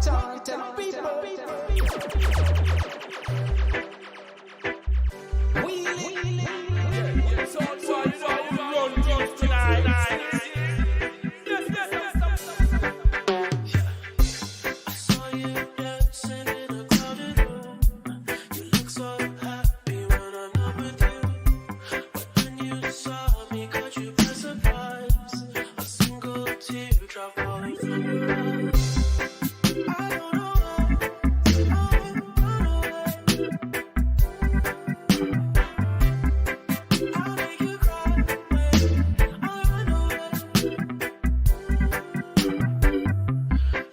talk, tell my people. So you know you run things tonight. Yes. I saw you dancing in a crowded room. You look so happy when I'm not with you. But when you saw me, caught you by surprise. A single teardrop falling from your eyes. I don't know why I run away. I'll make you cry when I run away.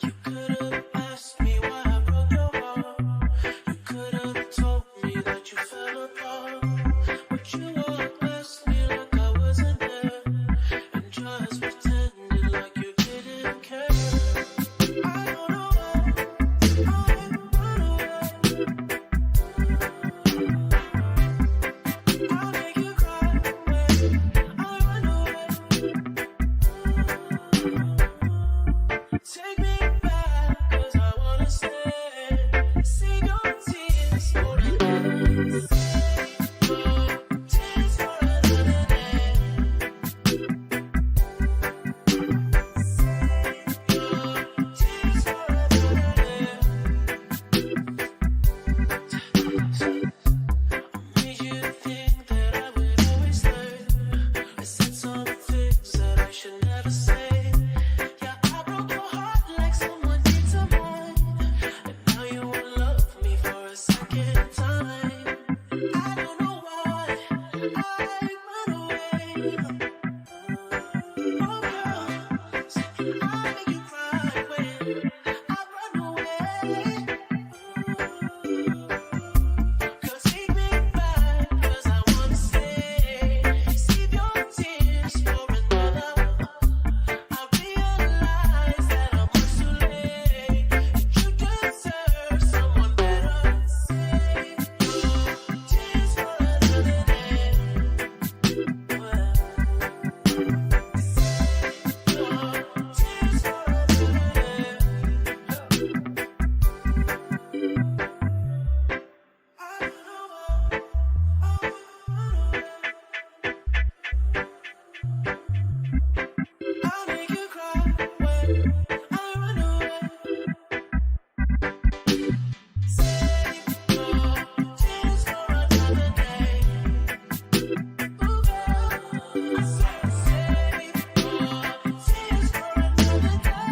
You could have asked me why I broke your heart. You could have told me that you fell apart. But you walked past me like I wasn't there, and just pretended like you didn't care. I don't know why I run away. I'll make you cry when I run away. Take me back, 'cause I wanna stay. Save your tears for another day. Save your tears for another day. Save your tears for another day. I made you think that I would always stay. I said some things that I should never say. Yeah, I broke your heart like someone did to mine. And now you won't love me for a second time. I don't know why I run away. Oh, girl, say I make you cry when I run away. Girl, take me back, 'cause I wanna stay. Save your tears for another. I realize that I'm much too late. That you deserve someone better. Save your tears for another day. Save your tears for another day. I don't know why I run away. I'll make you cry when I run away. Save your tears for another day. Ooh, girl, I said save your tears for another day.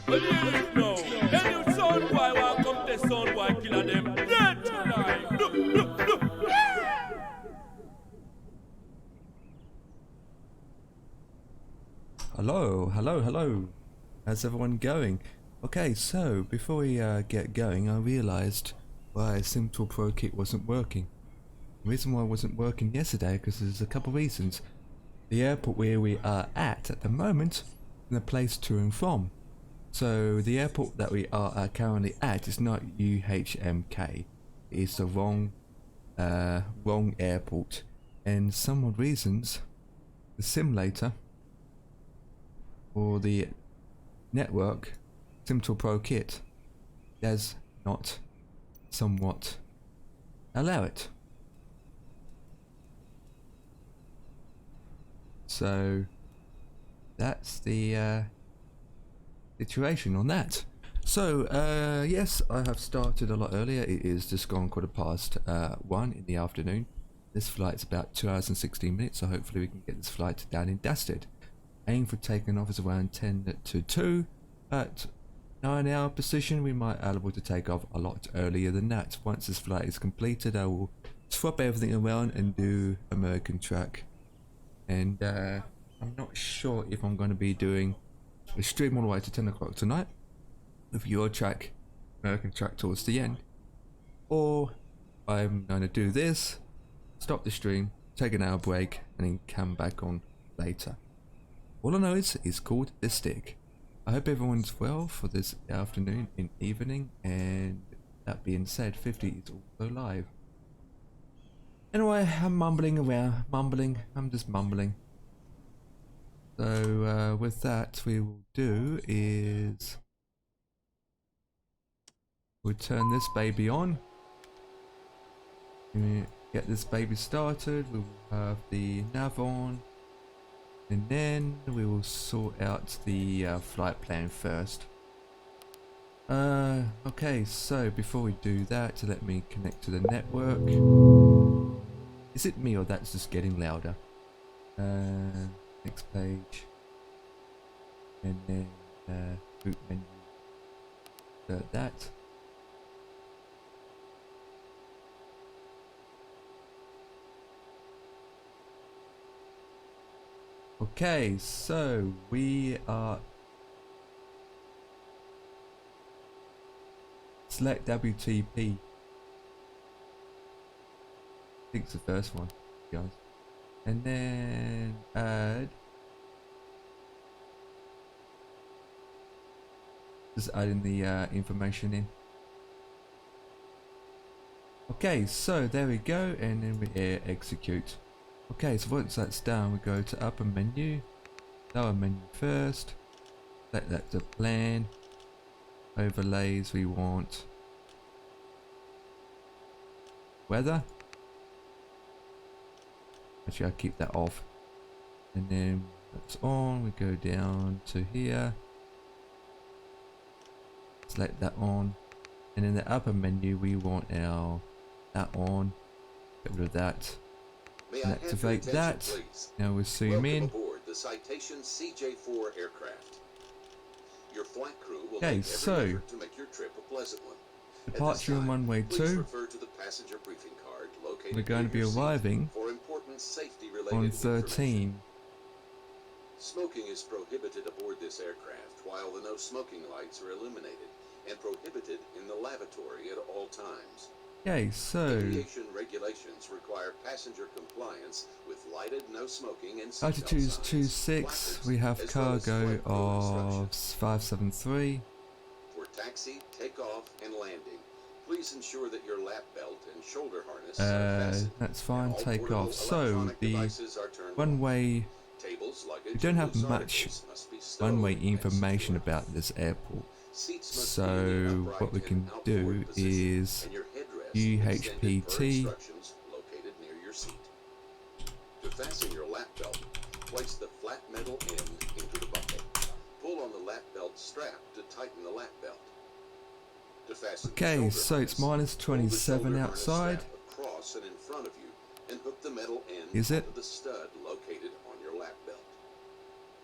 Well, you know, then you sound boy, welcome to sound boy, killer them dead tonight. Look. Hello. How's everyone going? Okay, so before we get going, I realised why Simple Pro Kit wasn't working. The reason why it wasn't working yesterday, because there's a couple of reasons. The airport where we are at the moment, and the place to and from. So the airport that we are currently at is not UHMK. It's the wrong airport, and some odd reasons, the simulator or the network Simple Pro Kit does not somewhat allow it. So that's the situation on that. So yes, I have started a lot earlier. It is just gone 1:15 in the afternoon. This flight's about 2 hours and 16 minutes, so hopefully we can get this flight down and dusted. Aim for taking off is around 10 to 2. At 9-hour position, we might be able to take off a lot earlier than that. Once this flight is completed, I will swap everything around and do American track. And I'm not sure if I'm going to be doing a stream all the way to 10 o'clock tonight with your track, American track, towards the end, or I'm going to do this, stop the stream, take an hour break, and then come back on later. All I know is it's called the stick. I hope everyone's well for this afternoon and evening, and that being said, 50 is also live. Anyway, I'm mumbling around, I'm just mumbling. So with that, we will do is we'll turn this baby on. Get this baby started. We will have the nav on, and then we will sort out the flight plan first. Okay, so before we do that, let me connect to the network. Is it me or that's just getting louder? Next page, and then boot menu. That. Okay, so we are select WTP. I think it's the first one, guys. And then add. Just adding the information in. Okay, so there we go, and then we execute. Okay, so once that's done, we go to upper menu, lower menu first. That's the plan. Overlays, we want weather. Actually, I'll keep that off. And then that's on. We go down to here. Select that on. And in the upper menu, we want our that on. Get rid of that. And activate that. Please. Now we'll zoom Welcome in. aboard the Citation CJ4 aircraft. Your flight crew will Okay, make so every effort to make your trip a pleasant one. At departure this on time, runway please 2. refer to the passenger briefing card located We're going near to be your seat arriving for important safety-related on information. 13. Smoking is prohibited aboard this aircraft while the no smoking lights are illuminated and prohibited in the lavatory at all times. Okay, so Aviation regulations require passenger compliance with lighted no smoking and seatbelt altitude is signs, 26. placards, We have as well as cargo flight crew of instructions. 573. For taxi, takeoff, and landing, please ensure that your lap belt and shoulder harness are fastened. That's fine. and all Take portable off. So electronic the devices are turned one off. way. Tables, luggage, We don't and have loose much articles must be stowed runway and information secured. about this airport. Seats must So be in the upright what we and can outboard do position, is and your headrest extended per UHPT. instructions located near your seat. To fasten your lap belt, place the flat metal end into the buckle. Pull on the lap belt strap to tighten the lap belt. To fasten the Okay, shoulder so it's harness, minus pull the 27 shoulder harness outside. strap across and in front of you, and hook the metal end Is it? onto the stud located on your lap belt.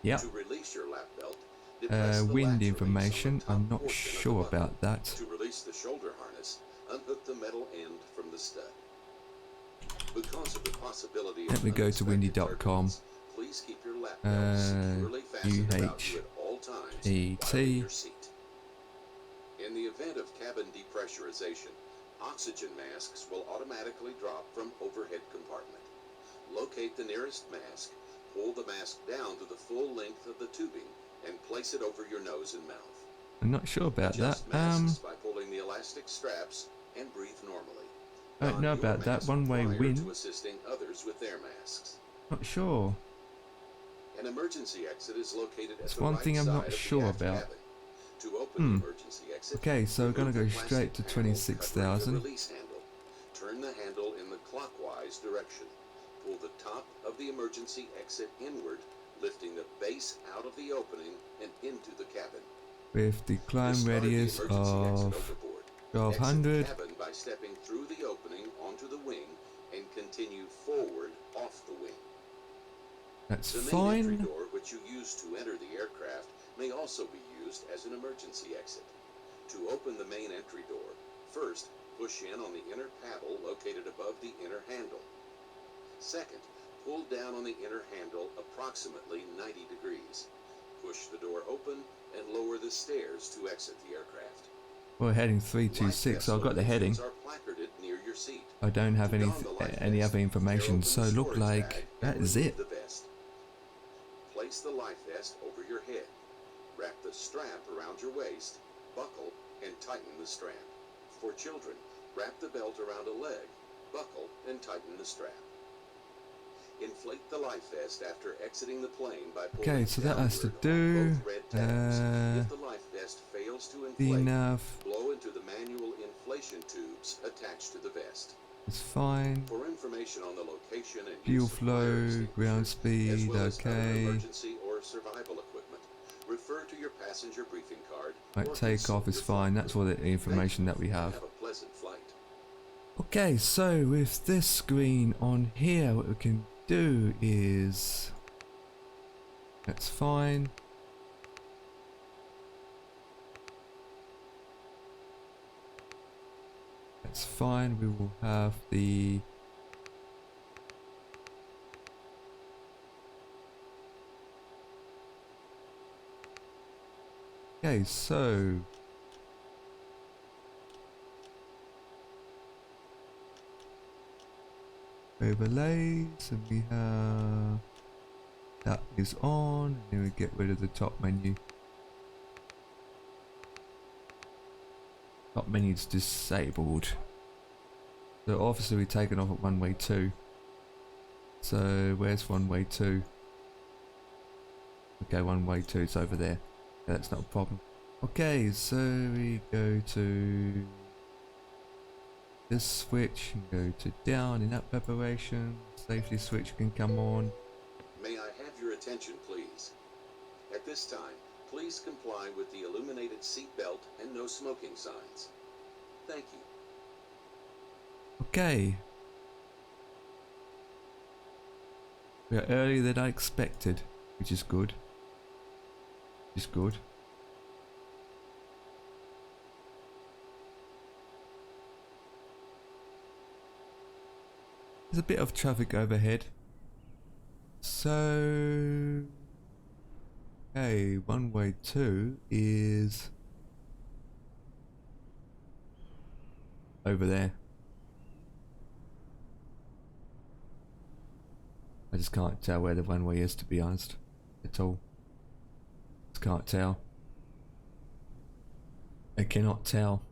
Yep. To release your lap belt, depress the Wind latch release information. on the top I'm not portion of the sure buckle. about that. To release the shoulder harness, unhook the metal end from the stud. Because of the possibility of Let me go to unexpected windy.com. turbulence, please keep your lap belt securely fastened about you at all times while in your seat. In the event of cabin depressurization, oxygen masks will automatically drop from overhead compartment. Locate the nearest mask, pull the mask down to the full length of the tubing, and place it over your nose and mouth. I'm not sure about that. Adjust masks by pulling the elastic straps and breathe normally. I don't Don know your about that. mask One-way prior wind. to assisting others with their masks. Not sure. An emergency exit is located at That's the one right thing I'm side not of the sure aft about. cabin. To open the emergency exit, Okay, so we're gonna remove go the straight to plastic panel covering the 26,000. release handle. Turn the handle in the clockwise direction. Pull the top of the emergency exit inward, lifting the base out of the opening and into the cabin. With the climb Discard the radius emergency exit of overboard. 1200. Exit the cabin by stepping through the opening onto the wing and continue forward off the wing. That's The main entry fine. door, which you use to enter the aircraft, may also be used as an emergency exit. To open the main entry door, first push in on the inner paddle located above the inner handle. Second, pull down on the inner handle approximately 90 degrees. Push the door open and lower the stairs to exit the aircraft. We're heading Life 326, vest so I've got the heading. locations are placarded near your seat. I don't have To any don the life any vest, other information, tear open so the look storage like bag that and is remove it. the vest. Place the life vest over your head. Wrap the strap around your waist, buckle, and tighten the strap. For children, wrap the belt around a leg, buckle, and tighten the strap. Inflate the life vest after exiting the plane by pulling Okay, so that has to downward on do. both red tabs. If the life vest fails to inflate, Enough. blow into the manual inflation tubes attached to the vest. It's fine. For information on the location and Fuel use of fire flow, extinguishers, ground as speed, well as other okay. emergency or survival equipment, refer to your passenger briefing card. Right, or takeoff consult is your fine. flight That's all the crew. information Thank that we you. have. Have a pleasant flight. Okay, so with this screen on here, what we can do is... That's fine. That's fine. We will have the... Okay, so... Overlays, and we have... That is on, and then we get rid of the top menu. Top menu is disabled. So obviously we've taken off at one-way 2. So where's one-way 2? Okay, one-way 2 is over there. Yeah, that's not a problem. Okay, so we go to this switch and go to down in that preparation. Safety switch can come on. May I have your attention, please? At this time, please comply with the illuminated seat belt and no smoking signs. Thank you. Okay. We are earlier than I expected, which is good. Which is good. There's a bit of traffic overhead. So... Okay, one-way 2 is... over there. I just can't tell where the one-way is, to be honest, at all. Just can't tell. I cannot tell.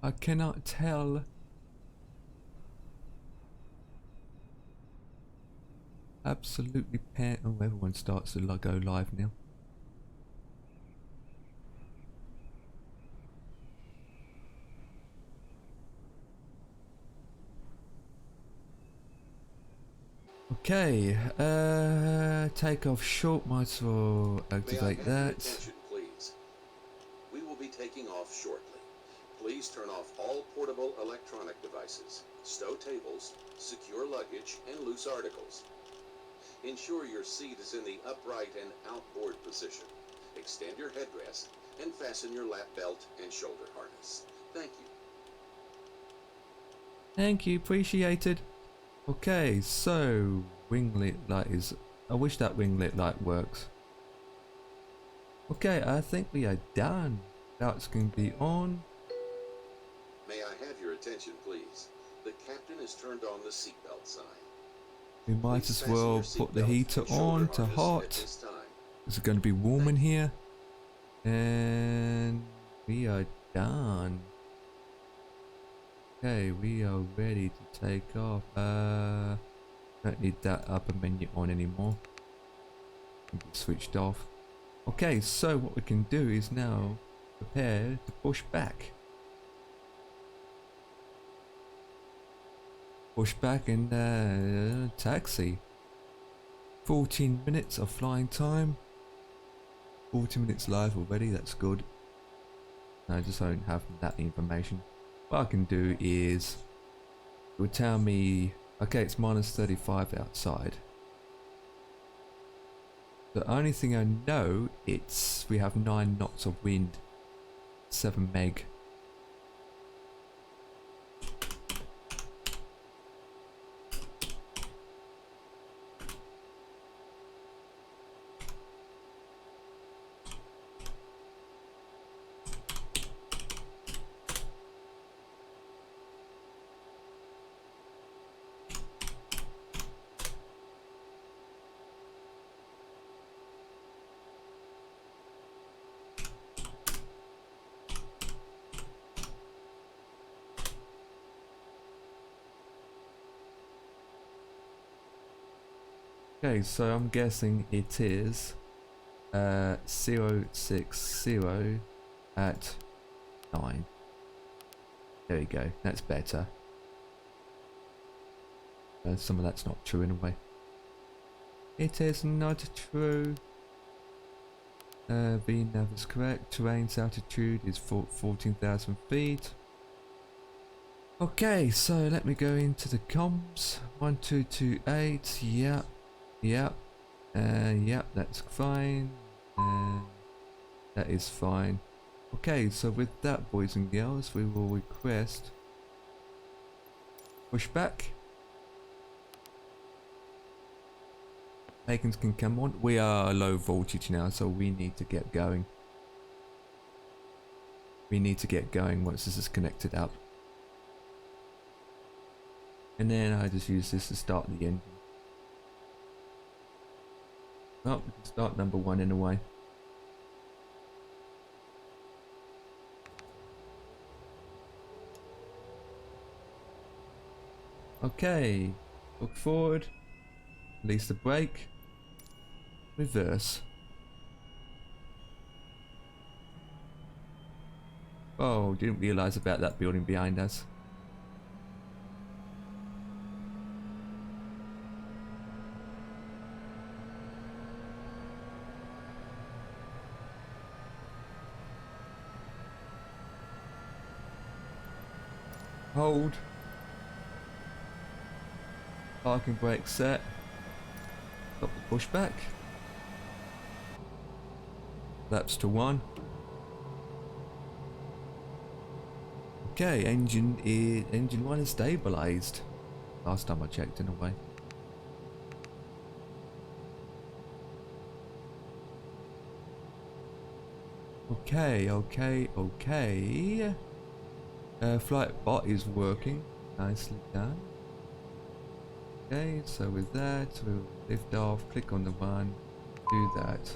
I cannot tell. Absolutely pan. Oh, everyone starts to go live now. Okay, take off short, might as well May I activate have your that. attention, please? We will be taking off shortly. Please turn off all portable electronic devices, stow tables, secure luggage, and loose articles. Ensure your seat is in the upright and outboard position. Extend your headrest and fasten your lap belt and shoulder harness. Thank you. Thank you, appreciated. Okay, so winglet light is... I wish that winglet light works. Okay, I think we are done. Lights can be on. May I have your attention, please? The captain has turned on the seatbelt sign. We might Please as fasten well your put the seatbelt heater and shoulder on to harness at hot. this time. It's going to be warm in here. And we are done. Okay, we are ready to take off. Don't need that upper menu on anymore. It's switched off. Okay, so what we can do is now prepare to push back. Push back and taxi. 14 minutes of flying time. 40 minutes live already, that's good. I just don't have that information. What I can do is, it would tell me, okay, it's minus 35 outside. The only thing I know, we have 9 knots of wind, 7 meg. Okay, so I'm guessing it is 060 at 9. There we go, that's better. Some of that's not true in a way. It is not true. VNav is correct. Terrain's altitude is 14,000 feet. Okay, so let me go into the comms. 1228. Yep. Yep. Yep, that's fine. That is fine. Okay, so with that, boys and girls, we will request pushback. Pagans can come on. We are low voltage now, so we need to get going. We need to get going once this is connected up. And then I just use this to start the engine. Well, we can start number 1 in a way. Okay, look forward, release the brake, reverse. Oh, didn't realise about that building behind us. Hold. Parking brake set. Stop the pushback. Laps to 1. Okay, engine 1 is stabilised. Last time I checked in a way. Okay. Flight bot is working. Nicely done. Okay, so with that, we'll lift off, click on the 1, do that.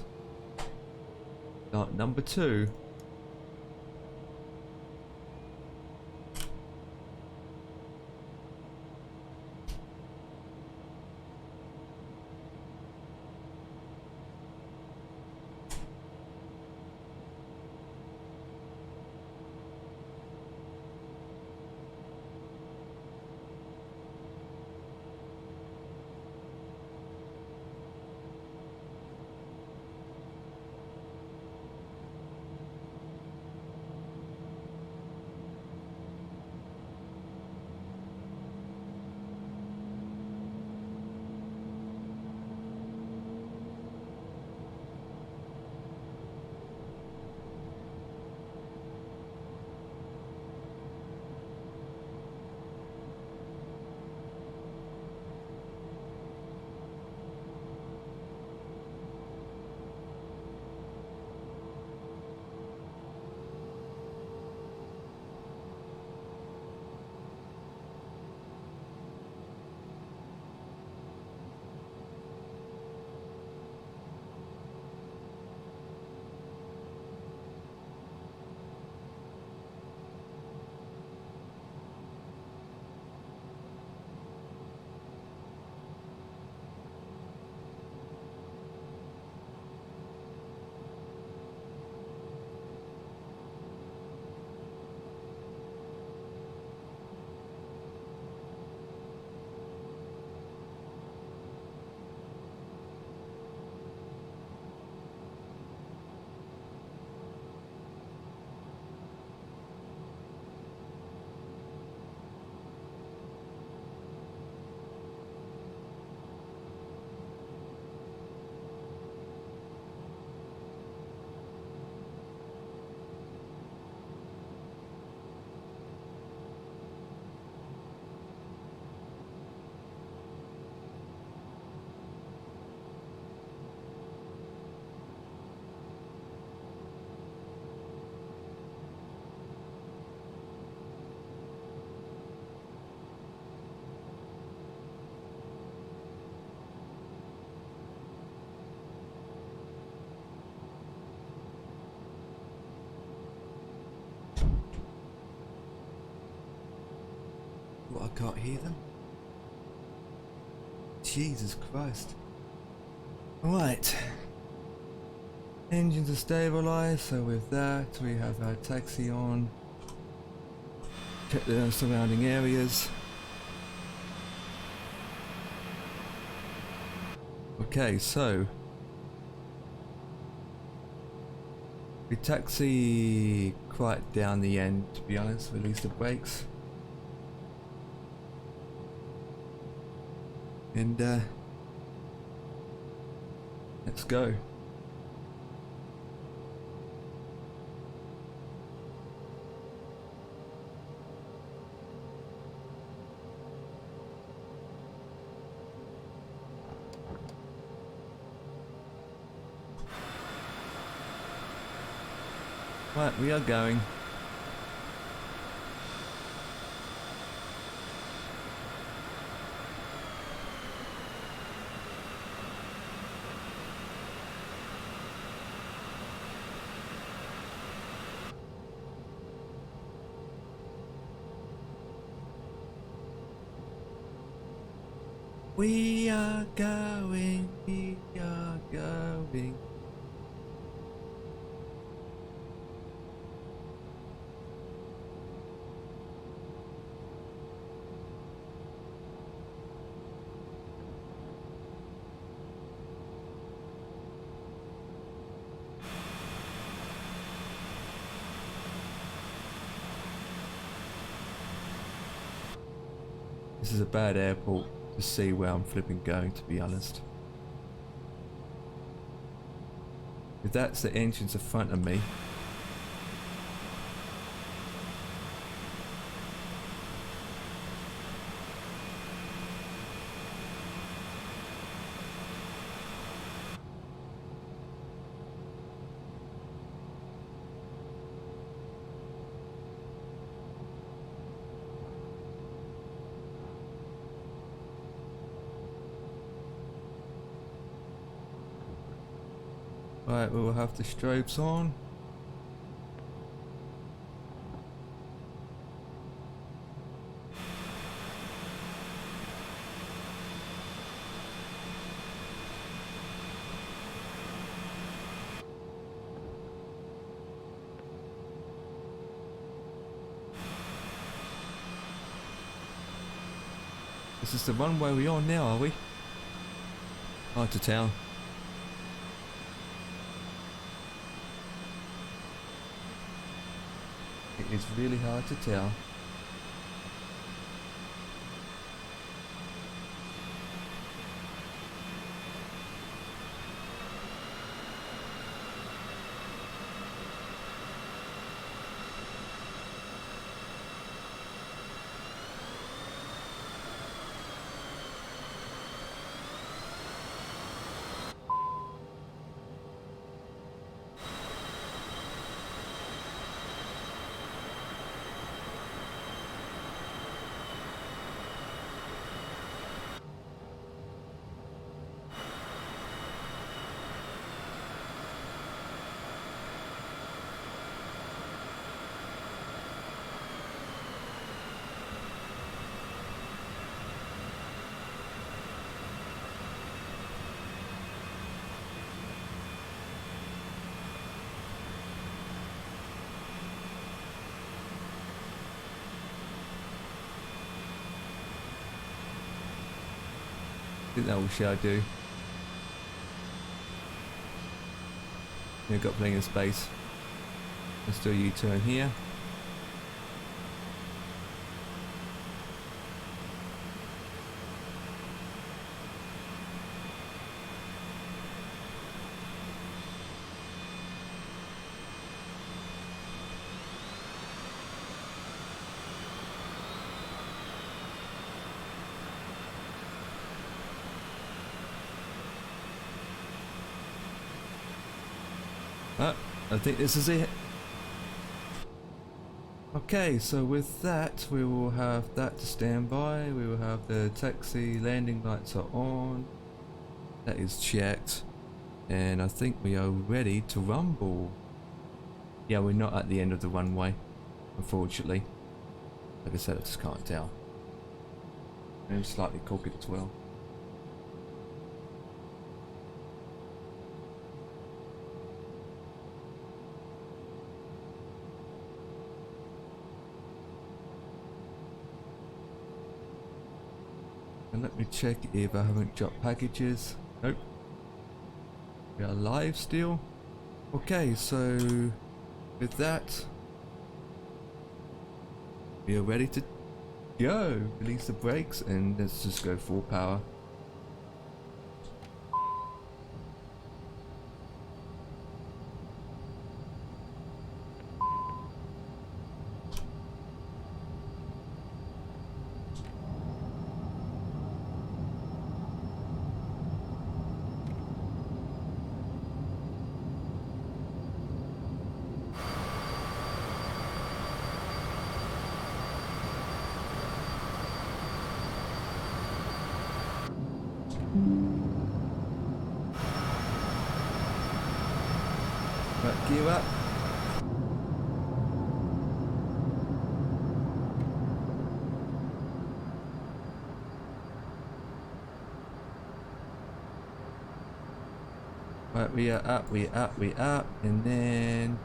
Start number 2. What, I can't hear them? Jesus Christ. Right. Engines are stabilized, so with that we have our taxi on. Check the surrounding areas. Okay, so we taxi quite down the end, to be honest, release the brakes. And let's go. Right, we are going. We are going, we are going. This is a bad airport to see where I'm flipping going, to be honest. If that's the entrance in front of me. Right, we will have the strobes on. This is the runway we're on now, are we? Hard to tell. It is really hard to tell. I think that will shall do. We've got plenty of space. Let's do a U-turn here. I think this is it. Okay, so with that we will have that to stand by. We will have the taxi landing lights are on. That is checked. And I think we are ready to rumble. Yeah, we're not at the end of the runway, unfortunately. Like I said, I just can't tell. And it's slightly crooked as well. let me check if I haven't dropped packages. Nope. We are live still. Okay, so with that, we are ready to go. Release the brakes and let's just go full power. Right, gear up. Right, we are up, and then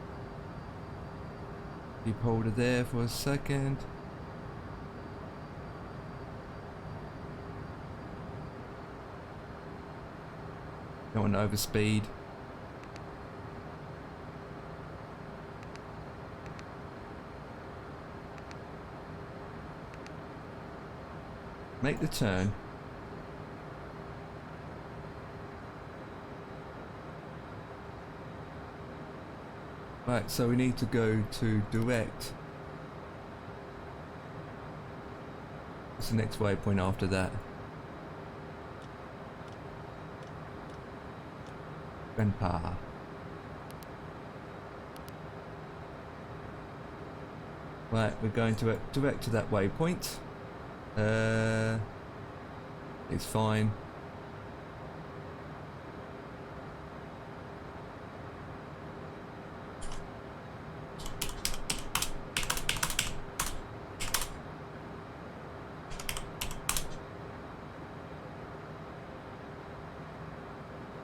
keep hold of there for a second. Don't want to overspeed. Make the turn. Right, so we need to go to direct. What's the next waypoint after that? Grandpa. Right, we're going to direct to that waypoint. It's fine.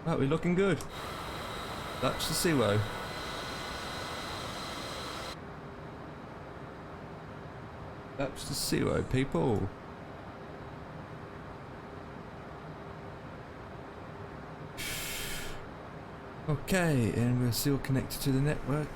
Right, we're looking good. That's the 0. That's the 0, people. Okay, and we're still connected to the network.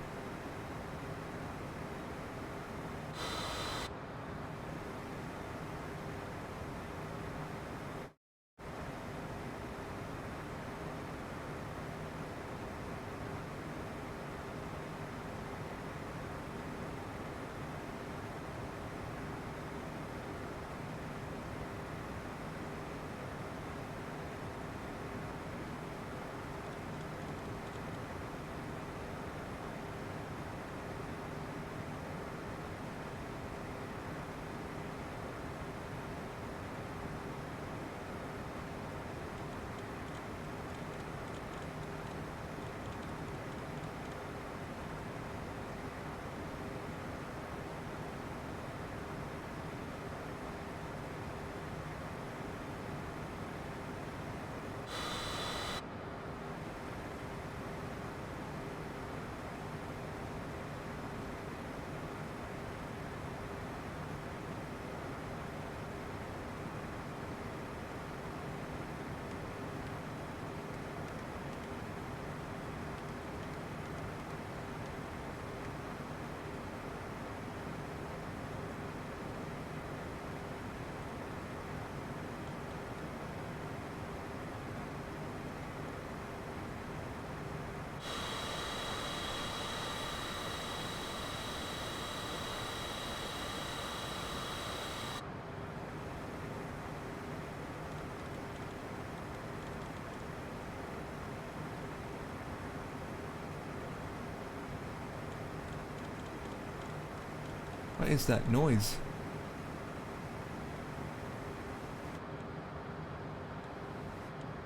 What is that noise?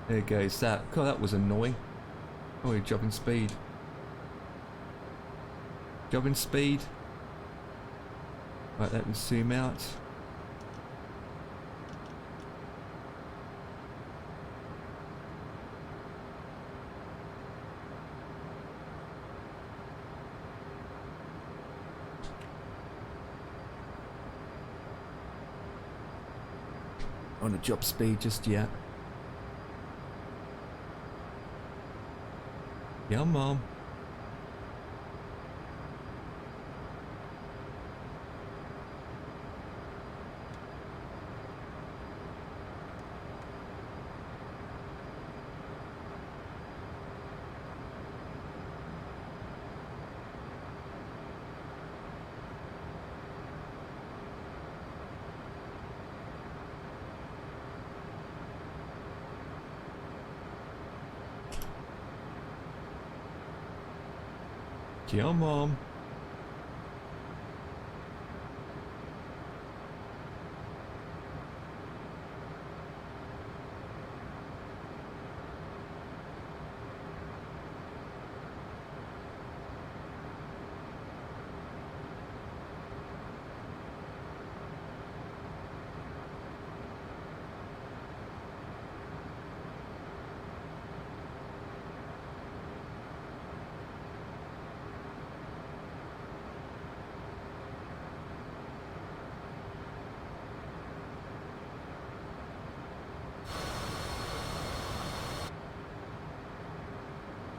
There goes that. God, that was annoying. Oh, you're dropping speed. Dropping speed. Right, let me zoom out. on a job speed just yet. Yeah, Mom. Yeah, Mom.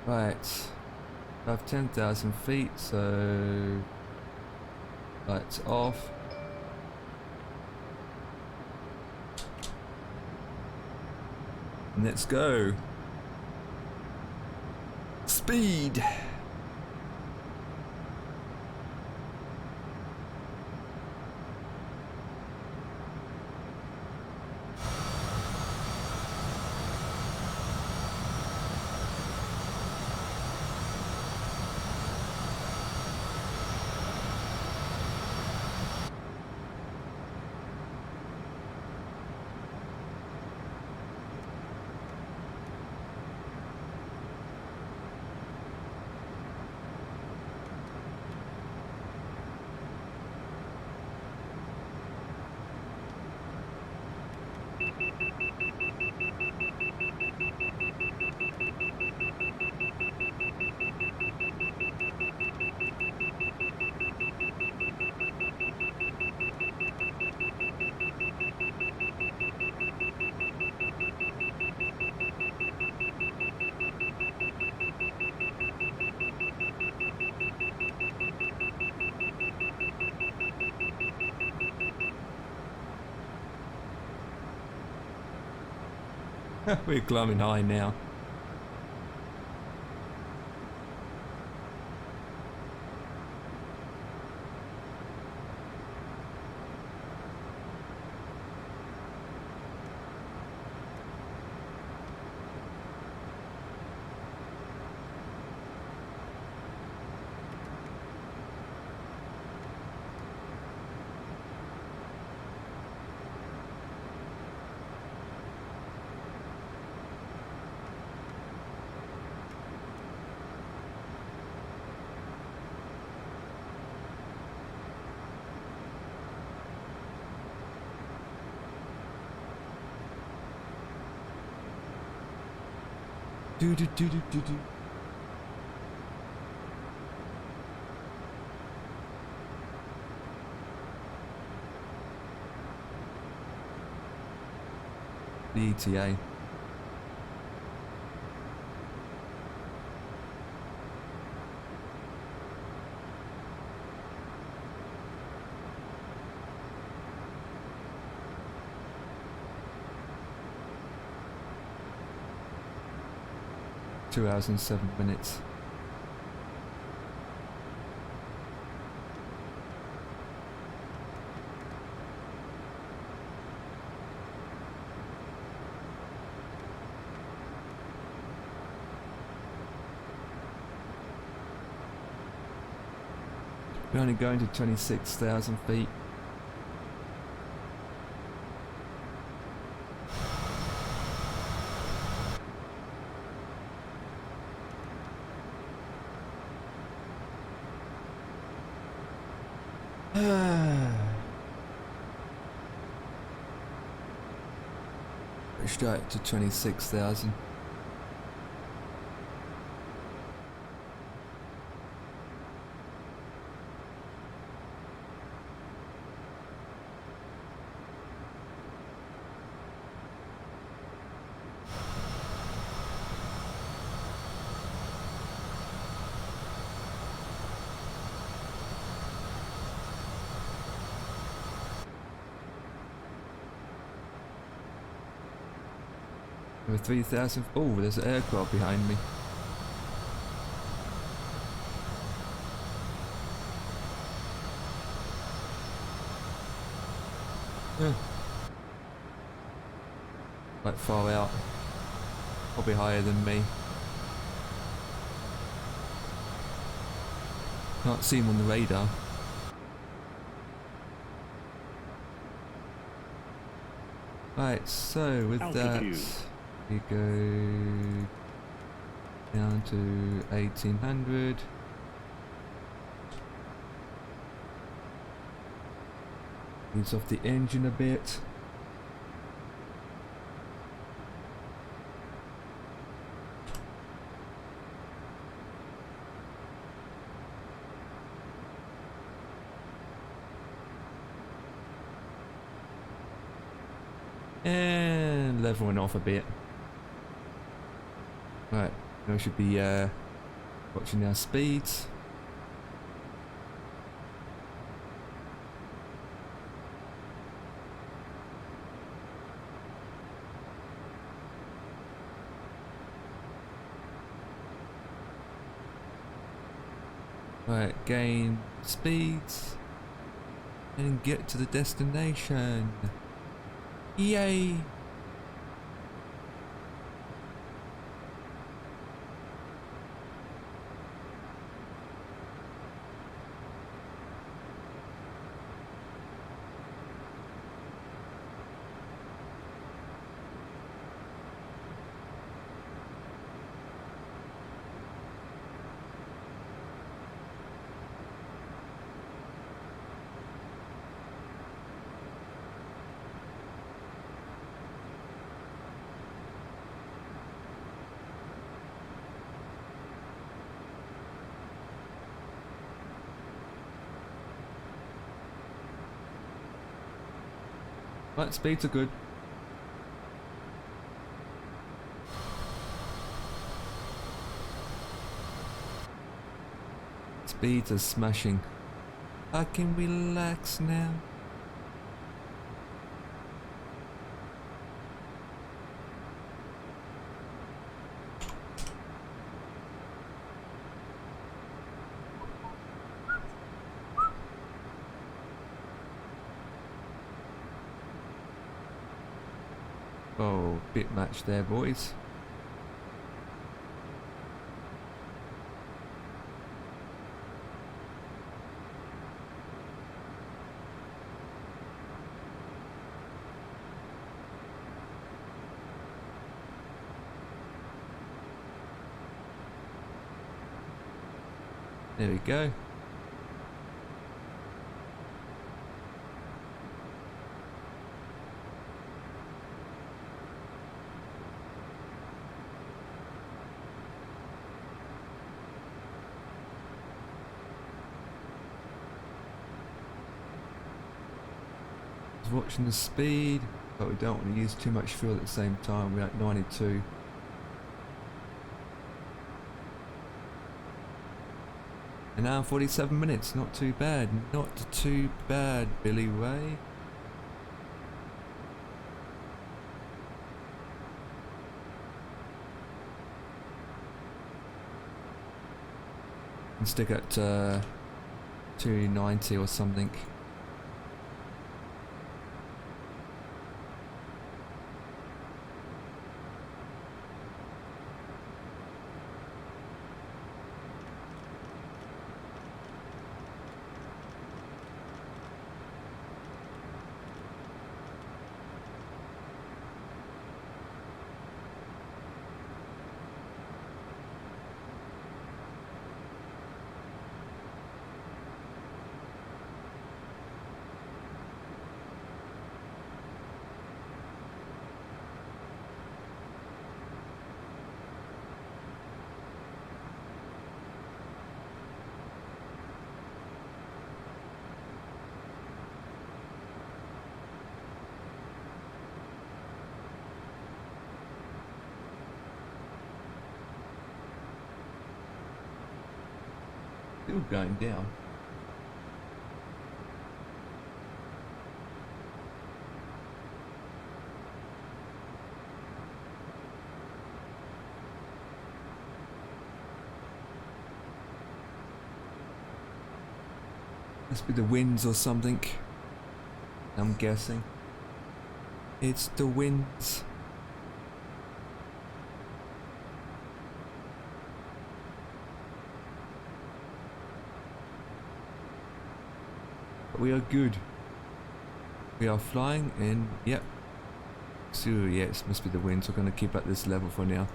Right. I have 10,000 feet, so lights off. Let's go. Speed. We're climbing high now. Do do do do do do. The ETA. Two hours and 7 minutes. We're only going to 26,000 feet. Straight to 26,000. Over 3,000. Oh, there's an aircraft behind me. Quite far out. Probably higher than me. Can't see him on the radar. Right, so with Altitude. that, we go down to 1800. Ease off the engine a bit. And leveling off a bit. Right, now we should be watching our speeds. Right, gain speeds and get to the destination. Yay! Right, speeds are good. Speeds are smashing. I can relax now. Oh, bit match there, boys. There we go. Watching the speed, but we don't want to use too much fuel at the same time. We're at 92. An hour and 47 minutes, not too bad. Not too bad, Billy Ray. And stick at 290 or something. Still going down. Must be the winds or something. I'm guessing. It's the winds. But we are good. We are flying and yep. So yes, must be the winds. We're gonna keep at this level for now.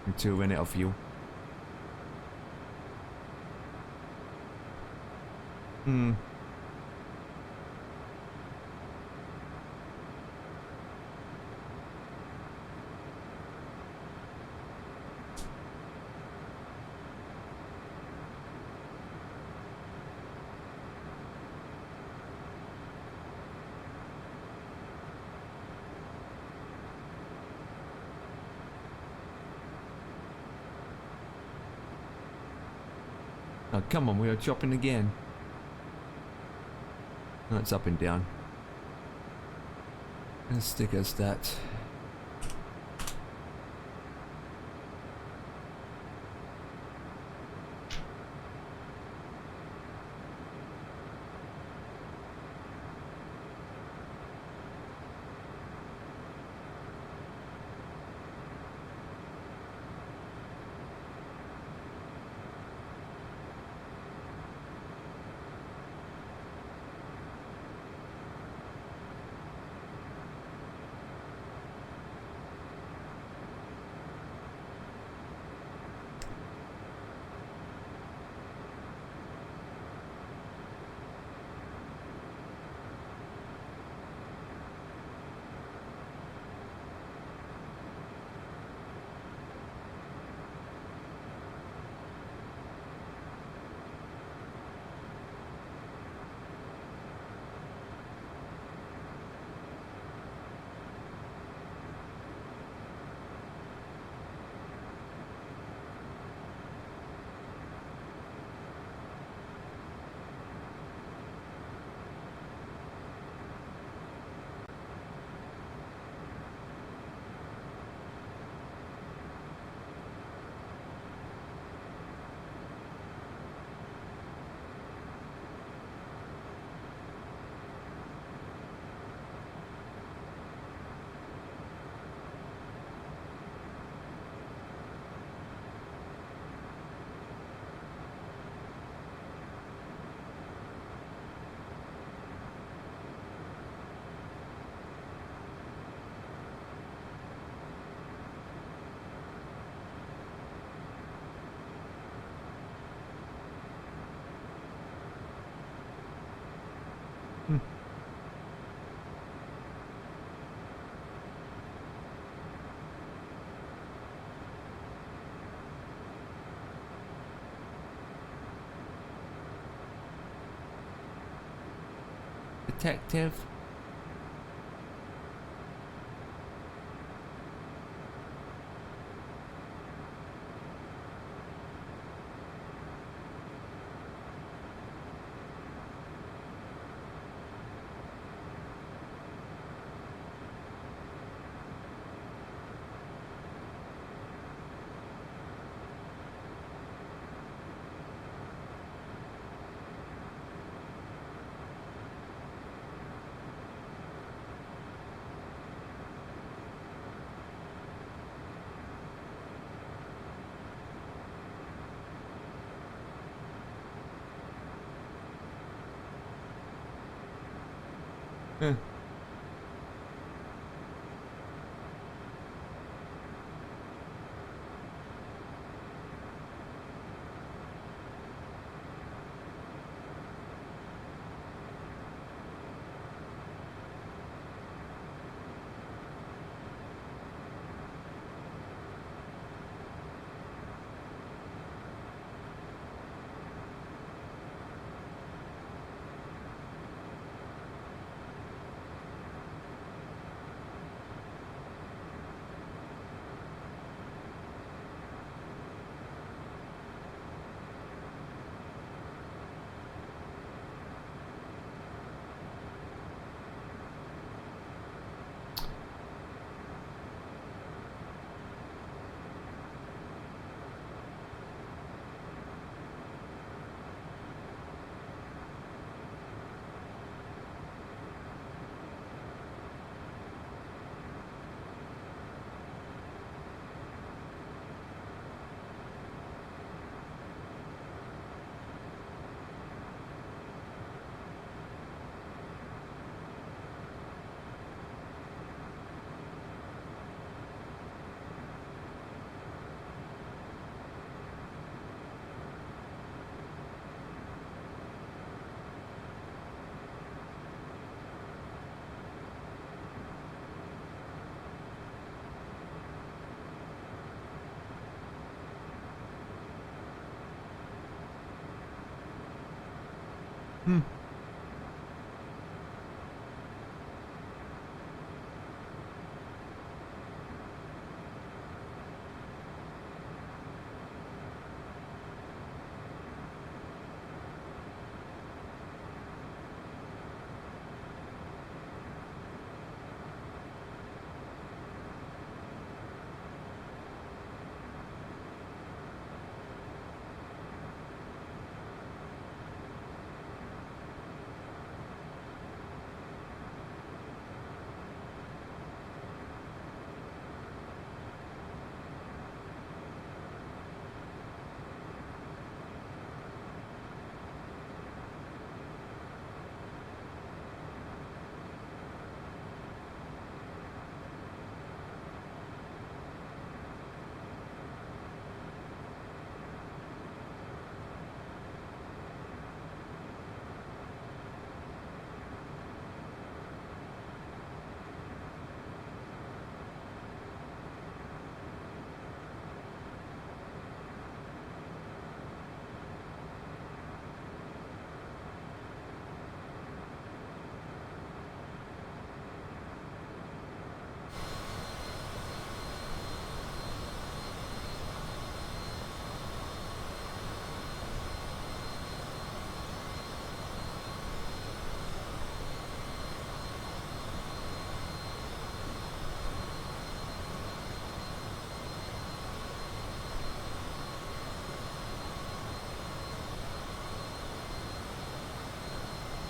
Until we run out of fuel. Oh, come on, we are chopping again. No, it's up and down. As stick as that. Detective. Huh.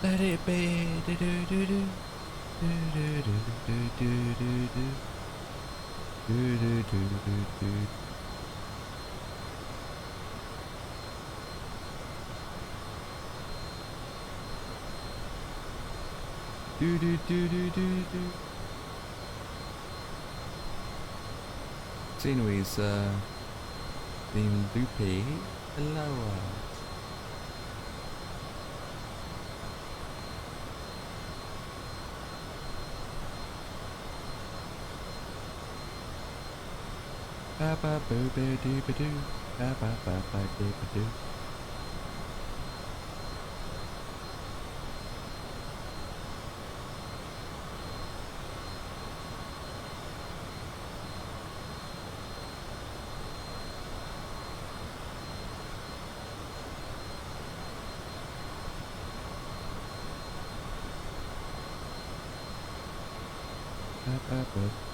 Let it be. Do do do do. Do do do do do do do. Do do do do do. Do do do do do do. Scenery's being loopy and lower. Ba ba boo ba doo ba doo. Ba ba ba ba doo ba doo. Ba ba ba.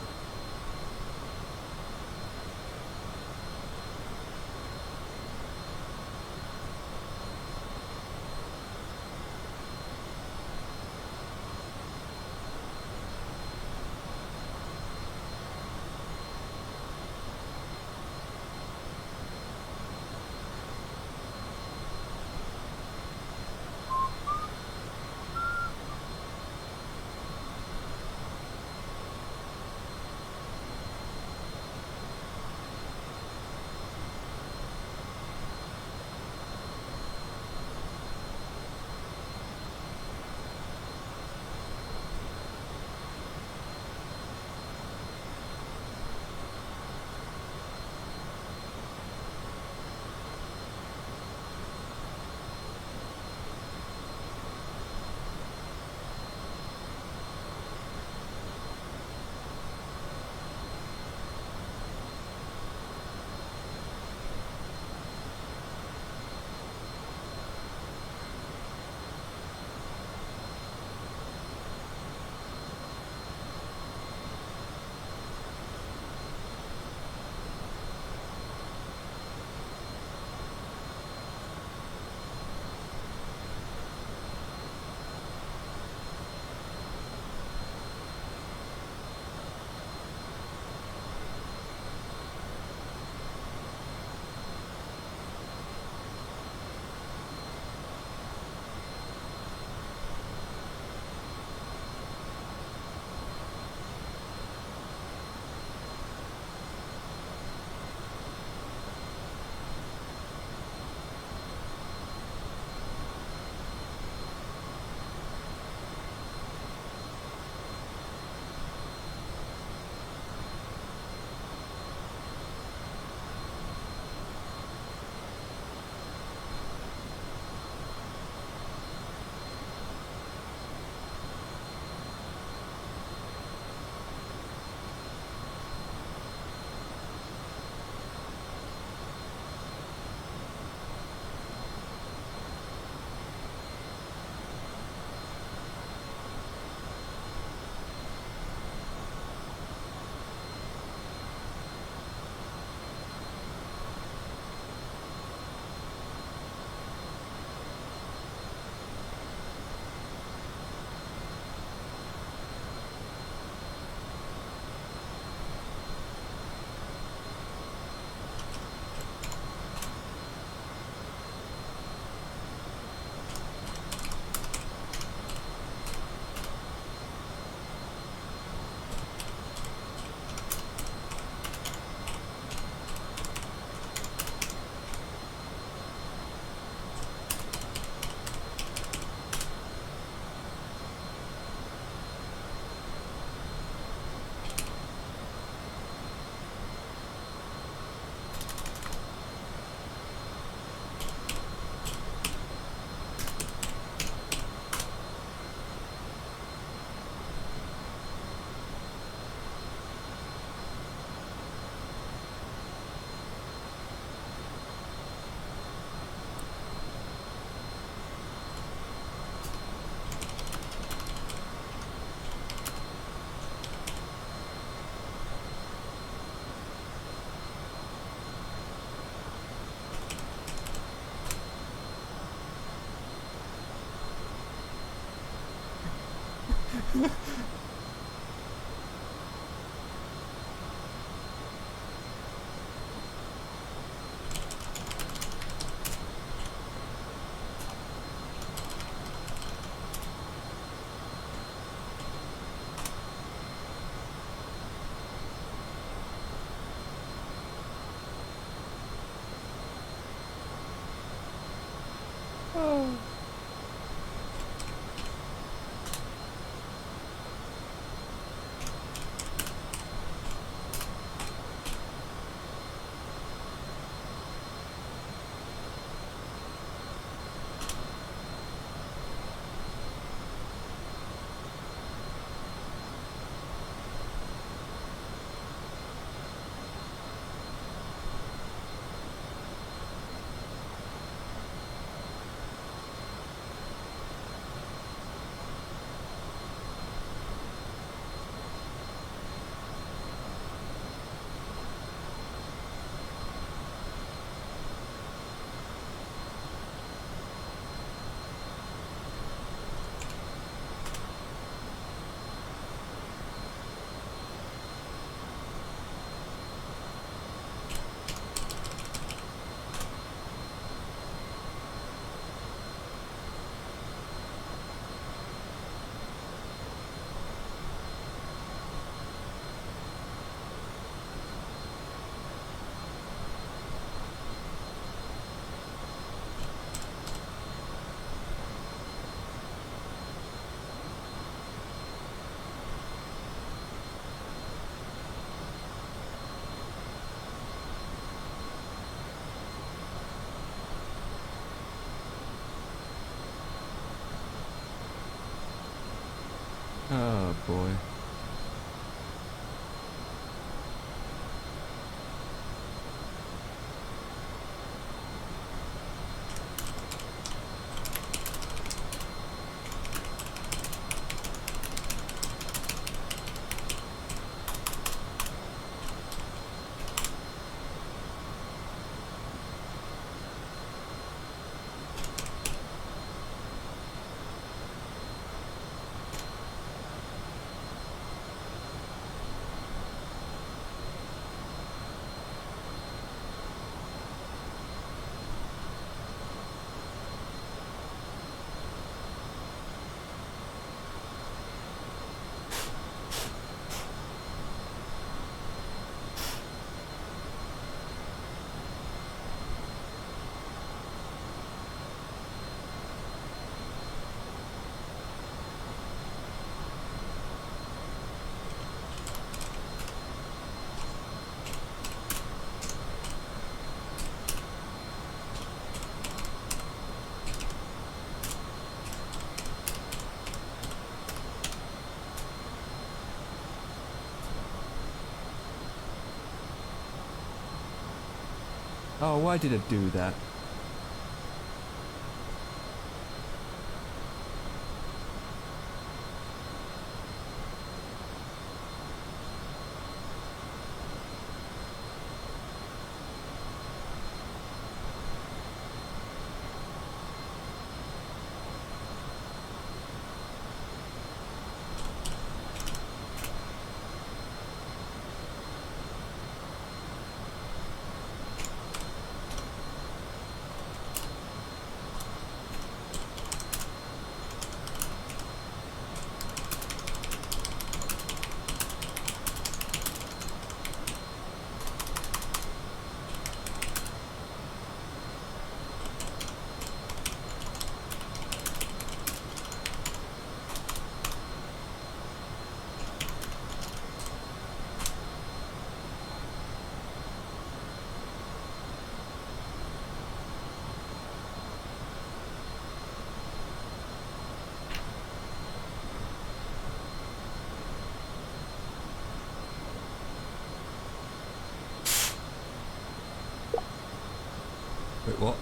Oh boy. Oh, why did it do that? Wait, what?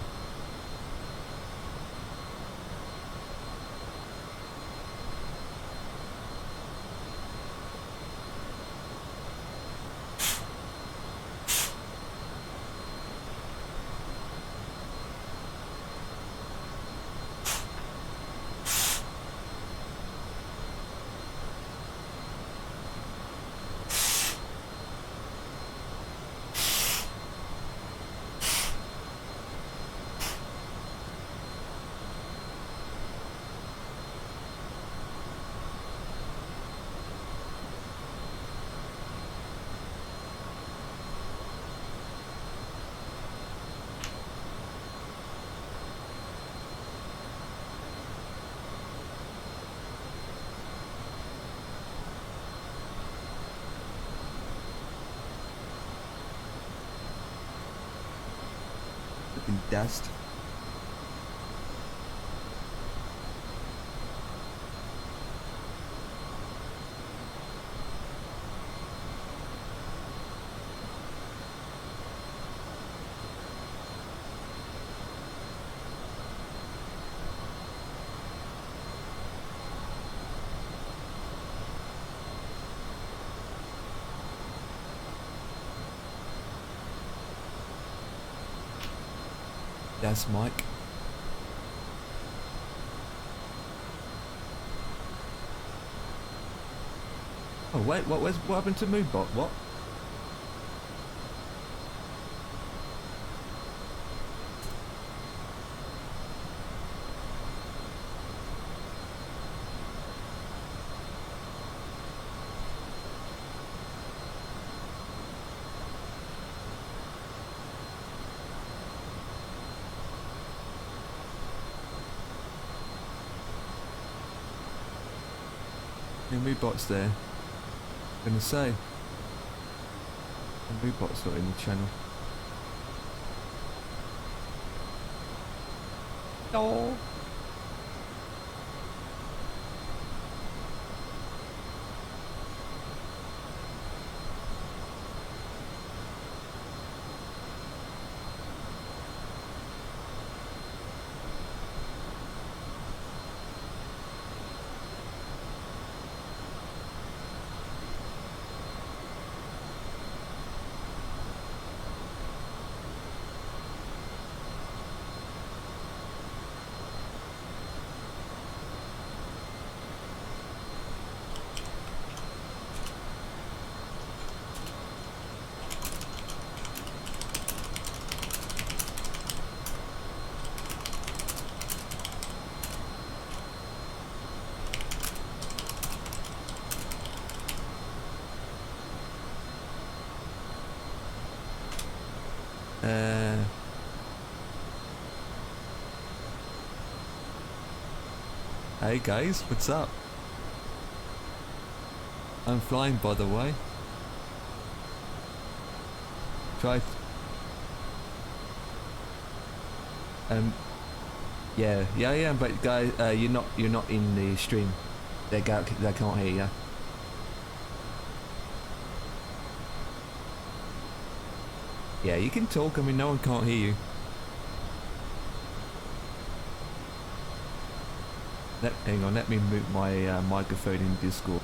Looking dust. That's Mike. Oh wait, what happened to Moonbot? What? Moonbot's there. I'm gonna say. Moonbot's not in the channel. Oh. Hey guys, what's up? I'm flying, by the way. Try. Yeah, but guys, you're not in the stream. They can't hear you. Yeah, you can talk. I mean, no one can't hear you. Hang on, let me mute my microphone in Discord.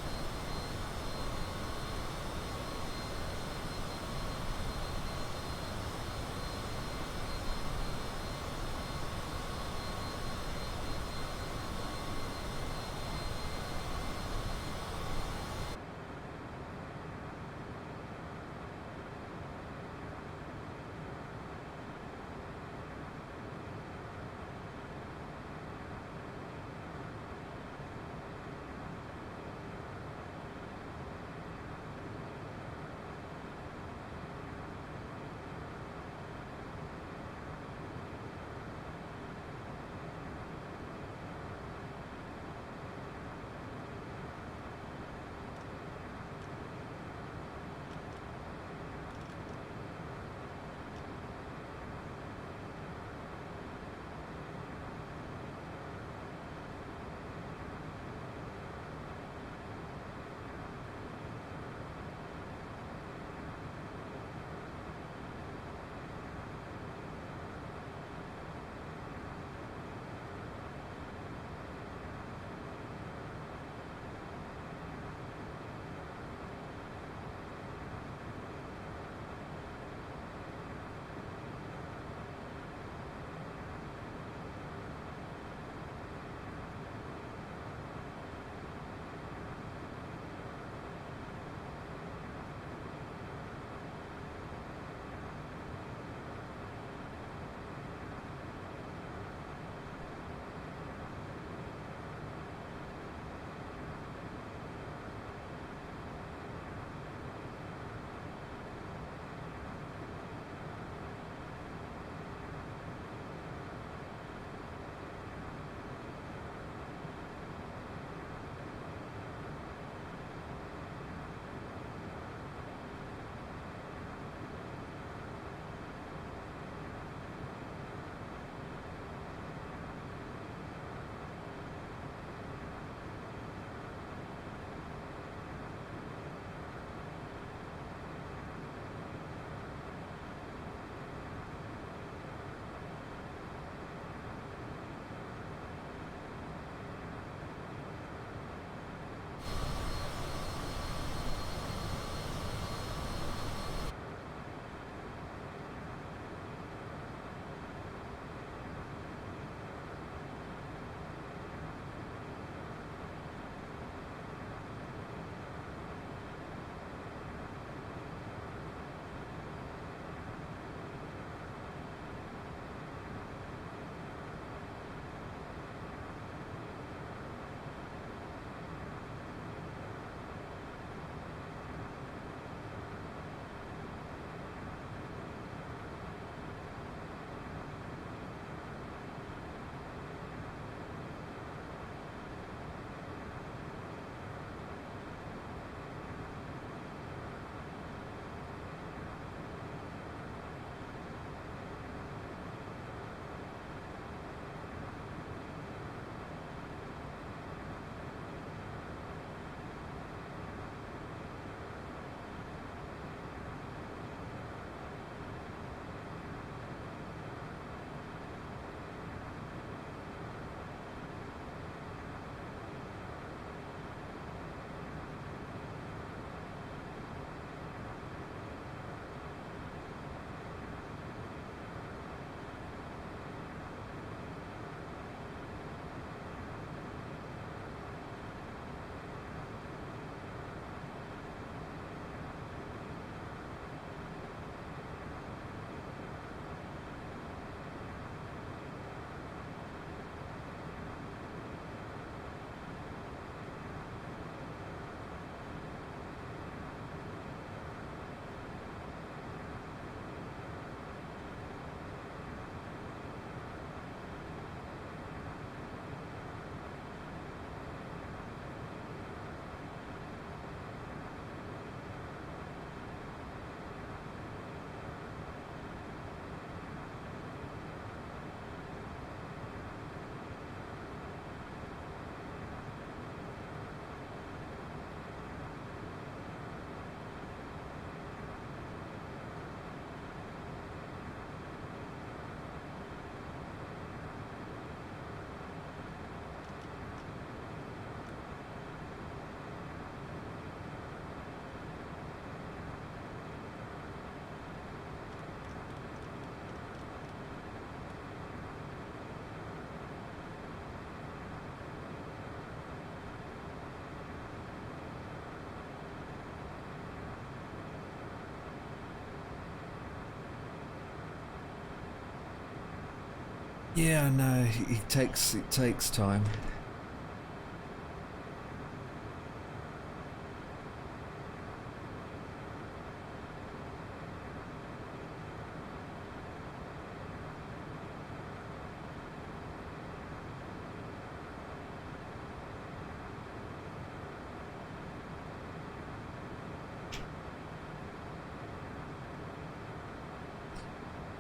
Yeah, no, it takes time.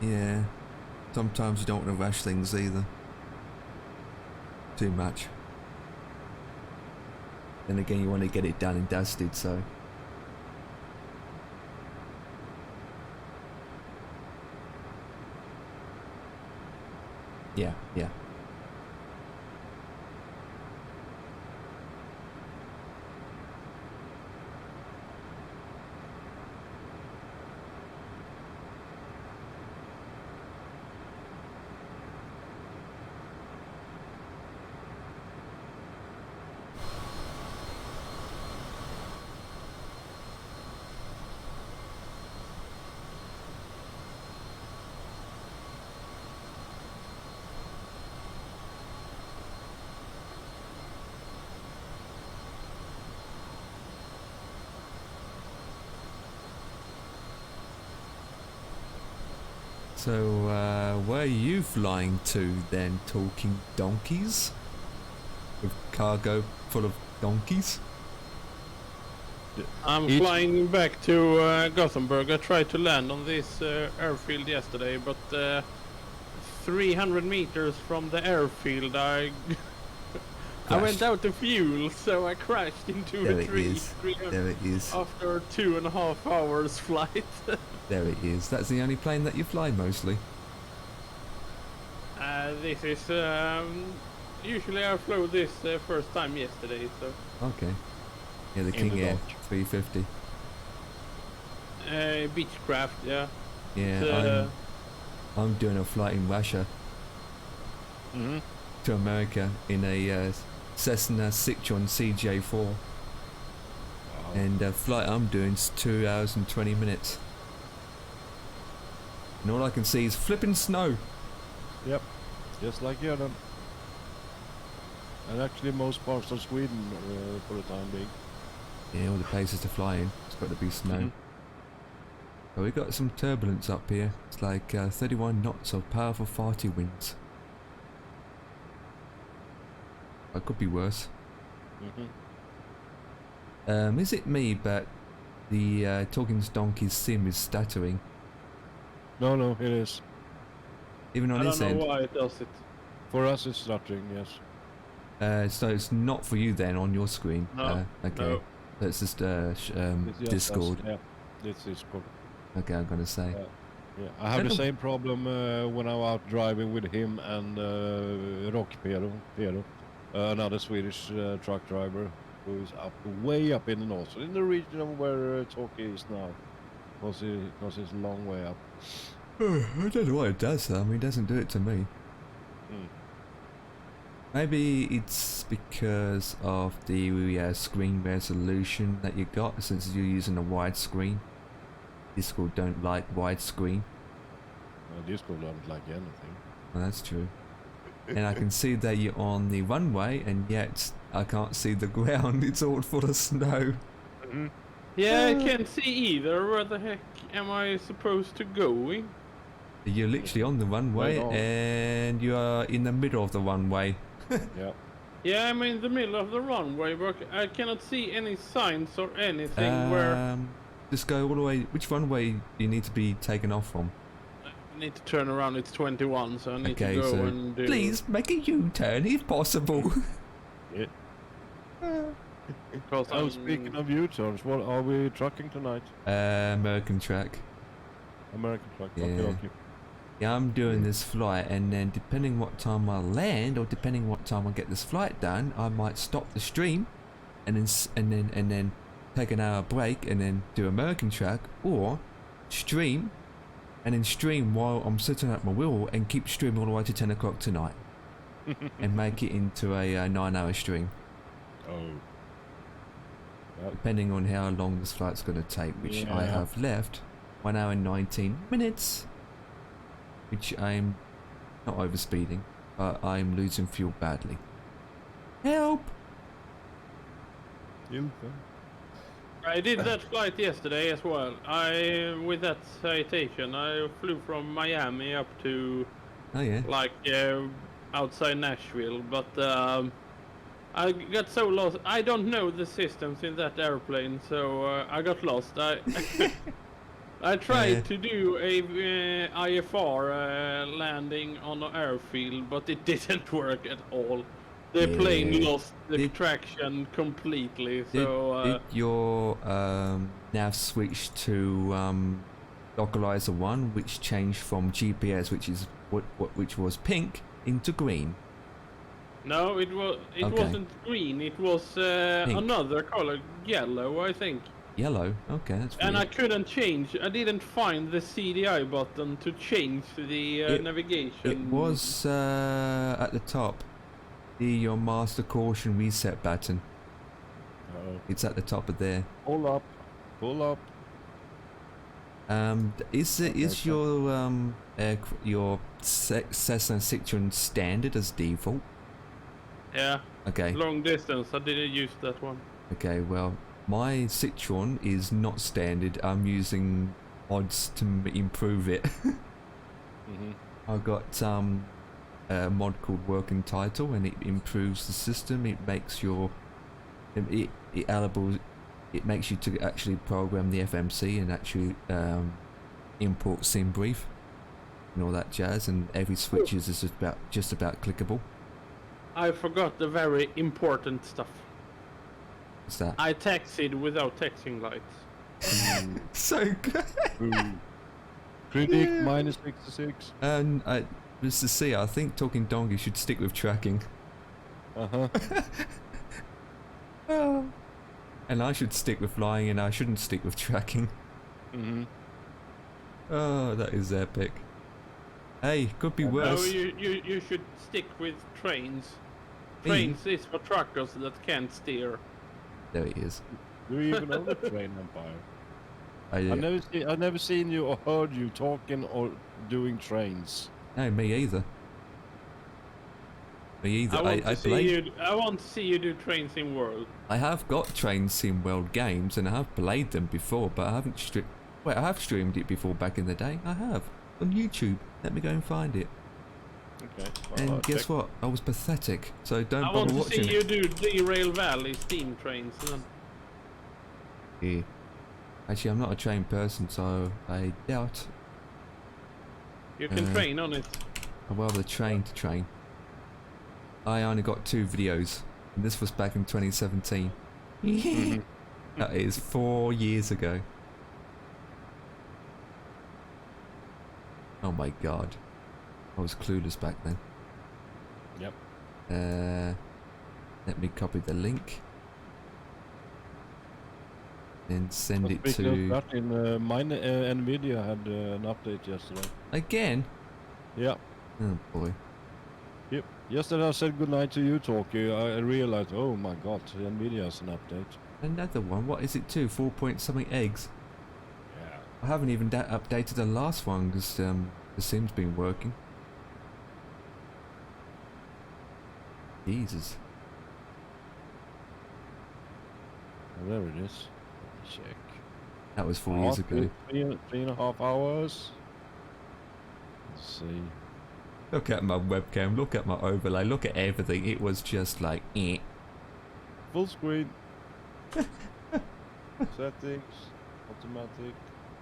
Yeah, sometimes you don't want to rush things either. Too much. Then again, you want to get it done and dusted, so. Yeah, yeah. So, where are you flying to then, talking donkeys? With cargo full of donkeys? I'm flying back to Gothenburg. I tried to land on this airfield yesterday, but 300 meters from the airfield, I went out of fuel, so I crashed into There a it tree. is. There it is. After 2.5 hours flight. There it is. That's the only plane that you fly mostly. This is usually I flew this first time yesterday, so Okay. Yeah, the In King the Air dark. 350. Beechcraft, yeah. Yeah, I'm doing a flight in Russia Mm-hmm. to America in a Cessna Citroen CJ4. And the flight I'm doing is 2 hours and 20 minutes. And all I can see is flipping snow. Yep, just like Jordan. And actually most parts of Sweden for the time being. Yeah, all the places to fly in. It's got to be snow. Mhm. But we got some turbulence up here. It's like 31 knots of powerful farty winds. It could be worse. Mm-hmm. Is it me, but the Talking Donkey's sim is stuttering? No, it is. Even on I his don't know end. why it does it. For us it's stuttering, yes. So it's not for you then on your screen? No, Okay. no. That's just It's just us, Discord. yeah, it's Discord. Okay, I'm gonna say. Yeah, I have the same problem when I'm out driving with him and Rock Pero, another Swedish truck driver who is way up in the north, so in the region of where Talkie is now, because it's a long way up. I don't know what it does though. I mean, it doesn't do it to me. Mm. Maybe it's because of the screen resolution that you got, since you're using a widescreen. Discord don't like widescreen. Discord don't like anything. Well, that's true. And I can see that you're on the runway, and yet I can't see the ground. It's all full of snow. Yeah, I can't see either. Where the heck am I supposed to go? You're literally on the runway, Right on. and you are in the middle of the runway. Yeah. Yeah, I'm in the middle of the runway, but I cannot see any signs or anything where Just go all the way. Which runway do you need to be taken off from? I need to turn around. It's 21, so I need Okay, to go so and do... please make a U-turn if possible. Because Oh, speaking of U-turns, what are we trucking tonight? American track. American truck. Yeah. Okay. Yeah, I'm doing this flight, and then depending what time I land, or depending what time I get this flight done, I might stop the stream, and then take an hour break, and then do American track, or stream, and then stream while I'm sitting at my wheel, and keep streaming all the way to 10 o'clock tonight, and make it into a 9-hour stream, Oh. depending on how long this flight's going to take, which I Yeah. have left 1 hour and 19 minutes, which I'm not overspeeding, but I'm losing fuel badly. Help! I did that flight yesterday as well. With that citation, I flew from Miami up to Oh yeah. like outside Nashville, but I got so lost. I don't know the systems in that airplane, so I got lost. I tried to do a IFR landing on an airfield, but it didn't work at all. The plane lost the traction completely. So Did your nav switch to localizer 1, which changed from GPS, which was pink, into green? no, it wasn't green. It was another color, yellow, I think. Yellow. Okay, that's weird. And I couldn't change. I didn't find the CDI button to change the navigation. It was at the top. Your master caution reset button. It's at the top of there. Pull up. Pull up. Is your Cessna Citroen standard as default? Yeah. Okay. Long distance. I didn't use that one. Okay. Well, my Citroen is not standard. I'm using mods to improve it. I got a mod called Working Title, and it improves the system. It makes your it makes you to actually program the FMC and actually import sim brief and all that jazz, and every switch is just about clickable. I forgot the very important stuff. What's that? I taxied without taxing lights. So good. Predict minus 66. And Mr. C, I think Talking Donkey should stick with tracking. And I should stick with flying, and I shouldn't stick with tracking. Oh, that is epic. Hey, could be worse. No, you should stick with trains. Trains is for truckers that can't steer. There he is. Do you even know the train empire? I've never seen you or heard you talking or doing trains. No, me either. Me either. I want to see you do Train Sim World. I have got Train Sim World games, and I have played them before, but I haven't I have streamed it before back in the day. I have on YouTube. Let me go and find it. Okay. And guess what? I was pathetic, so don't bother watching. I want to see you do Derail Valley steam trains. Yeah. Actually, I'm not a trained person, so I doubt. You can train on it. I'm rather trained to train. I only got 2 videos, and this was back in 2017. That is 4 years ago. Oh my god. I was clueless back then. Yep. Let me copy the link. And send it to... Mine Nvidia had an update yesterday. Again? Yeah. Oh boy. Yep. Yesterday I said goodnight to you, Talkie. I realized, oh my god, Nvidia has an update. Another one? What is it too? 4 point something eggs? Yeah. I haven't even updated the last one because the sim's been working. Jesus. Oh, there it is. Let me check. That was 4 years ago. 3.5 hours. Let's see. Look at my webcam, look at my overlay, look at everything. It was just like, eh. Full screen. Settings. Automatic.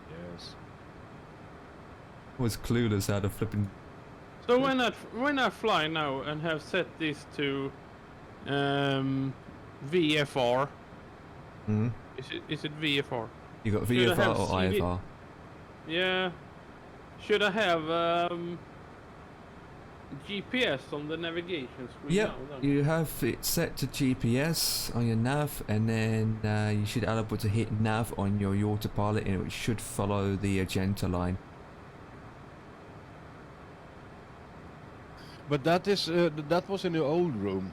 Yes. I was clueless how to flipping... So when I fly now and have set this to VFR. Is it VFR? You got VFR or IFR? Yeah. Should I have GPS on the navigation screen? Yep, you have it set to GPS on your nav, and then you should be able to hit nav on your autopilot, and it should follow the agenda line. But that is that was in your old room.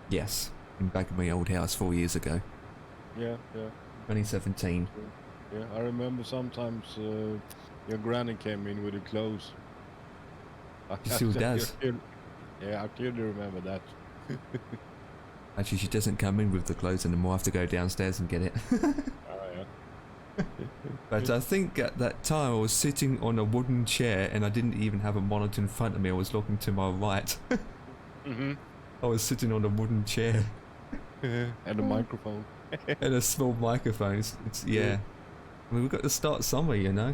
Yes, back in my old house 4 years ago. Yeah. 2017. Yeah, I remember sometimes your granny came in with the clothes. She still does. Yeah, I clearly remember that. Actually, she doesn't come in with the clothes anymore. I have to go downstairs and get it. Yeah. But I think at that time I was sitting on a wooden chair and I didn't even have a monitor in front of me. I was looking to my right. Mm-hmm. I was sitting on a wooden chair And a microphone. and a small microphone. It's yeah. I mean, we've got to start somewhere, you know.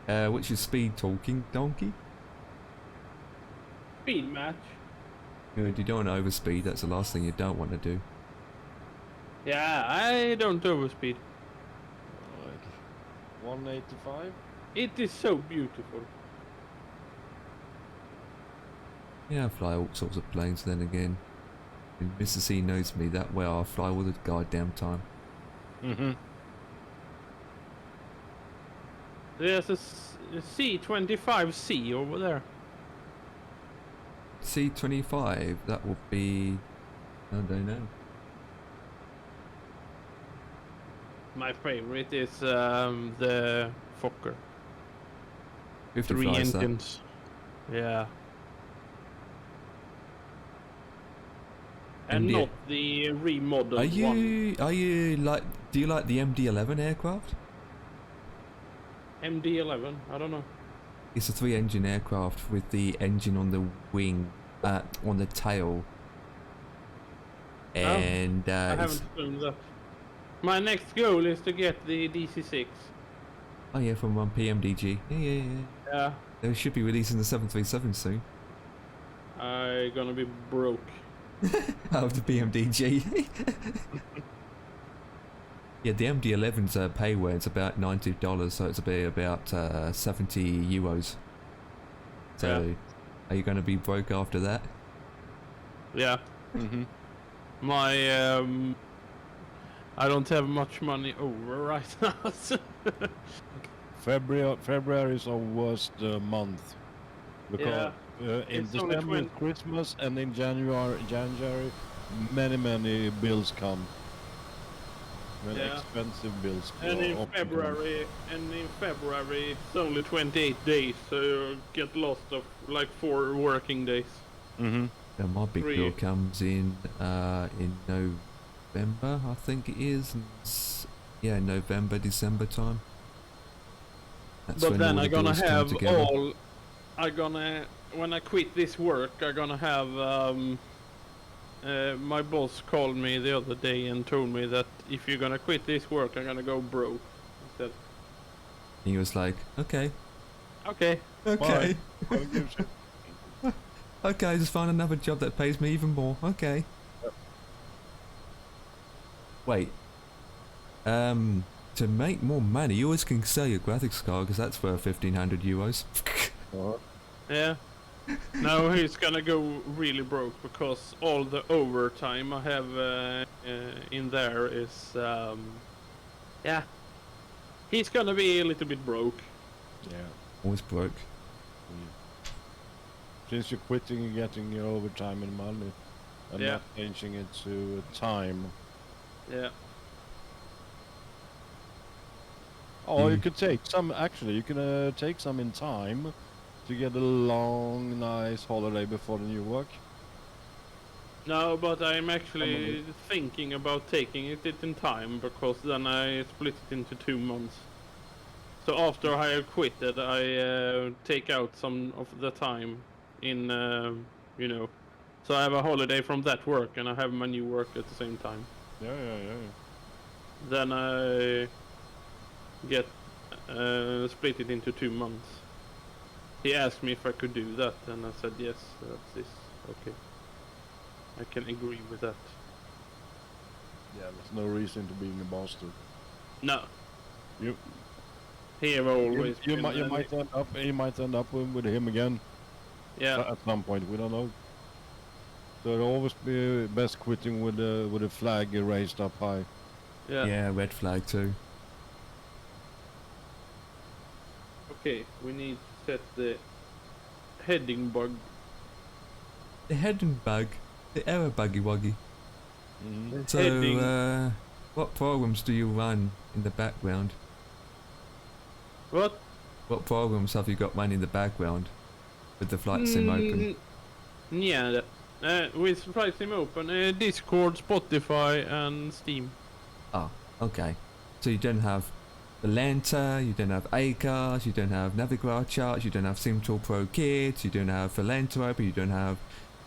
What's your speed talking, donkey? Speed match. You don't want to overspeed. That's the last thing you don't want to do. Yeah, I don't overspeed. Right. 185. It is so beautiful. Yeah, I fly all sorts of planes. Then again, and Mr. C knows me that well. I fly all the goddamn time. Mm-hmm. There's a C-25C over there. C-25. That will be. I don't know. My favorite is the Fokker. 3 55 is that? engines. Yeah. And MD not the remodeled Are one. you like? Do you like the MD-11 aircraft? MD-11. I don't know. It's a 3-engine aircraft with the engine on the wing, on the tail. And I it's, haven't flown that. My next goal is to get the DC-6. oh yeah, from PMDG. Yeah. Yeah. They should be releasing the 737 soon. I'm gonna be broke. Out of the PMDG. Yeah, the MD-11's payware is about $90, so it's about 70 euros. So, Yeah. are you going to be broke after that? Yeah. Mm-hmm. My I don't have much money over right now. So February is our worst month because in It's only December 20 it's Christmas, and in January many bills come. Many Yeah. expensive bills. and in often come. February it's only 28 days, so you get lost of like 4 working days. Mm-hmm. My big Three. bill comes in November, I think it is. And yeah, November, December time. That's But when then all the I'm gonna bills come have together. when I quit this work, I'm gonna have my boss called me the other day and told me that if you're gonna quit this work, I'm gonna go broke. I said, And he was like, okay. okay. Okay. Well, gives you- Okay, just find another job that pays me even more. Okay. Wait. To make more money, you always can sell your graphics card because that's worth 1,500 euros. Yeah. No, he's gonna go really broke because all the overtime I have in there is yeah. He's gonna be a little bit broke. Yeah. Always broke. Since you're quitting, you're getting your overtime and money, and Yeah. not changing it to time. Yeah. Oh, you could take some. Actually, you can take some in time to get a long, nice holiday before the new work. No, but I'm actually thinking about taking it in time because then I split it into 2 months. So after I have quitted, I take out some of the time in, so I have a holiday from that work and I have my new work at the same time. Yeah. Then I get split it into 2 months. He asked me if I could do that, and I said yes. That's okay. I can agree with that. Yeah, there's no reason to being a bastard. No. You He have always. you been, might end up with him again Yeah. at some point. We don't know. So it'll always be best quitting with a flag raised up high. Yeah. Yeah, red flag too. Okay, we need to set the heading bug. The heading bug. The error buggy wuggy. Mm-hmm. So, Heading. what programs do you run in the background? What? What programs have you got running in the background with the flight sim open? Yeah, with Flight Sim open, Discord, Spotify, and Steam. Oh, okay. So you don't have the Lanta, you don't have ACARS, you don't have Navigraph charts, you don't have SimTool Pro Kits, you don't have the Lanta open, you don't have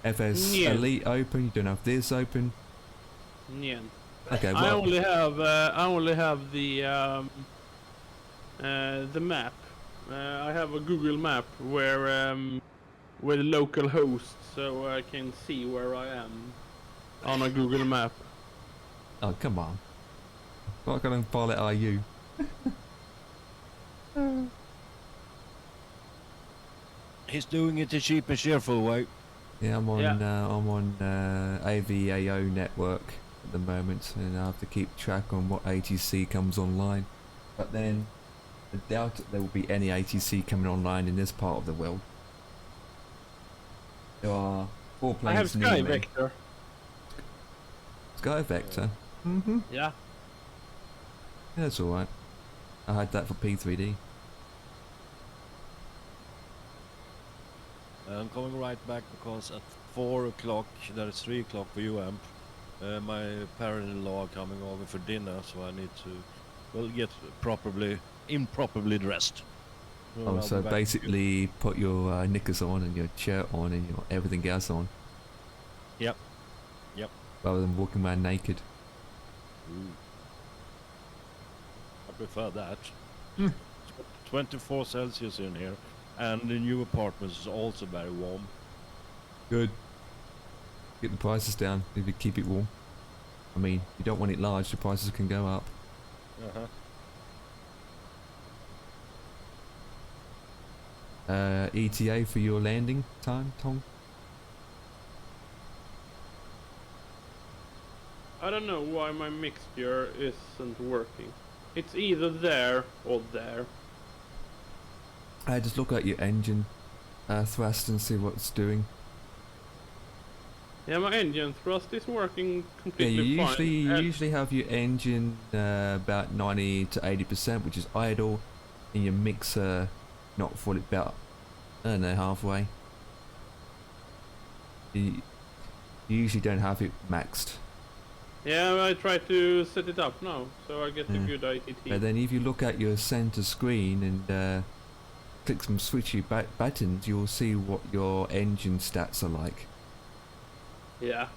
FS Yeah. Elite open, you don't have this open. Yeah. Okay, I well, only have the map. I have a Google map where with local hosts, so I can see where I am on a Google map. oh come on. What kind of pilot are you? He's doing it the cheap and cheerful way. Yeah, I'm on Yeah. AVAO network at the moment, and I have to keep track on what ATC comes online. But then, I doubt there will be any ATC coming online in this part of the world. There are 4 I have planes near Sky me. Vector. Sky Vector. Mm-hmm. Yeah. Yeah, that's alright. I had that for P3D. I'm coming right back because at 4 o'clock, that is 3 o'clock for you, Amp. My parent-in-law are coming over for dinner, so I need to, well, get improperly dressed. Well, Oh, I'll so be back. basically put your knickers on and your shirt on and your everything else on. Yep. Yep. Rather than walking around naked. Ooh. I prefer that. 24 Celsius in here, and the new apartment is also very warm. Good. Get the prices down if you keep it warm. I mean, you don't want it large, the prices can go up. Uh-huh. ETA for your landing time, Tom? I don't know why my mixture isn't working. It's either there or there. Just look at your engine thrust and see what it's doing. Yeah, my engine thrust is working Yeah, completely you fine. usually have your engine about 90 to 80%, which is idle, and your mixer not fully, about, I don't know, halfway. You usually don't have it maxed. Yeah, I try to set it up now, so I get a Yeah. good ITT. But then if you look at your center screen and click some switchy buttons, you'll see what your engine stats are like. Yeah.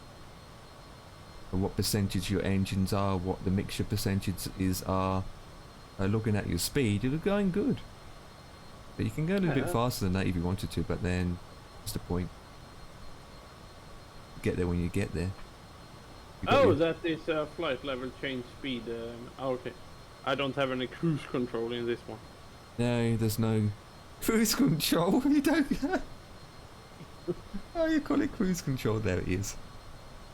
And what percentage your engines are, what the mixture percentages are. Looking at your speed, you're going good. But you can go a little bit Yeah. faster than that if you wanted to, but then what's the point? Get there when you get there. You got Oh, your- that is a flight level change speed. Okay. I don't have any cruise control in this one. No, there's no cruise control. You don't. Oh, you call it cruise control? There it is.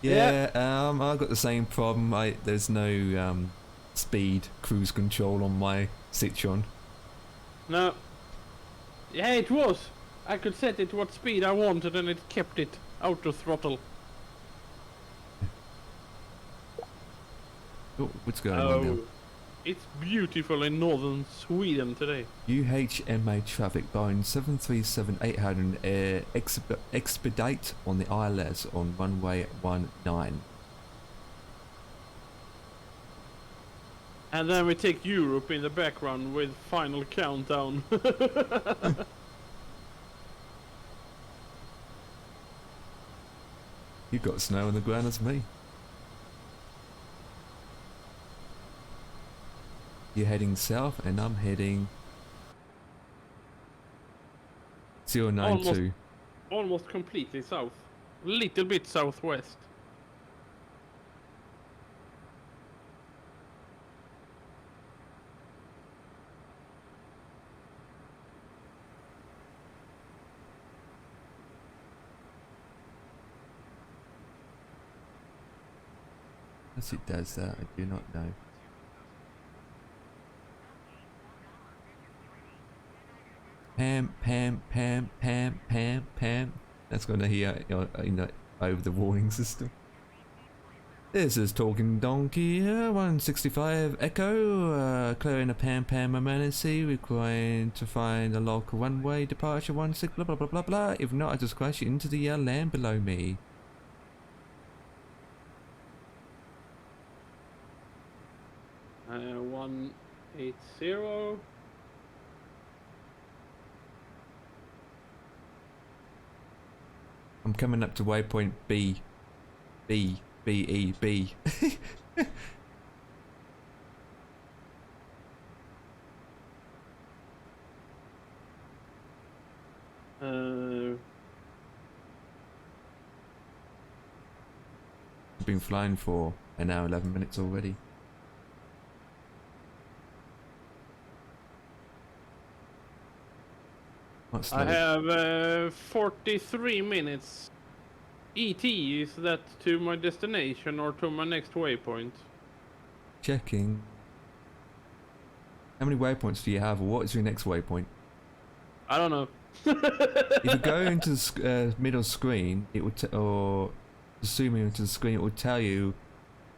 Yeah, I've got the same problem. There's no speed cruise control on my Citroen. No. Yeah, it was. I could set it what speed I wanted and it kept it auto throttle. Oh, what's going on now? Oh, it's beautiful in northern Sweden today. UHMA traffic Boeing 737-800 expedite on the ILS on runway 19. And then we take Europe in the background with final countdown. You got snow on the ground as me. You're heading south and I'm heading 092. Almost completely south. Little bit southwest. Yes, it does that. I do not know. Pam, Pam, Pam, Pam, Pam, Pam. That's going to hear over the warning system. This is Talking Donkey, 165 Echo, clearing a Pam Pam emergency, required to find a local runway departure 16, blah blah blah blah blah. If not, I just crash into the land below me. Uh, 180. I'm coming up to waypoint B. B. B. E. B. I've been flying for an hour 11 minutes already. What's I slow? have 43 minutes. ET, is that to my destination or to my next waypoint? Checking. How many waypoints do you have, or what is your next waypoint? I don't know. If you go into the middle screen, it would, or zoom into the screen, it will tell you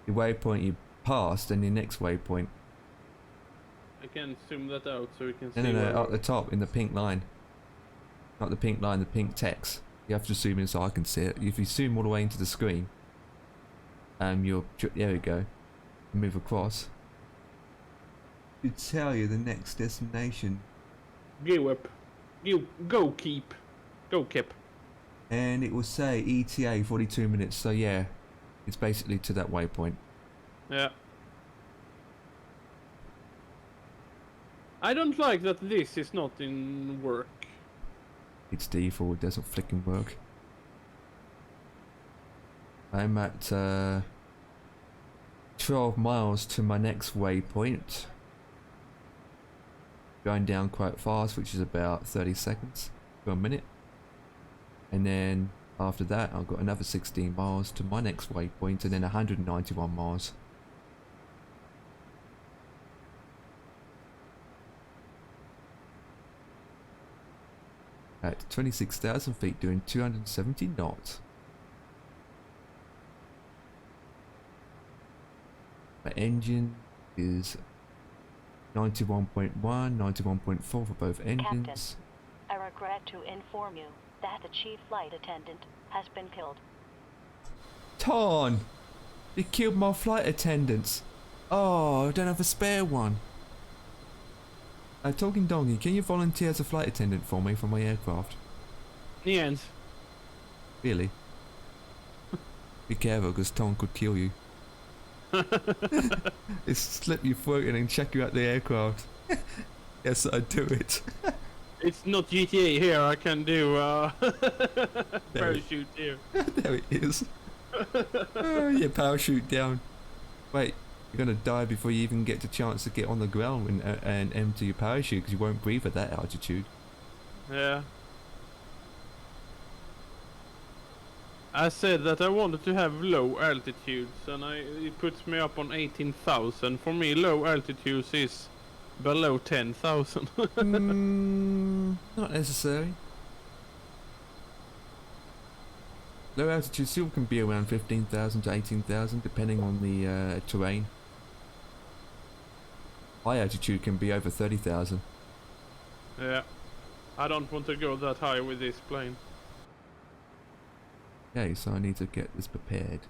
the waypoint you passed and your next waypoint. I can zoom that out so we can see. No, where up the top in the pink line. Not the pink line, the pink text. You have to zoom in so I can see it. If you zoom all the way into the screen, there we go. Move across. It'll tell you the next destination. Go up. Go keep. Go keep. And it will say ETA 42 minutes, so yeah, it's basically to that waypoint. Yeah. I don't like that this is not in work. It's default, it doesn't flicking work. I'm at 12 miles to my next waypoint. Going down quite fast, which is about 30 seconds to a minute. And then after that, I've got another 16 miles to my next waypoint, and then 191 miles. At 26,000 feet, doing 270 knots. My engine is 91.1, 91.4 for both engines. I regret to inform you that the chief flight attendant has been killed. Ton! You killed my flight attendants. Oh, I don't have a spare one. Talking Donkey, can you volunteer as a flight attendant for me for my aircraft? Yes. Really? Be careful, because Tom could kill you. It's slip your throat and then check you out the aircraft. Yes, I'd do it. It's not GTA here, I can do parachute here. There it is. Oh, yeah, parachute down. Wait, you're gonna die before you even get the chance to get on the ground and empty your parachute, because you won't breathe at that altitude. Yeah. I said that I wanted to have low altitudes, and it puts me up on 18,000. For me, low altitudes is below 10,000. Not necessary. Low altitude still can be around 15,000 to 18,000, depending on the terrain. High altitude can be over 30,000. Yeah. I don't want to go that high with this plane. Okay, so I need to get this prepared.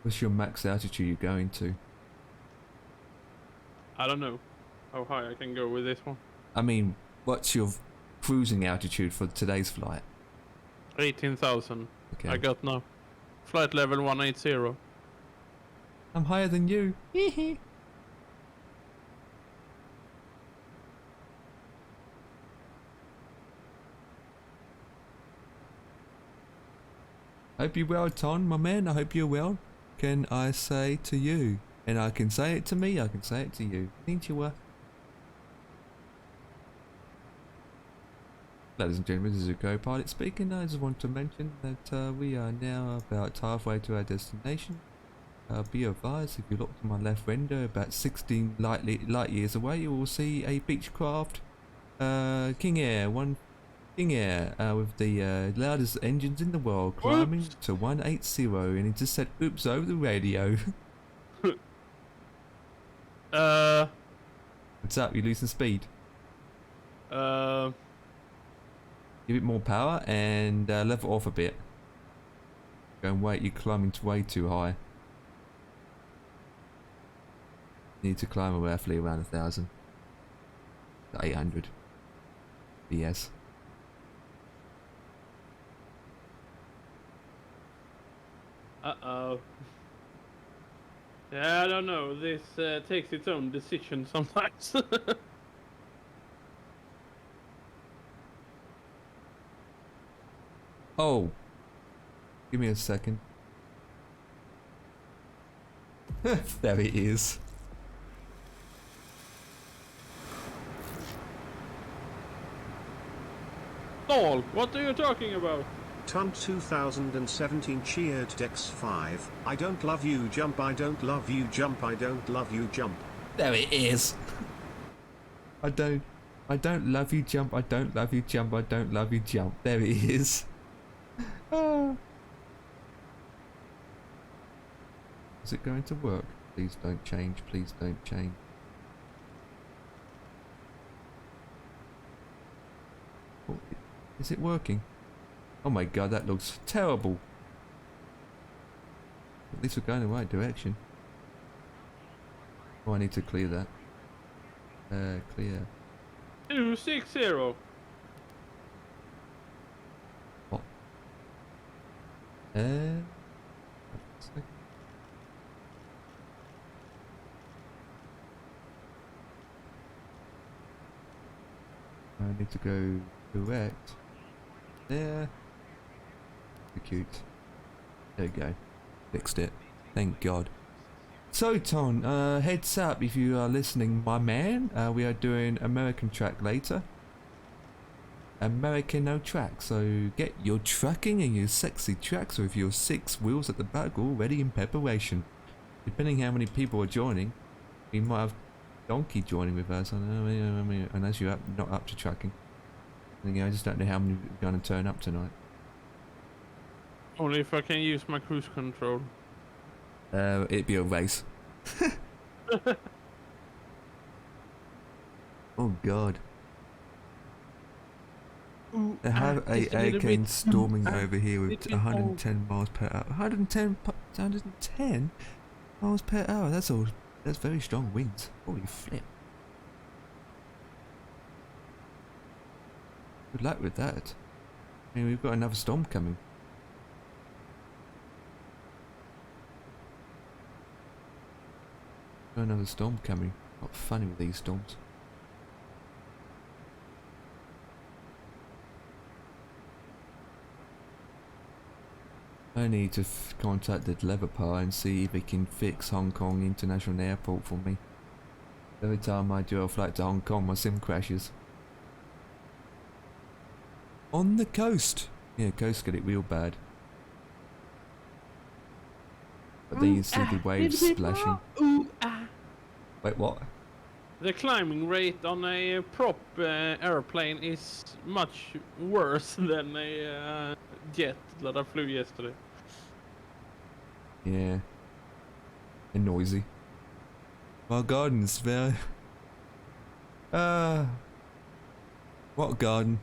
What's your max altitude you're going to? I don't know how high I can go with this one. I mean, what's your cruising altitude for today's flight? 18,000. Okay. I got now. Flight level 180. I'm higher than you. Hope you're well, Ton, my man. I hope you're well. Can I say to you? And I can say it to me, I can say it to you. Ain't you, Ladies and gentlemen, this is a co-pilot speaking. I just want to mention that we are now about halfway to our destination. Be advised, if you look to my left window, about 16 light years away, you will see a Beechcraft King Air in air with the loudest engines in the world, climbing Oops. to 180, and he just said, "Oops," over the radio. What's up? You losing speed? Give it more power and level off a bit. Going wait, you're climbing way too high. Need to climb roughly around 1,000 to 800. BS. Uh-oh. Yeah, I don't know. This takes its own decision sometimes. Oh, give me a second. There it is. All, what are you talking about? Ton 2017 cheered Dex 5. I don't love you jump, I don't love you jump, I don't love you jump. There it is. I don't love you jump, I don't love you jump, I don't love you jump. There it is. Ah. Is it going to work? Please don't change, please don't change. Oh, is it working? Oh my god, that looks terrible. At least we're going in the right direction. Oh, I need to clear that. Clear. 260. What? I need to go correct. There. Cute. There we go. Fixed it. Thank God. So Ton, heads up if you are listening, my man. We are doing American track later. Americano track. So get your trucking and your sexy tracks with your 6 wheels at the back all ready in preparation. Depending how many people are joining, we might have Donkey joining with us. I mean, unless you're not up to tracking. I just don't know how many are going to turn up tonight. Only if I can use my cruise control. It'd be a race. Oh God. They have a hurricane storming over here with 110 miles per hour. 110 miles per hour. That's very strong winds. Holy flip. Good luck with that. I mean, we've got another storm coming. Got another storm coming. Not funny with these storms. I need to contact the developer and see if he can fix Hong Kong International Airport for me. Every time I do a flight to Hong Kong, my sim crashes. On the coast! Yeah, coast get it real bad. But then you see the waves splashing. Wait, what? The climbing rate on a prop airplane is much worse than a jet that I flew yesterday. Yeah. And noisy. My garden's very... What garden?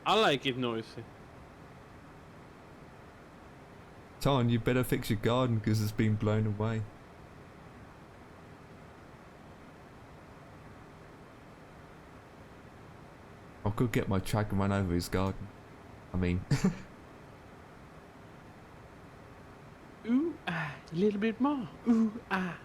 I like it noisy. Ton, you better fix your garden because it's been blown away. I could get my truck and run over his garden. I mean... Ooh, ah, a little bit more. Ooh, ah.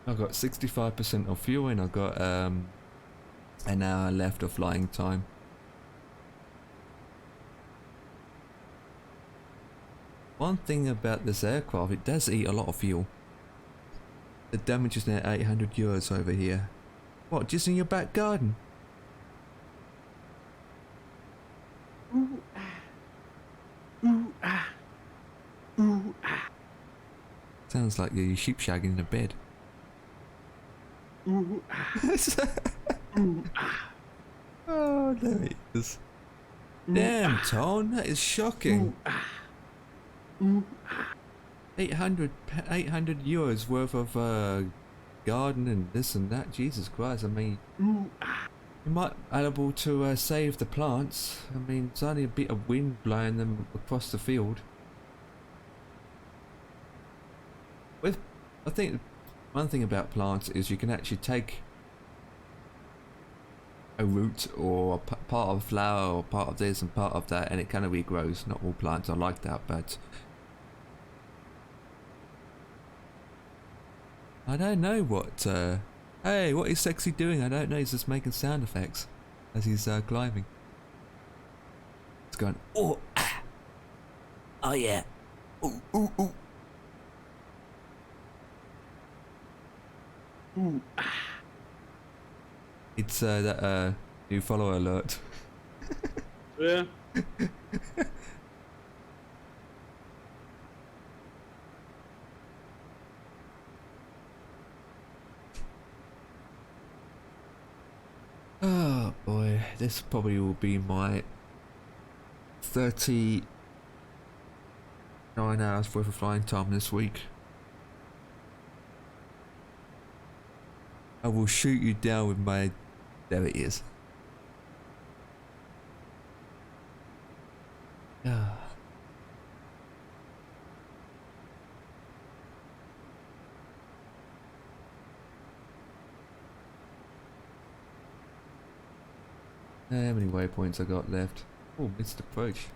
I've got 65% of fuel and I've got an hour left of flying time. One thing about this aircraft, it does eat a lot of fuel. The damage is now 800 euros over here. What, just in your back garden? Sounds like you're sheep shagging in a bed. Oh, there it is. Damn, Ton, that is shocking. 800 euros worth of garden and this and that. Jesus Christ, I mean, you might be able to save the plants. I mean, it's only a bit of wind blowing them across the field. I think one thing about plants is you can actually take a root or a part of a flower or part of this and part of that, and it kind of regrows. Not all plants are like that, but I don't know what. Hey, what is Sexy doing? I don't know. He's just making sound effects as he's climbing. It's going. Oh, ah. Oh yeah. Ooh, ooh, ooh. Ooh, ah. It's that new follower alert. Yeah. Oh boy, this probably will be my 39 hours worth of flying time this week. I will shoot you down with my... There it is. Ah. How many waypoints I got left? Oh, missed approach.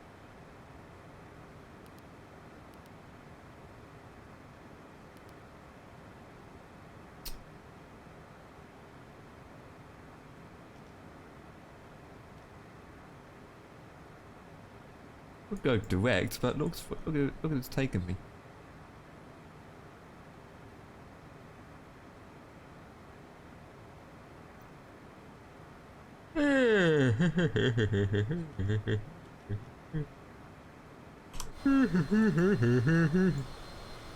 We'll go direct, but look at it's taken me.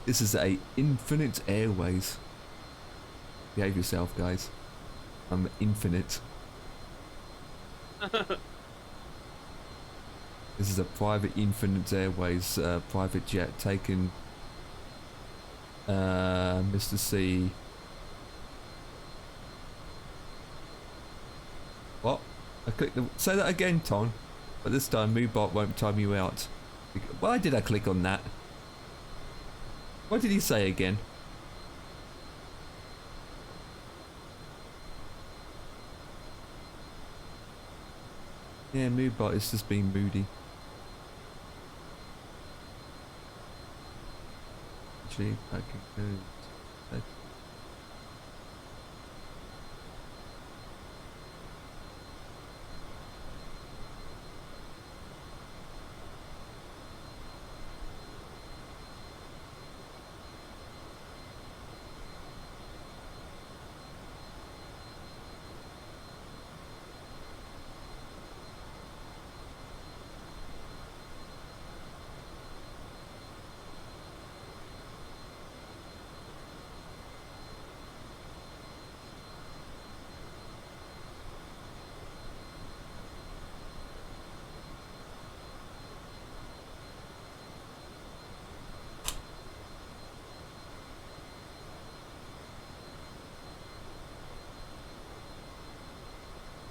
This is a infinite airways. Behave yourself, guys. I'm infinite. This is a private Infinite Airways private jet taking Mr. C. What? I clicked the... Say that again, Ton. But this time, Moobot won't time you out. Why did I click on that? What did he say again? Yeah, Moobot is just being moody. Actually, I can go...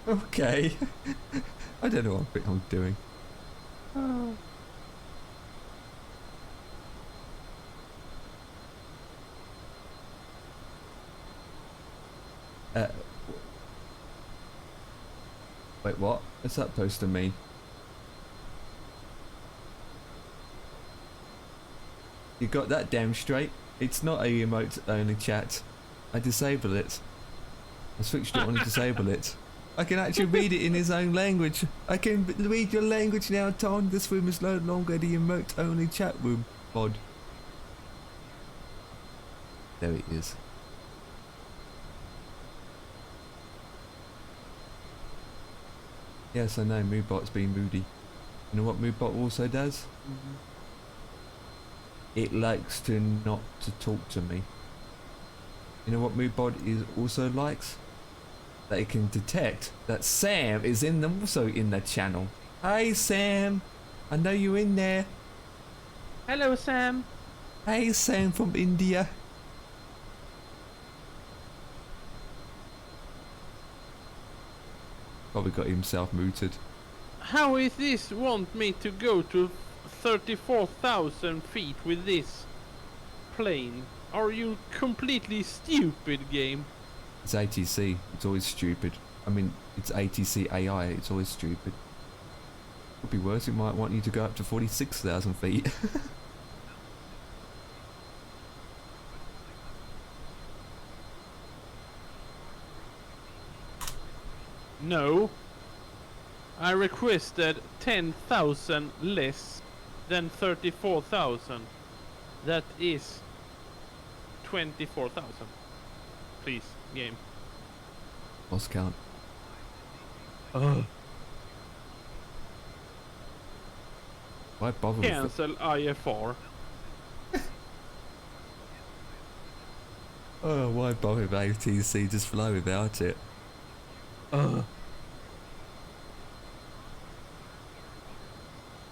Okay. I don't know what I'm doing. Wait, what? What's that supposed to mean? You got that damn straight? It's not a emote only chat. I disable it. I switched it on to disable it. I can actually read it in his own language. I can read your language now, Tom. This room is no longer the emote only chat room mod. There it is. Yes, I know, Moodbot's being moody. You know what Moodbot also does? It likes to not to talk to me. You know what Moodbot is also likes? That it can detect that Sam is also in the channel. Hey Sam, I know you're in there. Hello, Sam. Hey Sam from India. Probably got himself mooted. How is this want me to go to 34,000 feet with this plane? Are you completely stupid, game? It's ATC, it's always stupid. I mean, it's ATC AI, it's always stupid. Could be worse, it might want you to go up to 46,000 feet. No. I requested 10,000 less than 34,000. That is 24,000. Please, game. Lost count. Why bother with it? Cancel IFR. Oh, why bother with ATC? Just fly without it.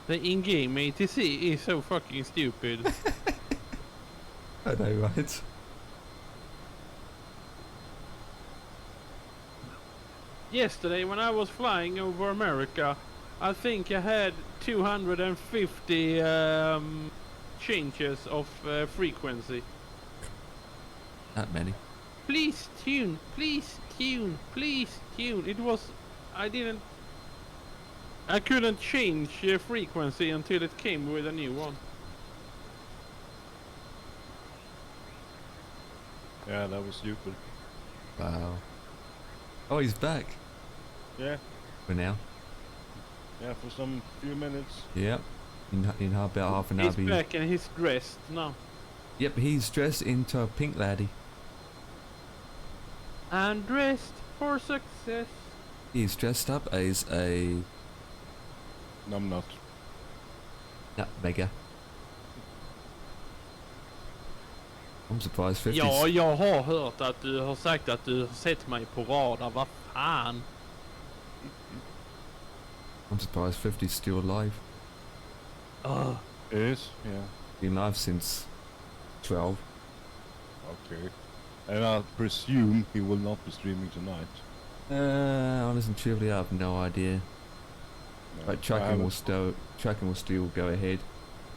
The in-game ATC is so fucking stupid. I know, right? Yesterday when I was flying over America, I think I had 250 changes of frequency. That many. Please tune, please tune, please tune. It was... I couldn't change frequency until it came with a new one. Yeah, that was stupid. Wow. Oh, he's back. Yeah, For now. yeah, for some few minutes. Yep. In about half an hour. He's back and he's dressed now. Yep, he's dressed into a pink laddie. I'm dressed for success. He's dressed up as a No, I'm not. nutmegger. I'm surprised 50. Ja, jag har hört att du har sagt att du har sett mig på radar. Vad fan? I'm surprised 50's still alive. It is? Yeah. Been alive since 12. Okay. And I presume he will not be streaming tonight. Honest and truly, I have no idea. No, But I tracking will haven't- still go ahead.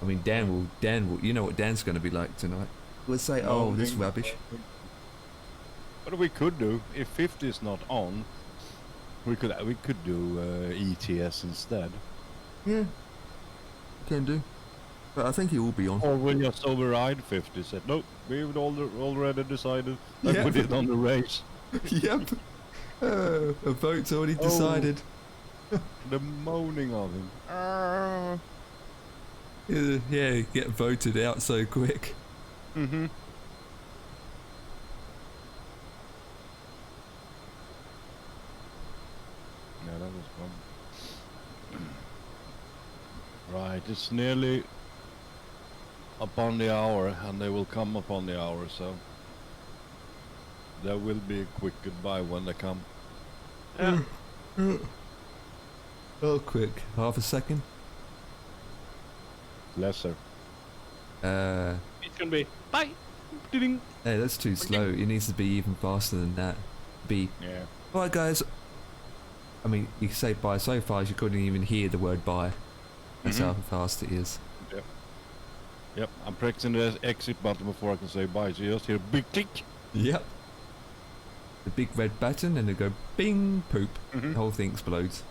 I mean, Dan will. You know what Dan's going to be like tonight. We'll say, No, oh, this we- rubbish. What we could do, if 50 is not on, we could do ETS instead. Yeah, can do. But I think he will be on. Or we'll just override 50. Said nope, we've already decided that Yeah. we did on the race. Yep. A vote's already Oh. decided. The moaning of him. Yeah, get voted out so quick. Mm-hmm. Yeah, that was fun. Right, it's nearly upon the hour, and they will come upon the hour, so there will be a quick goodbye when they come. Yeah. Oh, quick. Half a second. Lesser. It's gonna be bye. Ding. Hey, that's too slow. It needs to be even faster than that. Yeah. Alright, guys. I mean, you can say bye so fast you couldn't even hear the word bye. That's how fast it is. Yep, I'm pressing the exit button before I can say bye, so you just hear a big click. Yep. The big red button, and they go bing, poop. Mhm. The whole thing explodes.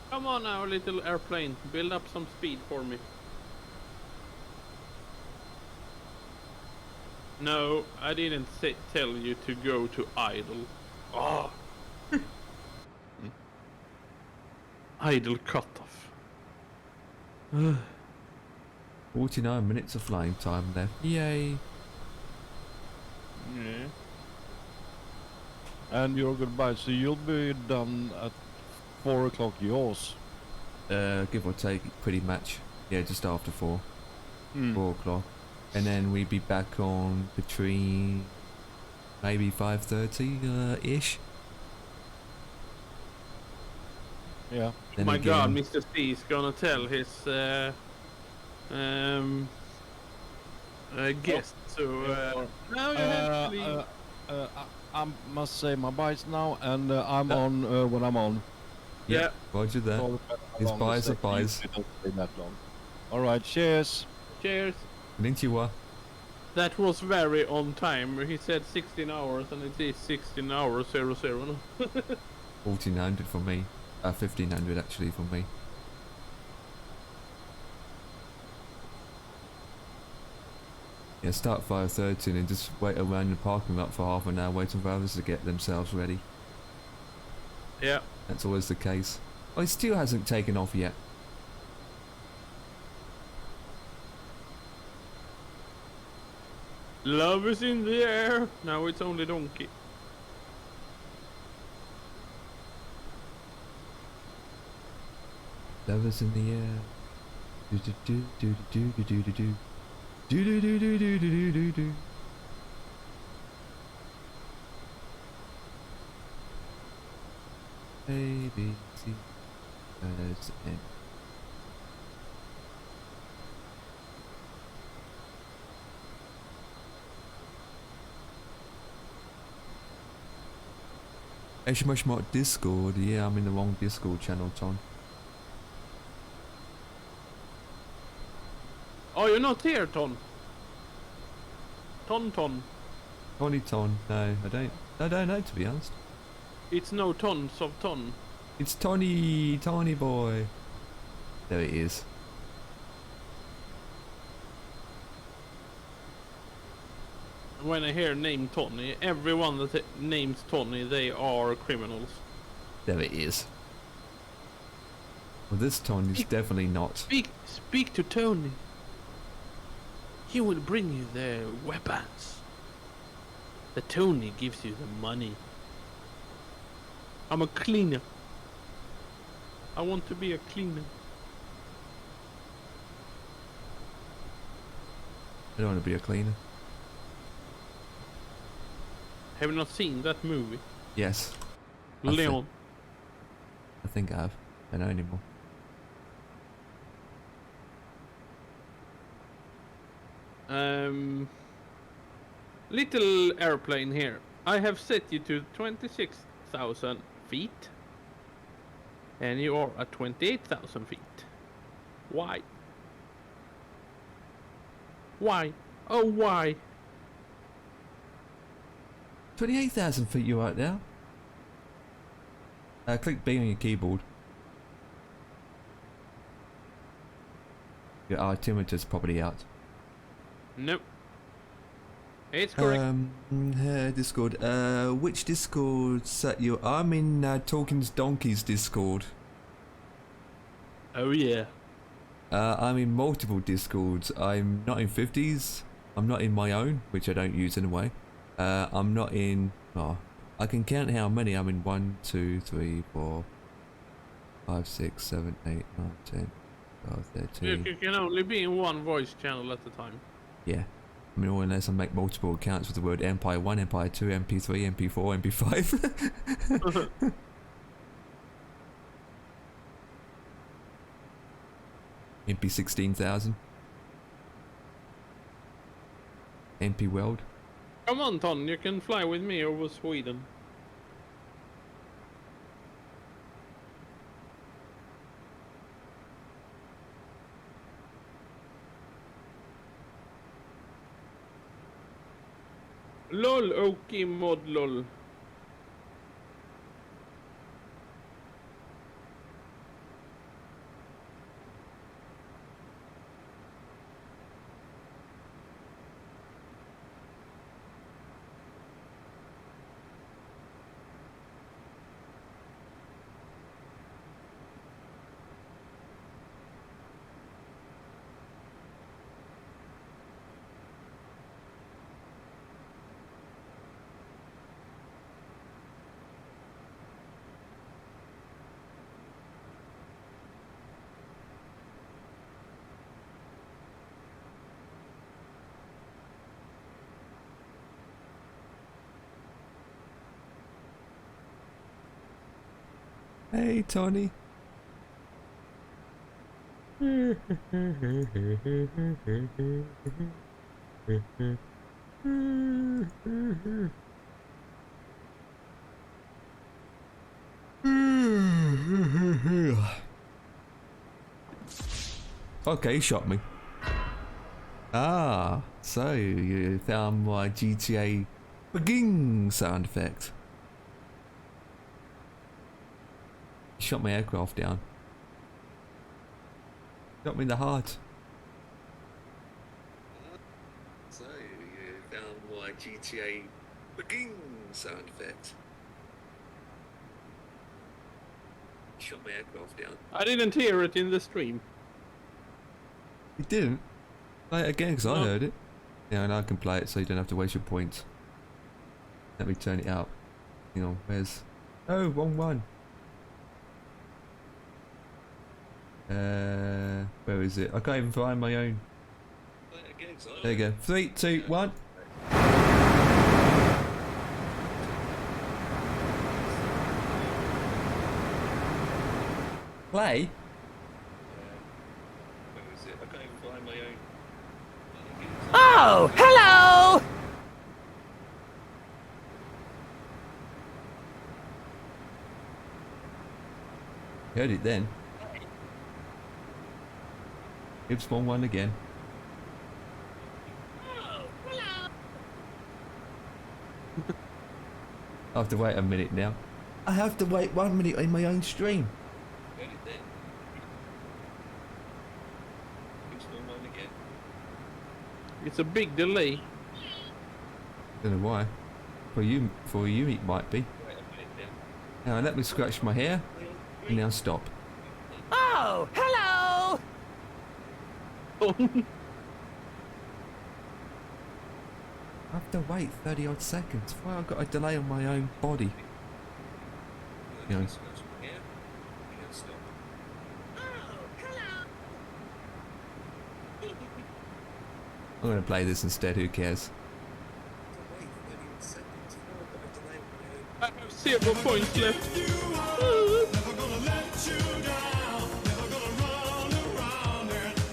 Come on now, little airplane. Build up some speed for me. No, I didn't tell you to go to idle. Oh. Idle cutoff. 49 minutes of flying time left. Yay. Yeah. And your goodbye. So you'll be done at 4 o'clock yours. Give or take, pretty much. Yeah, just after 4 Hmm. o'clock, and then we'd be back on between maybe 5:30 ish. Yeah. Then My God, again, Mr. C is gonna tell his guest. So now you have to leave. I must say my byes now, and I'm on when I'm on. yeah, Roger that. So how His long the buys are second buys. usually don't stay that long. All right, cheers. Cheers. Konnichiwa. That was very on time. He said 16 hours, and it is 16 hours 00 now. 1400 for me. 1500 actually for me. Yeah, start 5:30 and then just wait around the parking lot for half an hour waiting for others to get themselves ready. Yeah. That's always the case. Oh, it still hasn't taken off yet. Love is in the air. Now it's only donkey. Lovers in the air. Do do do do do do do do do. Do do do do do do do do. A B C S N. HMOSHMOT Discord. Yeah, I'm in the wrong Discord channel, Ton. Oh, you're not here, Ton. Ton. Tony Ton. No, I don't know to be honest. It's no tons of ton. It's Tony boy. There it is. When I hear name Tony, everyone that names Tony, they are criminals. There it is. Well, this Tony's definitely not. Speak to Tony. He will bring you the weapons. The Tony gives you the money. I'm a cleaner. I want to be a cleaner. I don't want to be a cleaner. Have you not seen that movie? Yes. Leon. I think I have. I don't know anymore. Little airplane here. I have set you to 26,000 feet. And you are at 28,000 feet. Why? Why? Oh, why? 28,000 feet you're right now. Click B on your keyboard. Your altimeter's probably out. Nope. It's correct. Discord. Which Discord set you? I'm in Talking's Donkeys Discord. Oh yeah. I'm in multiple Discords. I'm not in 50s. I'm not in my own, which I don't use anyway. I'm not in. Oh, I can count how many. I'm in 1, 2, 3, 4, 5, 6, 7, 8, 9, 10, 12, 13. You can only be in one voice channel at a time. Yeah. I mean, or unless I make multiple accounts with the word Empire 1, Empire 2, MP3, MP4, MP5. MP 16,000. MP World. Come on, Ton, you can fly with me over Sweden. LOL, okay, mod LOL. Hey, Tony. Okay, he shot me. Ah, so you found my GTA begin sound effect. He shot my aircraft down. Shot me in the heart. So you found my GTA begin sound effect. Shot my aircraft down. I didn't hear it in the stream. You didn't? Play it again because I No. heard it. Yeah, and I can play it so you don't have to waste your points. Let me turn it up. Hang on, where's... Oh, wrong one. Where is it? I can't even find my own. There you go. 3, 2, 1. Play? Where is it? I can't even find my own. Oh, hello! Heard it then. Give spawn one again. I have to wait a minute now. I have to wait 1 minute in my own stream. Heard it then. Give spawn one again. It's a big delay. Don't know why. For you it might be. Now let me scratch my hair. And now stop. Oh, hello! I have to wait 30 odd seconds. Why I've got a delay on my own body? You know. I'm gonna play this instead, who cares? I have 0 points left.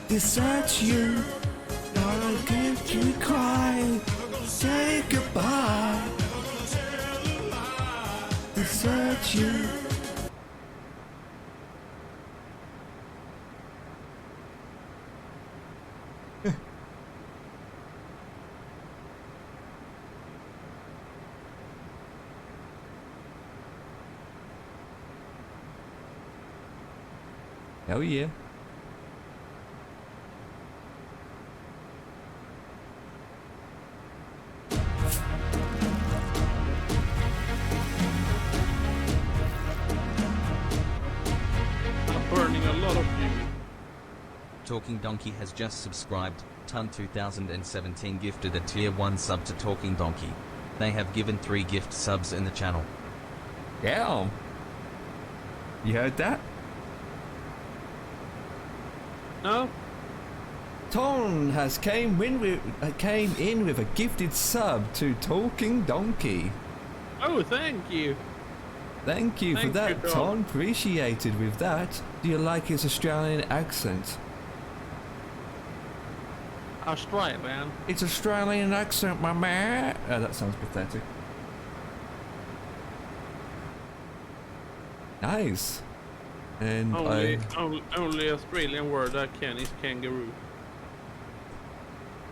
Desert you, I'll get you cry. Say goodbye. Desert you. Hell yeah. I'm burning a lot of you. Talking Donkey has just subscribed. Ton 2017 gifted a tier 1 sub to Talking Donkey. They have given 3 gift subs in the channel. Damn. You heard that? No? Ton has came in with a gifted sub to Talking Donkey. Oh, thank you. Thank you for Thank that, you, Tom. Ton. Appreciated with that. Do you like his Australian accent? Australian. It's Australian accent, my man. Oh, that sounds pathetic. Nice. And Only Australian word I can is kangaroo.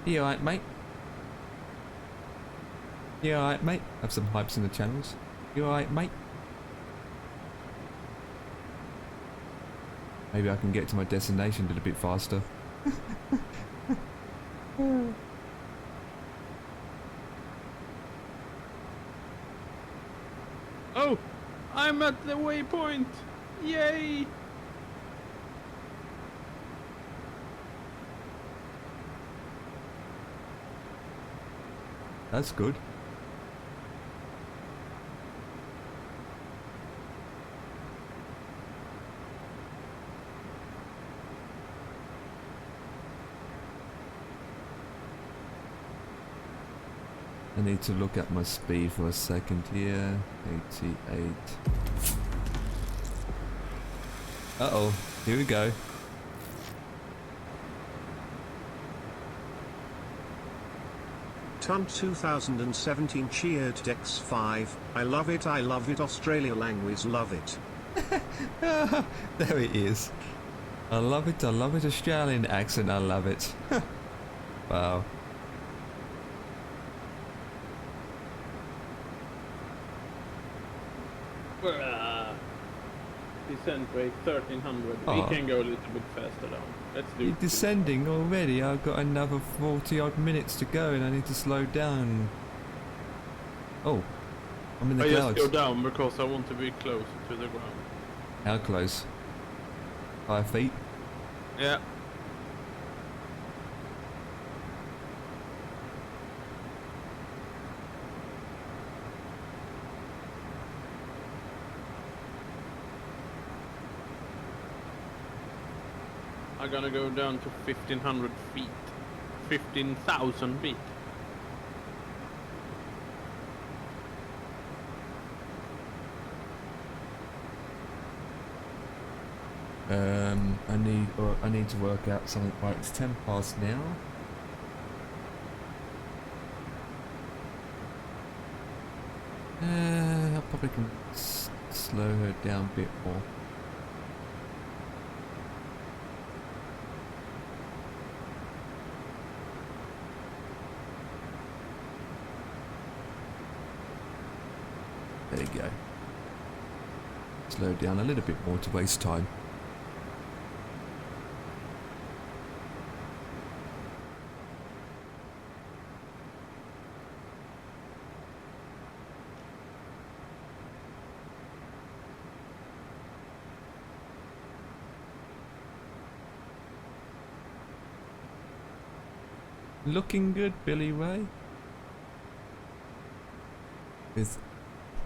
You alright, mate? You alright, mate? Have some hypes in the channels. You alright, mate? Maybe I can get to my destination a little bit faster. Oh, I'm at the waypoint. Yay! That's good. I need to look at my speed for a second here. 88. Uh-oh, here we go. Ton 2017 cheered Dex 5. I love it, Australia language, love it. There it is. I love it, Australian accent, I love it. Wow. Descent rate 1300. Oh. We can go a little bit faster down. Let's do You're it. descending already. I've got another 40 odd minutes to go and I need to slow down. Oh, I'm in the I clouds. just go down because I want to be closer to the ground. How close? 5 feet? Yeah. I'm gonna go down to 1500 feet. 15,000 feet. I need to work out something. Right, it's 10 past now. I probably can slow her down a bit more. There you go. Slow down a little bit more to waste time. Looking good, Billy Ray.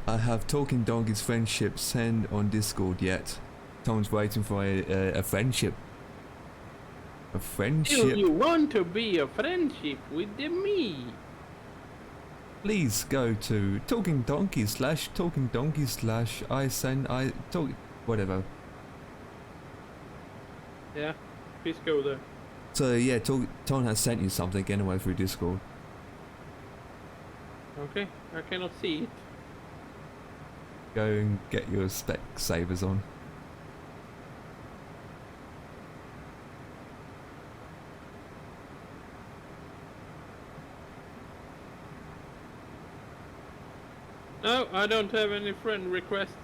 I have Talking Donkey's friendship send on Discord yet. Tom's waiting for a friendship. A friendship? Do you want to be a friendship with me? Please go to Talking Donkey / I send I talk whatever. Yeah, please go there. So yeah, Tom has sent you something anyway through Discord. Okay, I cannot see it. Go and get your spec savers on. No, I don't have any friend requests.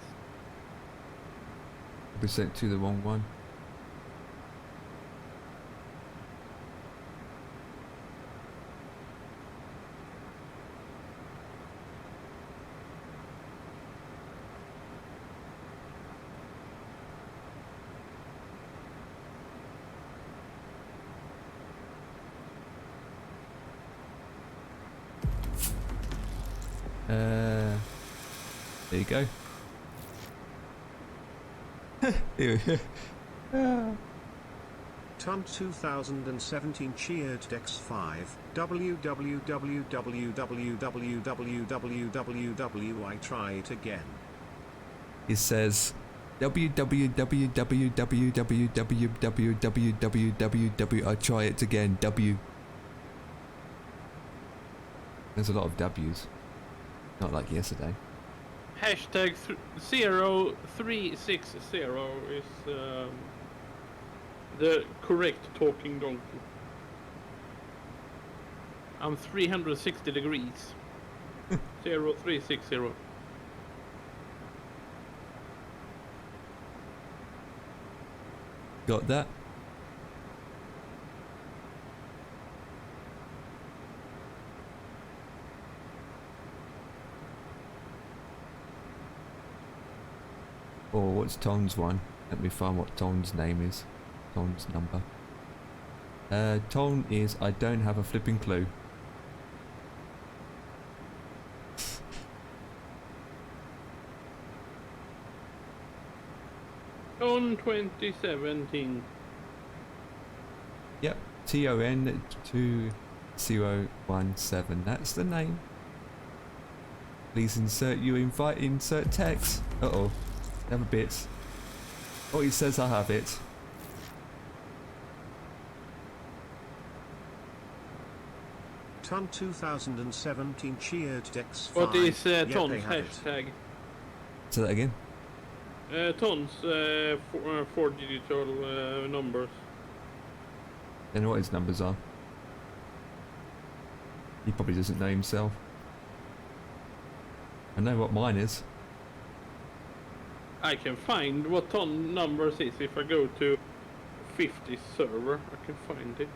We sent to the wrong one. There you go. Ton 2017 cheered Dex 5. www. I try it again. It says www. I try it again. W. There's a lot of W's. Not like yesterday. Hashtag 0360 is the correct talking donkey. I'm 360 degrees. 0360. Got that? Or what's Tom's one? Let me find what Tom's name is. Tom's number. Tom is I don't have a flipping clue. On 2017. Yep, TON 2017. That's the name. Please insert text. Uh-oh. Have a bit. Oh, he says I have it. Ton 2017 cheered Dex 5. What is Yep, Ton's they have it. hashtag? Say that again. Ton's four digital numbers. I know what his numbers are. He probably doesn't know himself. I know what mine is. I can find what Ton numbers is if I go to 50 server. I can find it.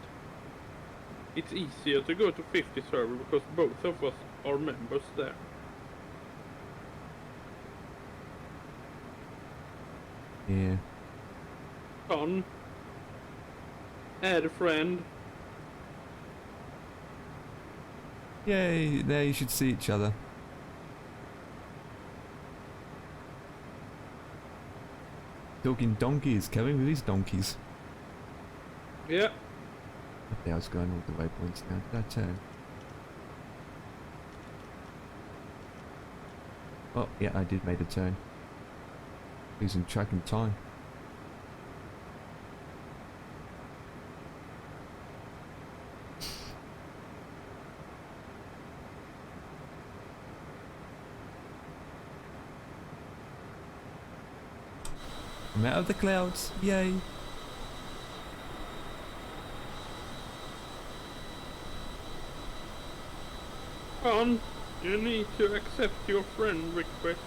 It's easier to go to 50 server because both of us are members there. Yeah. Ton. Add a friend. Yay, there you should see each other. Talking donkeys, Kevin with his donkeys. Yeah. Okay, I was going all the waypoints now. Did I turn? Oh, yeah, I did make a turn. Losing track and time. I'm out of the clouds. Yay. Ton, you need to accept your friend request.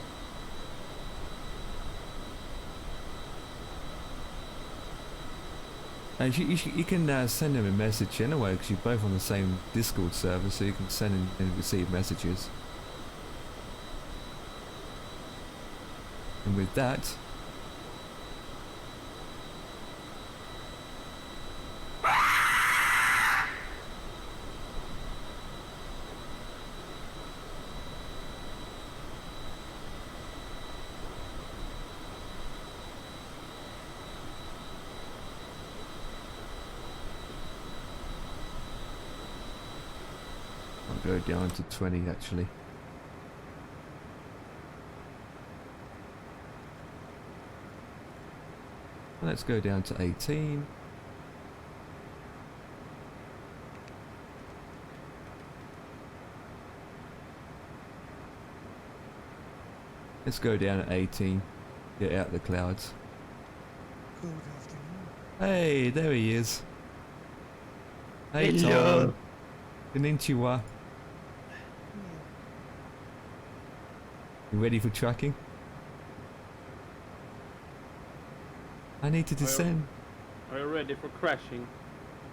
And you can send him a message anyway, because you're both on the same Discord server, so you can send and receive messages. And with that, I'll go down to 20 actually. Let's go down to 18. Let's go down at 18. Get out of the clouds. Good afternoon. Hey, there he is. Hey, Hello. Tom. Konnichiwa. You ready for tracking? I need to descend. Are you ready for crashing?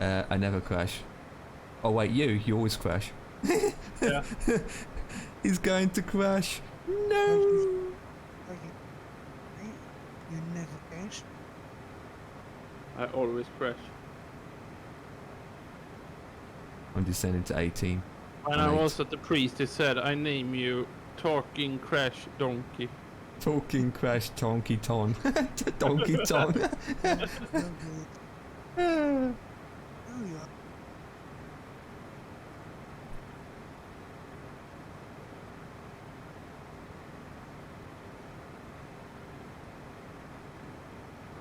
I never crash. Oh wait, you always crash. Yeah. He's going to crash. No. You never crash? I always crash. I'm descending to 18. When I was at the priest, he said, I name you Talking Crash Donkey. Talking crash Tonky Ton. Donkey Ton. No good. Oh, you are.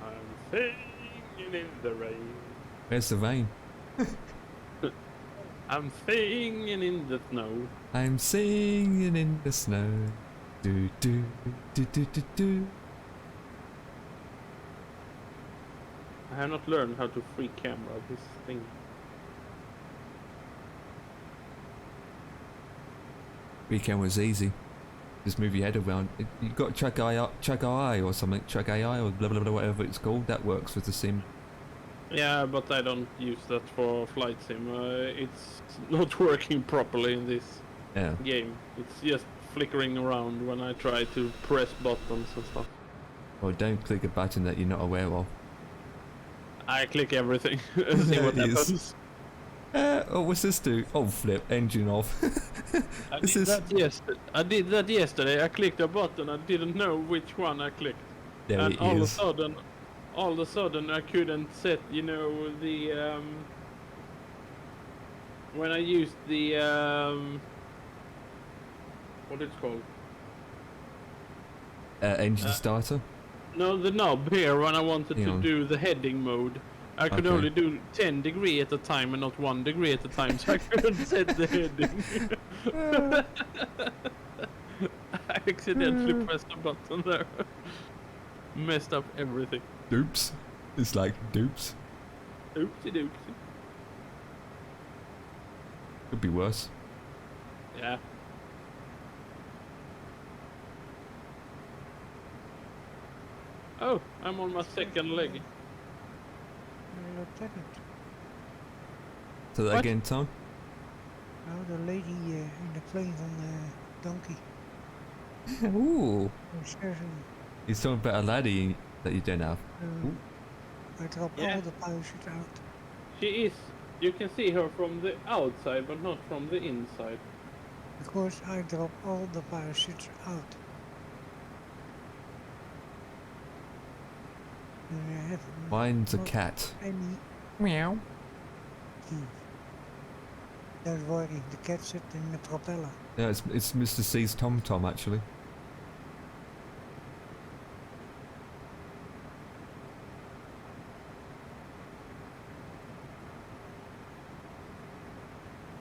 I'm singing in the rain. Where's the rain? I'm singing in the snow. I'm singing in the snow. Do do do do do do. I have not learned how to free camera this thing. Weekend was easy. Just move your head around. You got track AI or something. Track AI or blah blah blah whatever it's called. That works with the sim. Yeah, but I don't use that for flight sim. It's not working properly in this Yeah. game. It's just flickering around when I try to press buttons and stuff. Or don't click a button that you're not aware of. I click everything and see There what it is. happens. Oh, what's this do? Oh, flip. Engine off. I This did is- that yesterday. I did that yesterday. I clicked a button. I didn't know which one I clicked. There And it all is. of a sudden I couldn't set, you know, the when I used the what it's called. Engine starter. No, the knob here when I wanted Hang to on. do the heading mode. I could Okay. only do 10 degree at a time and not 1 degree at a time, so I couldn't set the heading. I accidentally pressed a button there. Messed up everything. Doops. It's like doops. Oopsie doopsie. Could be worse. Yeah. Oh, I'm on my second leg. Lieutenant. So that What? again, Tom? Now the lady in the plane on the donkey. Ooh. Was certain, He's talking about a laddie that you don't have. Ooh. I dropped Yeah. all the parachutes out. She is. You can see her from the outside, but not from the inside. Because I dropped all the parachutes out. And I have Mine's a not cat. any Meow. key. Don't worry, the cat sits in the propeller. No, it's Mr. C's Tom Tom actually.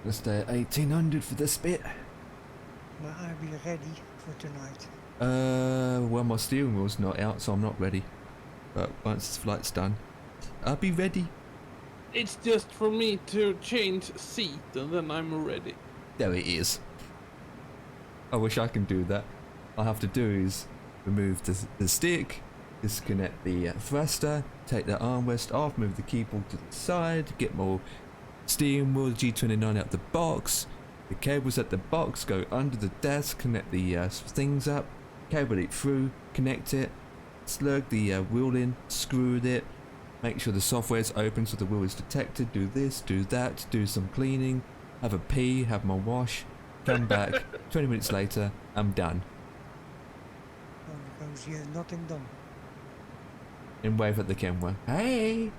Let's stay at 1800 for this bit. But I'll be ready for tonight. Well, my steering wheel's not out, so I'm not ready. But once the flight's done, I'll be ready. It's just for me to change seat and then I'm ready. There it is. I wish I can do that. All I have to do is remove the stick, disconnect the thruster, take the armrest off, move the keyboard to the side, get more steering wheel G29 out the box. The cables at the box go under the desk, connect the things up, cable it through, connect it, slug the wheel in, screw it, make sure the software's open so the wheel is detected, do this, do that, do some cleaning, have a pee, have my wash, come back, 20 minutes later, I'm done. Oh, because you have nothing done. And wave at the camera. Hey!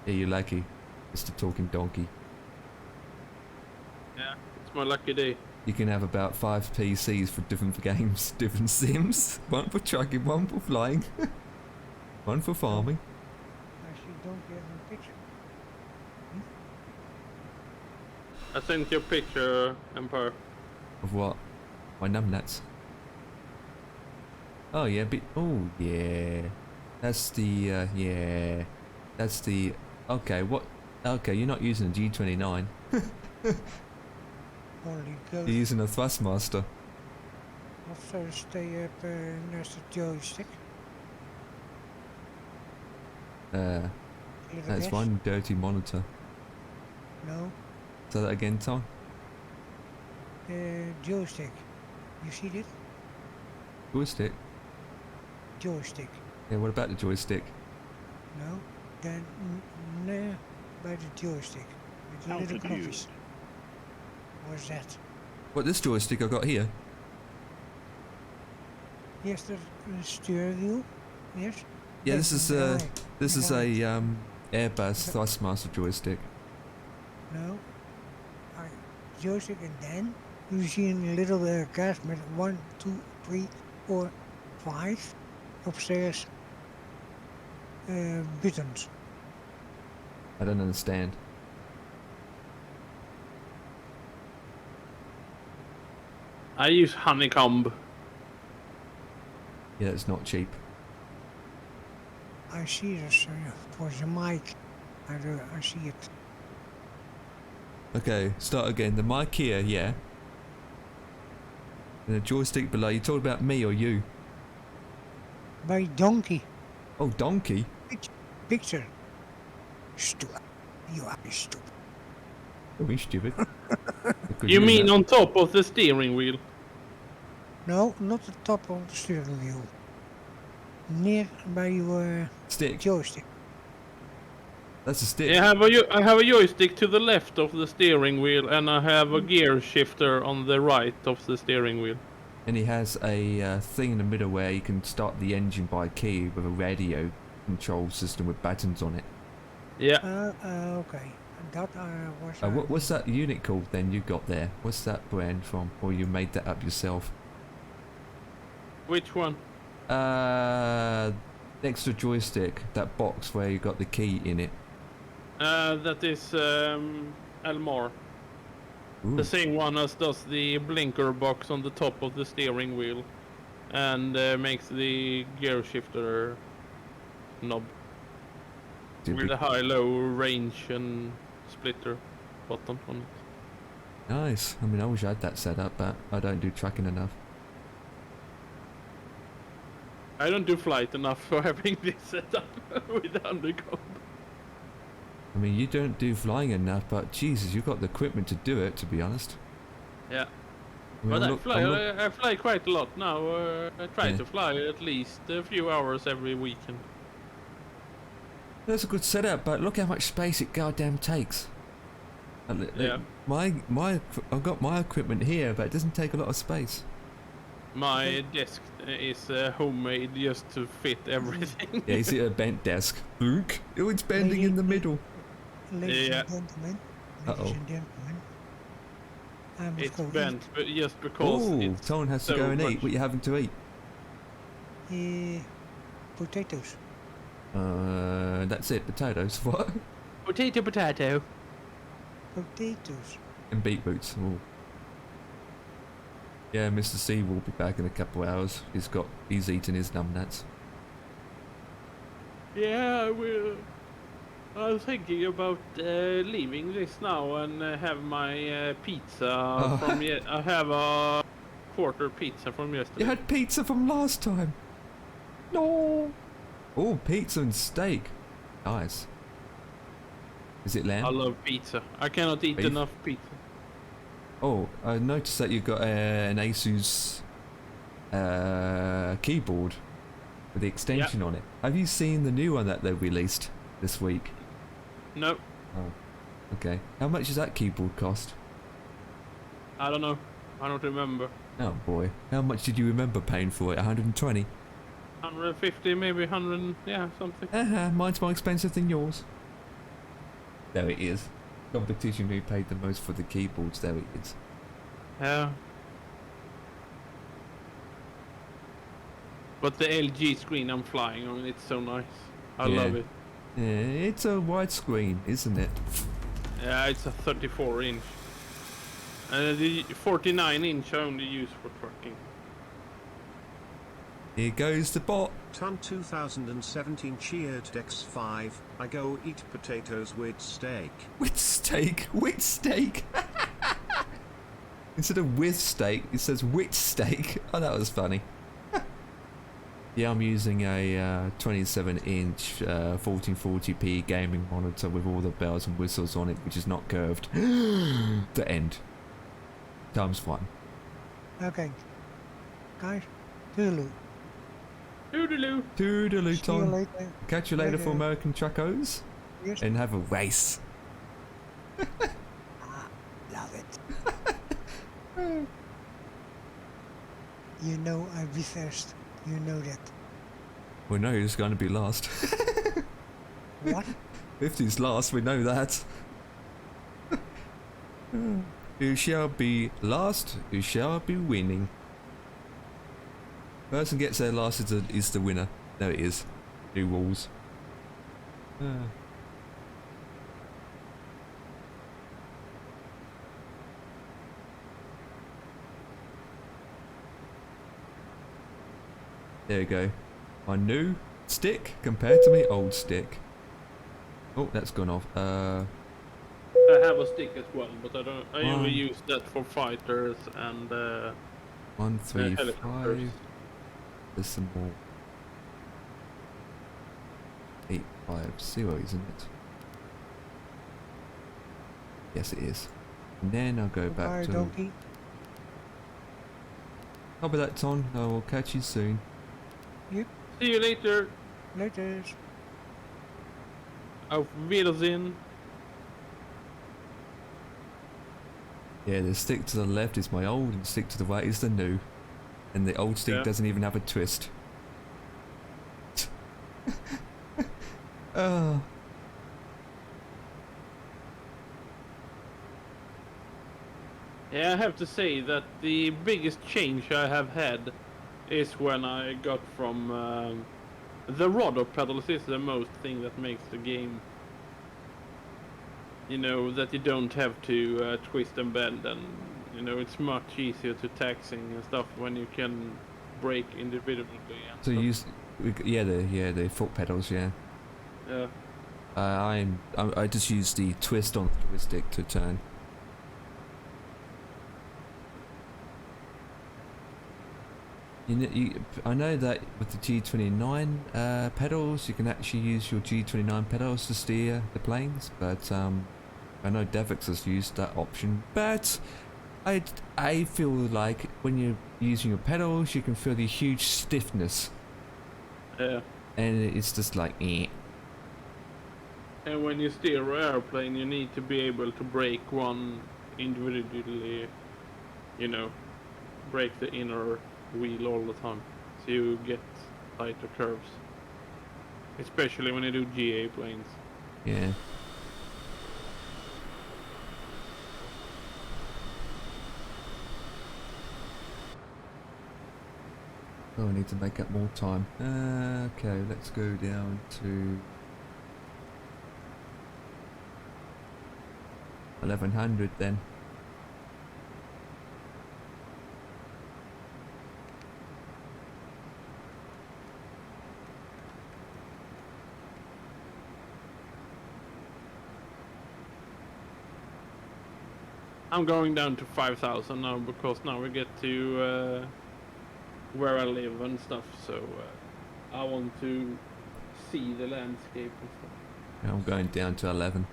Yeah, you're lucky. Mr. Talking Donkey. Yeah, it's my lucky day. You can have about 5 PCs for different games, different sims. One for trucking, one for flying, one for farming. Actually, don't get a picture. I sent you a picture, Empire. Of what? My numbnuts. Oh yeah, oh yeah. That's the, yeah. That's the, okay, what? Okay, you're not using a G29. Only go You're using a Thrustmaster. also stay up next to joystick. That's Yes? one dirty monitor. No, Say that again, Tom. joystick. You see it? Joystick? Joystick. Yeah, what about the joystick? No, then near by the joystick. With the little knoppies. What's that? What, this joystick I got here? Yes, the steering wheel. Yes. Yeah, Yes, this is right. this is Right. a Airbus Thrustmaster joystick. No. Joystick, and then you see a little gas with 1, 2, 3, 4, 5 upstairs buttons. I don't understand. I use honeycomb. Yeah, it's not cheap. I see this for the mic. I see it. Okay, start again. The mic here, yeah. And the joystick below. You talking about me or you? By donkey. Oh, donkey. Picture. Stupid. You are stupid. Oh, we stupid. You mean on top of the steering wheel? No, not the top of the steering wheel. Near by your stick? Joystick. That's a stick. Yeah, I have a joystick to the left of the steering wheel, and I have a gear shifter on the right of the steering wheel. And he has a thing in the middle where you can start the engine by key with a radio control system with buttons on it. Yeah. Okay. that was. What's that unit called then you got there? What's that brand from? Or you made that up yourself? Which one? Next to joystick, that box where you got the key in it. That is Elmar. Ooh. The same one as does the blinker box on the top of the steering wheel, and makes the gear shifter knob with a high-low range and splitter button on it. Nice. I mean, I wish I had that set up, but I don't do trucking enough. I don't do flight enough for having this set up with undercoat. I mean, you don't do flying enough, but Jesus, you've got the equipment to do it, to be honest. Yeah. I mean, But I fly quite a lot now. I try to fly at least a few hours every weekend. That's a good setup, but look how much space it goddamn takes. Yeah. I've got my equipment here, but it doesn't take a lot of space. My desk is homemade just to fit everything. Yeah, you see a bent desk. Look, oh, it's bending in the middle. Ladies Yeah. and gentlemen. Uh-oh. Ladies and gentlemen. I must It's go bent, but just because Oh, it's someone has to so go and much. eat. What you having to eat? eat. Potatoes. That's it. Potatoes. What? Potato. Potatoes. And beetroots. Oh. Yeah, Mr. C will be back in a couple of hours. He's eating his numbnuts. Yeah, I will. I was thinking about leaving this now and have my pizza from I have a quarter pizza from yesterday. You had pizza from last time. No. Oh, pizza and steak. Nice. Is it lamb? I love pizza. I cannot eat Beef? enough pizza. Oh, I noticed that you got an Asus keyboard with the extension on it. Have you seen the new one that they released this week? No, Oh, okay. How much does that keyboard cost? I don't know. I don't remember. Oh boy, how much did you remember paying for it? 120? 150, maybe 100, yeah, something. Mine's more expensive than yours. There it is. Competition who paid the most for the keyboards, there it is. Yeah. But the LG screen I'm flying on, it's so nice. I Yeah. love it. Yeah, it's a widescreen, isn't it? Yeah, it's a 34 inch. And the 49 inch I only use for trucking. Here goes the bot. Ton 2017 cheered X5. I go eat potatoes with steak. With steak? With steak? Instead of with steak, it says with steak. Oh, that was funny. Yeah, I'm using a 27-inch 1440p gaming monitor with all the bells and whistles on it, which is not curved. The end. Times one. Okay. Guys, toodaloo. Toodaloo. Toodaloo, See you Tom. later. Catch you later for Later. American Truckos. Yes. And have a race. Love it. You know I'll be first. You know that. We know who's going to be last. What? 50's last, we know that. Who shall be last? Who shall be winning? Person gets there last is the winner. There it is. New rules. There we go. My new stick compared to my old stick. Oh, that's gone off. I have a stick as well, but I don't. I only use that for fighters and 1, 3, helicopters. 5. There's some more. 8, 5, 0, isn't it? Yes, it is. And then I'll go back Goodbye, to. donkey. Copy that, Ton. I will catch you soon. Yep. See you later. Later. Auf Wiedersehen. Yeah, the stick to the left is my old, and the stick to the right is the new. And the old stick Yeah. doesn't even have a twist. Oh. Yeah, I have to say that the biggest change I have had is when I got from the rudder pedals is the most thing that makes the game. You know, that you don't have to twist and bend, and you know it's much easier to taxing and stuff when you can brake individually. And So stuff. you use, the foot pedals, yeah. Yeah. I just use the twist on the joystick to turn. I know that with the G29 pedals, you can actually use your G29 pedals to steer the planes, but I know Devix has used that option. But I feel like when you're using your pedals, you can feel the huge stiffness. Yeah. And it's just like, eh. And when you steer an airplane, you need to be able to brake one individually. You know, brake the inner wheel all the time, so you get tighter curves. Especially when you do GA planes. Yeah. Oh, I need to make up more time. Okay, let's go down to 1100 then. I'm going down to 5,000 now because now we get to where I live and stuff, so I want to see the landscape and stuff. Yeah, I'm going down to 11.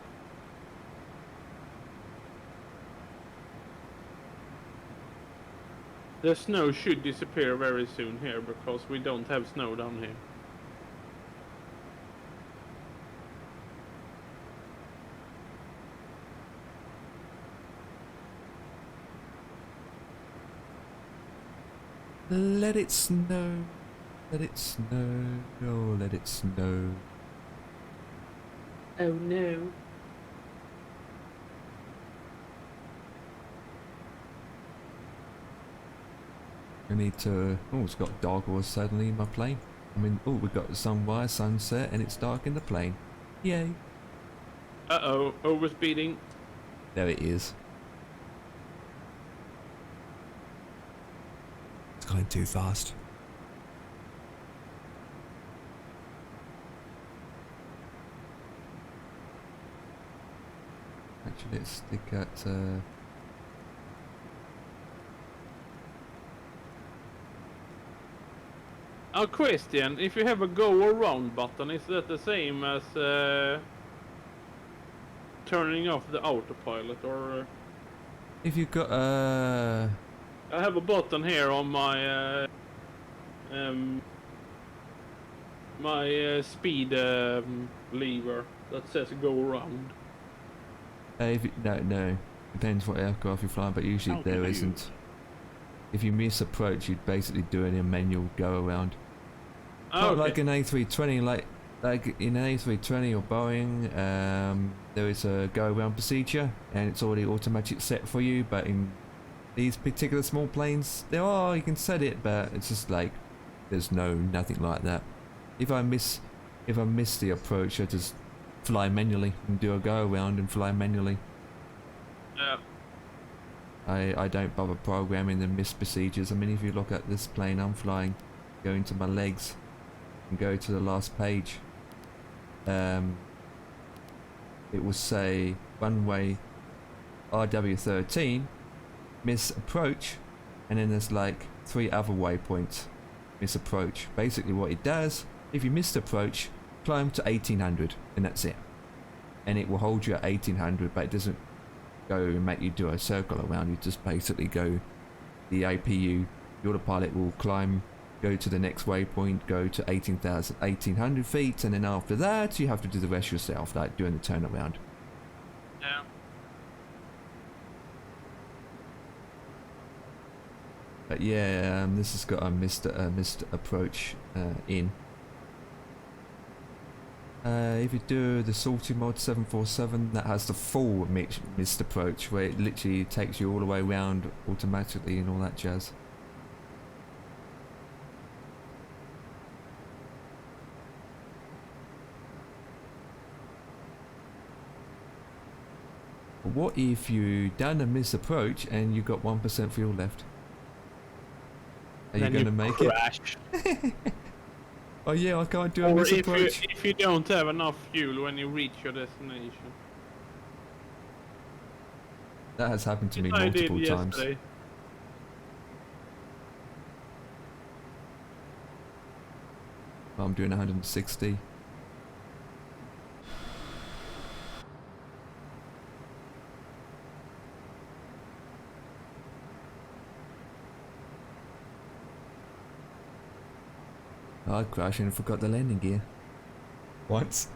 The snow should disappear very soon here because we don't have snow down here. Let it snow. Let it snow. Oh, let it snow. Oh no. I need to. Oh, it's got dark hours suddenly in my plane. I mean, oh, we've got sunrise, sunset, and it's dark in the plane. Yay. Uh-oh, overspeeding. There it is. It's going too fast. Actually, let's stick at. A question, if you have a go around button, is that the same as turning off the autopilot, or? If you've got I have a button here on my speed lever that says go around. No, depends what aircraft you're flying, but usually there isn't. If you miss approach, you'd basically do a manual go around. Oh, Not okay. like an A320, like in an A320 or Boeing, there is a go around procedure, and it's already automatic set for you. But in these particular small planes, you can set it, but it's just like there's nothing like that. If I miss the approach, I just fly manually and do a go around and fly manually. Yeah. I don't bother programming the missed procedures. I mean, if you look at this plane I'm flying, go into my legs and go to the last page, it will say runway RW13 miss approach, and then there's like 3 other waypoints miss approach. Basically what it does, if you missed approach, climb to 1800 and that's it, and it will hold you at 1800, but it doesn't go and make you do a circle around. You just basically go, the APU, the autopilot will climb, go to the next waypoint, go to 1800 feet, and then after that you have to do the rest yourself, like doing the turnaround. Yeah. But yeah, this has got a missed approach in. If you do the Salty Mod 747, that has the full missed approach, where it literally takes you all the way around automatically and all that jazz. But what if you done a missed approach and you got 1% fuel left? Are you going to make crash. it? Oh yeah, I can't do a missed approach. If you don't have enough fuel when you reach your destination. That has happened to me I did multiple times. yesterday. I'm doing 160. I crashed and forgot the landing gear. Once.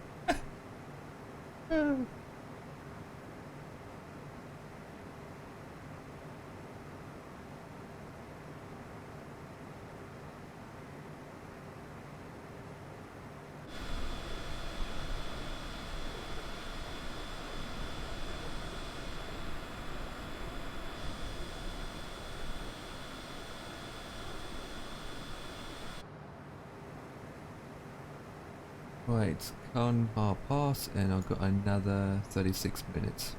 Right, Kanbar Pass, and I've got another 36 minutes.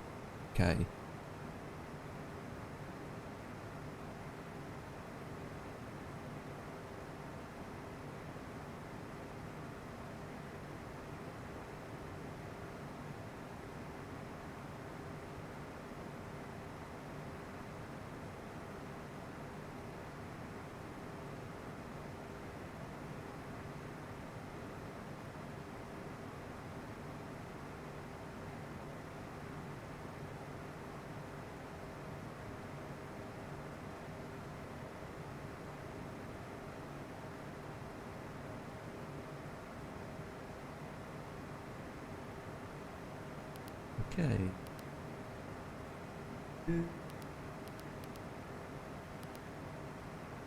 Okay. Okay.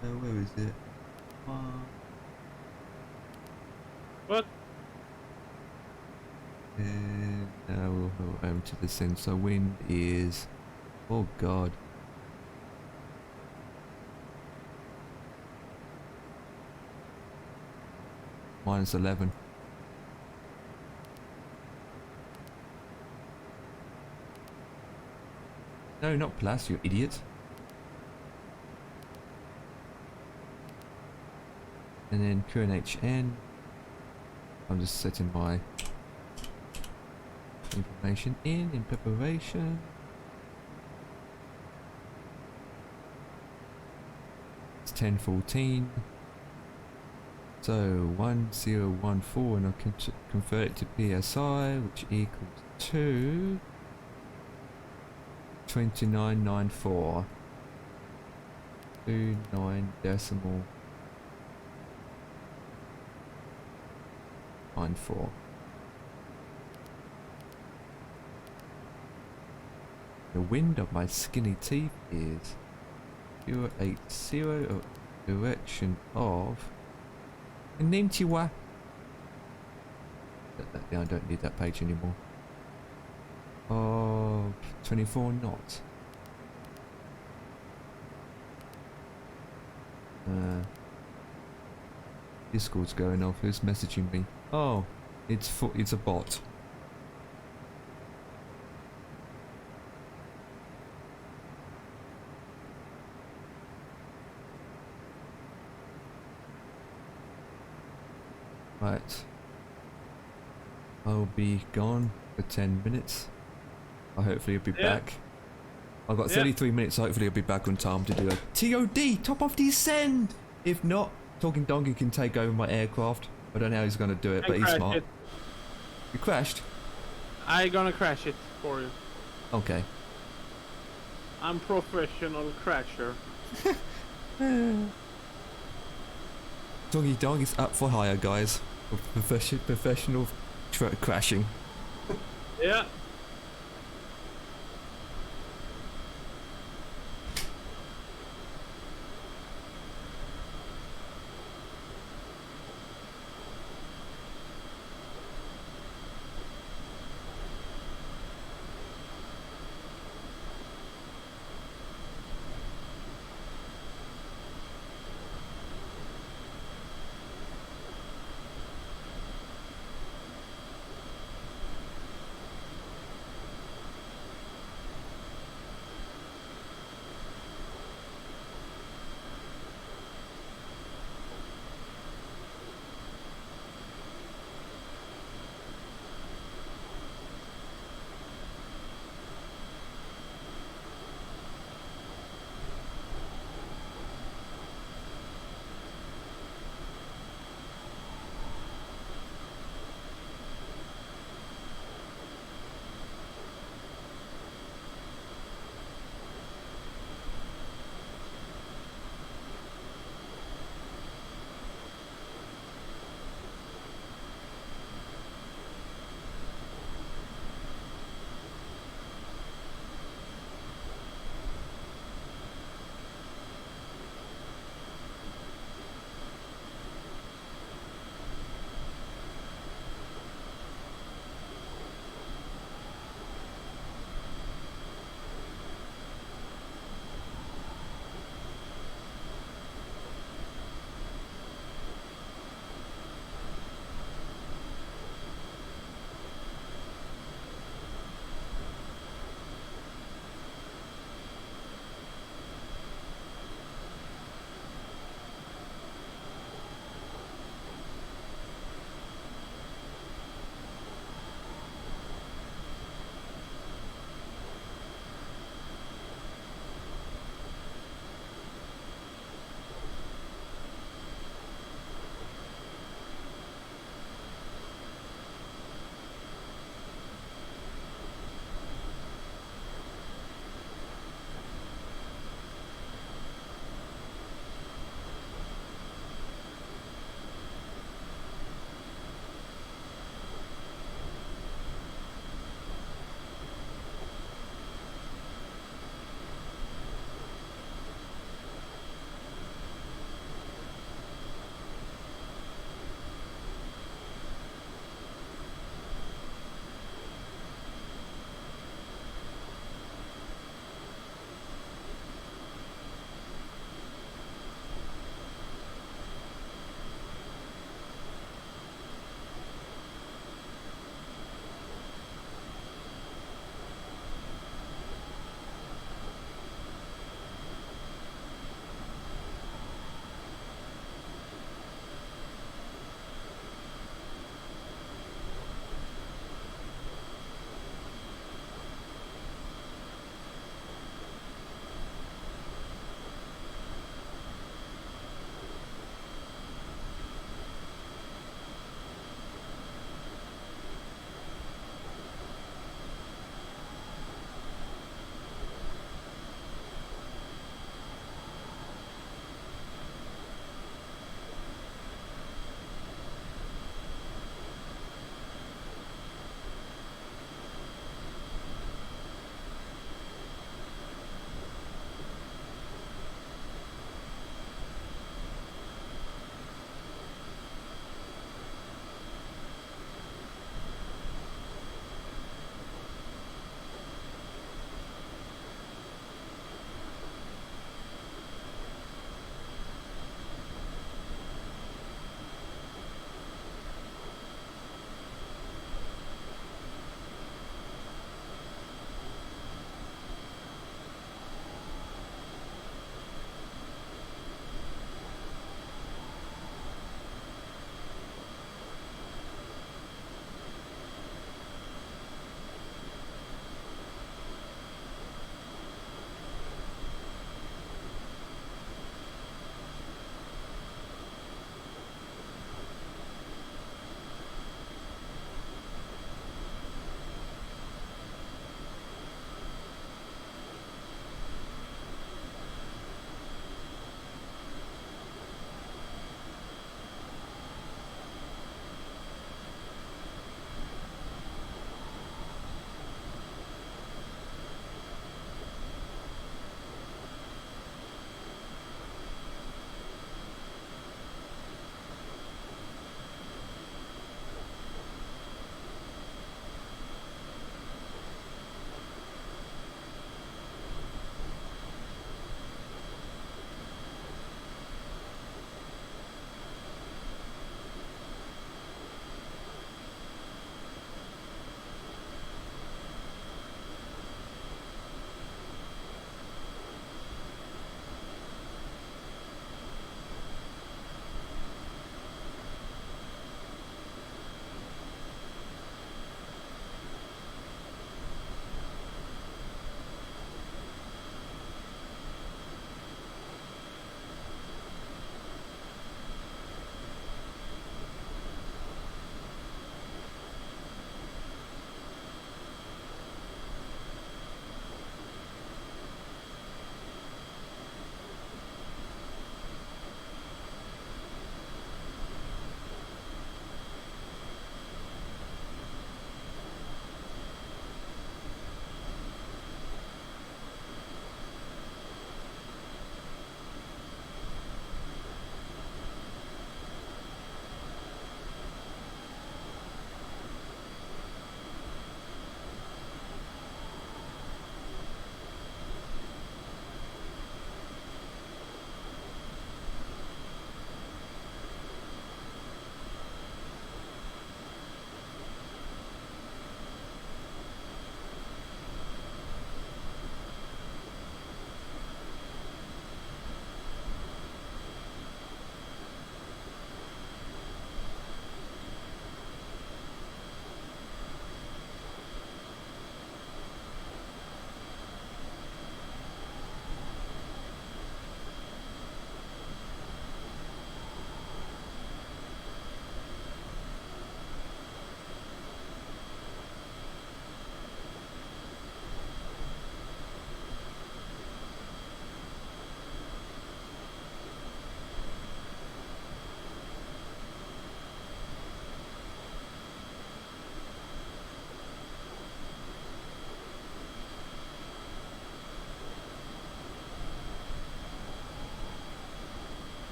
Where is it? What? And now we'll go over to the sensor. Wind is... Oh god. -11. No, not plus, you idiot. And then QNHN. I'm just setting my information in preparation. It's 10:14. So 1014, and I can convert it to PSI, which equals to 2994. 29 decimal 94. The wind of my skinny teeth is 080 direction of Nintiwa. I don't need that page anymore. Of 24 knots. Discord's going off. Who's messaging me? Oh, it's a bot. Right. I'll be gone for 10 minutes. Hopefully I'll be back. I've got 33 minutes, so hopefully I'll be back on time to do a TOD, top off descend! If not, Talking Donkey can take over my aircraft. I don't know how he's going to do it, but he's smart. You crashed? I'm gonna crash it for you. Okay. I'm professional crasher. Doggy Dog is up for hire, guys. Professional crashing. Yeah.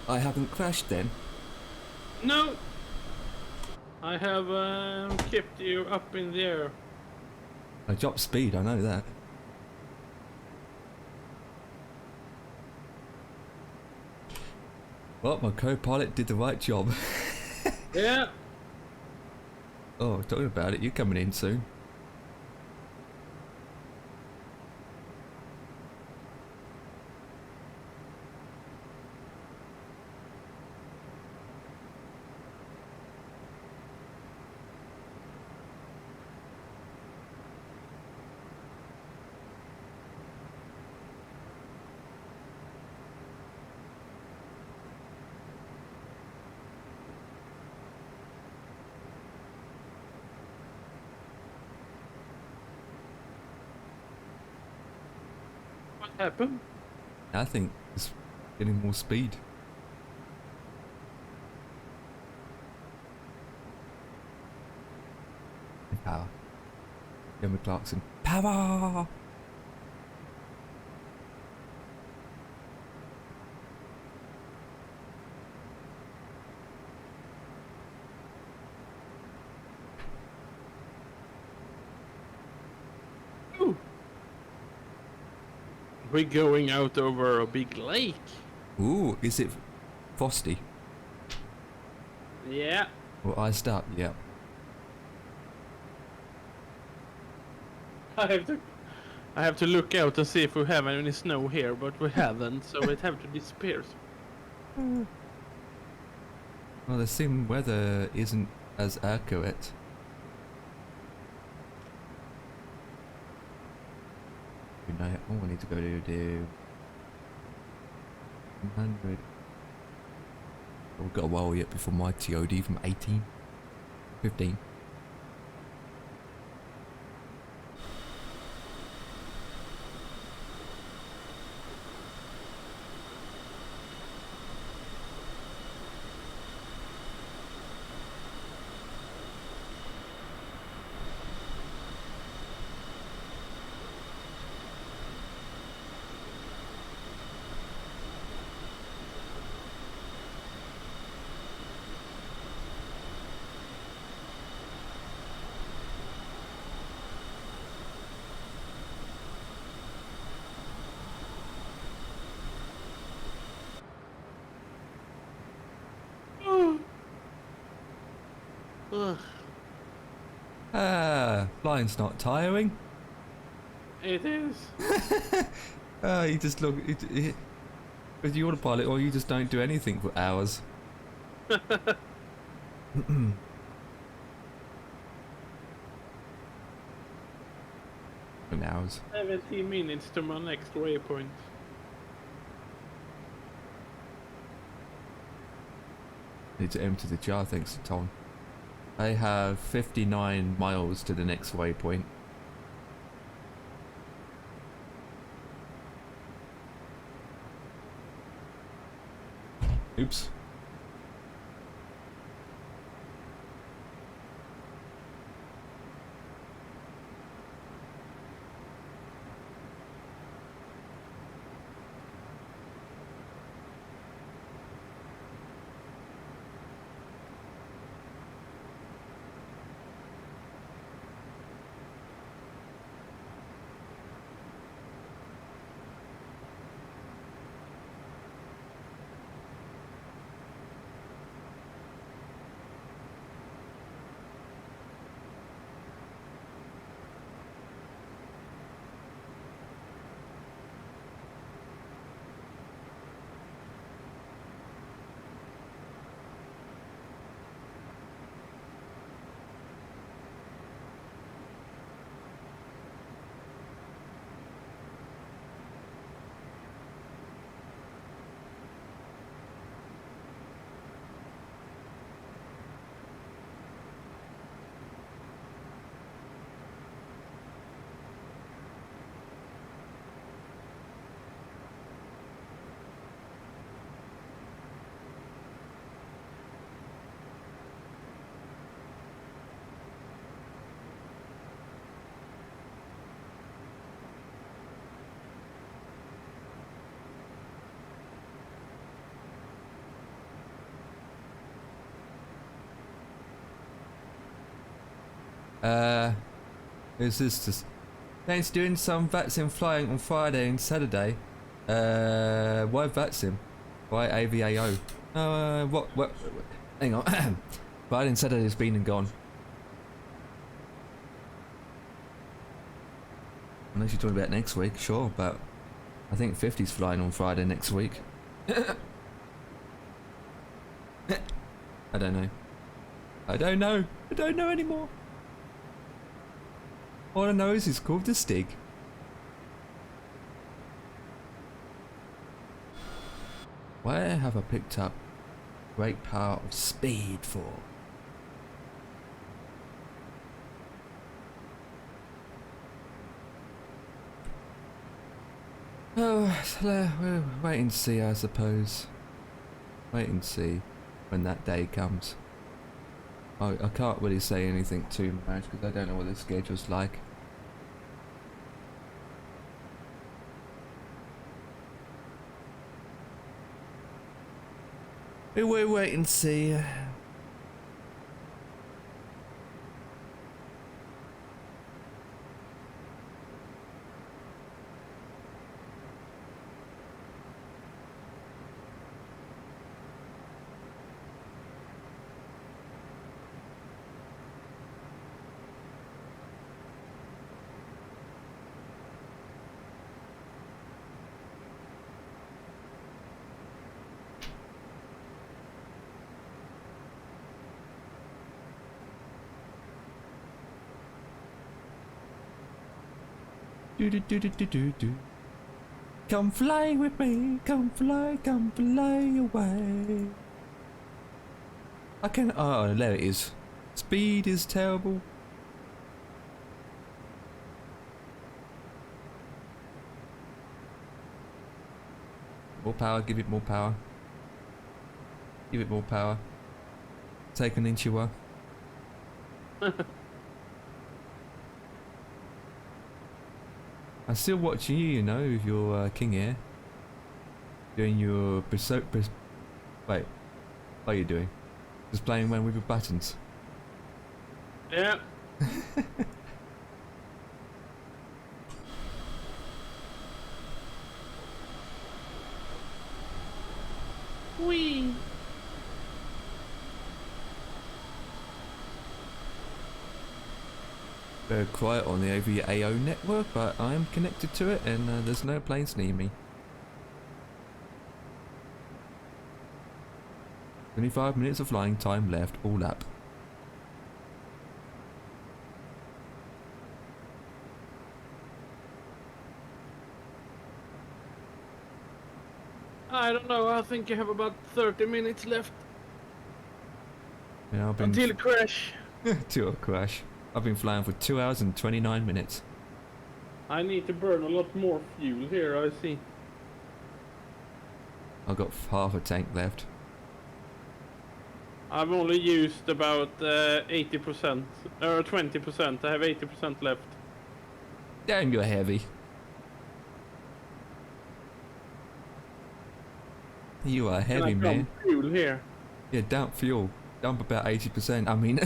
I haven't crashed then. No! I have kept you up in the air. I dropped speed, I know that. Well, my co-pilot did the right job. Yeah! Oh, talking about it, you're coming in soon. What happened? I think it's getting more speed. Power. Gemma Clarkson. Power! Ooh. We're going out over a big lake. Ooh, is it frosty? Yeah. Or iced up? Yeah. I have to look out and see if we have any snow here, but we haven't, so it have to disappear. Well, the sim weather isn't as accurate. Good night. Oh, I need to go to the 100. Oh, we've got a while yet before my TOD from 18. 15. Ugh. Flying's not tiring. It is. You just look. With the autopilot, or you just don't do anything for hours. Hours. 17 minutes to my next waypoint. Need to empty the jar, thanks to Tom. I have 59 miles to the next waypoint. Oops. Who's this? Thanks doing some VATSIM flying on Friday and Saturday. Why VATSIM? Why AVAO? What? Hang on. Friday and Saturday's been and gone. Unless you're talking about next week, sure, but I think 50's flying on Friday next week. I don't know. I don't know anymore. All I know is it's called the Stig. Where have I picked up great power of speed for? Oh, we'll wait and see, I suppose. Wait and see when that day comes. I can't really say anything too much because I don't know what the schedule's like. We'll wait and see. Do do do do do do do. Come fly with me, come fly away. I can. Oh, there it is. Speed is terrible. More power, give it more power. Give it more power. Take an inch you were. I'm still watching you, you know, with your King Air. Doing your wait, what are you doing? Just playing around with your buttons. Yeah. Wee. Very quiet on the AVAO network, but I am connected to it and there's no planes near me. 25 minutes of flying time left, all up. I don't know, I think you have about 30 minutes left. Yeah, I've been until crash. till a crash. I've been flying for 2 hours and 29 minutes. I need to burn a lot more fuel here, I see. I've got half a tank left. I've only used about 80%, or 20%. I have 80% left. Damn, you're heavy. You are heavy, and I man. dump fuel here. Yeah, dump fuel. Dump about 80%. I mean,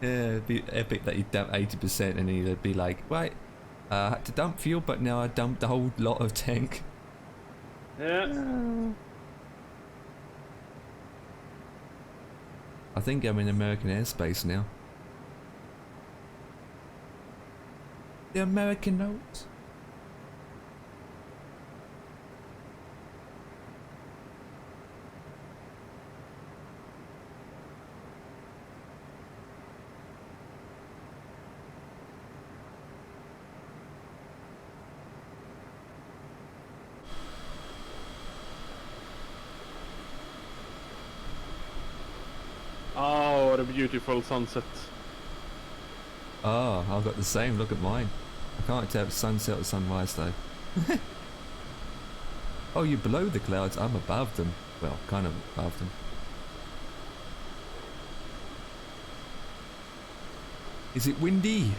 yeah, it'd be epic that you dump 80% and you'd be like, right, I had to dump fuel, but now I dumped a whole lot of tank. Yeah. I think I'm in American airspace now. The American notes. Oh, what a beautiful sunset. Oh, I've got the same. Look at mine. I can't tell if sunset or sunrise though. Oh, you're below the clouds. I'm above them. Well, kind of above them. Is it windy?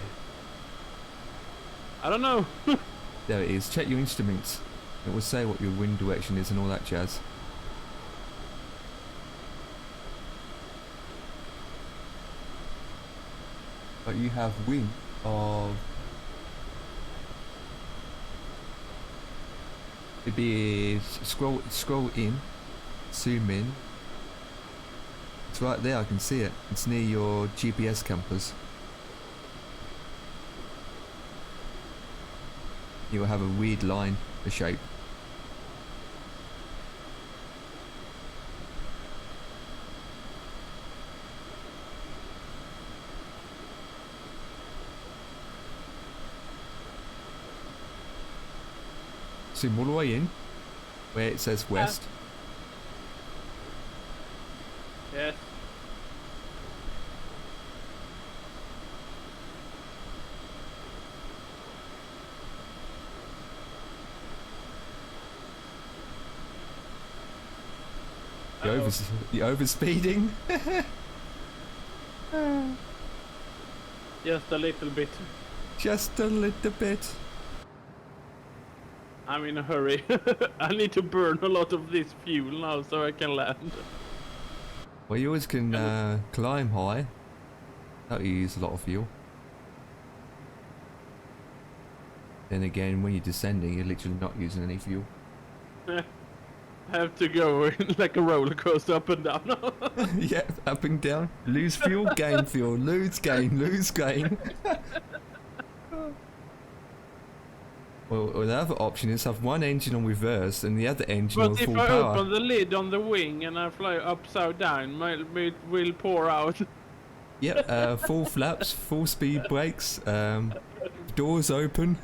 I don't know. There it is. Check your instruments. It will say what your wind direction is and all that jazz. but you have wind of it'd be scroll in, zoom in. It's right there, I can see it. It's near your GPS campers. You'll have a weird line, a shape. Zoom all the way in, where it says west. Yes. You over speeding? Just a little bit. Just a little bit. I'm in a hurry. I need to burn a lot of this fuel now so I can land. Well, you always can climb high. That'll use a lot of fuel. Then again, when you're descending, you're literally not using any fuel. I have to go like a roller coaster up and down. Yeah, up and down. Lose fuel, gain fuel. Lose, gain, lose, gain. Well, another option is have one engine on reverse and the other engine on But full if I power. open the lid on the wing and I fly upside down, it will pour out. Yep, full flaps, full speed brakes, doors open.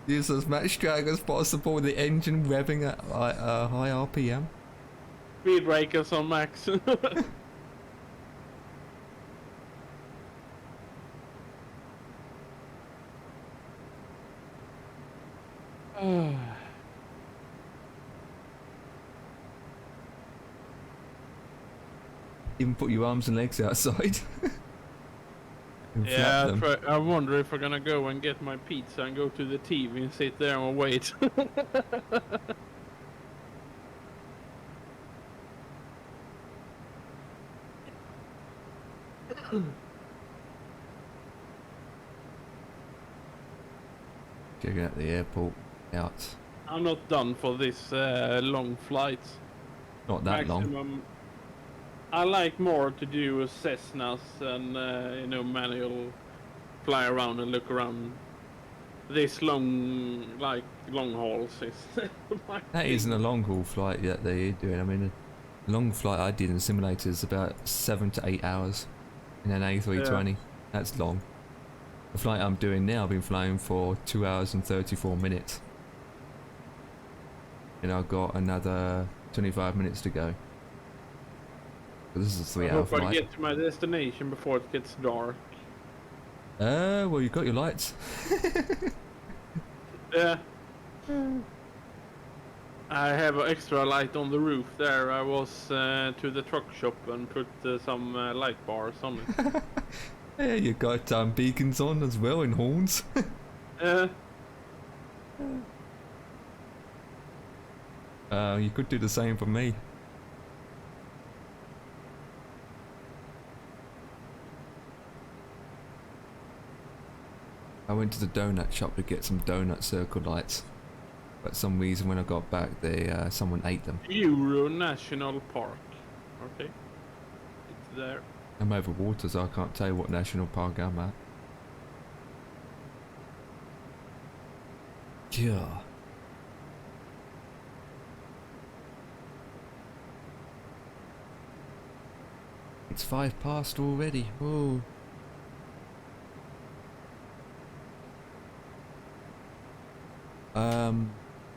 Use as much drag as possible with the engine revving at high RPM. Speed breakers on max. Even put your arms and legs outside. And flap Yeah, them. I wonder if I'm gonna go and get my pizza and go to the TV and sit there and wait. Checking out the airport out. I'm not done for this long flights. Not that long. Maximum. I like more to do Cessnas and manual fly around and look around. This long hauls is my That thing. isn't a long haul flight yet that you're doing. I mean, the long flight I did in the simulator is about 7 to 8 hours in an A320. That's long. The flight I'm doing now, I've been flying for 2 hours and 34 minutes. And I've got another 25 minutes to go. So this is a 3 hour hope I flight. get to my destination before it gets dark. Well, you've got your lights. Yeah. I have an extra light on the roof there. I was to the truck shop and put some light bars on it. Yeah, you got beacons on as well and horns. You could do the same for me. I went to the donut shop to get some donut circle lights, but for some reason when I got back, someone ate them. Euro National Park. Okay. It's there. I'm over water, so I can't tell you what national park I'm at. Yeah. It's 5 past already. Oh.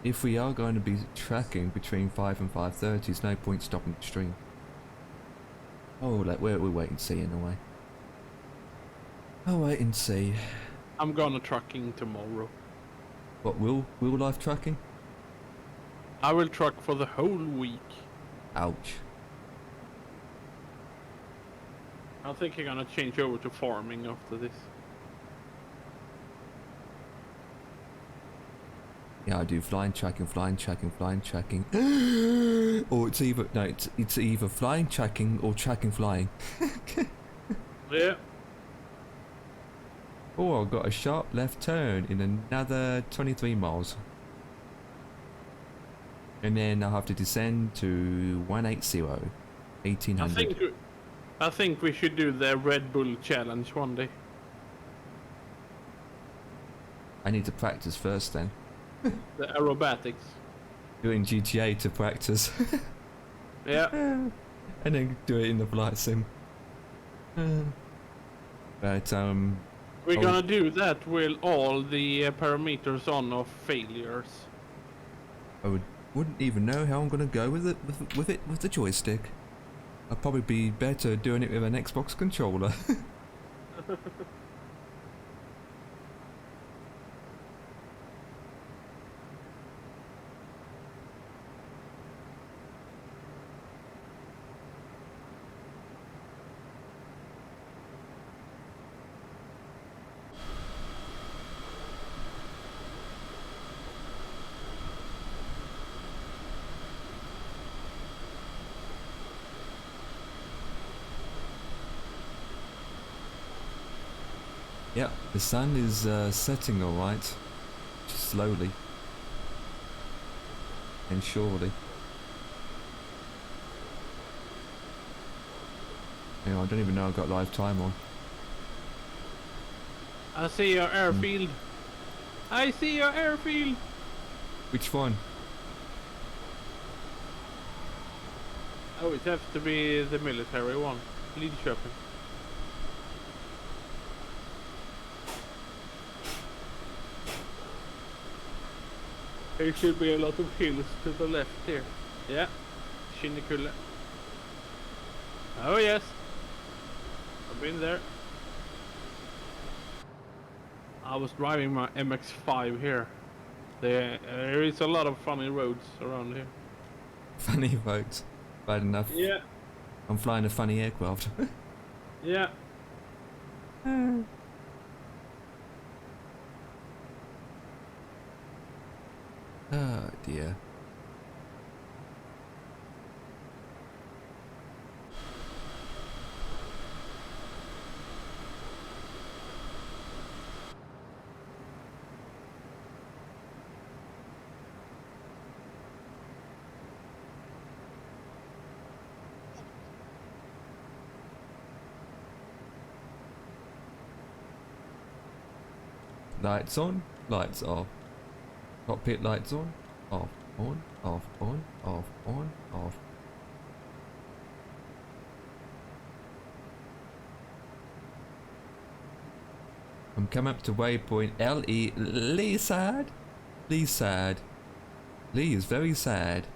If we are going to be tracking between 5 and 5:30, there's no point stopping the stream. Oh, we'll wait and see in a way. I'll wait and see. I'm gonna trucking tomorrow. What, real life trucking? I will truck for the whole week. Ouch. I think I'm gonna change over to farming after this. Yeah, I do flying, tracking, flying, tracking, flying, tracking. Or it's either flying, tracking, or tracking, flying. Yeah. Oh, I've got a sharp left turn in another 23 miles. And then I'll have to descend to 180, 1800. I think we should do the Red Bull challenge one day. I need to practice first then. The aerobatics. Doing GTA to practice. Yeah. And then do it in the flight sim. But We're gonna do that with all the parameters on of failures. I wouldn't even know how I'm gonna go with it with the joystick. I'd probably be better doing it with an Xbox controller. Yeah, the sun is setting alright, just slowly and surely. You know, I don't even know I've got live time on. I see your airfield. I see your airfield. Which one? Oh, it has to be the military one. Lidköping. There should be a lot of hills to the left here. Yeah, Kinnekulle. Oh yes, I've been there. I was driving my MX-5 here. There is a lot of funny roads around here. Funny roads. Bad enough. Yeah. I'm flying a funny aircraft. Yeah. Oh dear. Lights on, lights off. Cockpit lights on, off, on, off, on, off, on, off. I'm coming up to waypoint LE. Lee sad? Lee sad. Lee is very sad.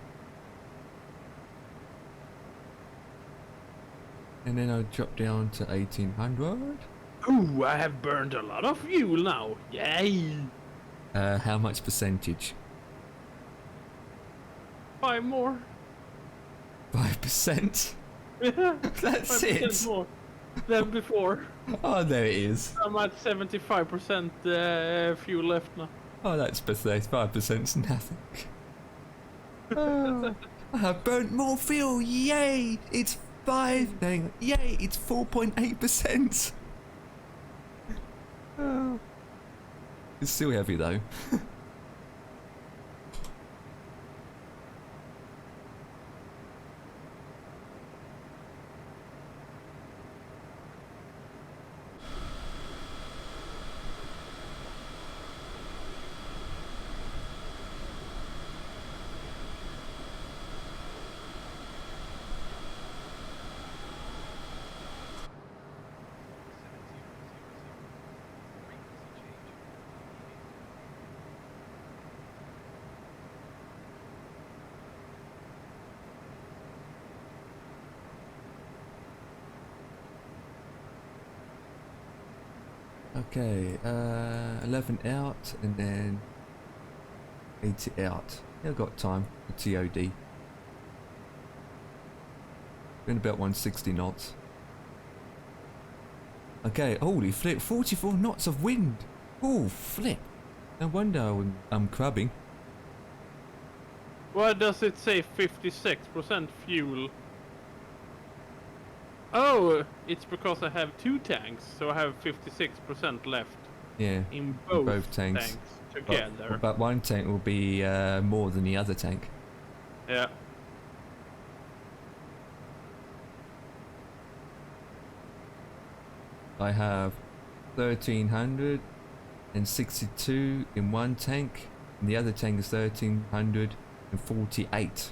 And then I'll drop down to 1800. Ooh, I have burned a lot of fuel now. Yay! How much percentage? 5 more. 5%? That's 5% it? more than before. Oh, there it is. I'm at 75% fuel left now. Oh, that's pathetic. 5%'s nothing. Oh, I have burnt more fuel. Yay! It's 5. Dang. Yay! It's 4.8%. Oh. It's still heavy though. Okay, 11 out and then 80 out. Yeah, I've got time for TOD. Been about 160 knots. Okay, holy flip, 44 knots of wind. Oh, flip. No wonder I'm crabbing. Why does it say 56% fuel? Oh, it's because I have 2 tanks, so I have 56% left Yeah, in both tanks. together. But one tank will be more than the other tank. Yeah. I have 1,362 in one tank, and the other tank is 1,348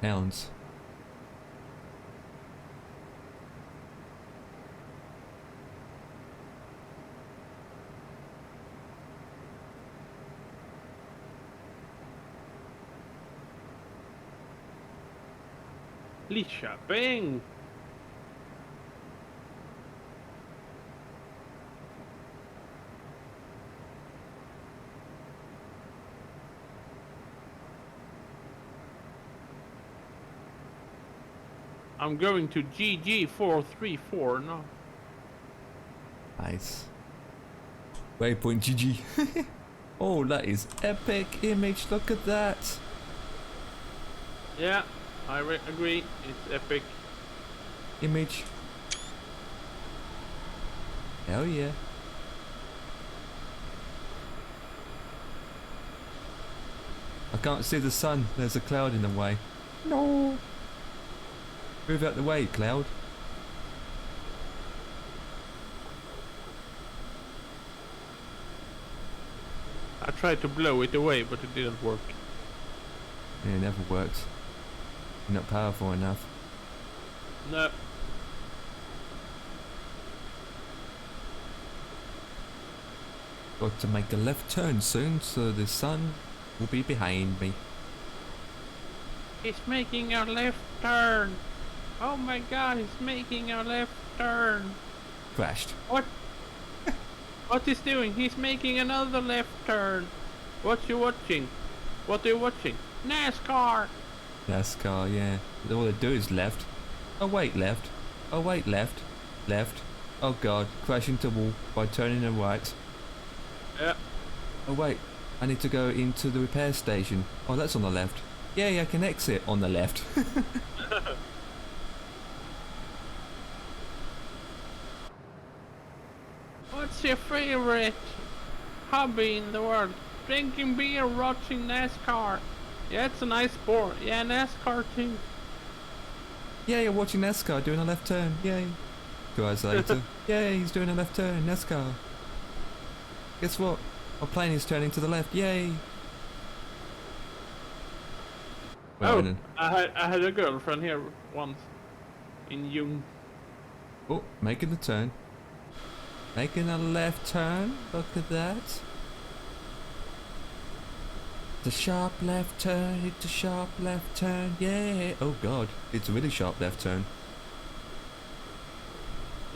pounds. Lidköping! I'm going to GG434 now. Nice. Waypoint GG. Oh, that is epic image. Look at that. Yeah, I agree. It's epic. Image. Hell yeah. I can't see the sun. There's a cloud in the way. No. Move out the way, cloud. I tried to blow it away, but it didn't work. Yeah, it never works. You're not powerful enough. No. Got to make a left turn soon, so the sun will be behind me. He's making a left turn. Oh my god, he's making a left turn. Crashed. What? What he's doing? He's making another left turn. What you watching? What are you watching? NASCAR. NASCAR, yeah. All they do is left. Oh wait, left. Oh wait, left. Left. Oh god, crash into wall by turning a right. Yeah. Oh wait, I need to go into the repair station. Oh, that's on the left. Yay, I can exit on the left. What's your favorite hobby in the world? Drinking beer, watching NASCAR. Yeah, it's a nice sport. Yeah, NASCAR too. Yay, you're watching NASCAR doing a left turn. Yay. 2 hours later. Yay, he's doing a left turn. NASCAR. Guess what? My plane is turning to the left. Yay. Well, Oh, I had a girlfriend here once in Jung. Oh, making the turn. Making a left turn. Look at that. The sharp left turn. It's a sharp left turn. Yeah. Oh god, it's a really sharp left turn.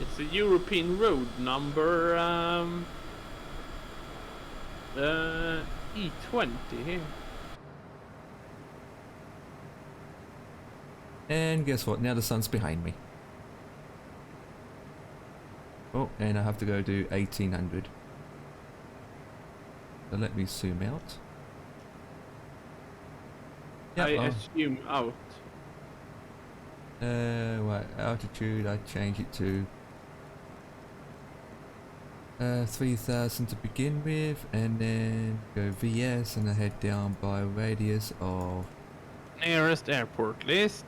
It's a European road number E20 here. And guess what? Now the sun's behind me. Oh, and I have to go do 1800. So let me zoom out. Yep, I assume out. Right, altitude, I change it to 3000 to begin with, and then go VS, and I head down by a radius of Nearest airport list.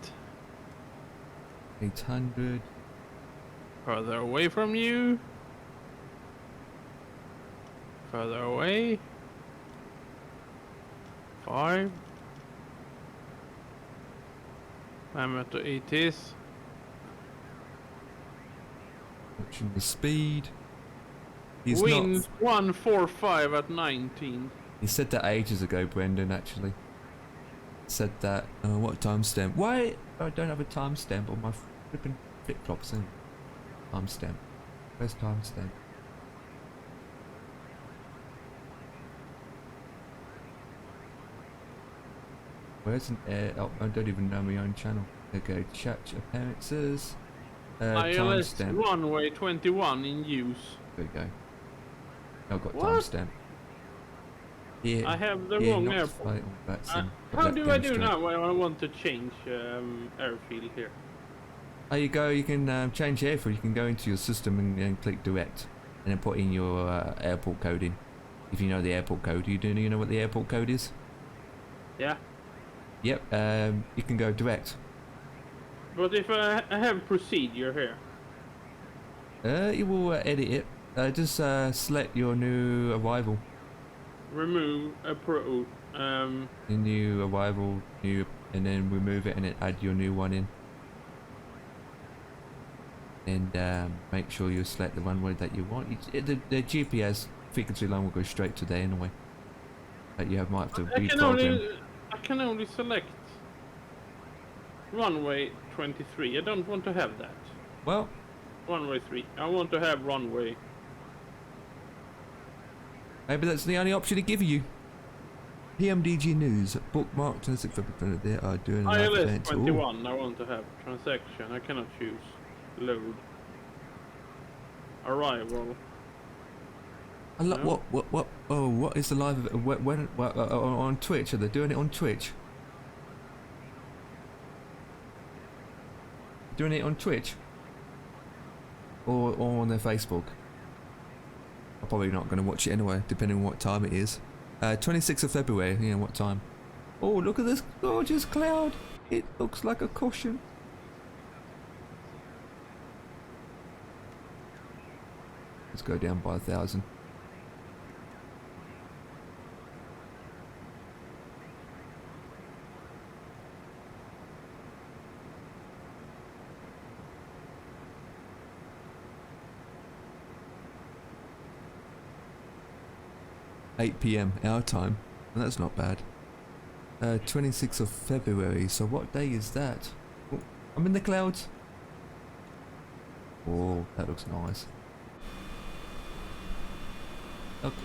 800. Further away from you. Further away. 5. Diameter 80s. Watching the speed. He's Wind not. 145 at 19. He said that ages ago, Brendan. Actually, said that. What timestamp? Why? I don't have a timestamp on my flipping flip flops. And timestamp. Where's timestamp? Where's an air? Oh, I don't even know my own channel. Okay, chat appearances. ILS Timestamp. runway 21 in use. There you go. I've got What? timestamp. Yeah. I have the yeah, wrong not airport. flight on that sim. Got How that do I do demonstrate. now when I want to change airfield here? There you go. You can change airfield. You can go into your system and click direct, and then put in your airport code in. If you know the airport code, you know what the airport code is? Yeah. Yep. You can go direct. But if I have procedure here. You will edit it. Just select your new arrival. Remove a pro. The new arrival, and then remove it and then add your new one in. And make sure you select the runway that you want. The GPS frequency line will go straight to there anyway. But you might have to reprogram. I can only select runway 23. I don't want to have that. Well, runway 3. I want to have runway. Maybe that's the only option to give you. PMDG News, bookmark 26 they are doing a live ILS event. 21, I want to have transaction. I cannot choose. Load. Arrival. No. What? Oh, what is the live event? When on Twitch? Are they doing it on Twitch? Doing it on Twitch? Or on their Facebook? I'm probably not going to watch it anyway, depending on what time it is. 26th of February, yeah, what time? Oh, look at this gorgeous cloud. It looks like a cushion. Let's go down by 1,000. $8 p.m. our time, and that's not bad. 26th of February, so what day is that? Oh, I'm in the clouds. Oh, that looks nice.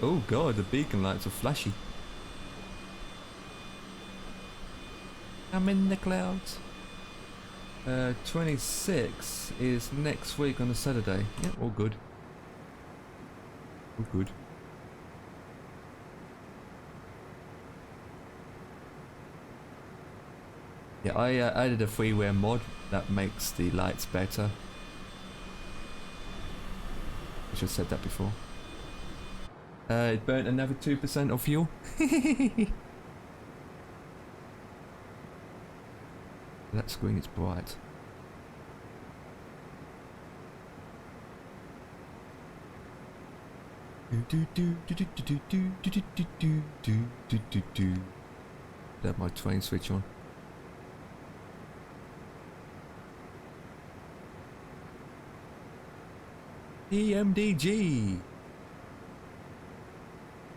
Oh god, the beacon lights are flashy. I'm in the clouds. 26 is next week on a Saturday. Yeah, all good. All good. Yeah, I added a freeware mod that makes the lights better. I should have said that before. It burnt another 2% of fuel. That screen is bright. Let my train switch on. PMDG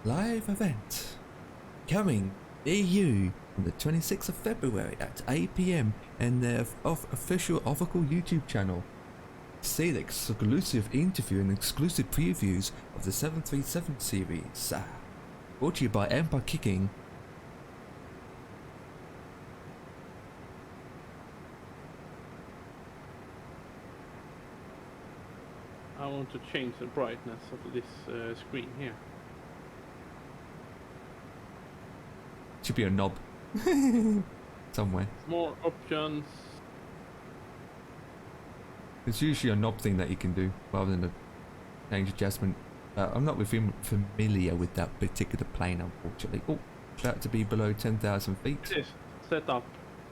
live event coming EU on the 26th of February at 8 p.m. and their official YouTube channel. See the exclusive interview and exclusive previews of the 737 series. Brought to you by Empire Kicking. I want to change the brightness of this screen here. Should be a knob somewhere. More options. It's usually a knob thing that you can do rather than a change adjustment. I'm not familiar with that particular plane, unfortunately. Oh, about to be below 10,000 feet. Yes, set up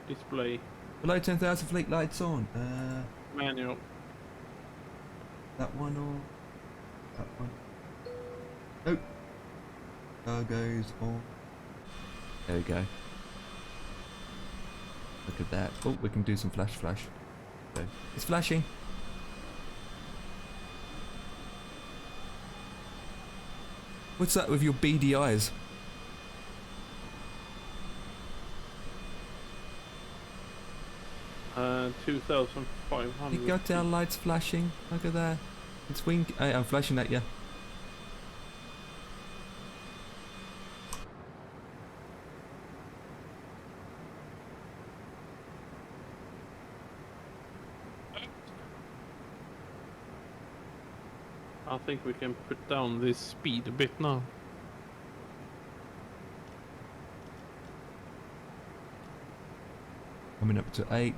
display. Below 10,000 feet, lights on. Manual. That one or that one? Nope. Cargo's on. There we go. Look at that. Oh, we can do some flash. Okay. It's flashing. What's that with your beady eyes? 2,500. You got our lights flashing. Look at that. It's wink. I'm flashing at you. I think we can put down this speed a bit now. Coming up to 8.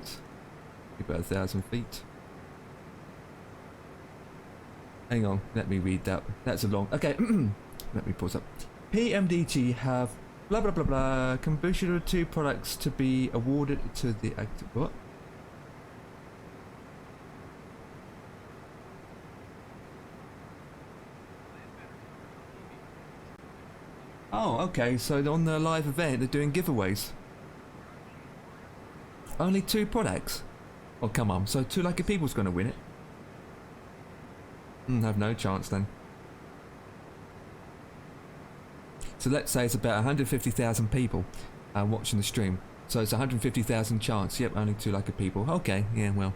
About 1,000 feet. Hang on, let me read that. That's a long. Okay, let me pause up. PMDG have blah blah blah blah. Combustion 2 products to be awarded to the active. What? Oh, okay. So on the live event, they're doing giveaways. Only 2 products. Oh, come on. So 2 Lucky People's going to win it. Have no chance then. So let's say it's about 150,000 people watching the stream. So it's 150,000 chance. Yep, only 2 Lucky People. Okay, yeah, well.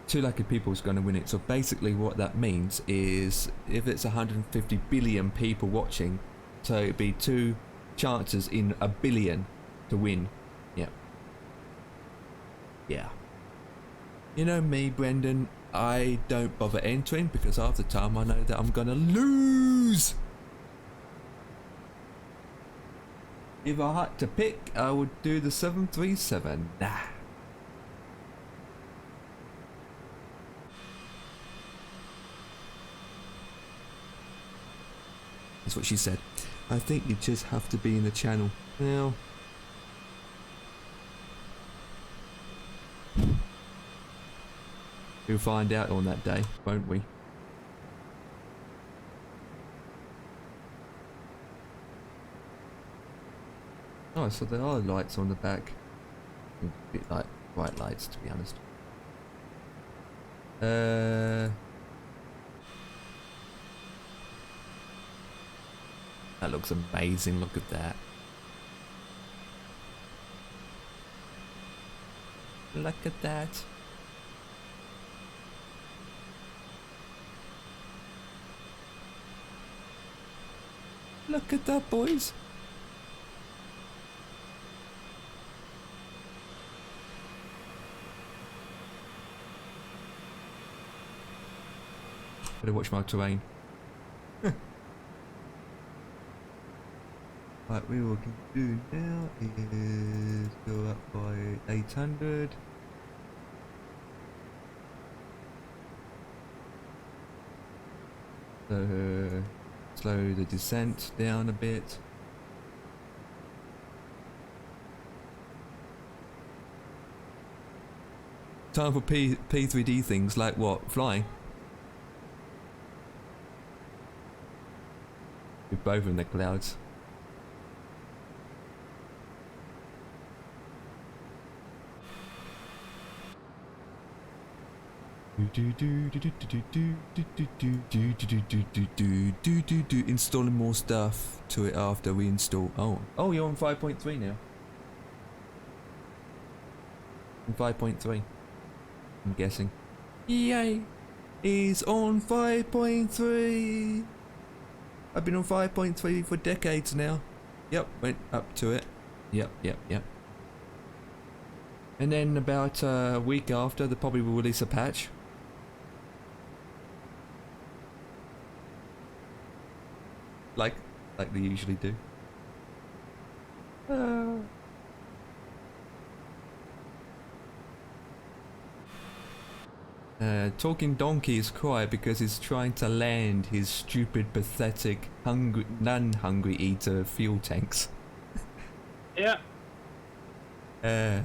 2 Lucky People is going to win it. So basically what that means is if it's 150 billion people watching, so it'd be 2 chances in a billion to win. Yep. Yeah. You know me, Brendan, I don't bother entering because half the time I know that I'm going to lose. If I had to pick, I would do the 737. Nah. That's what she said. I think you just have to be in the channel. Now, we'll find out on that day, won't we? Oh, so there are lights on the back. A bit like bright lights, to be honest. That looks amazing, look at that. Look at that. Look at that, boys. Better watch my terrain. Right, what we can do now is go up by 800. So slow the descent down a bit. Time for P3D things like what? Flying? We're both in the clouds. Installing more stuff to it after we install. Oh, you're on 5.3 now. On 5.3, I'm guessing. Yay! He's on 5.3. I've been on 5.3 for decades now. Yep, went up to it. Yep. And then about a week after, they probably will release a patch. Like they usually do. Talking Donkey is quiet because he's trying to land his stupid, pathetic, non-hungry eater fuel tanks. Yeah. It's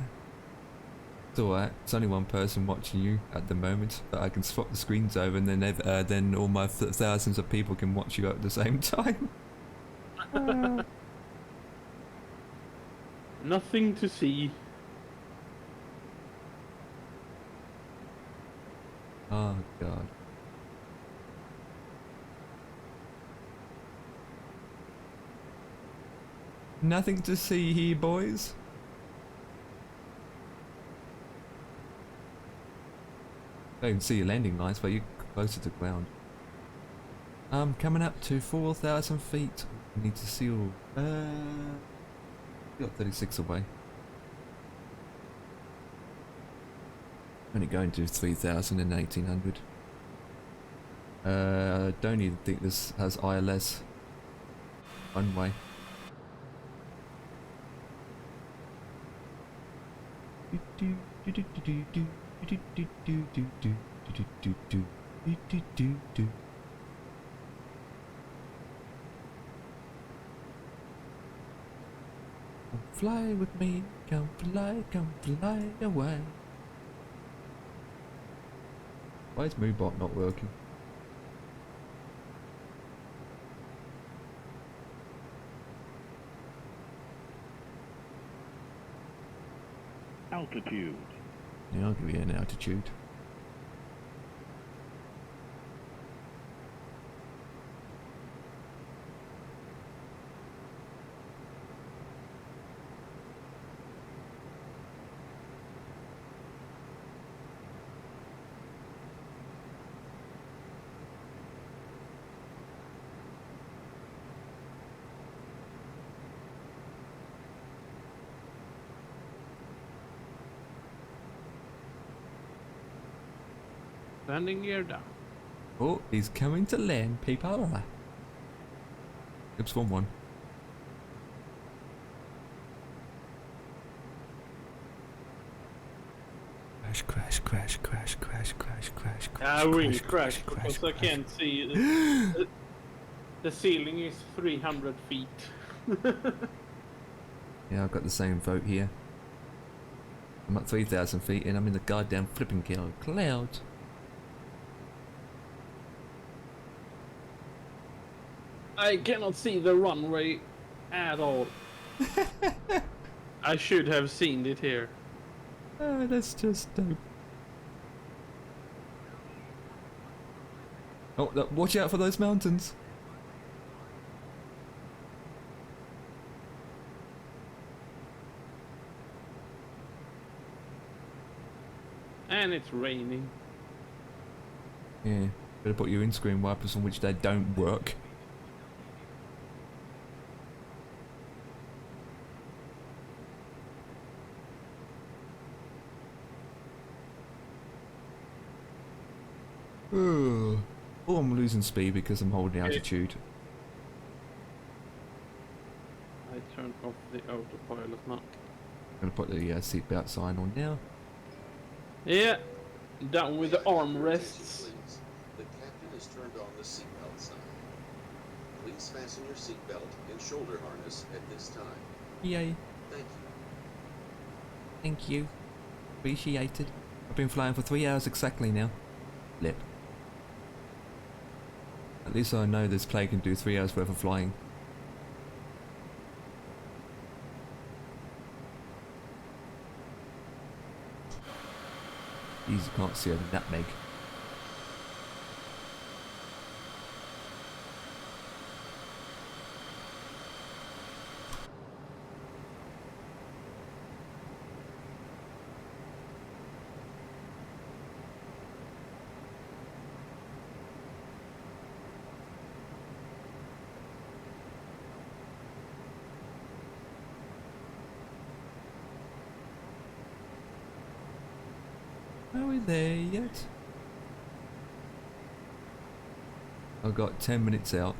alright. It's only one person watching you at the moment, but I can swap the screens over, and then all my thousands of people can watch you at the same time. Nothing to see. Oh god. Nothing to see here, boys. I can see your landing lights, but you're closer to ground. Coming up to 4,000 feet. We need to seal. Got 36 away. Only going to 3,000 and 1,800. I don't even think this has ILS. One way. Fly with me, come fly away. Why is Moobot not working? Altitude. Yeah, I'll give you an altitude. Landing gear down. Oh, he's coming to land, people. Oops, one. Crash. I will crash because I can't see. The ceiling is 300 feet. Yeah, I've got the same vote here. I'm at 3,000 feet and I'm in the goddamn flipping cloud. I cannot see the runway at all. I should have seen it here. Oh, that's just dope. Oh, watch out for those mountains. And it's raining. Yeah, better put your windscreen wipers on which they don't work. Oh, I'm losing speed because I'm holding altitude. I turned off the autopilot now. I'm gonna put the seatbelt sign on now. Yeah, down with the armrests. The captain has turned on the seatbelt sign. Please fasten your seatbelt and shoulder harness at this time. Yay. Thank you. Thank you. Appreciated. I've been flying for 3 hours exactly now. Lip. At least I know this plane can do 3 hours worth of flying. Jeez, you can't see a nutmeg. Are we there yet? I've got 10 minutes out.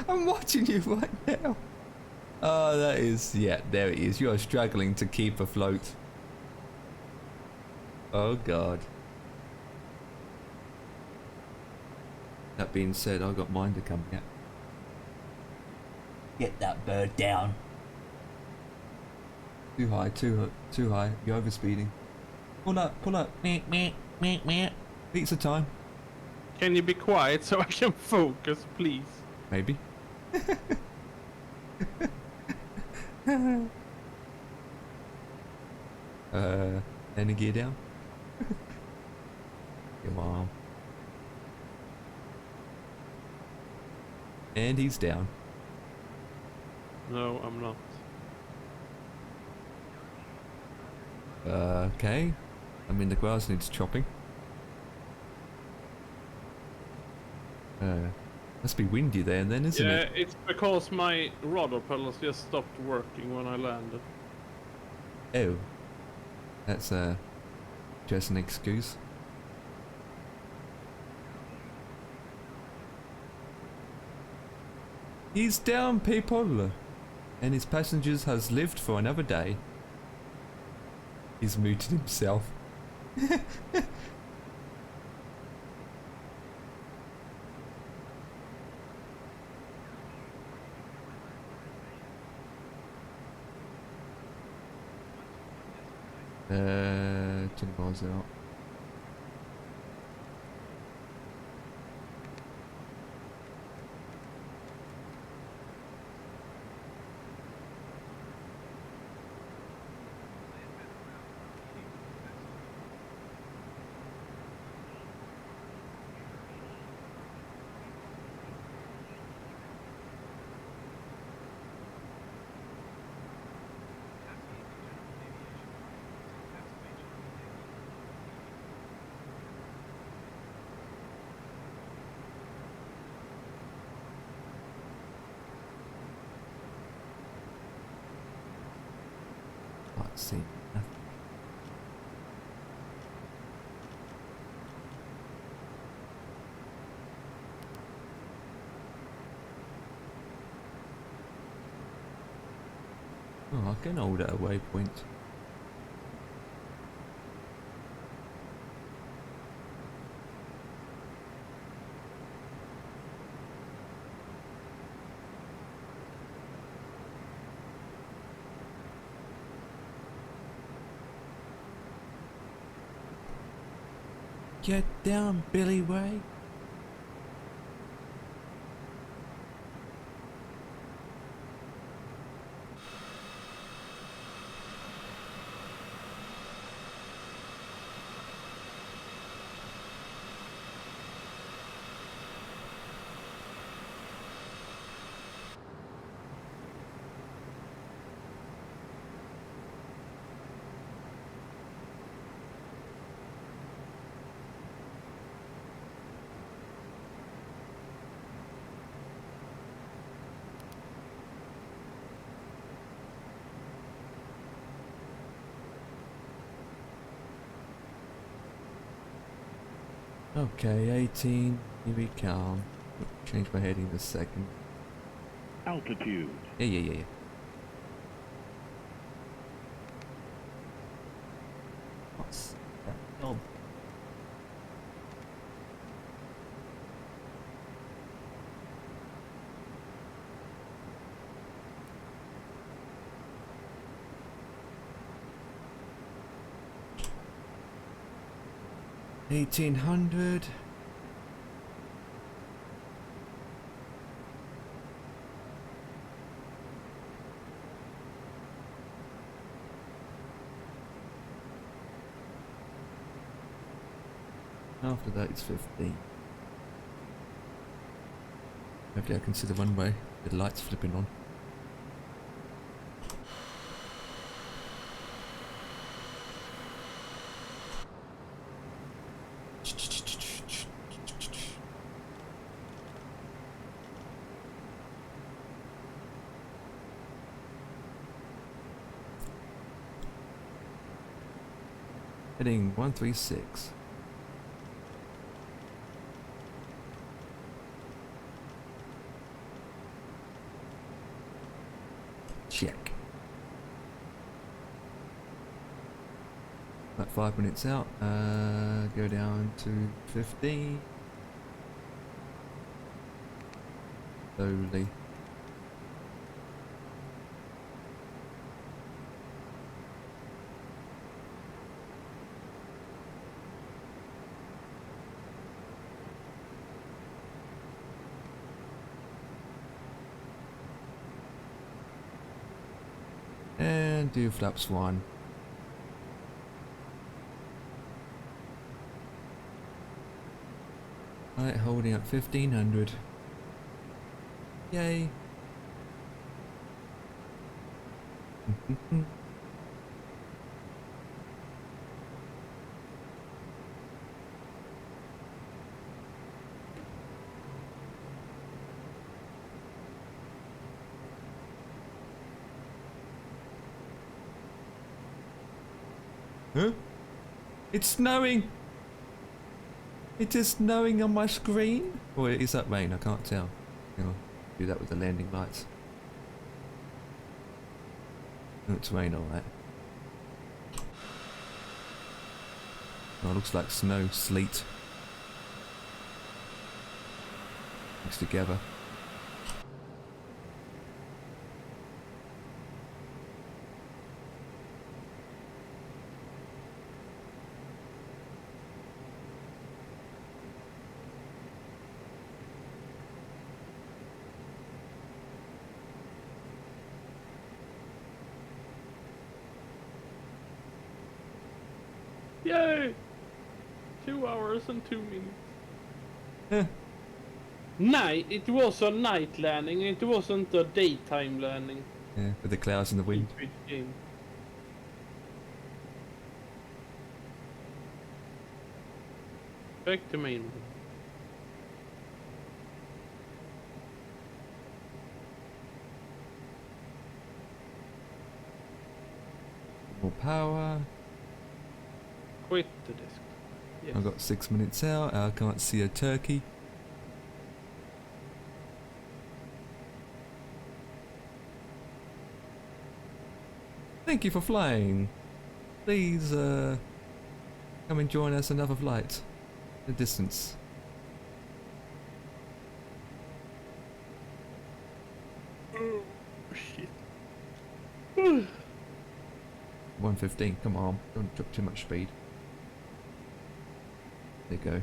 I'm watching you right now. Oh, that is, yeah, there it is. You are struggling to keep afloat. Oh God. That being said, I've got mine to come yet. Get that bird down. Too high, too high. You're overspeeding. Pull up. Meh. Pizza time. Can you be quiet so I can focus, please? Maybe. Any gear down? Come on. And he's down. No, I'm not. Okay. I mean, the grass needs chopping. Must be windy there then, isn't it? Yeah, it's because my rudder pedals just stopped working when I landed. Oh, that's just an excuse. He's down, people, and his passengers has lived for another day. He's muted himself. Uh, 20 miles out. Let's see. Oh, I can hold at a waypoint. Get down, Billy Way. Okay, 18. Here we come. Change my heading in a second. Altitude. Yeah. What's that? Oh. $1,800. After that, it's 15. Hopefully, I can see the one-way. The lights flipping on. Heading 136. Check. About 5 minutes out. Go down to 15. Slowly. And do flaps 1. Right, holding up 1500. Yay. Huh? It's snowing! It is snowing on my screen? Or is that rain? I can't tell. I'll do that with the landing lights. Oh, it's rain, alright. Oh, it looks like snow, sleet. Mixed together. Yay! 2 hours and 2 minutes. Yeah. Night. It was a night landing. It wasn't a daytime landing. Yeah, with the clouds and the wind. Switch game. Back to main. More power. Quit the desk. Yes. I've got 6 minutes out. I can't see a turkey. Thank you for flying. Please come and join us another flight. The distance. Oh shit. 115, come on. Don't drop too much speed. There you go.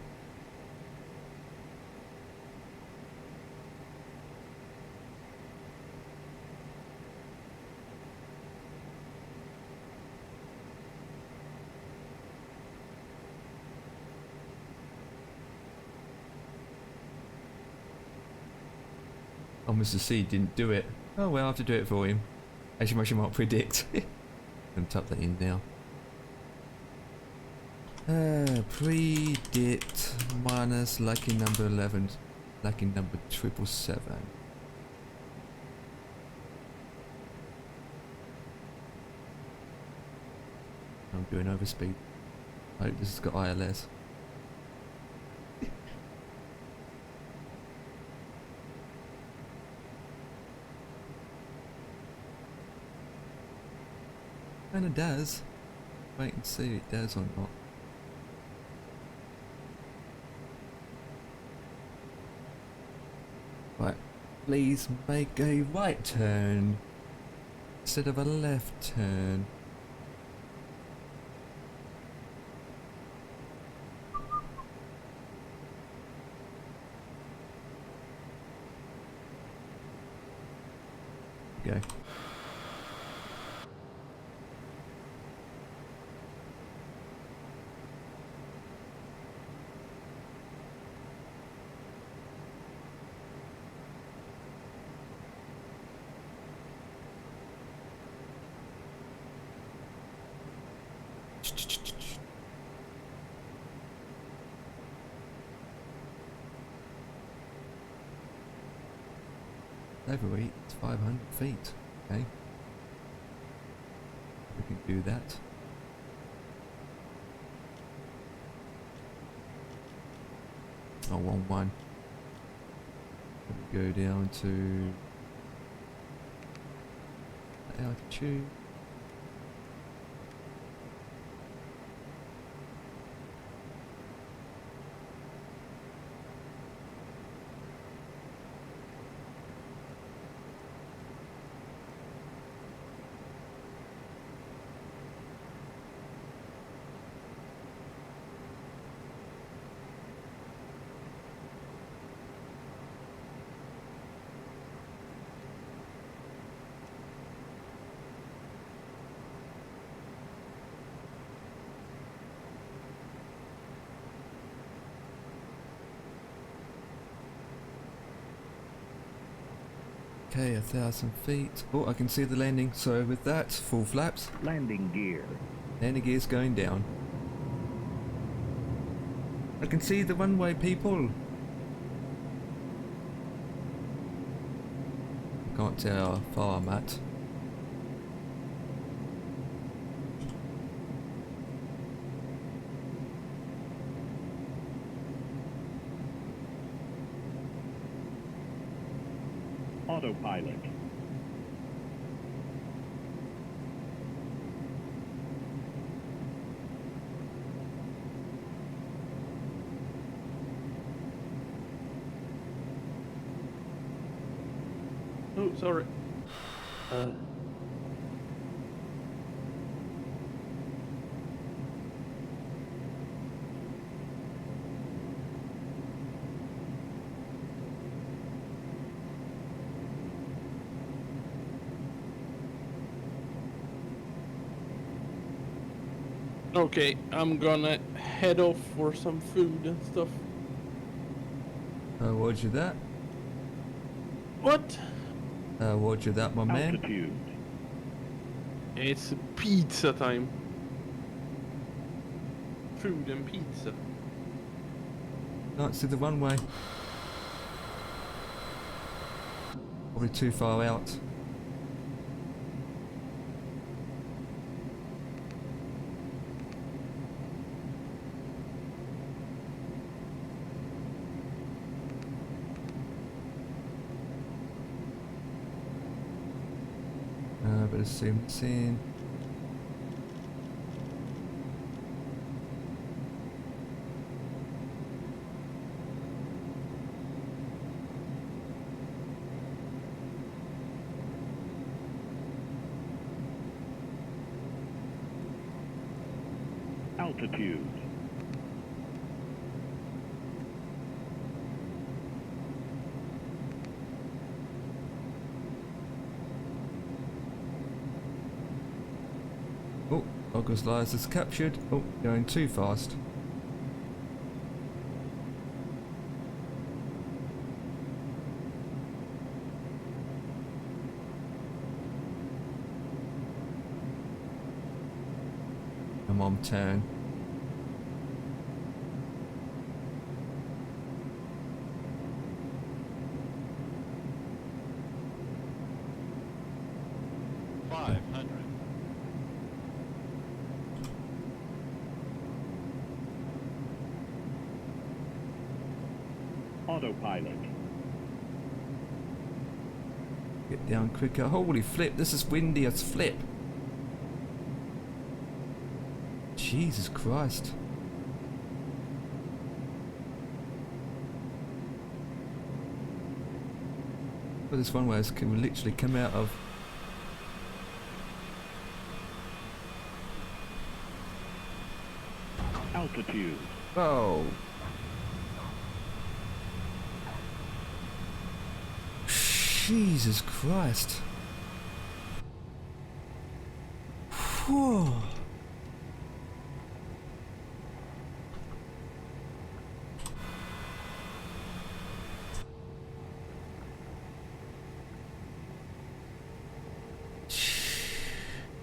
Oh, Mr. C didn't do it. Oh well, I have to do it for him. As you might predict. I'm tuck that in now. Predict minus lucky number 11, lucky number 777. I'm doing overspeed. I hope this has got ILS. And it does. Wait and see if it does or not. Right, please make a right turn instead of a left turn. Go. Overweight, it's 500 feet. Okay. We can do that. Oh, 1-1. Let me go down to altitude. Okay, 1,000 feet. Oh, I can see the landing. So with that, full flaps. Landing gear. Landing gear's going down. I can see the runway, people. Can't tell how far I'm at. Autopilot. Oh, sorry. Okay, I'm gonna head off for some food and stuff. Roger that. What? Roger that, my man. Altitude. It's pizza time. Food and pizza. Can't see the runway. Probably too far out. Better zoom this in. Altitude. Oh, August license captured. Oh, going too fast. Come on, turn. Autopilot. Get down quicker. Holy flip, this is windy as flip. Jesus Christ. Well, this one way can literally come out of. Altitude. Oh. Jesus Christ. Whew.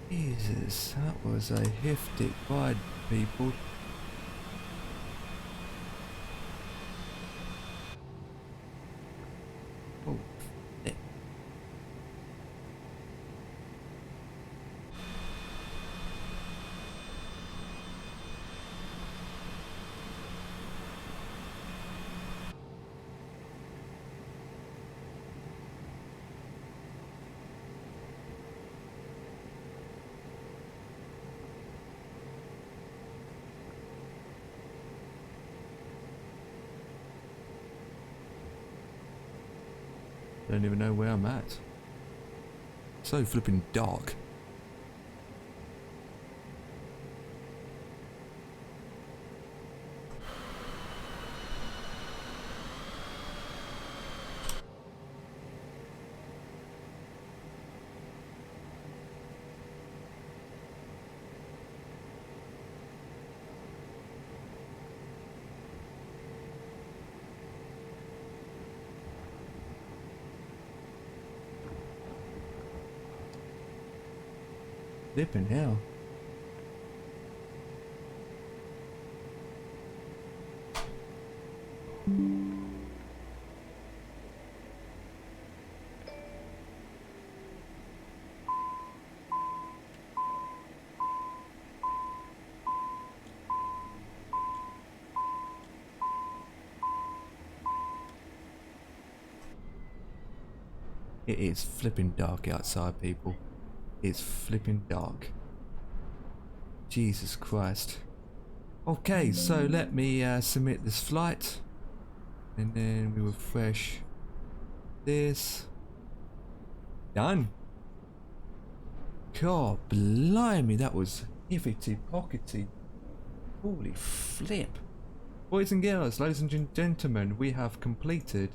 Jesus, that was a hefty ride, people. Oh, flip. Don't even know where I'm at. So flipping dark. Flipping hell. It is flipping dark outside, people. It's flipping dark. Jesus Christ. Okay, so let me submit this flight. And then we refresh this. Done. God blimey, that was hiffity pockety. Holy flip. Boys and girls, ladies and gentlemen, we finally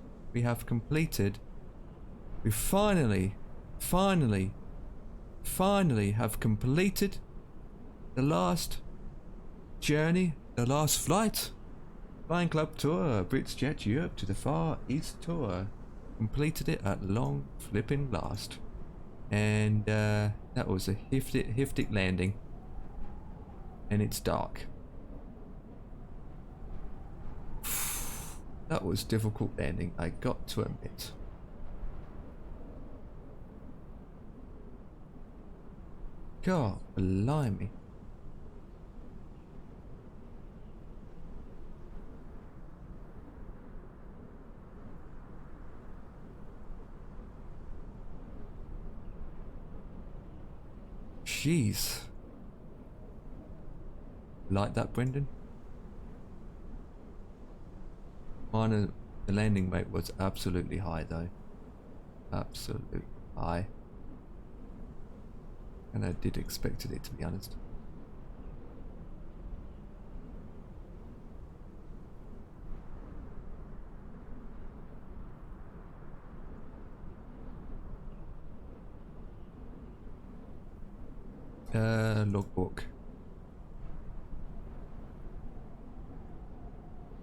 have completed the last journey, the last flight. Flying Club Tour, Brits Jet Europe to the Far East Tour. Completed it at long flipping last. And that was a hiftic landing. And it's dark. That was difficult landing, I got to admit. God blimey. Jeez. Like that, Brendan? Mine, the landing rate was absolutely high though. Absolutely high. And I did expect it, to be honest. Logbook.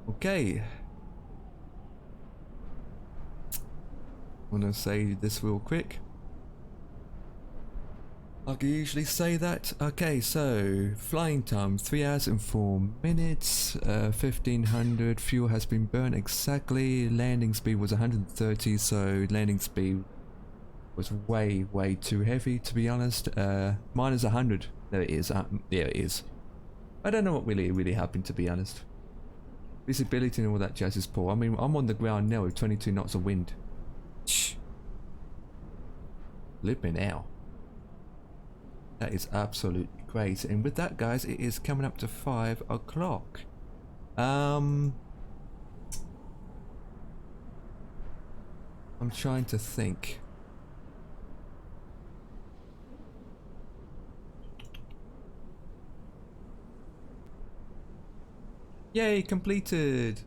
Okay. I'm gonna say this real quick. I can usually say that. Okay, so flying time 3 hours and 4 minutes, 1500. Fuel has been burned exactly. Landing speed was 130, so landing speed was way too heavy, to be honest. Mine is 100. There it is. There it is. I don't know what really happened, to be honest. Visibility and all that jazz is poor. I mean, I'm on the ground now with 22 knots of wind. Shh. Flipping out. That is absolutely great. And with that, guys, it is coming up to 5 o'clock. I'm trying to think. Yay, completed.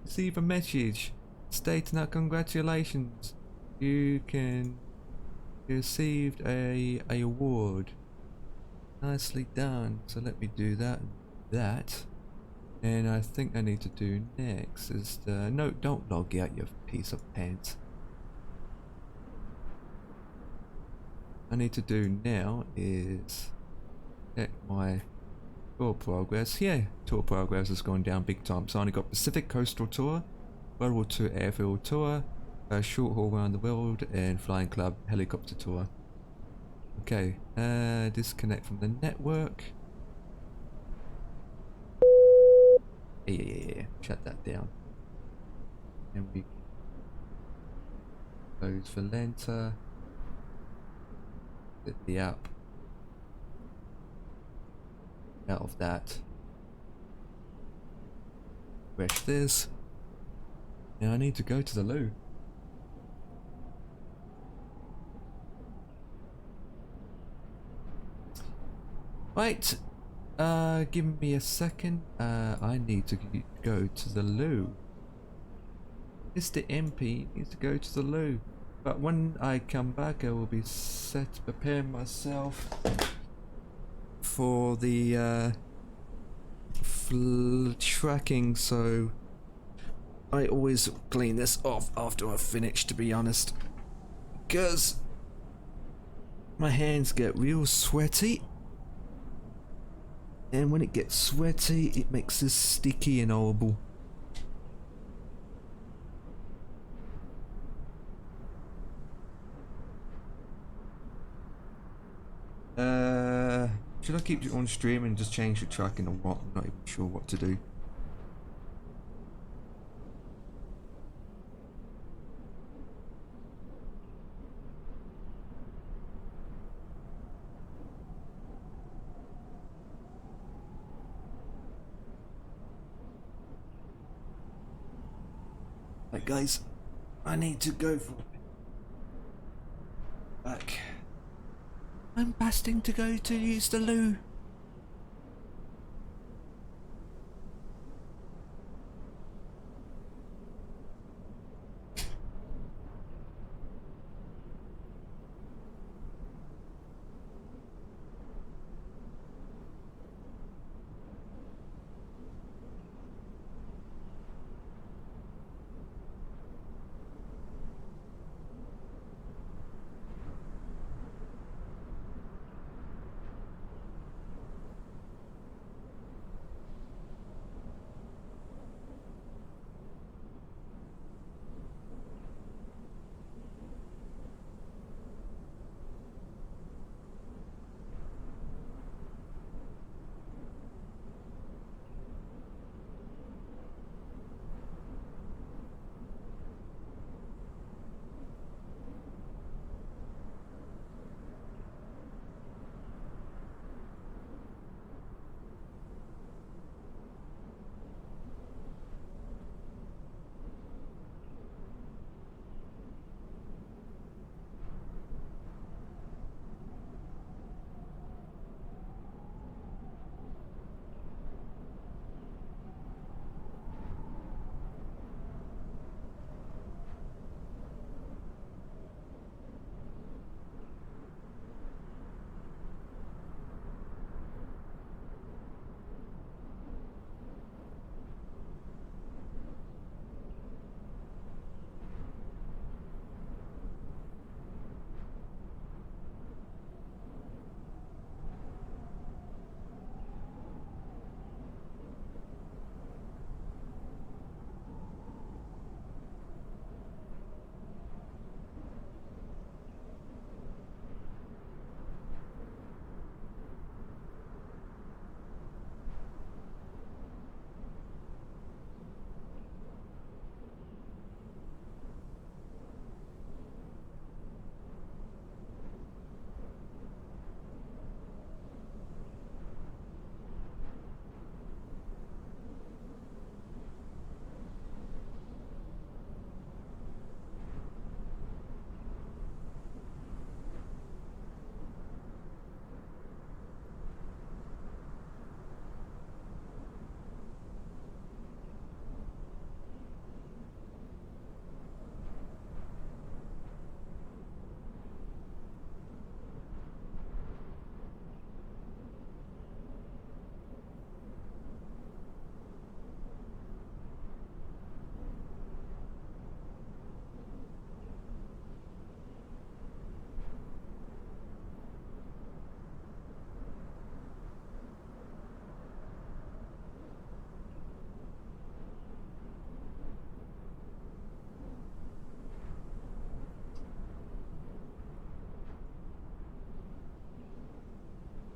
Receive a message stating that congratulations. You received a award. Nicely done. So let me do that. And I think I need to do next is the no, don't log out, you piece of pants. I need to do now is check my tour progress. Yeah, tour progress has gone down big time. So I only got Pacific Coastal Tour, World War II Airfield Tour, Short Haul Around the World, and Flying Club Helicopter Tour. Okay, disconnect from the network. Yeah. Shut that down. And we close Valenta. Get the app out of that. Refresh this. Now I need to go to the loo. Right, give me a second. I need to go to the loo. Mr. MP needs to go to the loo. But when I come back, I will be set to prepare myself for the tracking. So I always clean this off after I finish, to be honest, because my hands get real sweaty. And when it gets sweaty, it makes this sticky and horrible. Should I keep it on stream and just change the tracking or what? I'm not even sure what to do. Right, guys, I need to go for back. I'm busting to go to use the loo.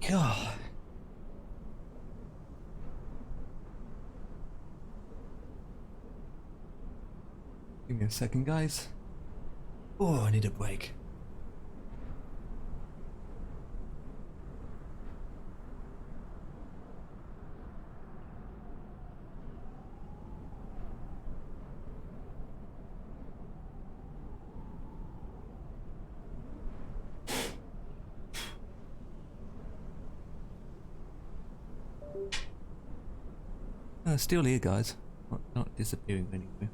God. Give me a second, guys. Oh, I need a break. Still here, guys. Not disappearing anywhere.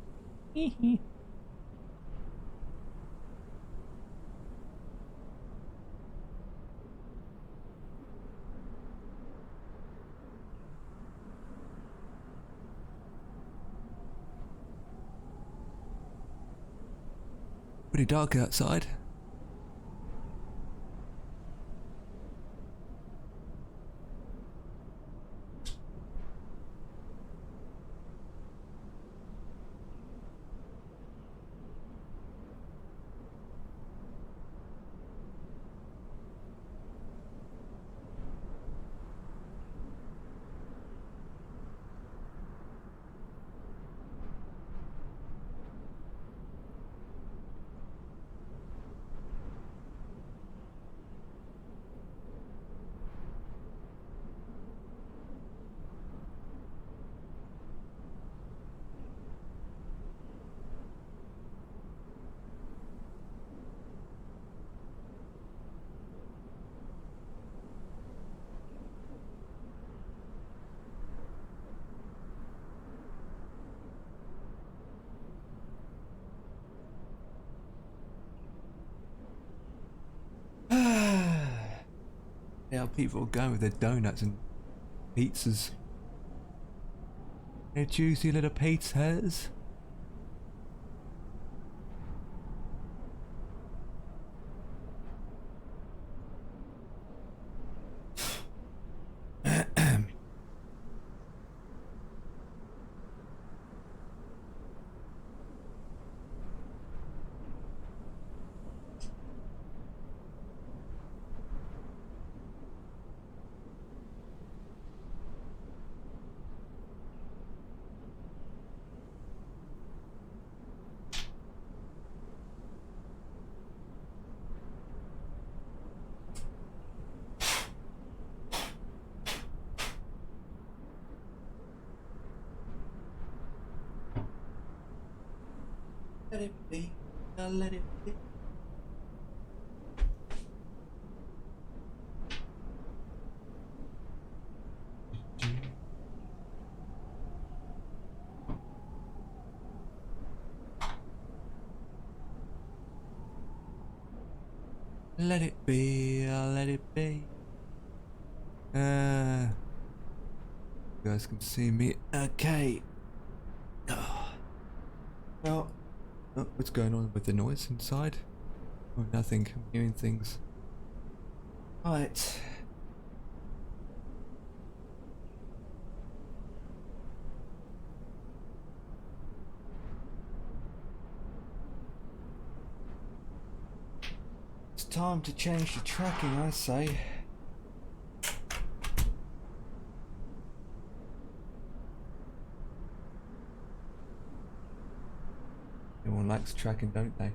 Pretty dark outside. how people are going with their donuts and pizzas. Their juicy little pizzas. Let it be, I'll let it be. Let it be, I'll let it be. You guys can see me. Okay. Well, what's going on with the noise inside? Oh, nothing. I'm hearing things. Right. It's time to change the tracking, I say. Everyone likes tracking, don't they?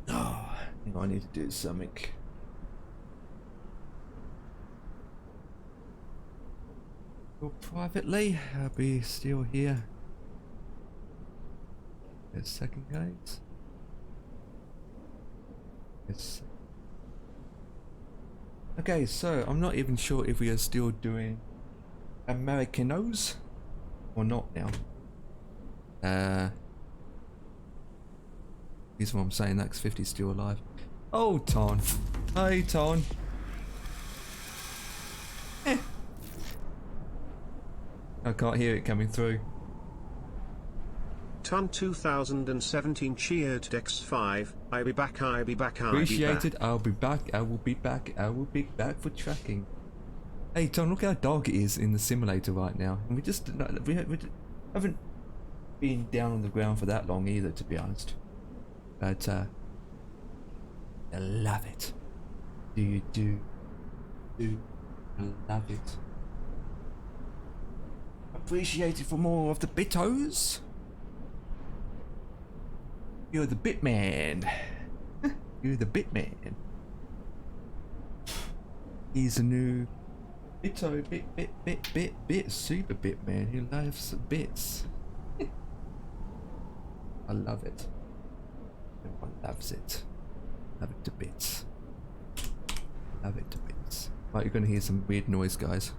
Oh, I think I need to do something. Privately, I'll be still here. There's second guys. Yes. Okay, so I'm not even sure if we are still doing Americanos or not now. Here's what I'm saying, that's 50 still alive. Oh, Ton. Hey, Ton. I can't hear it coming through. Ton 2017 cheered Dex 5. I'll be back, I'll be back, I'll be back. Appreciated, I'll be back, I will be back, I will be back for tracking. Hey Tom, look how dark it is in the simulator right now. And we haven't been down on the ground for that long either, to be honest. But I love it. Do you do I love it. Appreciated for more of the bitos. You're the bit man. You're the bit man. He's a new bito, bit super bit man who loves bits. I love it. Everyone loves it. Love it to bits. Love it to bits. Right, you're gonna hear some weird noise, guys.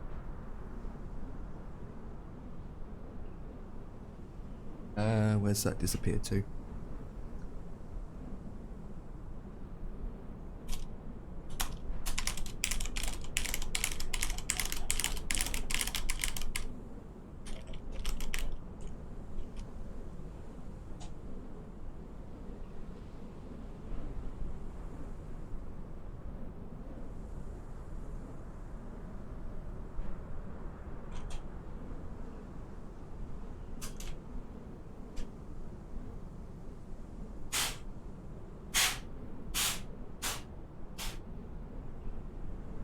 Where's that disappeared to?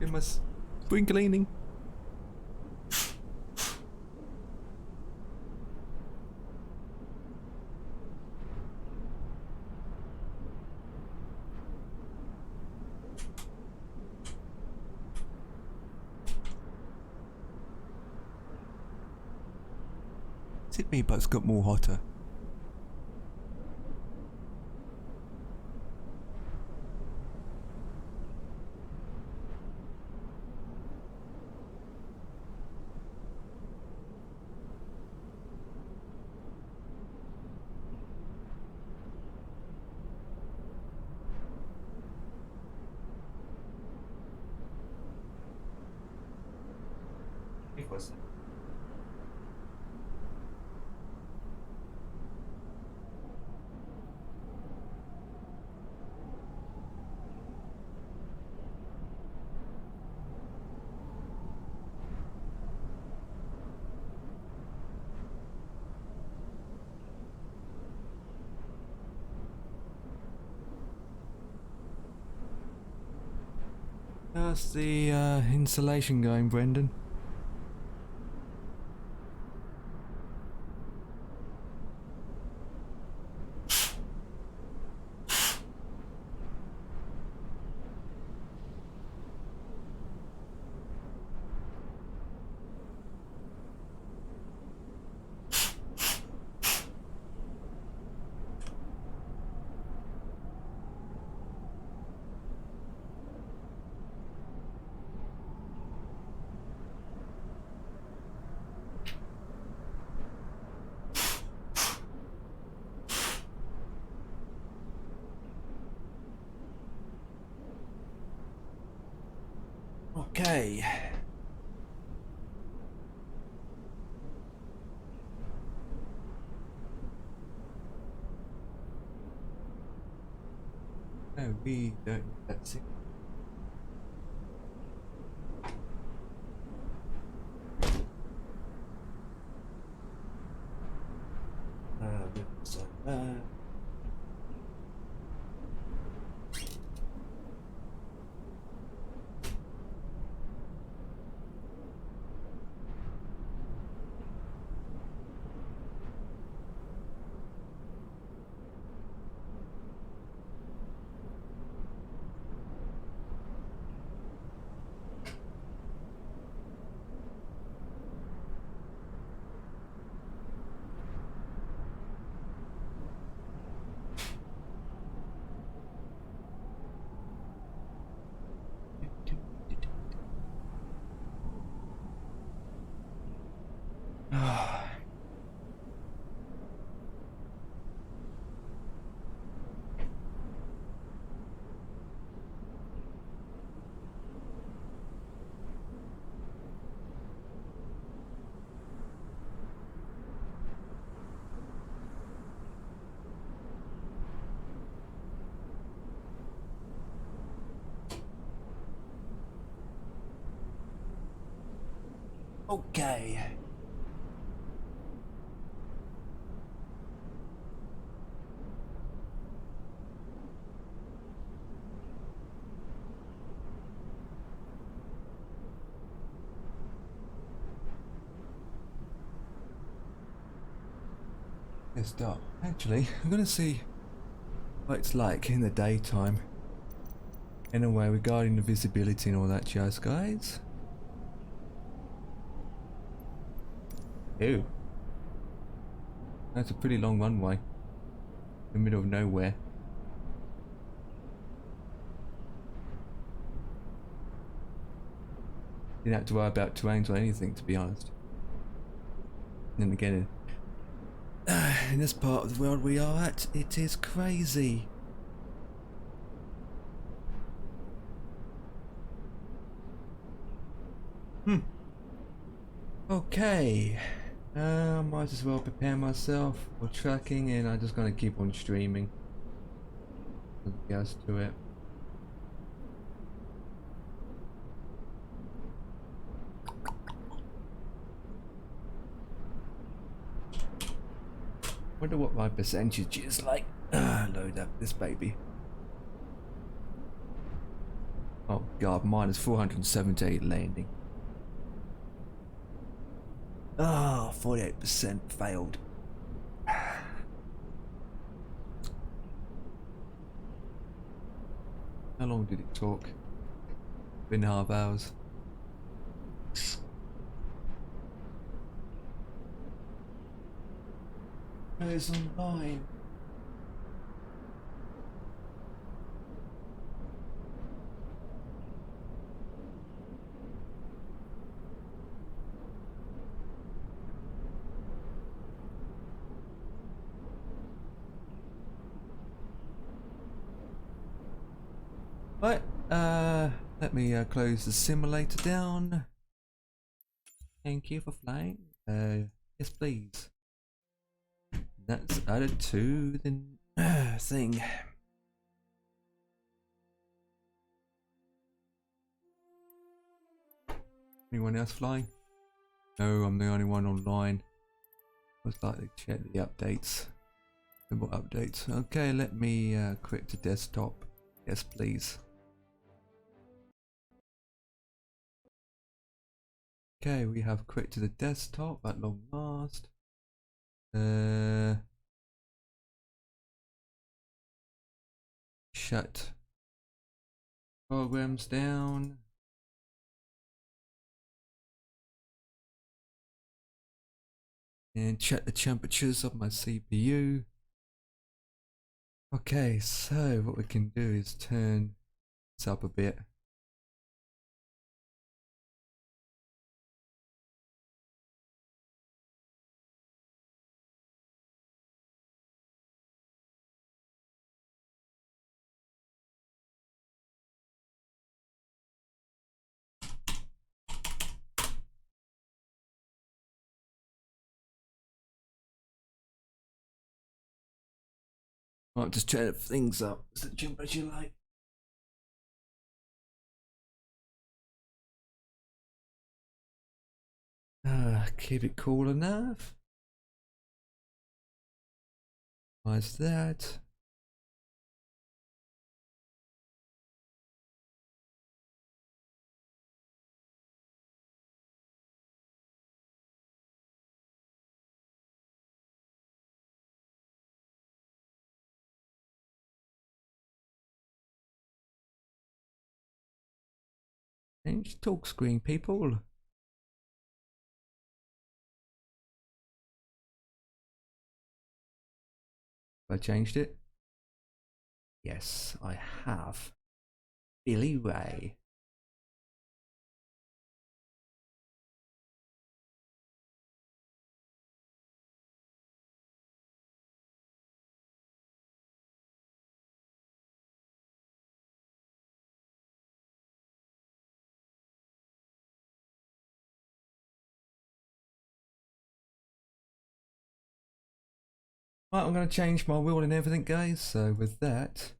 In my spring cleaning. Is it me, but it's got more hotter? was. How's the insulation going, Brendan? Okay. No, we don't. That's it. So, okay. Let's start. Actually, I'm gonna see what it's like in the daytime. Anyway, regarding the visibility and all that jazz, guys. Ew. That's a pretty long runway. In the middle of nowhere. Didn't have to worry about terrains or anything, to be honest. And then again, in this part of the world we are at, it is crazy. Okay. Might as well prepare myself for tracking, and I'm just gonna keep on streaming. Nothing else to it. Wonder what my percentage is like. Load up this baby. Oh god, minus 478 landing. Oh, 48% failed. How long did it talk? 3.5 hours. It's online. Right, let me close the simulator down. Thank you for flying. Yes, please. That's added to the thing. Anyone else flying? No, I'm the only one online. Most likely check the updates. Simple updates. Okay, let me quit to desktop. Yes, please. Okay, we have quit to the desktop at long last. Shut programs down. And check the temperatures of my CPU. Okay, so what we can do is turn this up a bit. I'll just turn things up. What's the temperature like? Keep it cool enough. Why's that? Change talk screen, people. I changed it. Yes, I have. Billy Ray. Right, I'm going to change my wheel and everything, guys. So with that,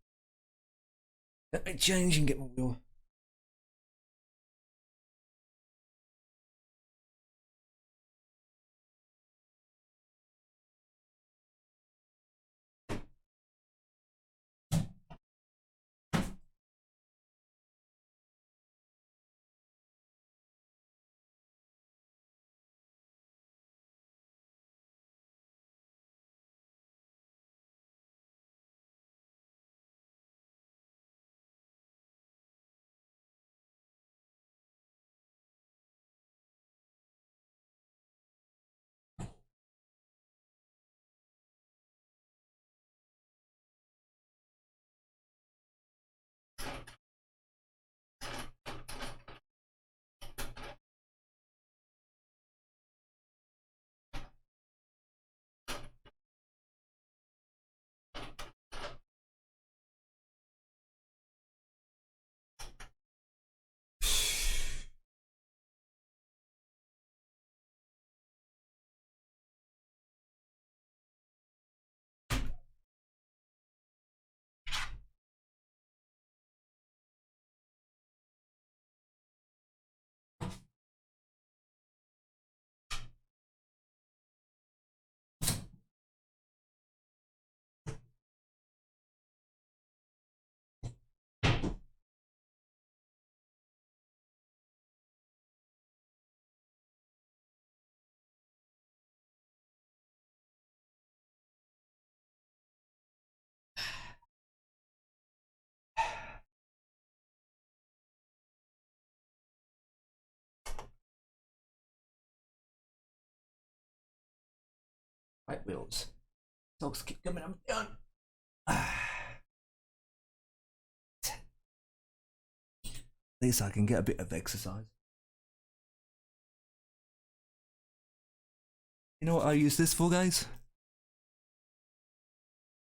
let me change and get my wheel. Right wheels. Dogs keep coming. I'm done. At least I can get a bit of exercise. You know what I use this for, guys?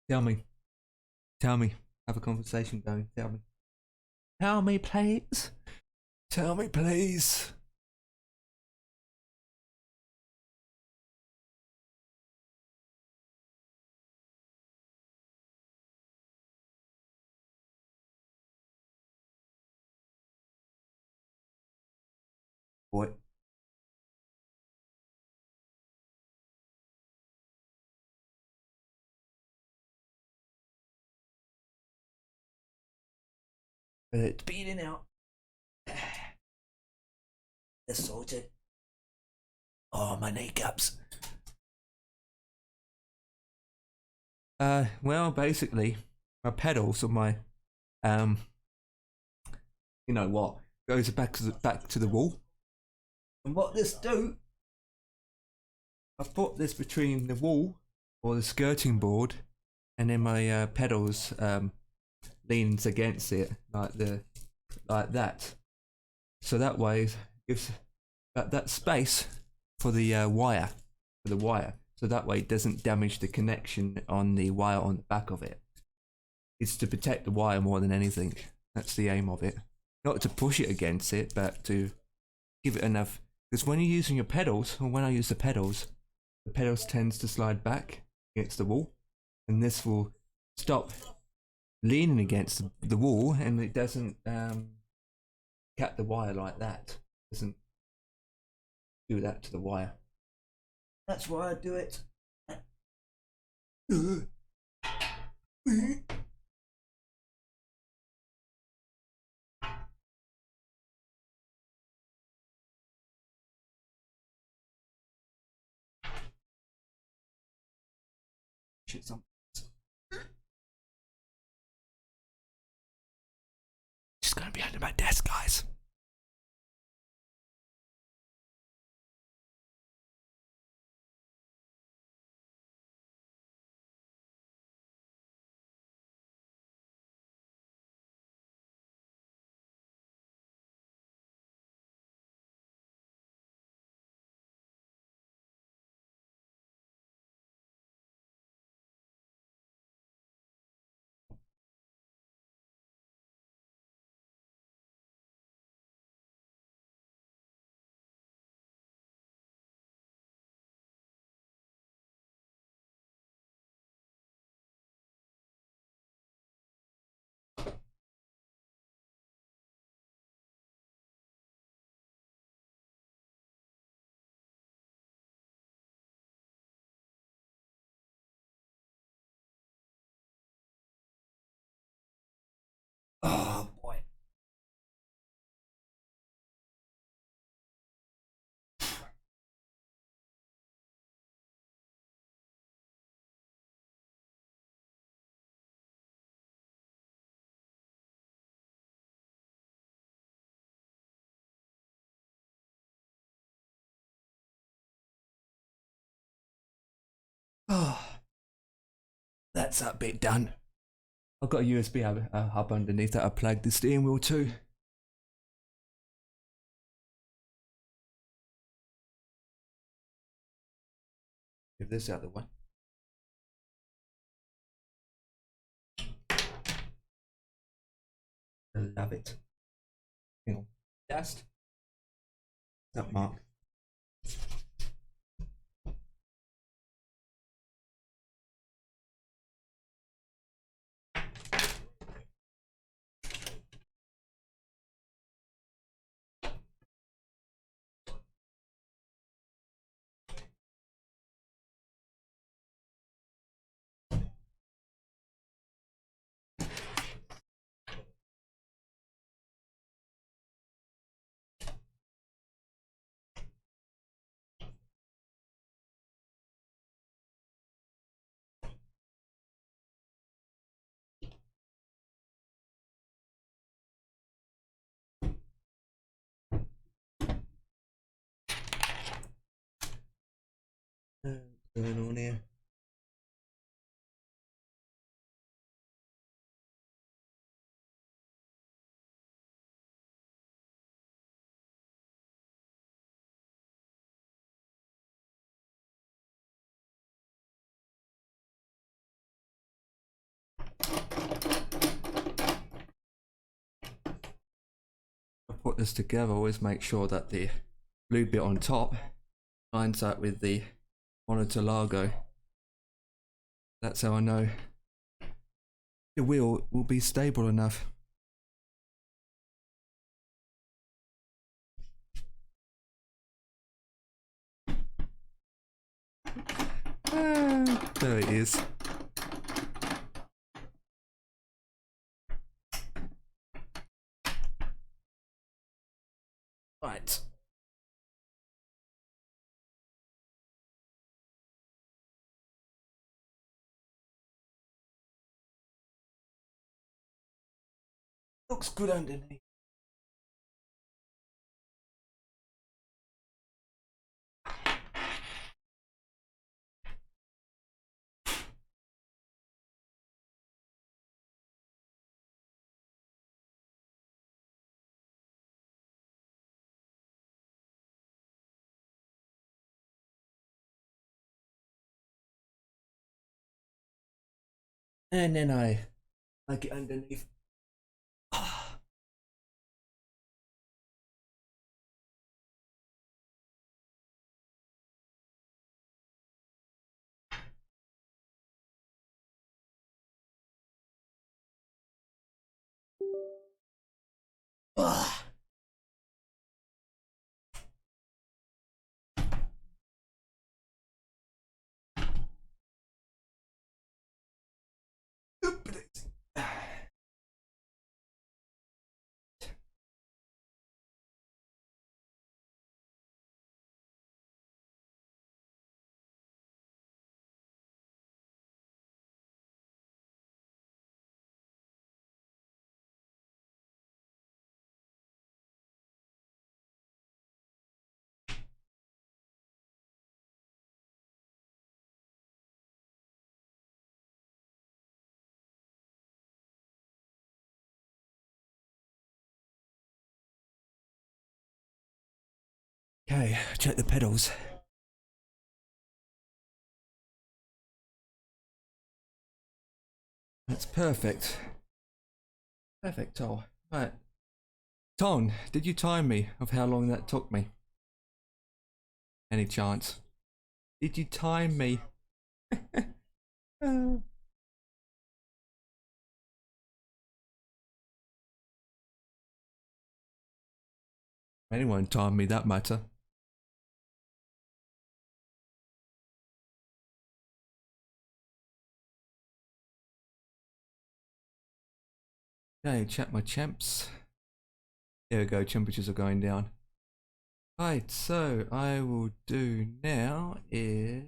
Tell me. Tell me. Have a conversation going. Tell me. Tell me, please. Tell me, please. boy. It's beating out. It's sorted. Oh, my kneecaps. Well, basically, my pedals on my, you know what, goes back to the wall. And what this do, I put this between the wall or the skirting board, and then my pedals leans against it like that. So that way gives that space for the wire, so that way it doesn't damage the connection on the wire on the back of it. It's to protect the wire more than anything. That's the aim of it. Not to push it against it, but to give it enough. Because when you're using your pedals, or when I use the pedals tends to slide back against the wall, and this will stop leaning against the wall, and it doesn't cut the wire like that. It doesn't do that to the wire. That's why I do it. Shit, just gonna be under my desk, guys. Oh boy. Oh, that's that bit done. I've got a USB hub underneath that I plugged the steering wheel to. Give this out the way. I love it. Hang on. Dust. That mark. What's going on here? I put this together, always make sure that the blue bit on top lines up with the monitor logo. That's how I know the wheel will be stable enough. There it is. Right. Looks good underneath. And then I like it underneath. Okay, check the pedals. That's perfect. Perfecto. Right. Ton, did you time me of how long that took me? Any chance? Did you time me? Anyone time me that matter? Okay, check my champs. There we go, temperatures are going down. Right, so I will do now is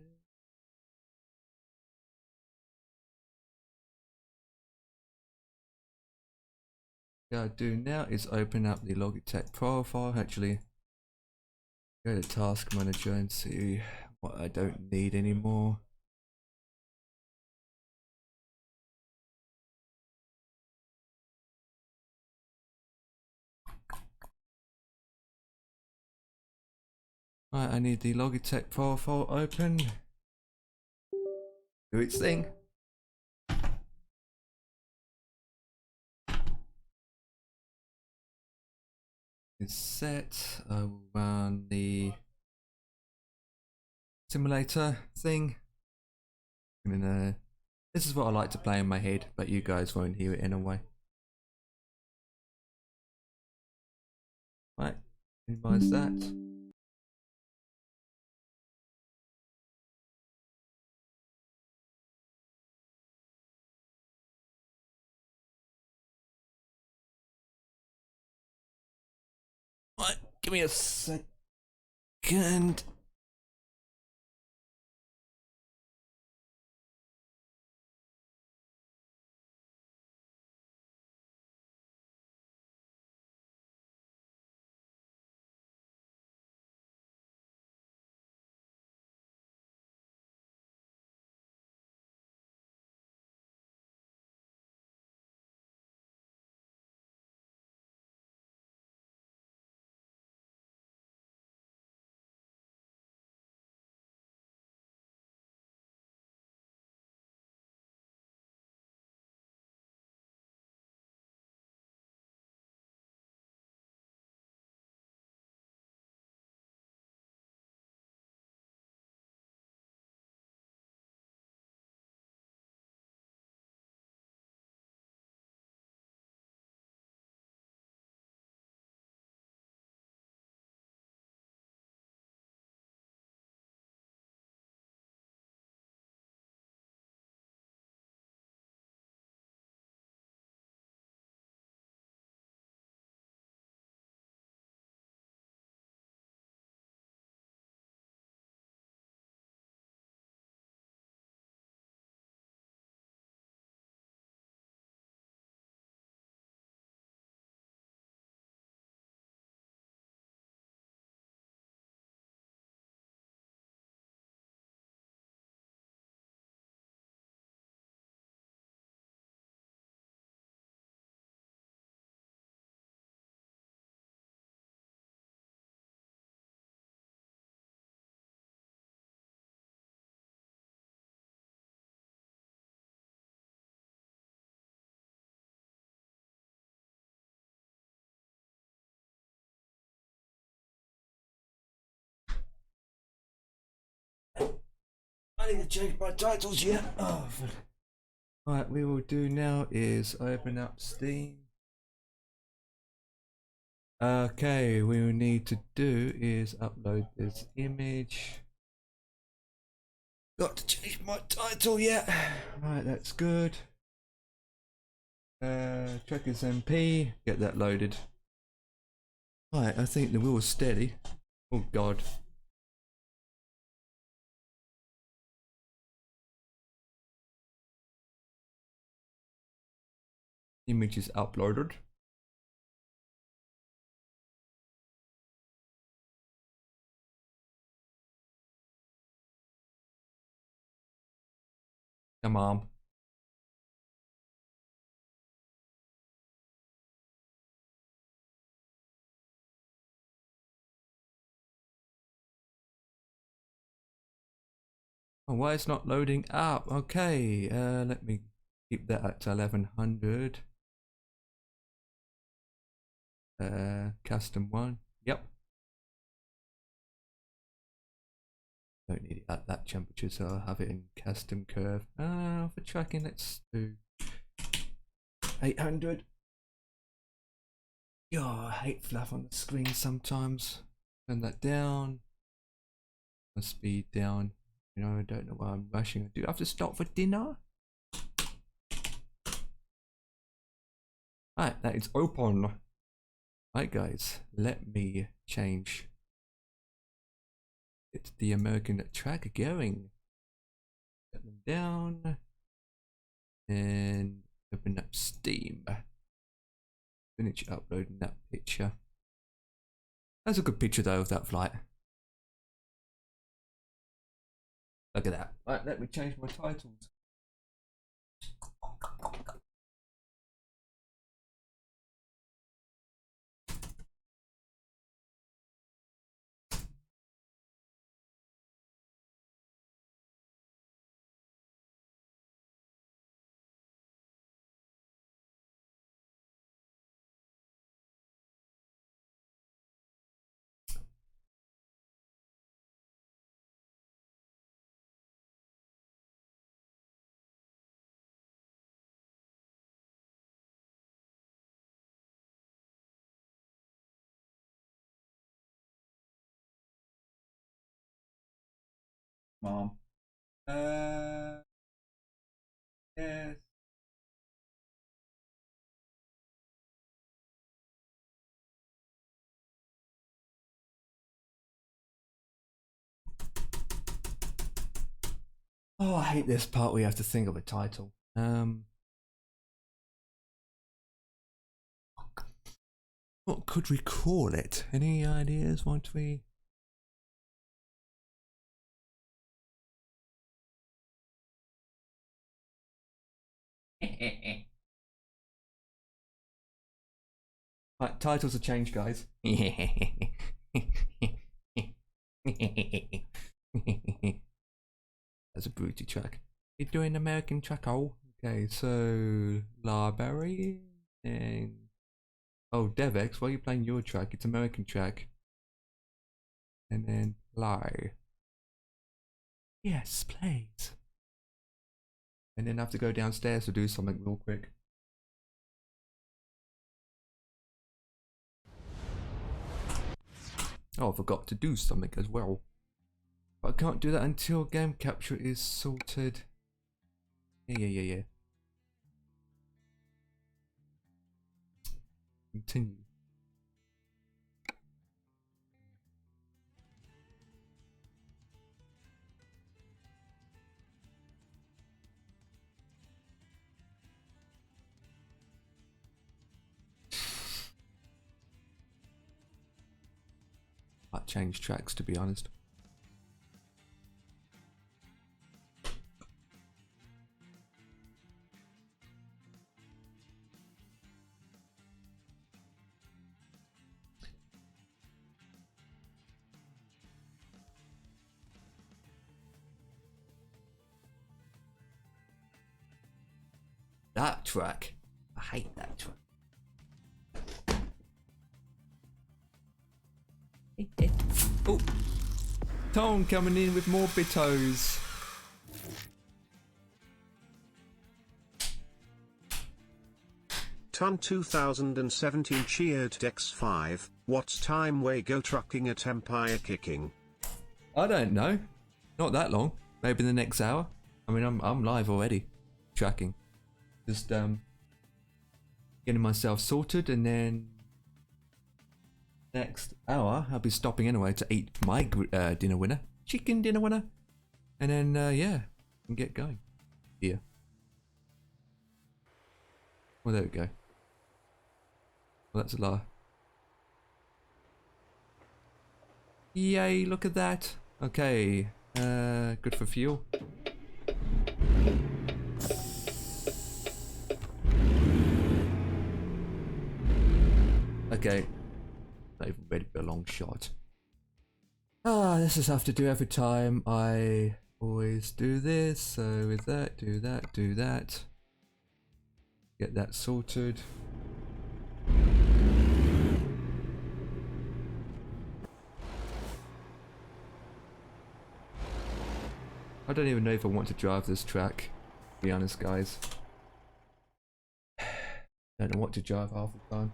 open up the Logitech profile. Actually, go to Task Manager and see what I don't need anymore. Right, I need the Logitech profile open. Do its thing. It's set. I will run the simulator thing. This is what I like to play in my head, but you guys won't hear it anyway. Right, minimize that. Right, give me a second. I need to change my titles yet. Oh, right, we will do now is open up Steam. Okay, we will need to do is upload this image. Got to change my title yet. Right, that's good. Trackers MP, get that loaded. Right, I think the wheel is steady. Oh god. Image is uploaded. Come on. Oh, why it's not loading up? Okay, let me keep that at 1100. Custom one. Yep. Don't need it at that temperature, so I'll have it in custom curve. For tracking, let's do 800. Oh, I hate fluff on the screen sometimes. Turn that down. My speed down. You know, I don't know why I'm rushing. Do I have to stop for dinner? Right, that is open. Right, guys, let me change. Get the American track going. Set them down. And open up Steam. Finish uploading that picture. That's a good picture though of that flight. Look at that. Right, let me change my titles. Mom. Yes. Oh, I hate this part where you have to think of a title. What could we call it? Any ideas? Won't we? Right, titles have changed, guys. That's a booty track. You're doing American track, oh. Okay, so Larberry and oh, Devex, why are you playing your track? It's American track. And then Lie. Yes, please. And then I have to go downstairs to do something real quick. Oh, I forgot to do something as well. But I can't do that until game capture is sorted. Yeah. Continue. Might change tracks, to be honest. That track. I hate that track. Oh, Tone coming in with more bitos. Ton 2017 cheered Dex5, what's time we go trucking at Empire Kicking? I don't know. Not that long. Maybe the next hour. I mean, I'm live already. Tracking. Just getting myself sorted, and then next hour I'll be stopping anyway to eat my dinner winner. Chicken dinner winner. And then, yeah, and get going. Here. Well, there we go. Well, that's a lie. Yay, look at that. Okay, good for fuel. Okay, not even ready for a long shot. This is have to do every time I always do this. So with that, do that, do that. Get that sorted. I don't even know if I want to drive this track, to be honest, guys. I don't know what to drive half the time.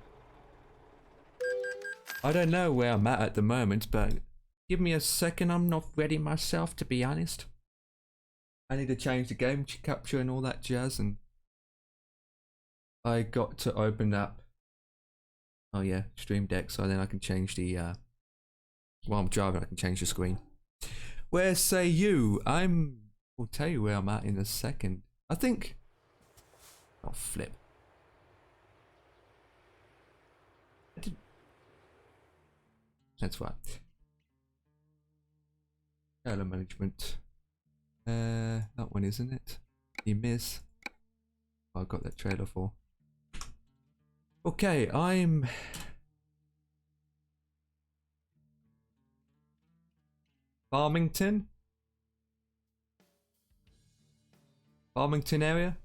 I don't know where I'm at the moment, but give me a second. I'm not ready myself, to be honest. I need to change the game capture and all that jazz, and I got to open up. Oh yeah, Stream Deck, so then I can change the. While I'm driving, I can change the screen. Where say you? I'll tell you where I'm at in a second. I think. Oh flip. That's right. Trailer management. That one, isn't it? You miss. I got that trailer for. Okay, I'm. Farmington area.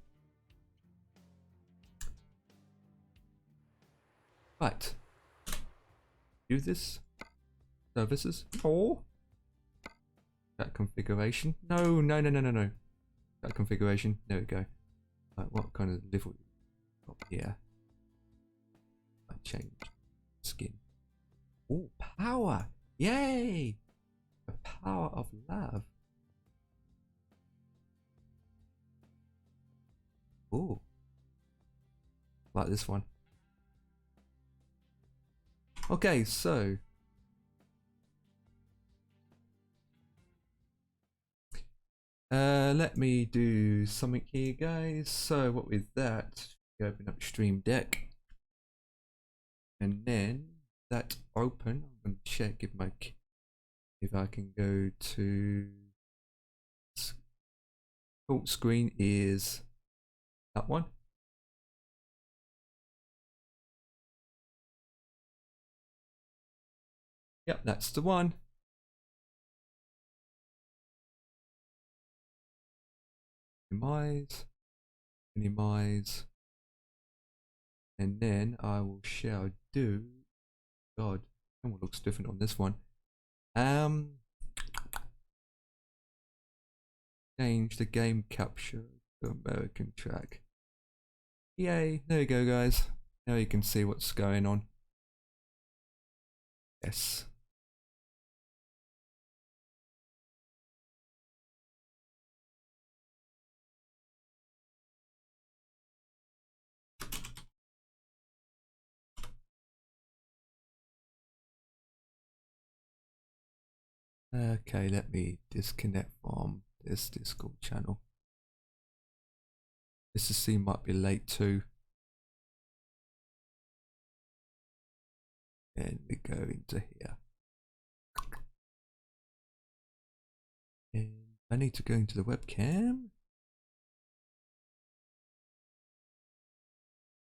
Right. Do this. Services. Oh. That configuration. No. That configuration. There we go. Right, what kind of level? Oh, yeah. I changed skin. Oh, power! Yay! The power of love. Ooh. Like this one. Okay, so. Let me do something here, guys. So, what with that, we open up Stream Deck. And then that open. I'm going to check if I can go to default screen is that one. Yep, that's the one. Minimize, and then I will shall do. God, camera looks different on this one. Change the game capture to American track. Yay! There you go, guys. Now you can see what's going on. Yes. Okay, let me disconnect from this Discord channel. This scene might be late too. And we go into here. And I need to go into the webcam.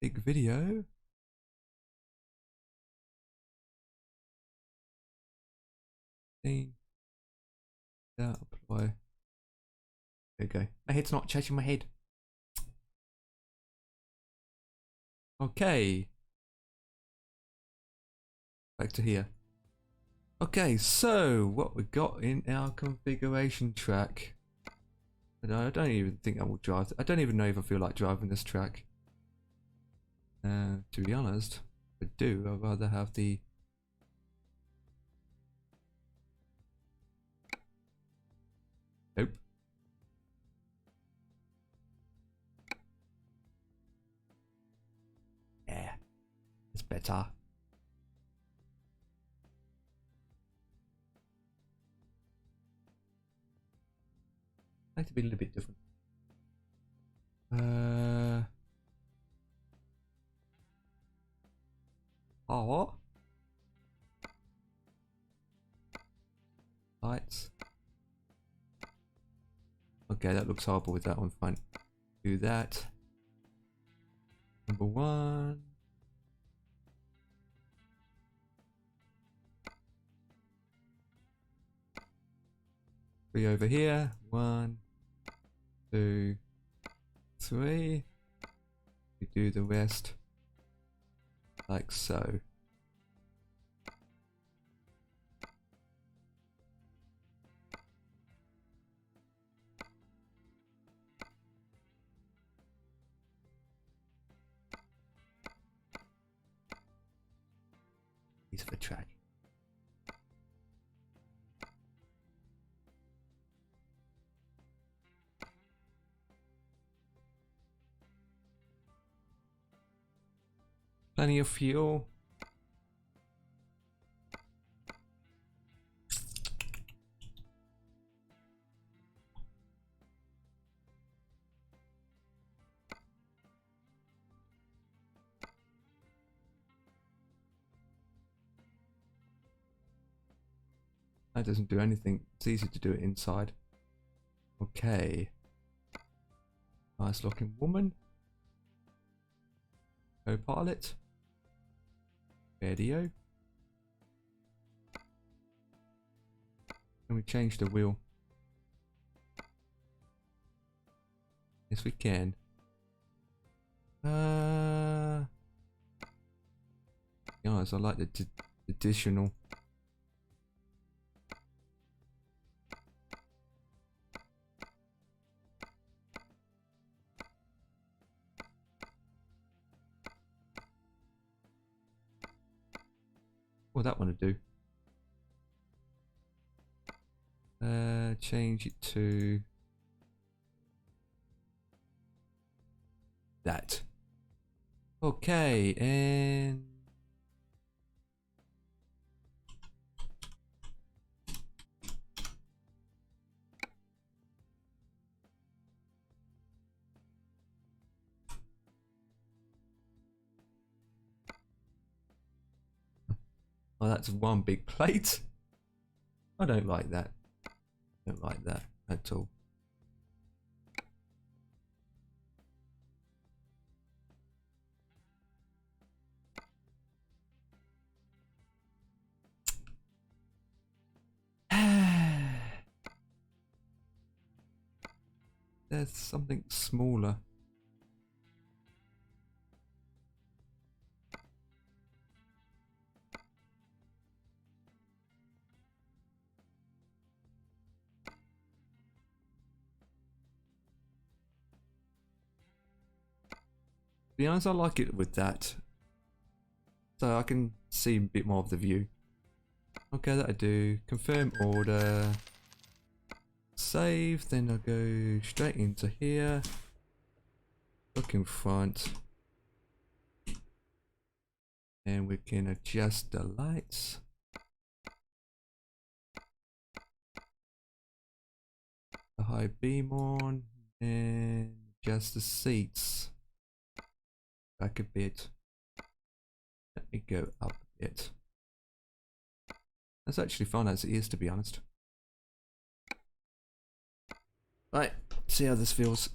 Big video. Apply. There you go. My head's not touching my head. Okay. Back to here. Okay, so what we got in our configuration track. I don't even think I will drive. I don't even know if I feel like driving this track. To be honest, if I do, I'd rather have the... Nope. Yeah, it's better. I like to be a little bit different. Oh. Lights. Okay, that looks horrible with that one. Fine. Do that. Number 1. Three over here. 1, 2, 3. We do the rest like so. Piece of a track. Plenty of fuel. That doesn't do anything. It's easy to do it inside. Okay. Nice looking woman. Co-pilot. Radio. Can we change the wheel? Yes, we can. Yes, I like the additional. What that want to do? Change it to that. Okay, and oh, that's one big plate. I don't like that. Don't like that at all. There's something smaller. To be honest, I like it with that. So I can see a bit more of the view. Okay, that I do. Confirm order. Save, then I'll go straight into here. Look in front. And we can adjust the lights. The high beam on. And adjust the seats. Back a bit. Let me go up a bit. That's actually fun as it is, to be honest. Right, see how this feels.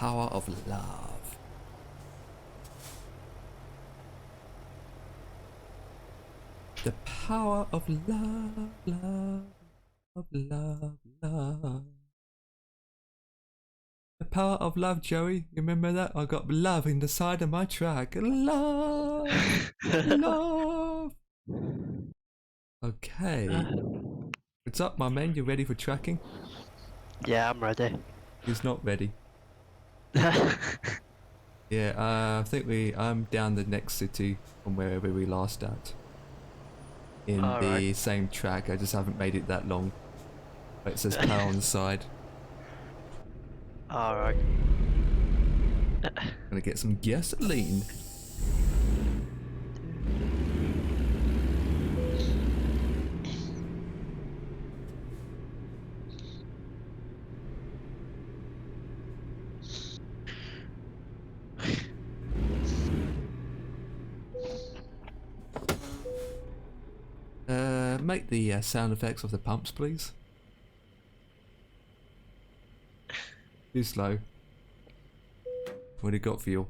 power of love. The power of love, love, love, love, love. The power of love, Joey. You remember that? I got love in the side of my track. Love, love. Okay. What's up, my man? You ready for tracking? Yeah, I'm ready. He's not ready. Yeah, I think I'm down the next city from wherever we last at. In the same track, I just haven't made it that long. But it says power on the side. Alright. Gonna get some gasoline. Make the sound effects of the pumps, please. Too slow. What do you got, fuel?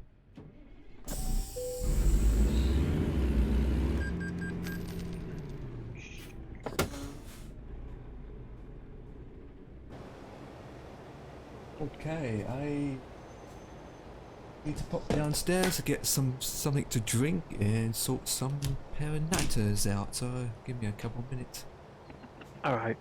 Okay, I need to pop downstairs to get something to drink and sort some perinatas out. So give me a couple minutes. Alright.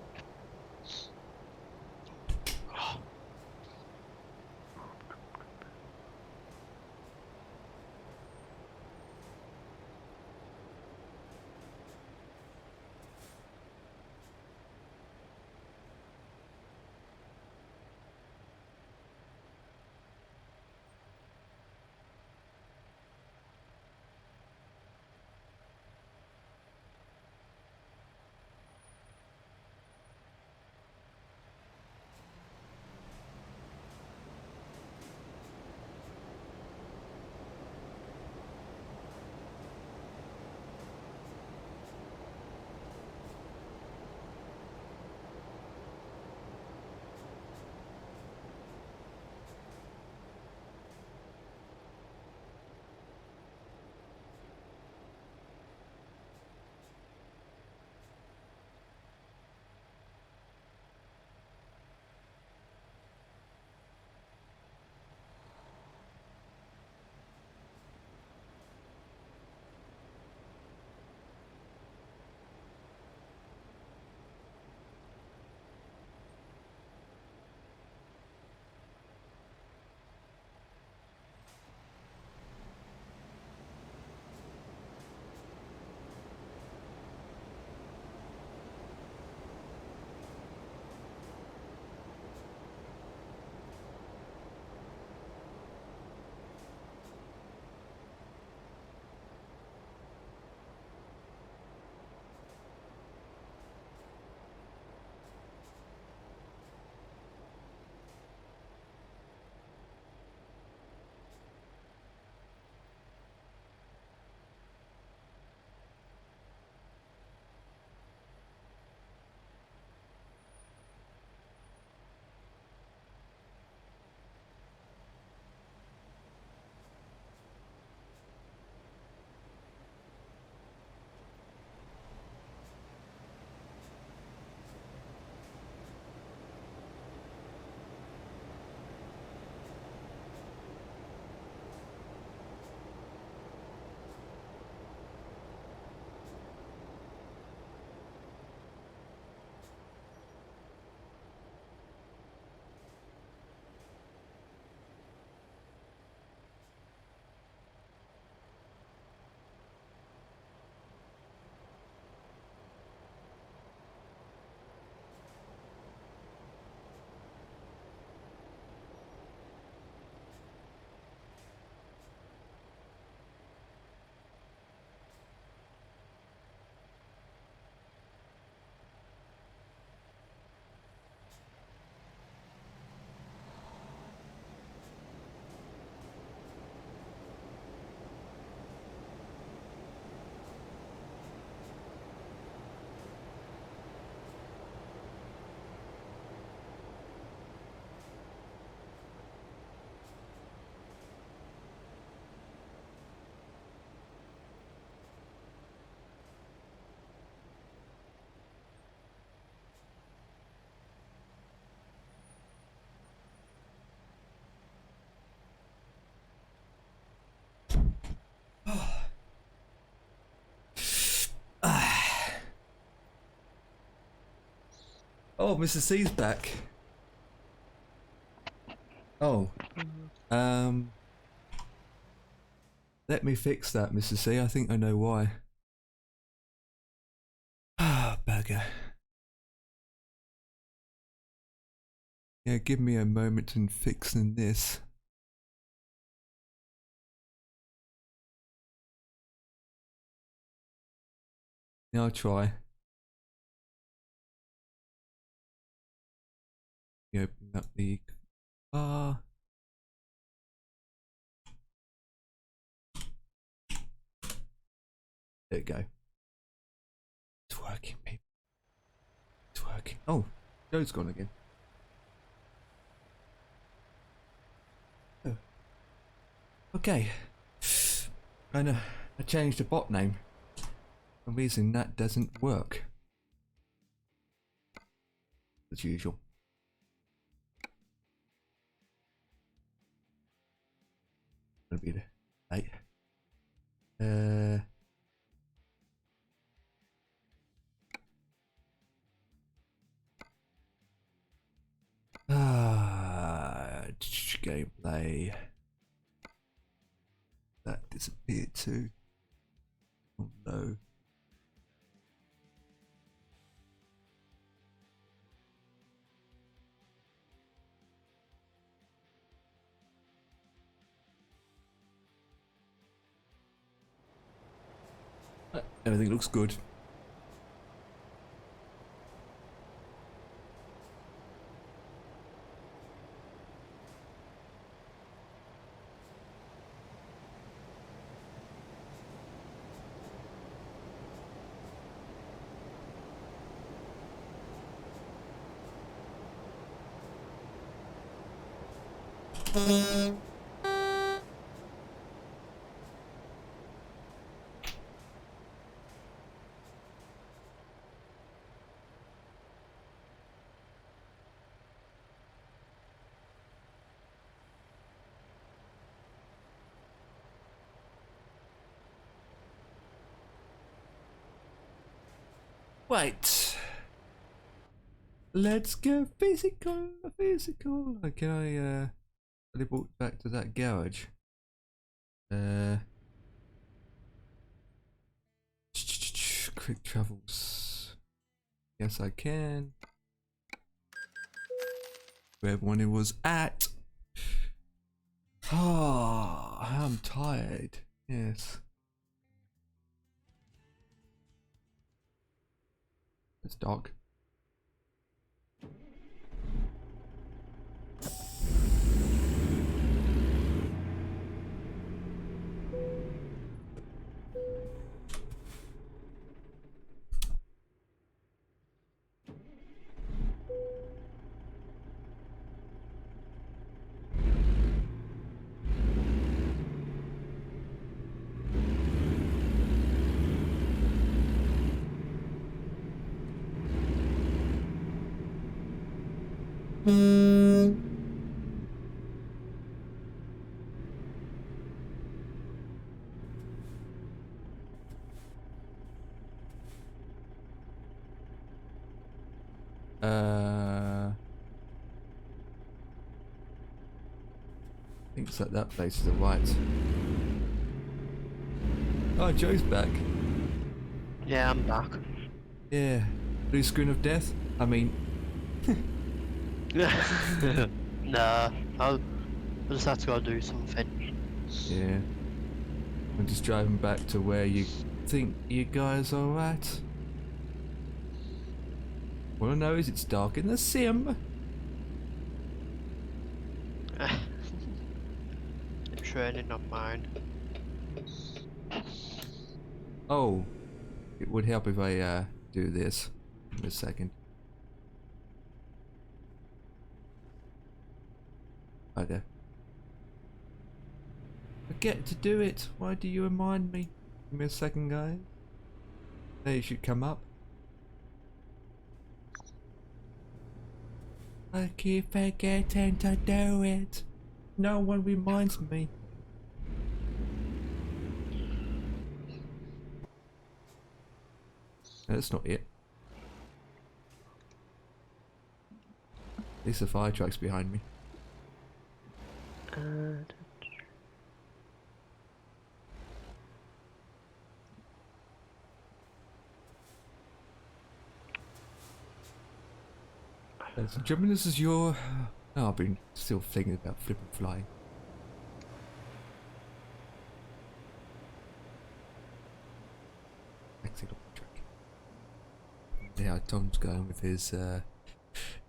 Oh, Mr. C's back. Oh. Let me fix that, Mr. C. I think I know why. Ah, bugger. Yeah, give me a moment in fixing this. Yeah, I'll try. Open up the bar. There we go. It's working, people. It's working. Oh, Joe's gone again. Oh. Okay. I know. I changed the bot name. For some reason that doesn't work. As usual. Gonna be the 8. Gameplay. That disappeared too. Oh no. Everything looks good. Wait. Let's go physical. Can I teleport back to that garage? Quick travels. Yes, I can. Where everyone it was at. Oh, I'm tired. Yes. It's dark. I think it's at that place to the right. Oh, Joe's back. Yeah, I'm back. Yeah. Blue screen of death? I mean... Nah, I just had to go do something. Yeah. I'm just driving back to where you think you guys are at. All I know is it's dark in the sim. It's raining on mine. Oh. It would help if I do this in a second. Hi there. Forget to do it. Why do you remind me? Give me a second, guys. There, you should come up. I keep forgetting to do it. No one reminds me. That's not it. At least the fire truck's behind me. Ladies and gentlemen, this is your... Oh, I've been still thinking about flipping flying. Exit on the track. Yeah, Tom's going with his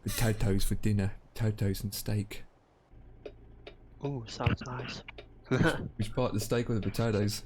potatoes for dinner. Potatoes and steak. Oh, sounds nice. Which part, the steak or the potatoes?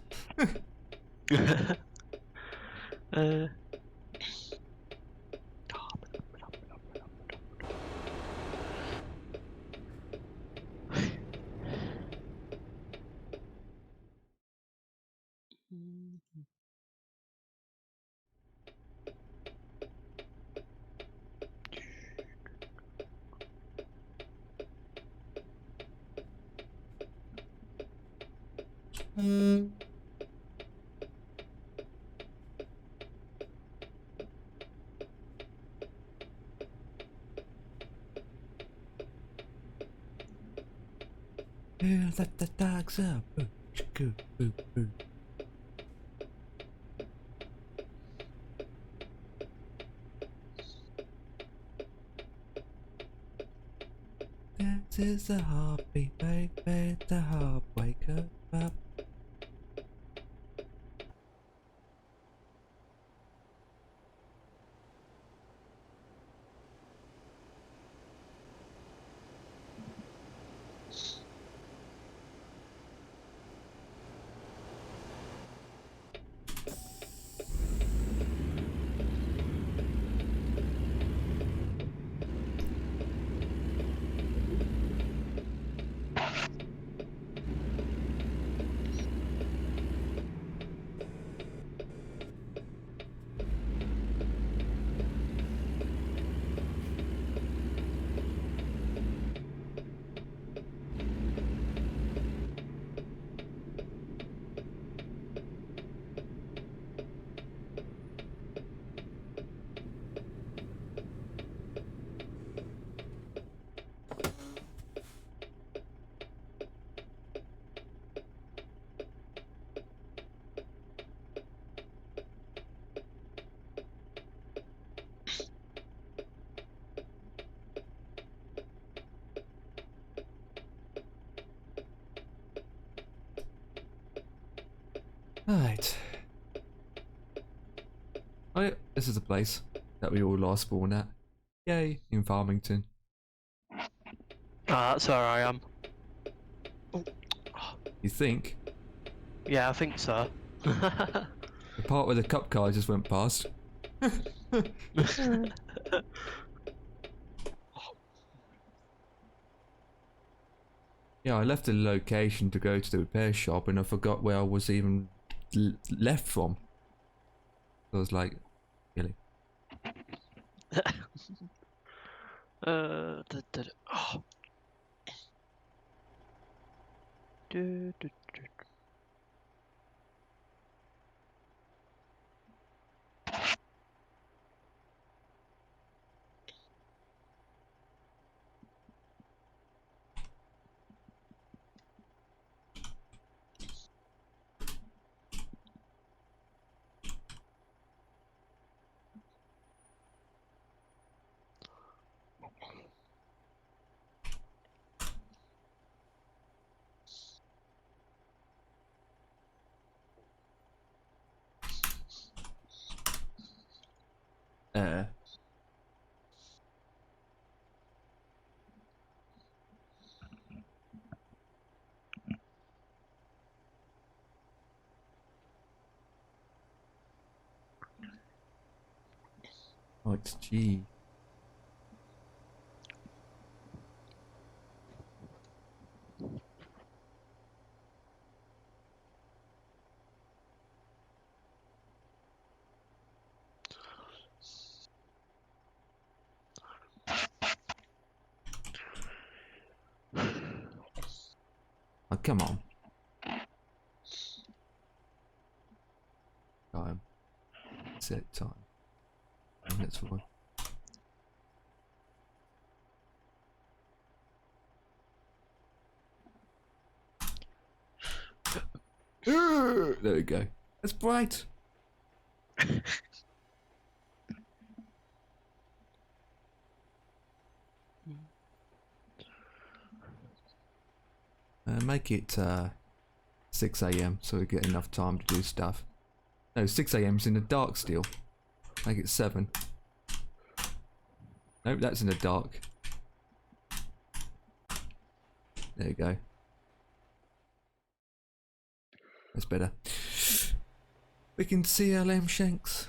Yeah, let the dogs out. Boo, boo, boo. This is the heartbeat, baby, the heart wake up. Right. Oh yeah, this is the place that we all last spawned at. Yay, in Farmington. That's where I am. You think? Yeah, I think so. The part where the cup car just went past. Yeah, I left the location to go to the repair shop and I forgot where I was even left from. I was like, really? Oh. Do, do, do. Oh, it's G. Oh, come on. Time. Set time. And that's one. There we go. That's bright. Make it 6 a.m. so we get enough time to do stuff. No, 6 a.m.'s in the dark still. Make it 7. Nope, that's in the dark. There you go. That's better. We can see our lamb shanks.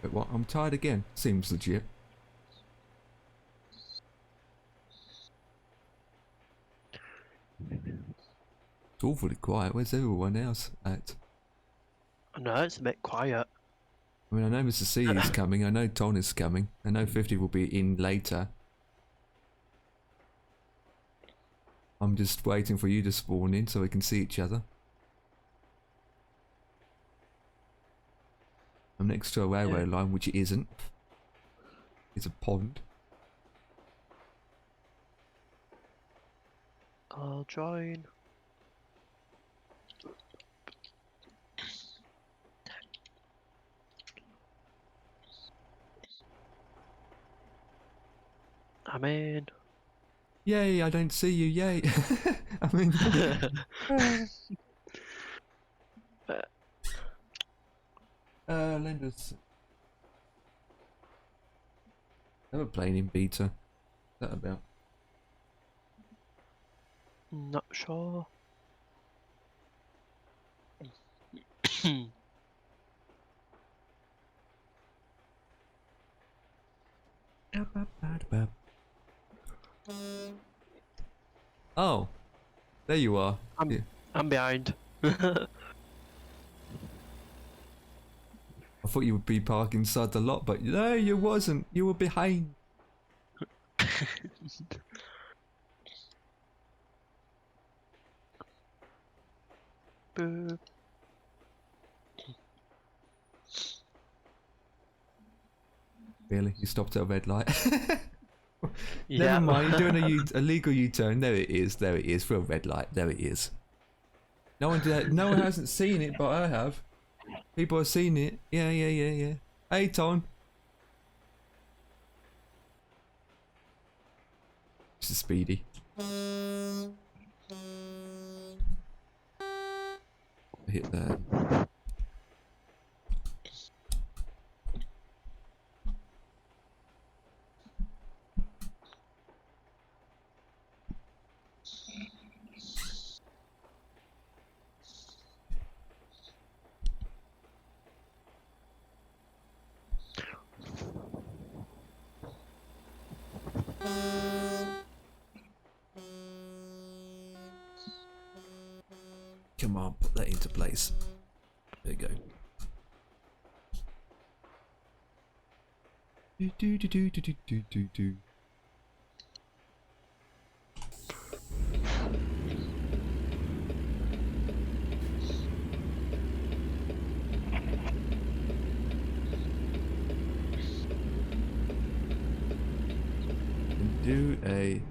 But what? I'm tired again. Seems legit. It's awfully quiet. Where's everyone else at? I know, it's a bit quiet. I mean, I know Mr. C is coming. I know Ton is coming. I know 50 will be in later. I'm just waiting for you to spawn in so we can see each other. I'm next to a railway line, which it isn't. It's a pond. I'll join. I'm in. Yay, I don't see you, yay. I mean... lend us... I have a plane in beta. What's that about? Not sure. Oh, there you are. I'm behind. I thought you would be parked inside the lot, but no, you wasn't. You were behind. Boo. Really? You stopped at a red light? Yeah. Never mind, you're doing a legal U-turn. There it is. There it is for a red light. There it is. No one hasn't seen it, but I have. People have seen it. Yeah. Hey, Ton. This is Speedy. Hit that. Come on, put that into place. There you go. Do. Do a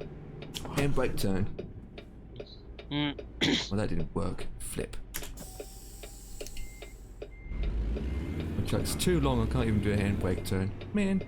handbrake turn. Well, that didn't work. Flip. My truck's too long, I can't even do a handbrake turn. Man.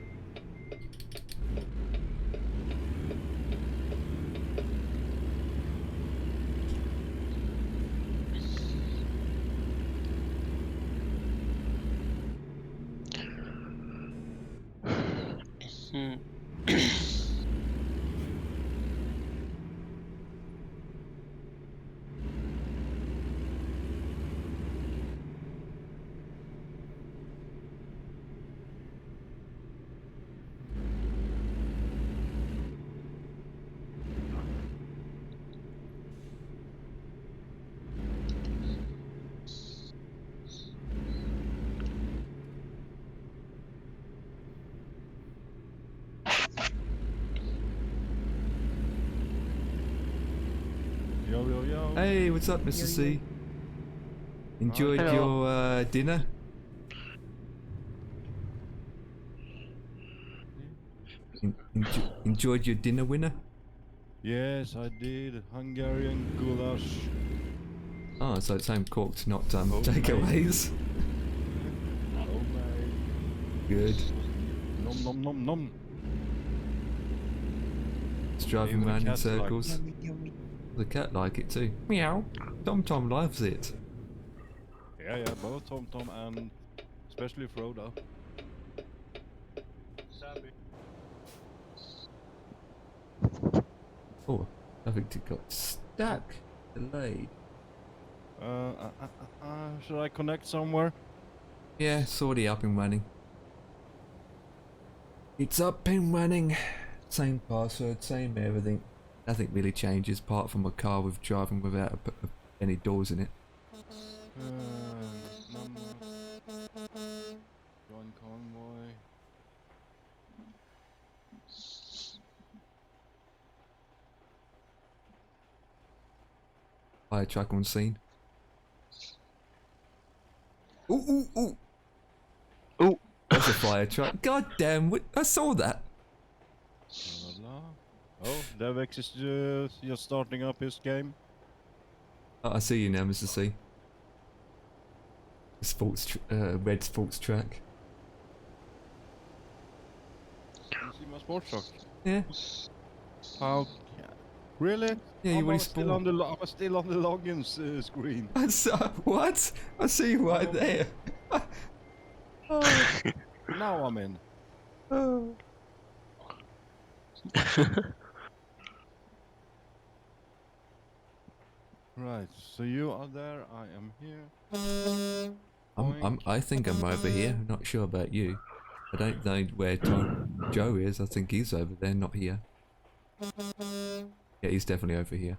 Yo. Hey, what's up, Mr. C? Enjoyed your dinner? Enjoyed your dinner, winner? Yes, I did. Hungarian goulash. Oh, so it's home cooked, not Homemade. takeaways. Homemade. Good. Nom nom nom nom. It's driving Even the around in cats like circles. Yummy, yummy. The cat like it too. Meow. Tom loves it. Yeah, both Tom Tom and especially Frodo. Sammy. Oh, I think it got stuck. Delayed. Should I connect somewhere? Yeah, it's already up and running. It's up and running. Same password, same everything. Nothing really changes apart from a car with driving without any doors in it. Number. Join convoy. Fire truck on scene. Ooh. Ooh. That's a fire truck. God damn, I saw that. Oh, Devex is just starting up his game. Oh, I see you now, Mr. C. Red sports track. You see my sports truck? Yeah. How? Really? Yeah, you I already was still on the I was still on the login screen. I saw, what? I see you right there. Oh. Now I'm in. Oh. Right, so you are there, I am here. I think I'm over here. Not sure about you. I don't know where Joe is. I think he's over there, not here. Yeah, he's definitely over here.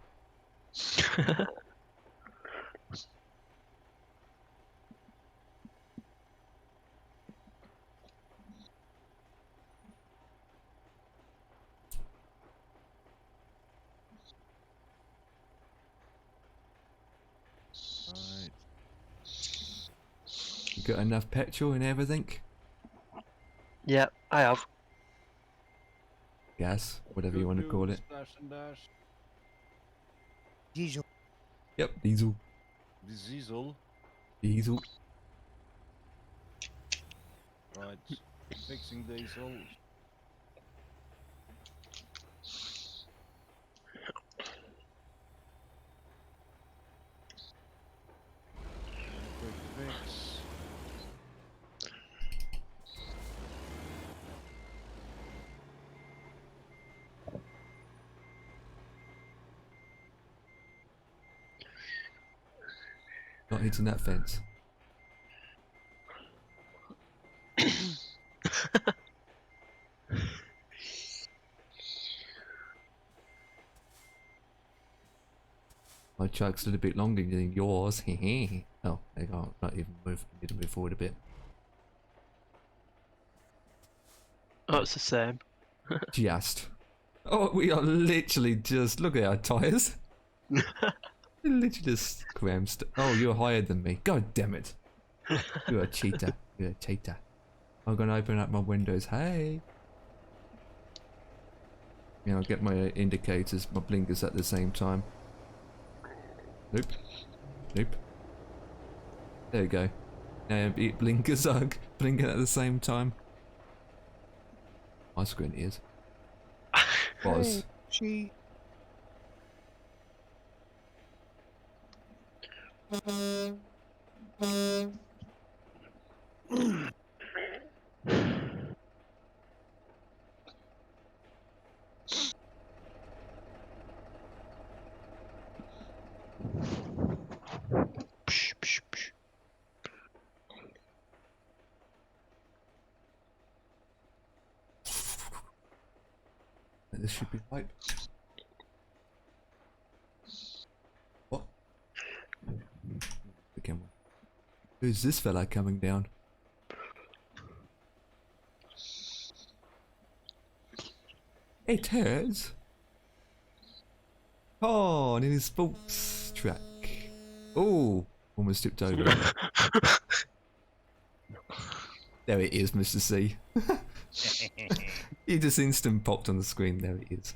Right. You got enough petrol and everything? Yeah, I have. Gas, whatever you want to call it. Splash and dash. Diesel. Yep, diesel. Diesel. Diesel. Right. Fixing diesel. Quick fix. Not hitting that fence. My truck's a little bit longer than yours. Oh, I can't not even move. Need to move forward a bit. Oh, it's the same. Just. Oh, we are literally just. Look at our tyres. Literally just crammed. Oh, you're higher than me. God damn it. You're a cheater. You're a cheater. I'm gonna open up my windows. Hey. Yeah, I'll get my indicators, my blinkers at the same time. Nope. Nope. There we go. Now blinkers are blinking at the same time. My screen is. Was. She. Psh, psh, psh. This should be right. What? The camera. Who's this fella coming down? It hurts. Oh, and in his sports track. Oh, almost tipped over. There it is, Mr. C. He just instant popped on the screen. There it is.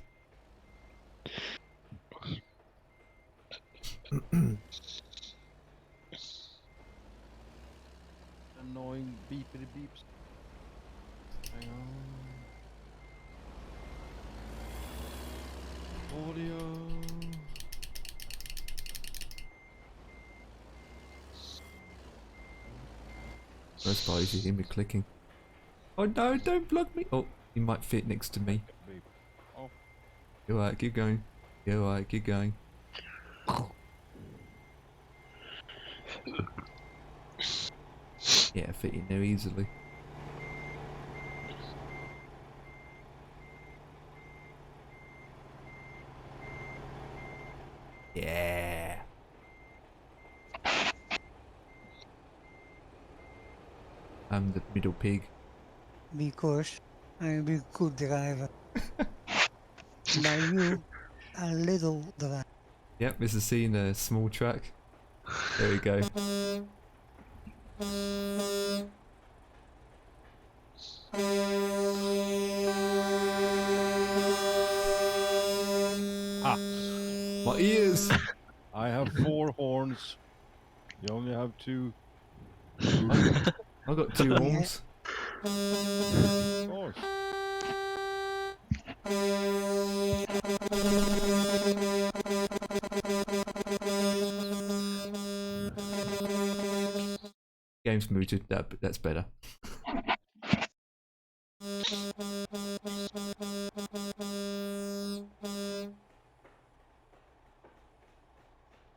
Annoying beepity beeps. Hang on. Audio. Worst part is you hear me clicking. Oh no, don't block me. Oh, he might fit next to me. Oh. You're alright, keep going. You're alright, keep going. Yeah, fit in there easily. Yeah. I'm the middle pig. Because I'm a good driver. Now you, a little driver. Yep, this is seeing a small truck. There we go. Ah. My ears! I have 4 horns. You only have 2. I've got 2 horns. Of course. Game's muted, that's better.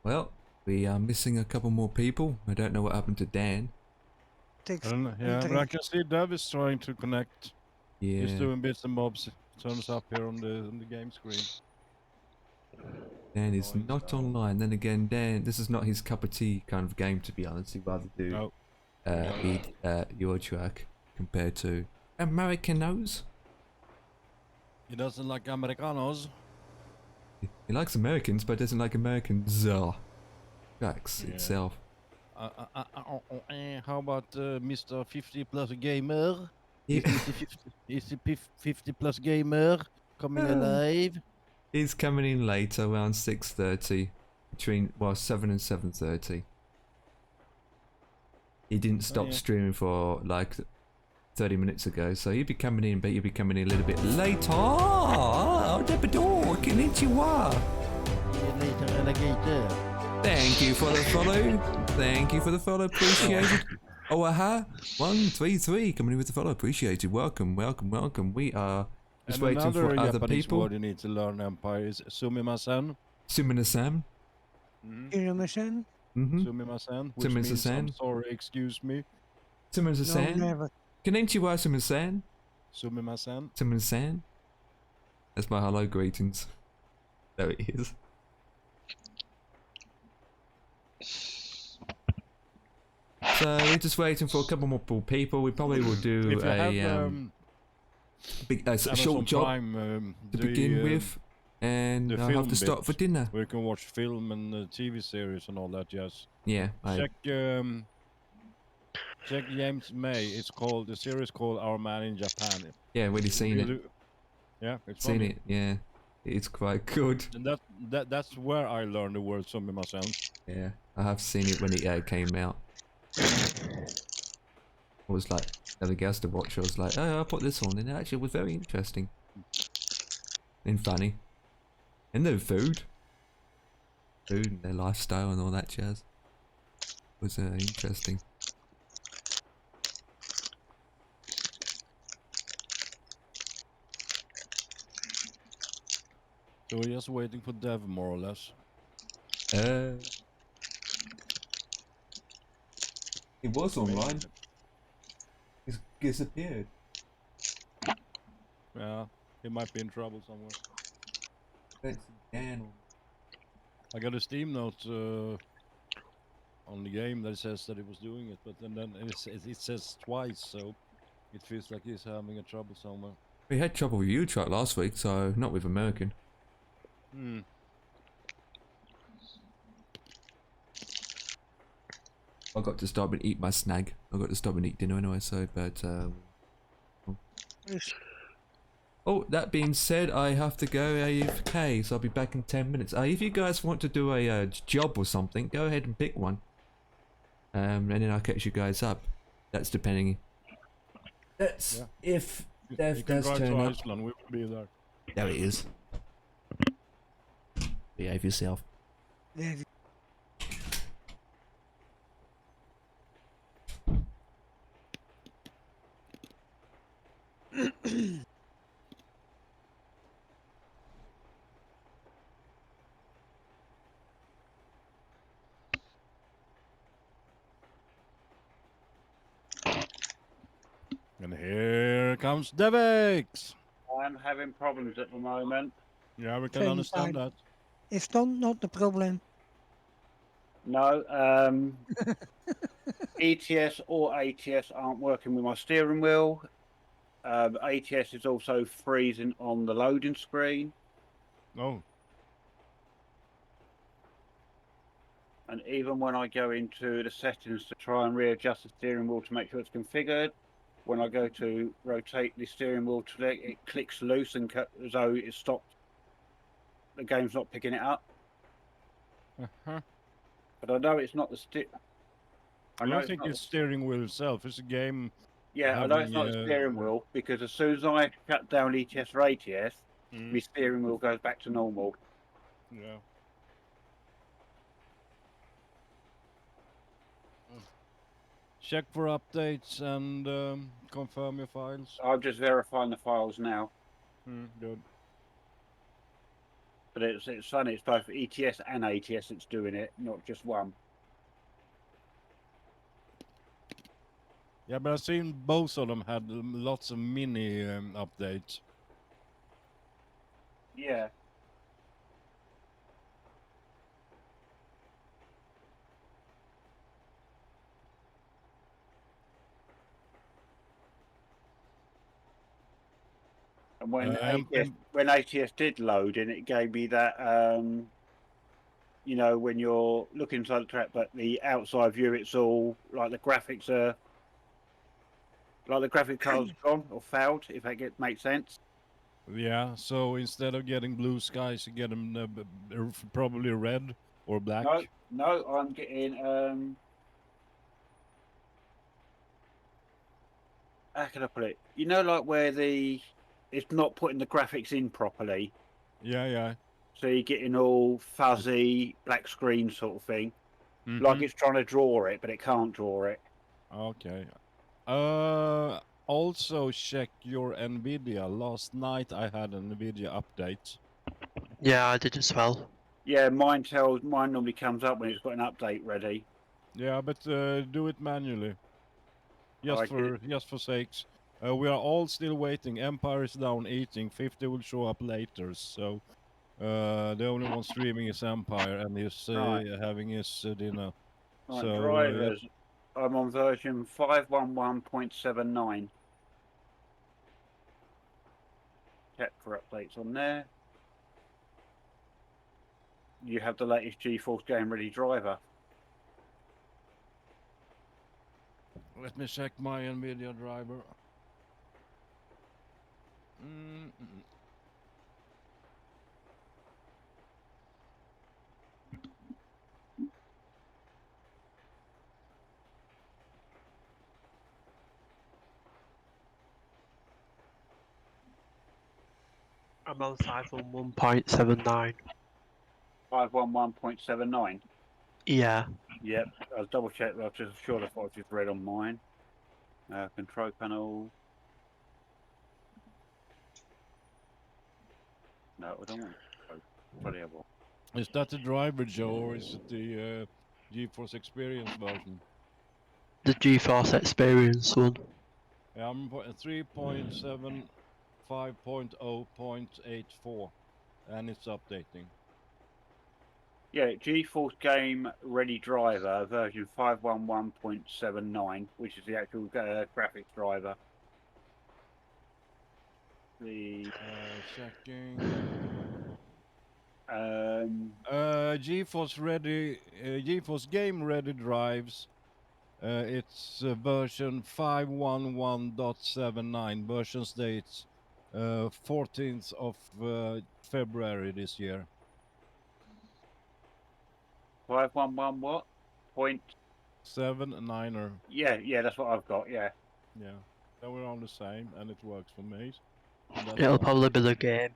Well, we are missing a couple more people. I don't know what happened to Dan. Yeah, but I can see Dev is trying to connect. Yeah. He's doing bits and bobs. Turns up here on the game screen. Dan is not online. Then again, Dan, this is not his cup of tea kind of game, to be honest. He'd rather do your track compared to Americanos. He doesn't like Americanos. He likes Americans, but doesn't like Americans tracks itself. How about Mr. 50 Plus Gamer? Yeah. Is the 50 Plus Gamer coming alive? He's coming in late, around 6:30, between 7 and 7:30. He didn't stop streaming for like 30 minutes ago, so he'll be coming in, but he'll be coming in a little bit later. Oh, Depador, konnichiwa. Later, alligator. Thank you for the follow. Thank you for the follow, appreciated. Oh, aha. 133 coming in with the follow, appreciated. Welcome, welcome, welcome. We are just waiting for other Japanese people. Word you need to learn, Empire, is sumimasen. Sumimasen. Sumimasen? Sumimasen, which means I'm sorry, excuse me. Sumimasen. No, never. Konnichiwa, Sumimasen. Sumimasen. Sumimasen. That's my hello greetings. There it is. So we're just waiting for a couple more people. We probably will do a short job to begin with, and I'll have to stop for dinner. We can watch film and TV series and all that. Yes. Yeah. Check James May. It's called the series called Our Man in Japan. Yeah, already seen it. Yeah, it's seen funny. it. Yeah, it's quite good. And that's where I learned the word sumimasen. Yeah, I have seen it when it came out. I was like, the guest to watch. I was like, oh, I'll put this on, and it actually was very interesting and funny, and their food and their lifestyle and all that jazz was interesting. So we're just waiting for Dev, more or less. He was online. He's disappeared. Yeah, he might be in trouble somewhere. I got a Steam note on the game that says that he was doing it, but then it says twice, so it feels like he's having a trouble somewhere. We had trouble with you truck last week, so not with American. I got to stop and eat my snag. I got to stop and eat dinner anyway, so, but, Yes. Oh, that being said, I have to go AFK, so I'll be back in 10 minutes. If you guys want to do a job or something, go ahead and pick one. And then I'll catch you guys up. That's depending. That's if Dev You can does drive turn to up. Iceland, we will be there. There it is. Behave yourself. Yeah. And here comes Devix! I'm having problems at the moment. Yeah, we can Same understand time. that. It's not the problem. No, ETS or ATS aren't working with my steering wheel. ATS is also freezing on the loading screen. Oh. And even when I go into the settings to try and readjust the steering wheel to make sure it's configured, when I go to rotate the steering wheel to it clicks loose and as though it's stopped. The game's not picking it up. Uh-huh. But I know it's not the I don't think it's steering wheel itself. It's a game. Yeah, I know it's not the steering wheel because as soon as I shut down ETS or ATS, my steering wheel goes back to normal. Yeah. Check for updates and confirm your files. I'm just verifying the files now. Good. But it's funny, it's both ETS and ATS that's doing it, not just one. Yeah, but I've seen both of them had lots of mini updates. Yeah. And when ATS did load in, it gave me that you know, when you're looking inside the track, but the outside view, it's all like the graphics are like the graphic card's gone or failed, if that makes sense. Yeah, so instead of getting blue skies, you get them probably red or black. No, I'm getting how can I put it? You know, like where it's not putting the graphics in properly. Yeah. So you're getting all fuzzy, black screen sort of thing. Like it's trying to draw it, but it can't draw it. Okay. Also check your Nvidia. Last night I had an Nvidia update. Yeah, I did as well. Yeah, mine normally comes up when it's got an update ready. Yeah, but do it manually. Just for sakes. We are all still waiting. Empire is down eating. 50 will show up later. So the only one streaming is Empire, and he's having his dinner. Right, So drivers. I'm on version 511.79. Check for updates on there. You have the latest GeForce Game Ready driver. Let me check my Nvidia driver. I'm on 511.79. 511.79? Yeah. Yep, I'll double check. I was just sure if I just read on mine. Control panel. No, I don't want bloody hell. Is that the driver, Joe, or is it the GeForce Experience version? The GeForce Experience one. Yeah, I'm 3.7, 5.0.84, and it's updating. Yeah, GeForce Game Ready driver version 511.79, which is the actual graphics driver. The checking. Um, GeForce Ready, GeForce Game Ready drives It's version 511.79. Version states 14th of February this year. 511 what? Point 7.9er. Yeah, that's what I've got. Yeah. Yeah. So we're on the same, and it works for me. And that's It'll fine. probably be the game.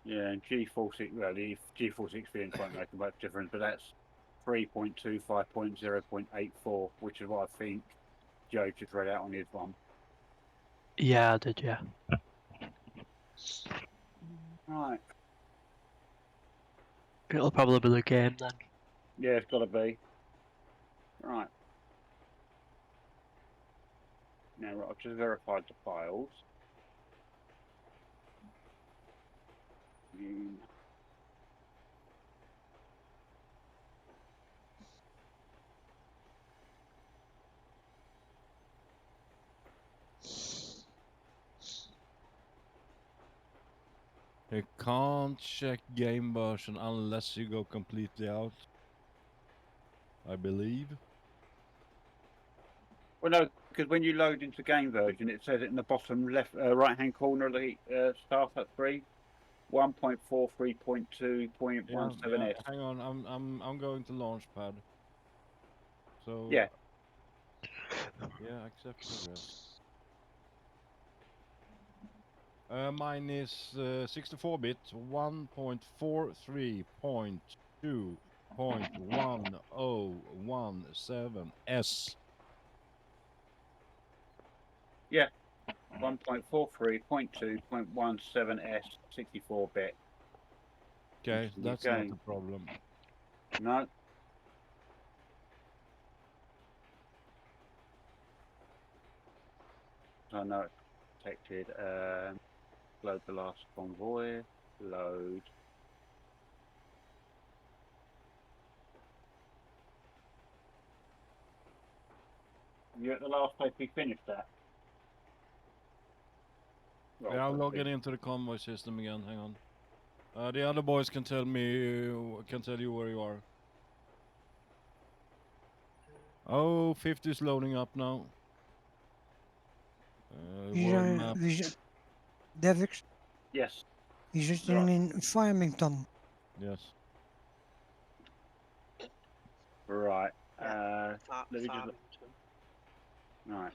Yeah, and G46, well, the G46 experience won't make a much difference, but that's 3.25.0.84, which is what I think Joe just read out on his one. Yeah, I did, yeah. Right. It'll probably be the game then. Yeah, it's got to be. Right. Now, right, I've just verified the files. You can't check game version unless you go completely out, I believe. Well, no, because when you load into game version, it says it in the bottom left, right-hand corner of the startup screen, 1.43.2.17s. Hang on, I'm going to Launchpad. So Yeah. Yeah, accept progress. Mine is 64-bit, 1.43.2.1017s. Yeah. 1.43.2.17s, 64-bit. Okay, that's not the problem. No. I know it's protected. Load the last convoy. Load. You at the last place we finished that? Yeah, I'm logging into the convoy system again. Hang on. The other boys can tell you where you are. Oh, 50 is loading up now. World map. Devix? Yes. He's sitting in Farmington. Yes. Right. Let me just... Right.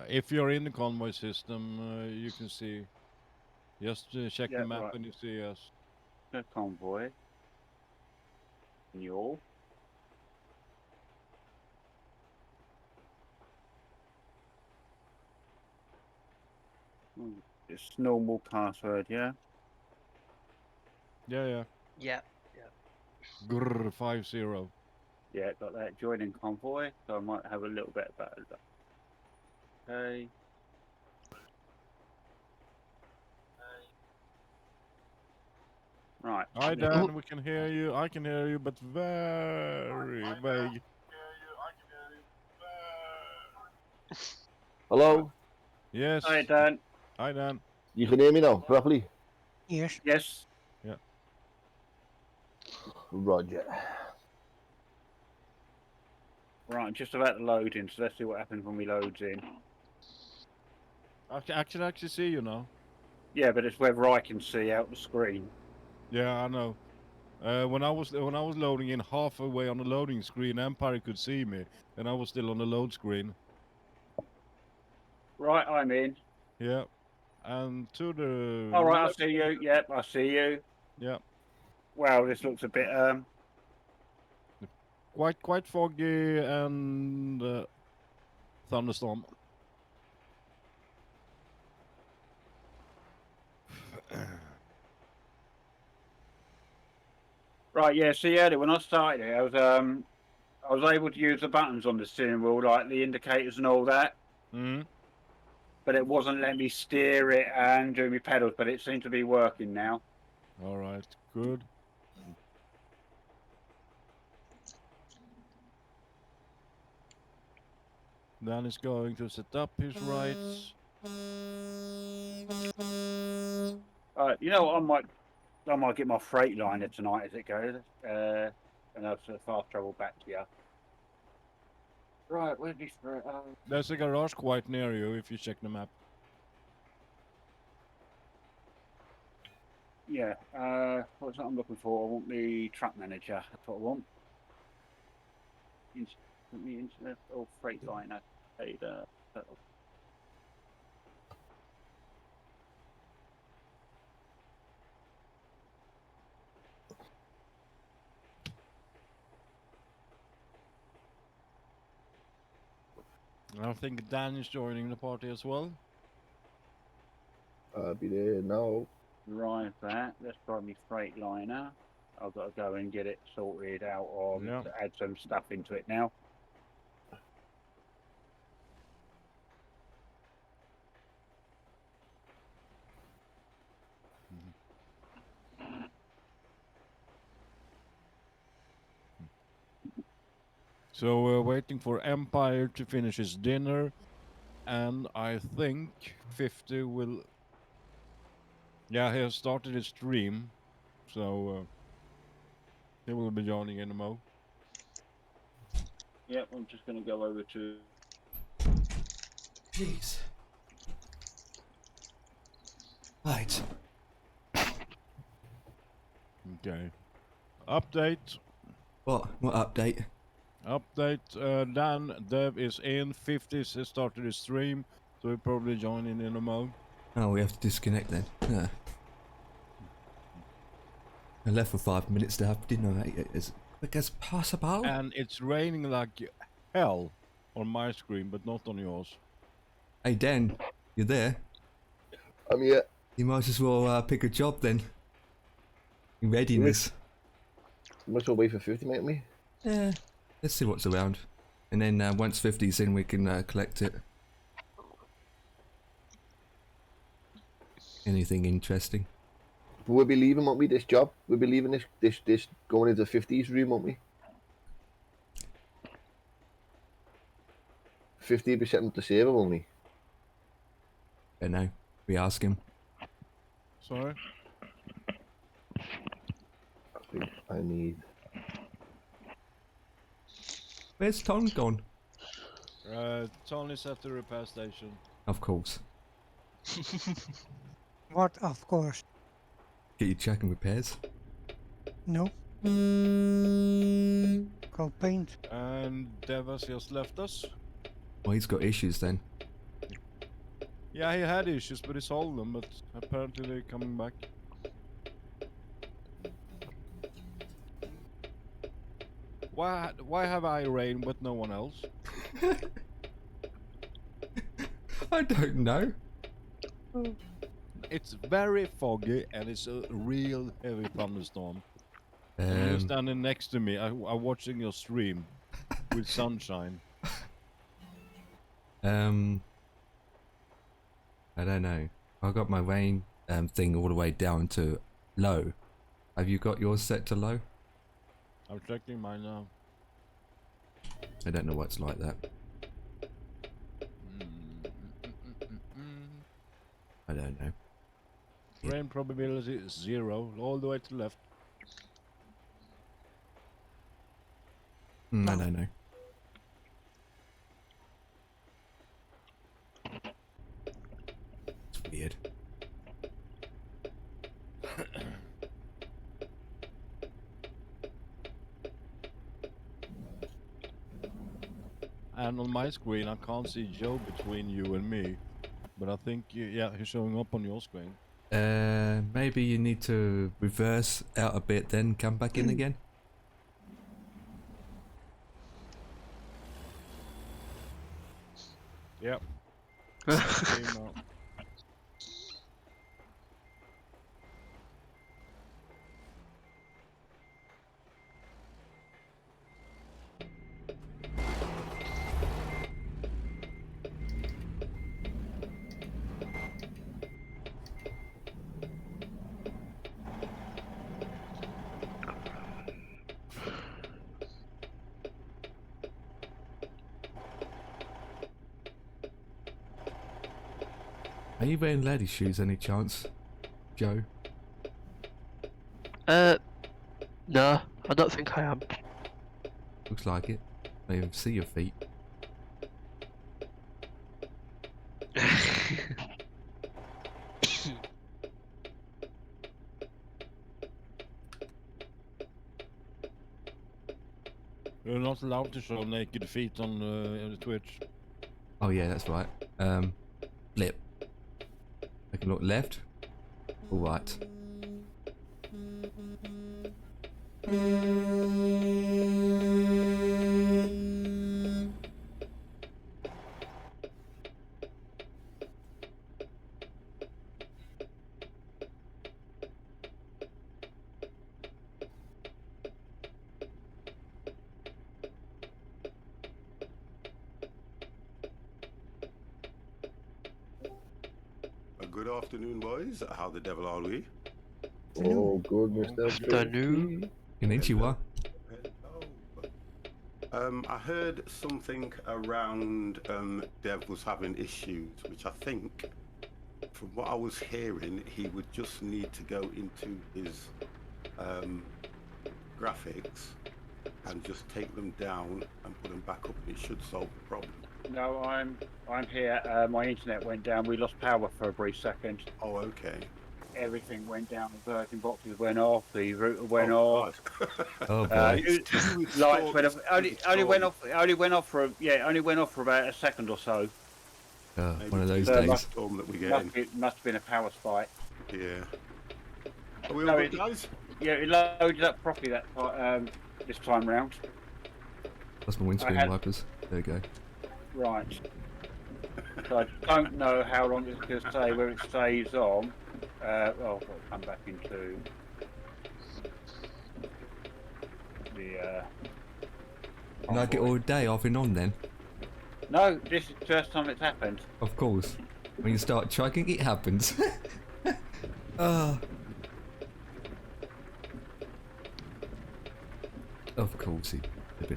If you're in the convoy system, you can see. Just check the map and you see us. The convoy. Mule. It's normal password, yeah? Yeah. Yeah. Grrr, 50. Yeah, got that. Joining convoy, so I might have a little bit about it. Okay. Right. Hi Dan, we can hear you. I can hear you, but very vague. Hello? Yes. Hi Dan. Hi Dan. You can hear me now, properly? Yes. Yes. Yeah. Roger. Right, just about to load in, so let's see what happens when we loads in. I can actually see you now. Yeah, but it's whether I can see out the screen. Yeah, I know. When I was loading in halfway on the loading screen, Empire could see me, and I was still on the load screen. Right, I'm in. Yeah. And to the All right, left. I see you. Yep, I see you. Yeah. Wow, this looks a bit Quite foggy and thunderstorm. Right, yeah. See, earlier when I started it, I was able to use the buttons on the steering wheel, like the indicators and all that. But it wasn't letting me steer it and do my pedals. But it seems to be working now. All right, good. Dan is going to set up his rights. You know what I might I might get my freight liner tonight as it goes. And I'll sort of fast travel back to you. Right, where's this? There's a garage quite near you if you check the map. Yeah, what's that I'm looking for? I want the truck manager. That's what I want. Or freight liner. I think Dan is joining the party as well. I'll be there now. Right, let's try my freight liner. I've got to go and get it sorted out or to add some stuff into it now. So we're waiting for Empire to finish his dinner, and I think 50 will... Yeah, he has started his stream, so he will be joining in a mo. Yep, I'm just going to go over to... Jeez. Right. Okay. Update. What update? Update, Dan, Dev is in, 50 has started his stream, so he'll probably join in a mo. Oh, we have to disconnect then. Yeah. I left for 5 minutes to have dinner as quick as possible. And it's raining like hell on my screen, but not on yours. Hey Dan, you there? I'm here. You might as well pick a job then. In readiness. Might as well wait for 50, mate, me. Yeah. Let's see what's around. And then once 50's in, we can collect it. Anything interesting? But we'll be leaving, won't we, this job? We'll be leaving this going into 50's room, won't we? 50 will be setting up the server, won't we? Don't know. We ask him. Sorry? I think I need... Where's Tom gone? Tom is at the repair station. Of course. What, of course? Get you checking repairs? No. Go paint. And Devas just left us. Well, he's got issues then. Yeah, he had issues, but he solved them, but apparently they're coming back. Why have I rain but no one else? I don't know. It's very foggy and it's a real heavy thunderstorm. You're standing next to me, I'm watching your stream with sunshine. I don't know. I got my rain thing all the way down to low. Have you got yours set to low? I'm checking mine now. I don't know why it's like that. I don't know. Rain probability is 0, all the way to the left. I don't know. It's weird. And on my screen I can't see Joe between you and me, but I think yeah, he's showing up on your screen. Maybe you need to reverse out a bit, then come back in again. Yep. Are you wearing lady shoes any chance, Joe? No, I don't think I am. Looks like it. I even see your feet. You're not allowed to show naked feet on Twitch. Oh yeah, that's right. Flip. I can look left or right. Good afternoon, boys. How the devil are we? Oh, good, Mr. Afternoon. Konnichiwa. I heard something around Dev was having issues, which I think, from what I was hearing, he would just need to go into his graphics and just take them down and put them back up, and it should solve the problem. No, I'm here. My internet went down. We lost power for a brief second. Oh, okay. Everything went down. The virgin boxes went off. The router went off. Oh boy. Lights went off. Only went off. Only went off for about a second or so. One of those days. Storm that we get in. Must have been a power spike. Yeah. Are we all good, guys? Yeah, it loaded up properly that this time round. That's my windscreen wipers. There we go. Right. So I don't know how long it's going to stay, whether it stays on. I'll come back into the. Like it all day off and on then? No, this is the first time it's happened. Of course. When you start chugging, it happens. Of course it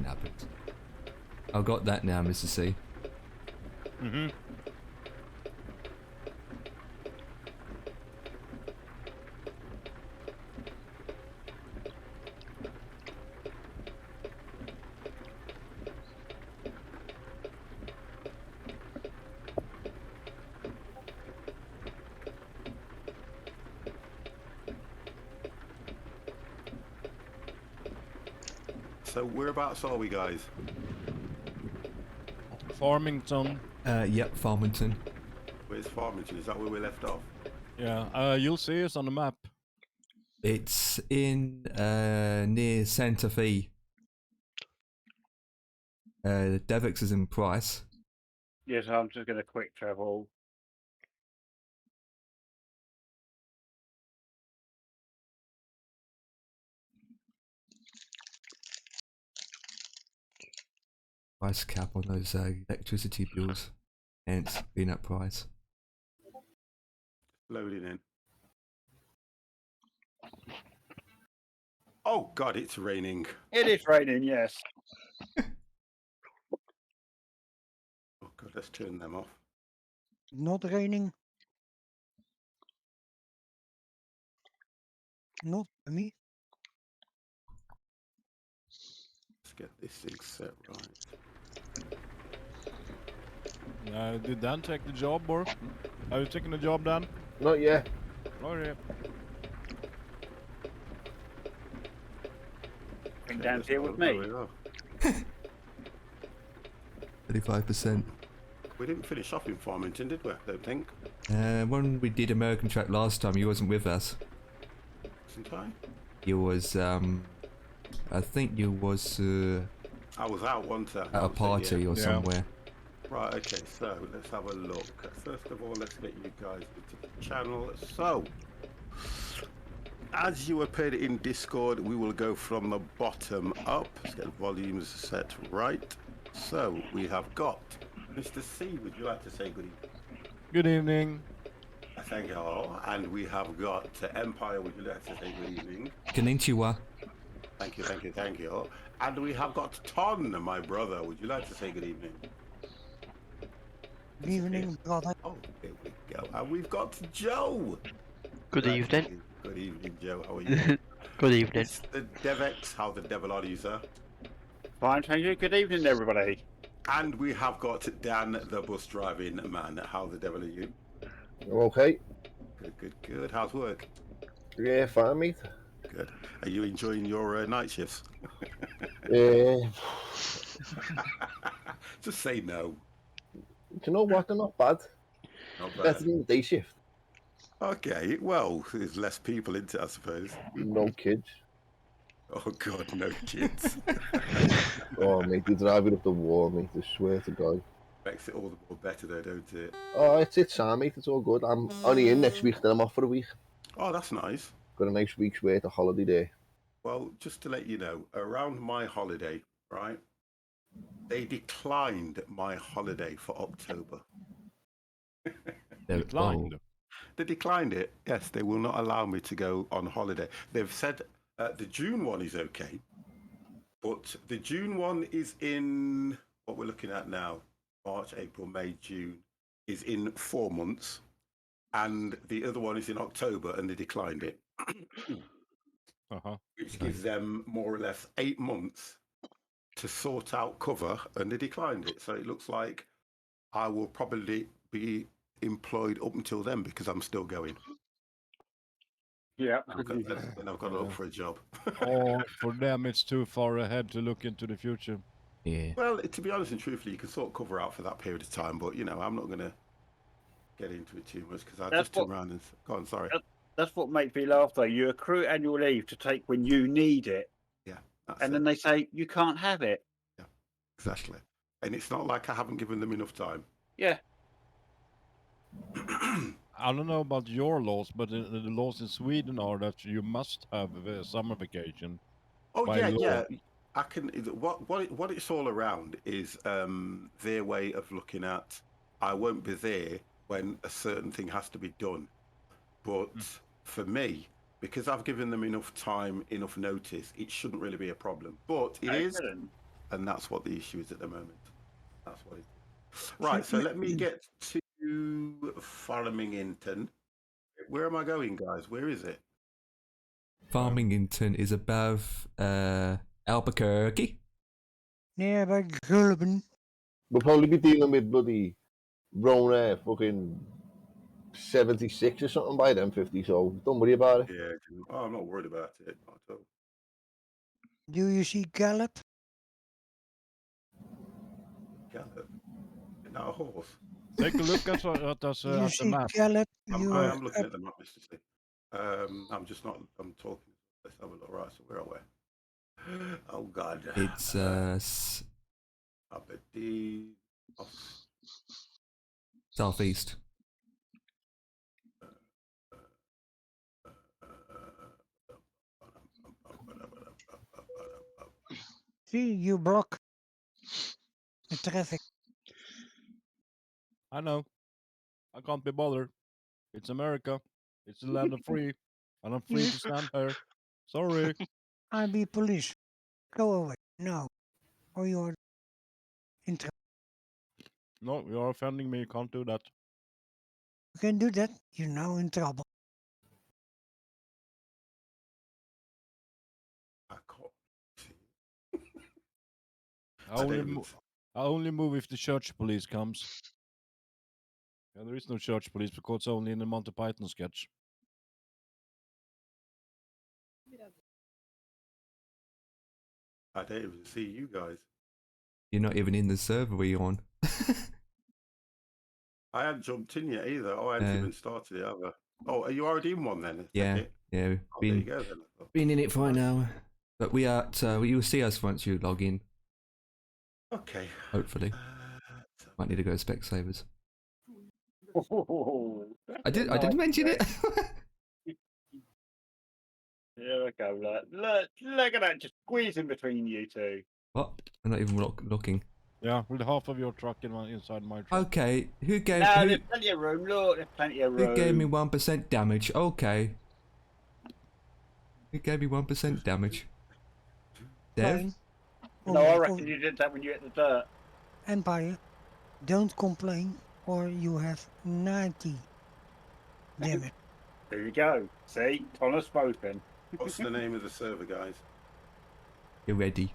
happens. I've got that now, Mr. C. Mm-hmm. So whereabouts are we, guys? Farmington. Yep, Farmington. Where's Farmington? Is that where we left off? Yeah, you'll see us on the map. It's in near Santa Fe. Devix is in Price. Yes, I'm just going to quick travel. Price cap on those electricity bills, hence being at price. Loading in. Oh God, it's raining. It is raining, yes. Oh God, let's turn them off. Not raining. Not me. Let's get this thing set right. Did Dan take the job, or are you taking the job, Dan? Not yet. Oh yeah. Bring Dan's here with me. 35%. We didn't finish off in Farmington, did we? I don't think. When we did American Track last time, you wasn't with us. Wasn't I? You was, I think you was I was out once at a party or somewhere. Right, okay, so let's have a look. First of all, let's get you guys into the channel. So, as you appeared in Discord, we will go from the bottom up. Let's get volumes set right. So, we have got Mr. C, would you like to say good evening? Good evening. Thank you all. And we have got Empire, would you like to say good evening? Konnichiwa. Thank you, thank you, thank you. And we have got Ton, my brother, would you like to say good evening? Good evening, brother. Oh, here we go. And we've got Joe. Good evening. Good evening, Joe. How are you? Good evening. Mr. Devex, how the devil are you, sir? Fine, thank you. Good evening, everybody. And we have got Dan, the bus driving man. How the devil are you? Okay. Good. How's work? Yeah, fine, mate. Good. Are you enjoying your night shifts? Just say no. Do you know what? They're not bad. Not bad. Better than the day shift. Okay, well, there's less people into it, I suppose. No kids. Oh, God, no kids. Oh, mate, they drive it up the wall, mate. I swear to God. Makes it all the more better, though, don't it? Oh, it's time, mate. It's all good. I'm only in next week, then I'm off for a week. Oh, that's nice. Got a nice week's worth of holiday there. Well, just to let you know, around my holiday, right, they declined my holiday for October. Declined? They declined it. Yes, they will not allow me to go on holiday. They've said the June one is okay, but the June one is in what we're looking at now, March, April, May, June, is in 4 months. And the other one is in October, and they declined it. Which gives them more or less 8 months to sort out cover, and they declined it. So it looks like I will probably be employed up until then because I'm still going. Yeah. And I've got to look for a job. Or for them, it's too far ahead to look into the future. Yeah. Well, to be honest and truthfully, you can sort of cover out for that period of time, but I'm not going to get into it too much because I just turn around and go on. Sorry. That's what makes me laugh, though. You accrue annual leave to take when you need it. Yeah. And then they say you can't have it. Yeah, exactly. And it's not like I haven't given them enough time. Yeah. I don't know about your laws, but the laws in Sweden are that you must have a summer vacation. Oh by law. yeah. I can. What it's all around is their way of looking at. I won't be there when a certain thing has to be done, but for me, because I've given them enough time, enough notice, it shouldn't really be a problem. But it is, and that's what the issue is at the moment. That's what it is. Right. So let me get to Farmington. Where am I going, guys? Where is it? Farmington is above Albuquerque. Nearby Gulben. We'll probably be dealing with bloody Rona fucking 76 or something by then, 50, so don't worry about it. Yeah, oh, I'm not worried about it. Not at all. Do you see Gallup? Gallop? Isn't that a horse? Take a look at us You at the see map. Gallup? I am looking at the map, Mr. C. I'm just not. I'm talking. Let's have a look. Right, so where are we? Oh God. It's Aberdeen. southeast. See, you block the traffic. I know. I can't be bothered. It's America. It's the land of free. And I'm free to stand here. Sorry. I be police. Go away. No. Or you're in trouble. No, you're offending me. You can't do that. You can do that. You're now in trouble. I can't see. I only move if the church police comes. Yeah, there is no church police because it's only in the Monty Python sketch. I don't even see you guys. You're not even in the server we're on. I hadn't jumped in yet either. Oh, I hadn't even started it either. Oh, are you already in one then? Yeah, yeah. Oh, there you go then. Been in it for an hour, but we are. You'll see us once you log in. Okay. Hopefully. Might need to go to Specsavers. I did mention it. There we go. Look at that, just squeezing between you two. What? I'm not even looking. Yeah, with half of your truck inside my truck. Okay, who gave? No, who, there's plenty of room. Look, there's plenty of room. who gave me 1% damage? Okay. Who gave me 1% damage? Dev? No, I reckon you did that when you hit the dirt. Empire, don't complain or you have 90 damage. There you go. See, Connor's spoken. What's the name of the server, guys? You're ready.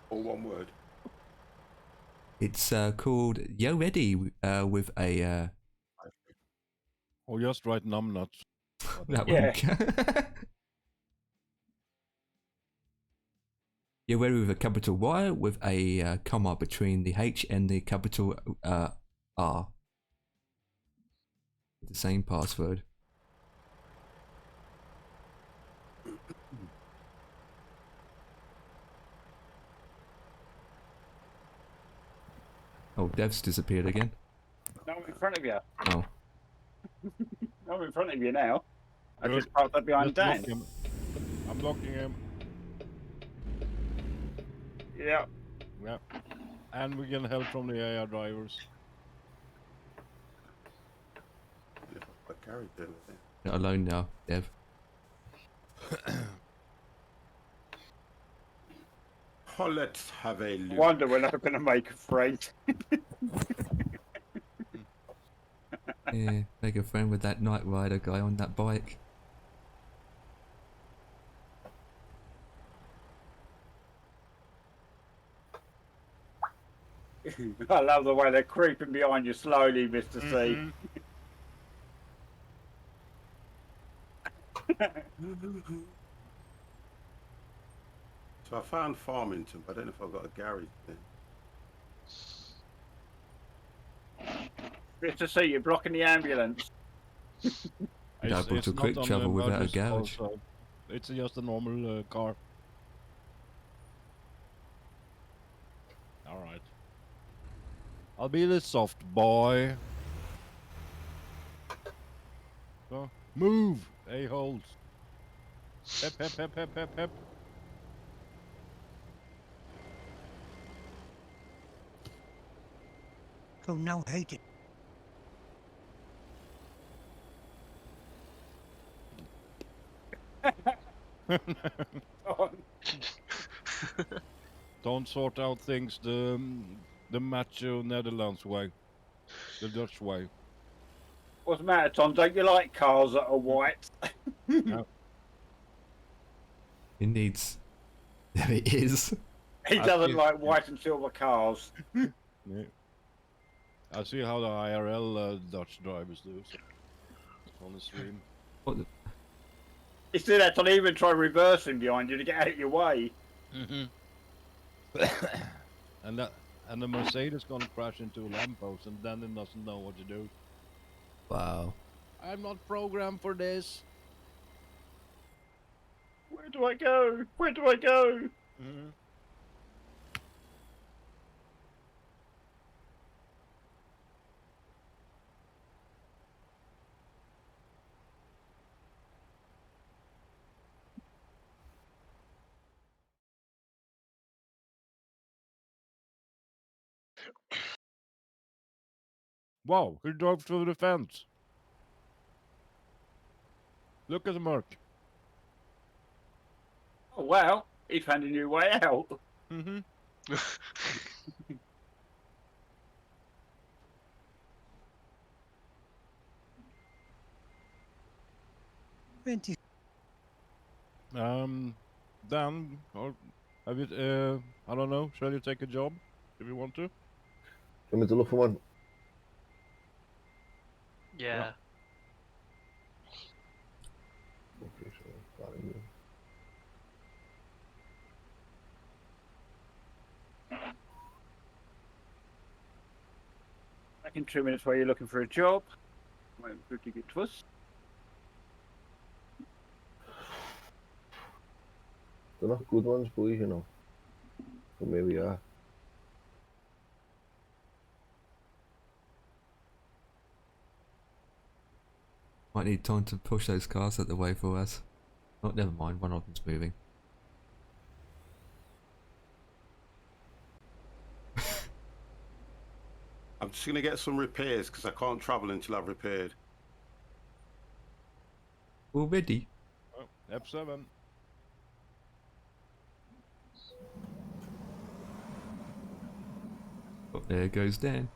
All one word. It's called Yo Ready with a Or just write numbnuts. that Yeah. one. Yo Ready with a capital Y with a comma between the H and the capital R. The same password. Oh, Dev's disappeared again. No, I'm in front of you. Oh. I'm in front of you now. I Good. just parked up behind Just block Dan. him. I'm blocking him. Yeah. Yeah. And we get help from the AI drivers. What Gary doing with it? Not alone now, Dev. Oh, let's have a look. Wonder when I'm going to make a friend. Yeah, make a friend with that Night Rider guy on that bike. I love the way they're creeping behind you slowly, Mr. C. So I found Farmington, but I don't know if I've got a garage there. Mr. C, you're blocking the ambulance. Able to not quick on travel the without a emergency call, garage. so it's just a normal car. All right. I'll be the soft boy. So, move, a-holes. Pep, pep, pep, pep, pep, pep. So now hate it. Don't sort out things the macho Netherlands way, the Dutch way. What's the matter, Tom? Don't you like cars that are white? No. It needs. There it is. He doesn't like white and silver cars. Yeah. I see how the IRL Dutch drivers do so. On the stream. What the? He still had to even try reversing behind you to get out of your way. And the Mercedes gonna crash into a lamppost, and then it doesn't know what to do. Wow. I'm not programmed for this. Where do I go? Where do I go? Wow, he drove through the fence. Look at the mark. Oh, wow. He found a new way out. Mm-hmm. 20. Dan, or have you, I don't know, shall you take a job if you want to? I'm to look for one. Yeah. Okay, so got it here. Back in 2 minutes while you're looking for a job. Wait, quickly get to us. They're not good ones, boys, you know. But maybe we are. Might need time to push those cars out the way for us. Oh, never mind. One of them's moving. I'm just going to get some repairs because I can't travel until I've repaired. Already? Oh, F7. Oh, there goes Dan.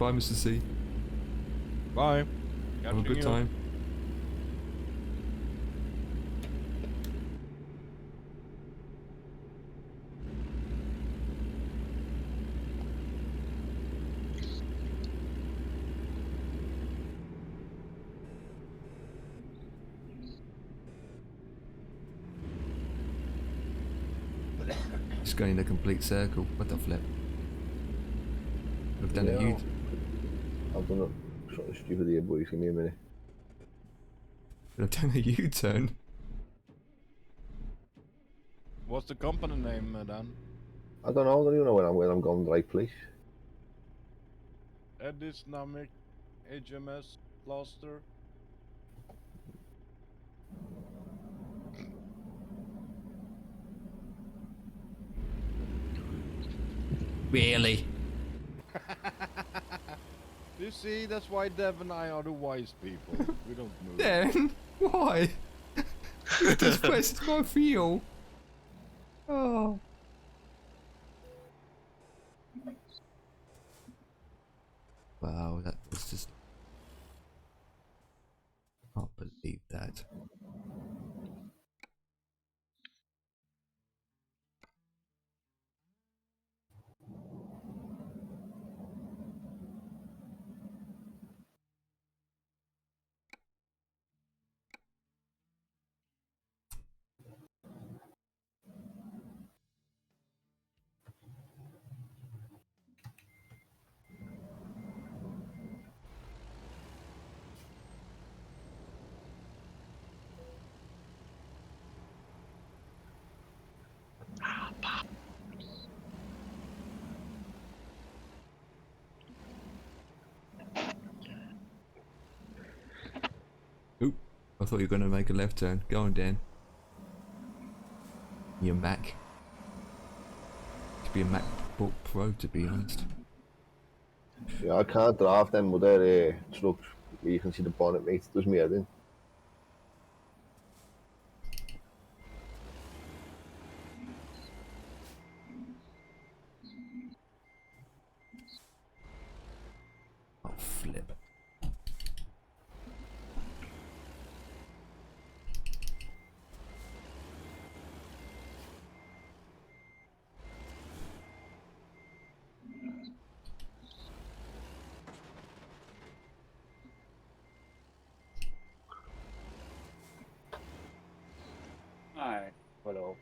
Bye, Mr. C. Bye. Have a good time. Just going in a complete circle. What the flip? I've done a U. I've done something stupid here, boys. Give me a minute. I've done a U-turn. What's the company name, Dan? I don't know. I don't even know where I'm going the right place. Edis, Namek, HMS, Plaster. Really? You see, that's why Dev and I are the wise people. We don't move. Then why? You just pressed my feel. Oh. Wow, that was just. I can't believe that. Oop, I thought you were going to make a left turn. Go on, Dan. Your Mac. Could be a MacBook Pro, to be honest. Yeah, I can't drive them other trucks where you can see the bonnet, mate. It does me head in. Oh, flip. Alright, hello.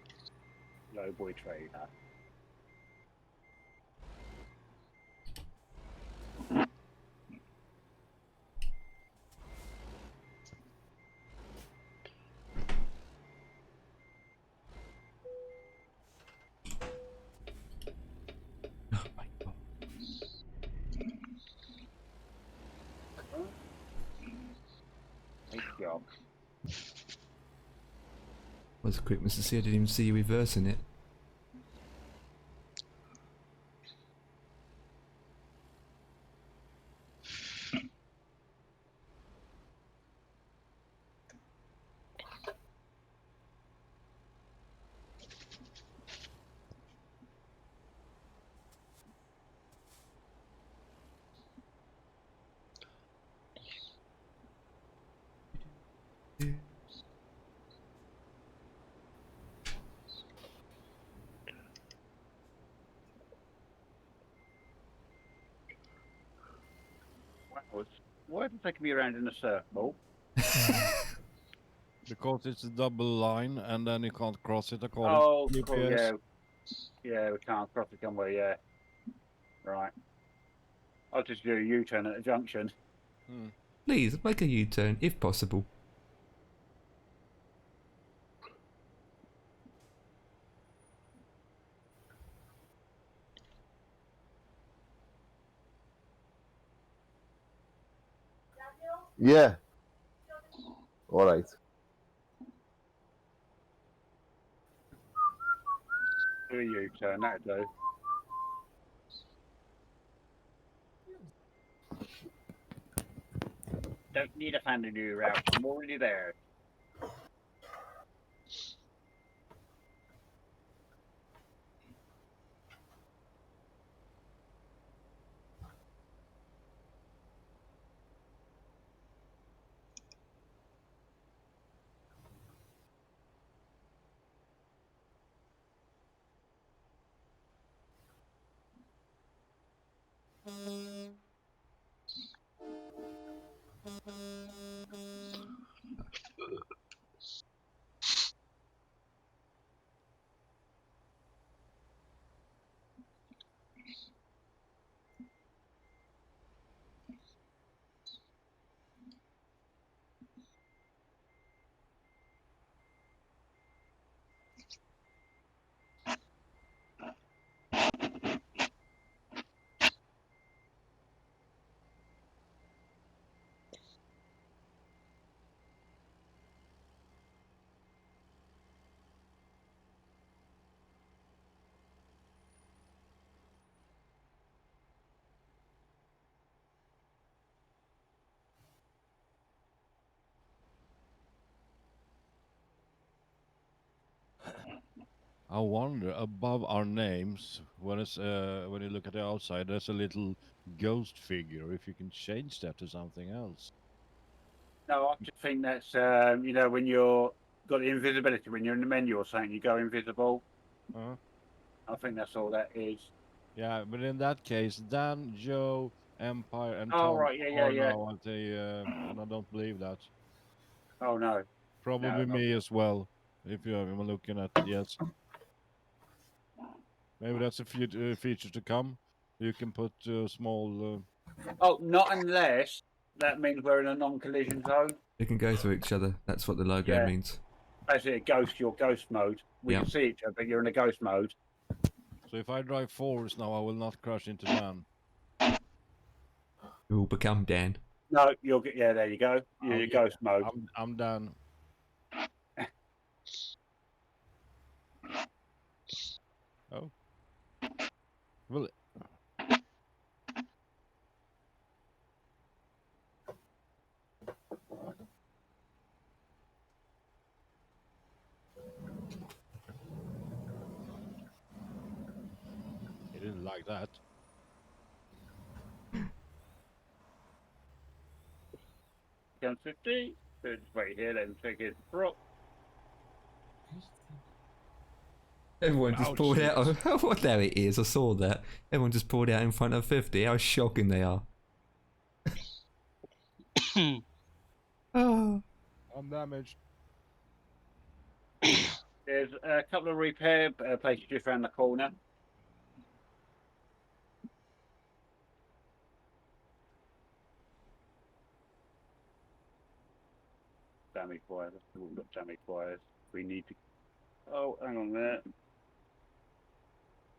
Low boy trader. Oh my god. Nice job. Was quick, Mr. C. I didn't even see you reversing it. Wow, why did it take me around in a circle? Because it's a double line and then you can't cross it according Oh, to cool, GPS. yeah. Yeah, we can't cross it somewhere, yeah. Right. I'll just do a U-turn at the junction. Please, make a U-turn, if possible. Yeah. Alright. Do a U-turn, that'll do. Don't need to find a new route, I'm already there. I wonder, above our names, when you look at the outside, there's a little ghost figure. If you can change that to something else. No, I just think that's you know, when you're got the invisibility when you're in the menu or something, you go invisible. I think that's all that is. Yeah, but in that case, Dan, Joe, Empire, and Oh, Tom right, yeah, are yeah. now at the, and I don't believe that. Oh no. Probably No. me as well. If you're looking at yes. Maybe that's a feature to come. You can put small. Oh, not unless that means we're in a non-collision zone. They can go through each other. That's what the logo Yeah. means. Basically, a ghost. Your ghost mode. We Yep. can see each other, but you're in a ghost mode. So if I drive forwards now, I will not crash into Dan. You will become Dan. No, you'll get. Yeah, there you go. You're your ghost mode. I'm Dan. Oh. Well. He didn't like that. Down 50. So just wait here, let him take his drop. Everyone just pulled out. Oh, there it is. I saw that. Everyone just pulled out in front of 50. How shocking they are. Oh. I'm damaged. There's a couple of repair places just around the corner. Damage wires. We've got damage wires. We need to. Oh, hang on there.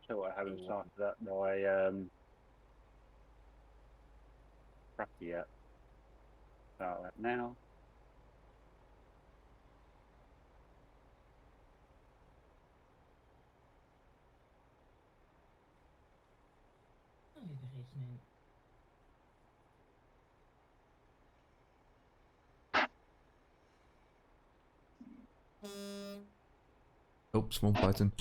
So I haven't started that by crap yet. Start that now. Oops, wrong button.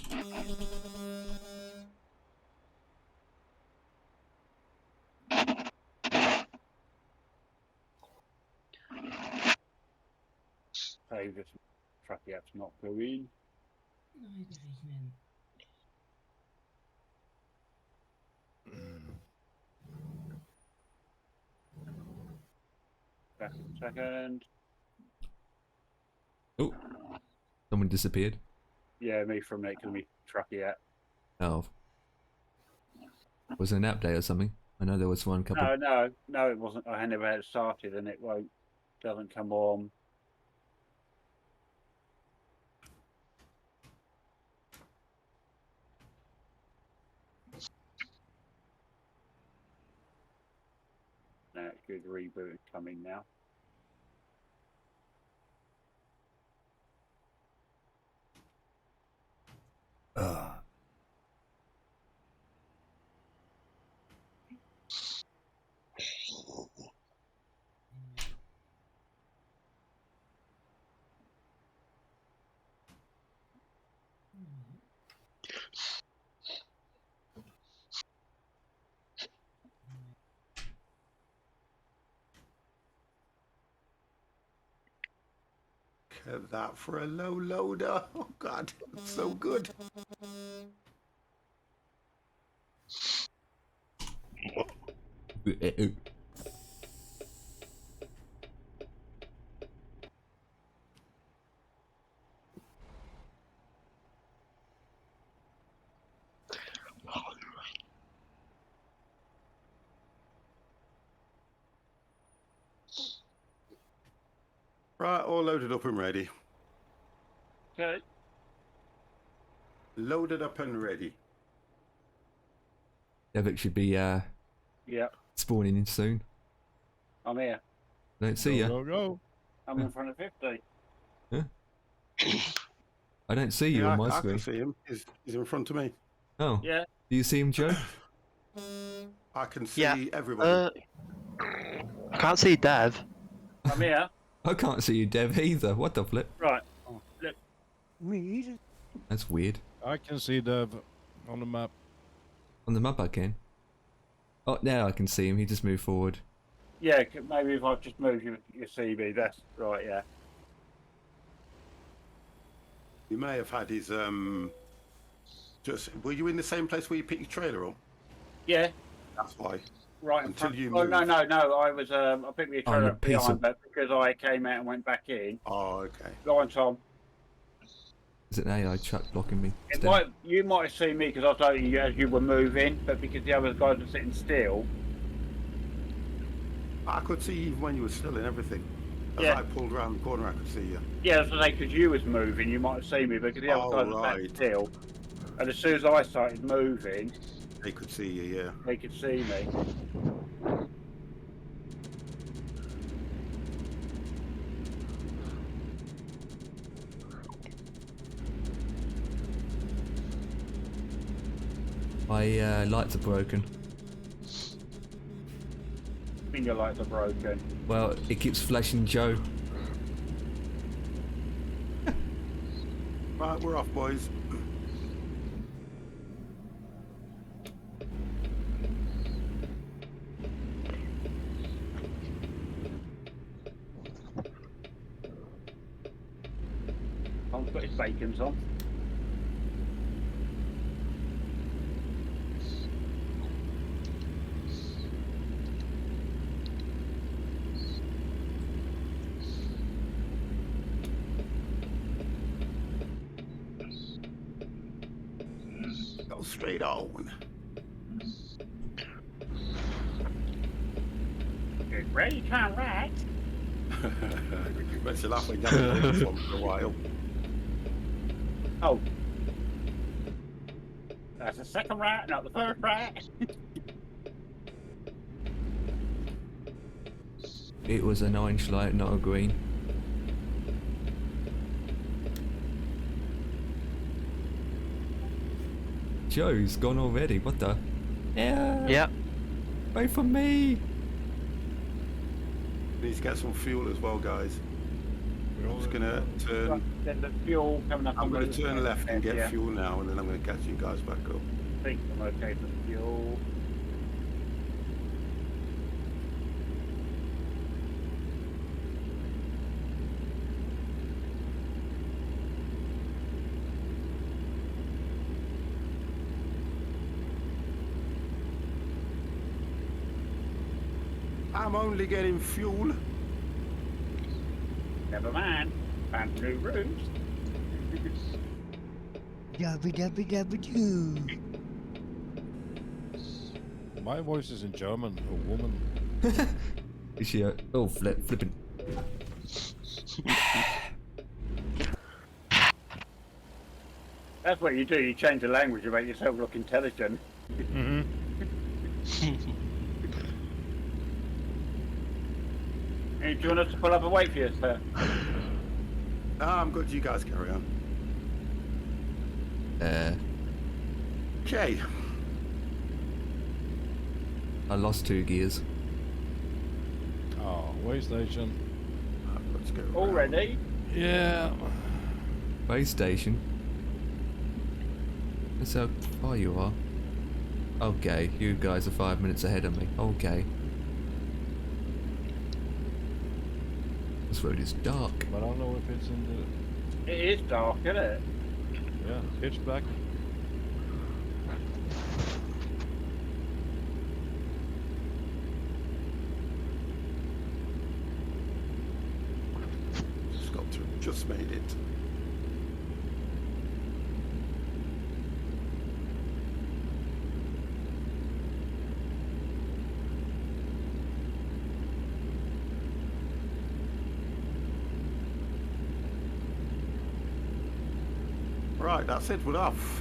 So this tracky app's not going. Back in a second. Oh, someone disappeared. Yeah, me from it, because me tracky app. Oh. Was it an update or something? I know there was one couple. No, it wasn't. I never had it started, and it doesn't come on. Now it's good reboot coming now. Look at that for a low loader. Oh God, it's so good. Right, all loaded up and ready. Okay. Loaded up and ready. Devic should be spawning in soon. I'm here. Don't see ya. Go. I'm in front of 50. Huh? I don't see you on my I screen. can see him. He's in front of me. Oh. Yeah. Do you see him, Joe? I can see everybody. I can't see Dev. I'm here. I can't see you, Dev, either. What the flip? Right. Oh, look. Me either. That's weird. I can see Dev on the map. On the map I can. Oh, now I can see him. He just moved forward. Yeah, maybe if I just move your CB, that's right, yeah. You may have had his were you in the same place where you picked your trailer up? Yeah. That's why. Right. Until you moved. moved. No. I was I picked my trailer up behind, but because I came out and went back in. Oh, okay. Go on, Tom. Is it an AI truck blocking me? You might have seen me because I was telling you as you were moving, but because the other guys were sitting still. I could see you even when you were still and everything. As I pulled around the corner, I could see you. Yeah, that's what because you was moving, you might have seen me, because the other guys were sitting still. And as soon as I started moving, they could see you. Yeah. They could see me. My lights are broken. I think your lights are broken. Well, it keeps flashing Joe. Right, we're off, boys. Tom's got his bacons on. Go straight on. Get ready to right. Makes you laugh when you haven't done this one for a while. Oh. That's the second right, not the first right. It was an orange light, not a green. Joe's gone already. What the? Yeah. Yeah. Wait for me. Need to get some fuel as well, guys. I'm just gonna turn. Then the fuel coming up. I'm gonna turn left and get fuel now, and then I'm gonna catch you guys back up. I think I'm okay for the fuel. I'm only getting fuel. Never mind. Found new rooms. Dabby. My voice is in German, a woman. Is she flipping. That's what you do. You change the language to make yourself look intelligent. Mm-hmm. Hey, do you want us to pull up and wait for you, sir? I'm good. You guys carry on. Okay. I lost 2 gears. Oh, way station. Let's go. Already? Yeah. Base station. That's how far you are. Okay, you guys are 5 minutes ahead of me. Okay. This road is dark. But I don't know if it's in the... It is dark, isn't it? Yeah, pitch black. just made it. Right, that's it, we're off.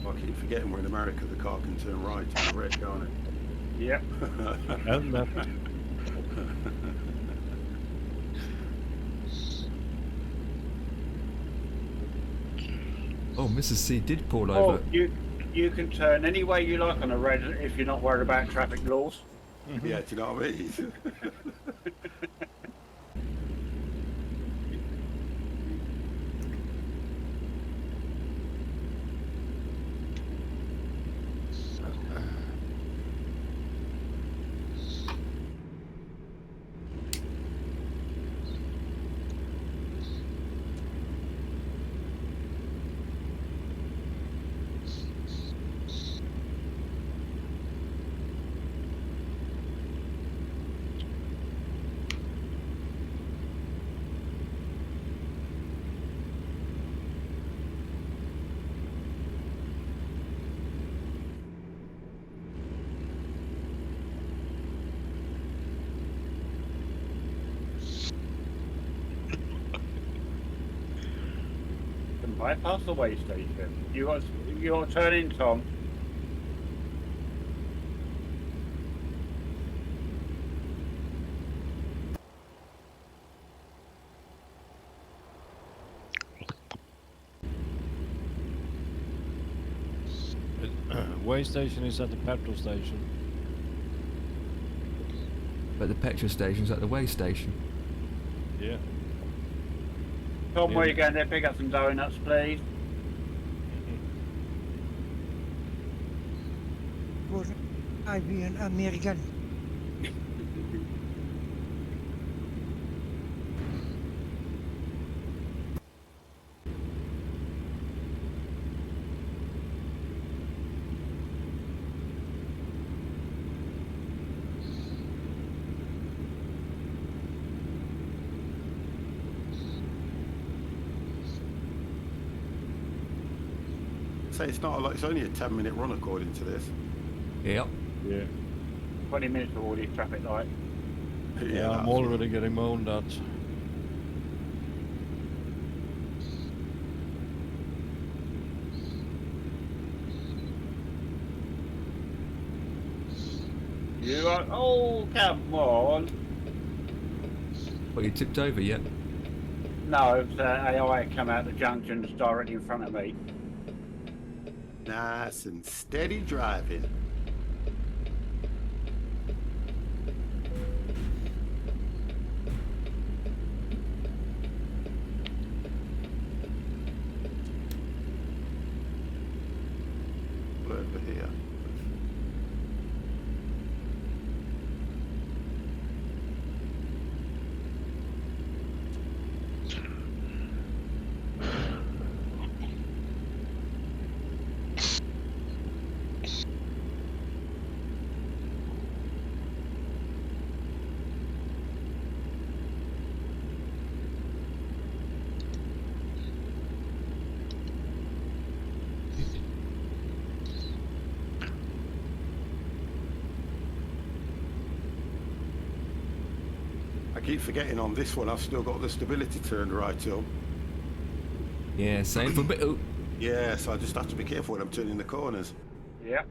I keep forgetting we're in America, the car can turn right on the red, can't it? Yep. Oh, Mrs. C did pull Oh, over. you can turn any way you like on a red if you're not worried about traffic laws. Yeah, do you know what I mean? Bypass the way station. You got to turn in, Tom. Way station is at the petrol station. But the petrol station's at the way station. Yeah. Tom, where you going there? Pick up some donuts, please. Was I be an American? So it's not a lot, it's only a 10-minute run according to this. Yep. Yeah. 20 minutes for all these traffic lights. Yeah, I'm already getting moaned at. You are. Oh, come on. Well, you tipped over yet? No, it was AI come out the junctions directly in front of me. Nice and steady driving. Over here. I keep forgetting on this one I've still got the stability turned right up. Yeah, same for bit. Oh. Yeah, so I just have to be careful when I'm turning the corners. Yeah.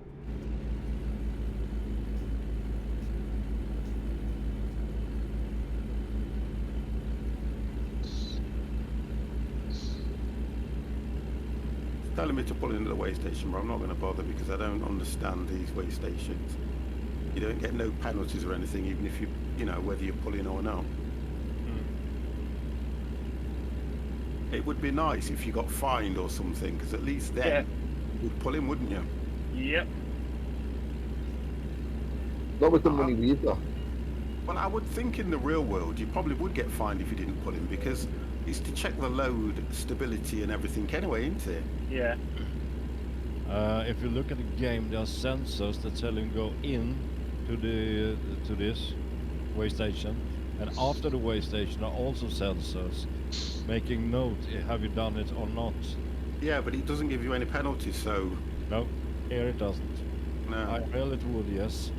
It's telling me to pull into the way station, but I'm not going to bother because I don't understand these way stations. You don't get no penalties or anything, even if you know, whether you're pulling or not. It would be nice if you got fined or something, because at least then would pull him, wouldn't you? Yep. Not with the money we've got. Well, I would think in the real world you probably would get fined if you didn't pull him, because it's to check the load, stability and everything anyway, isn't it? Yeah. If you look at the game, there are sensors that tell him go in to the to this way station, and after the way station are also sensors making note have you done it or not. Yeah, but it doesn't give you any penalties, so... No, here it doesn't. No. I feel it would, yes.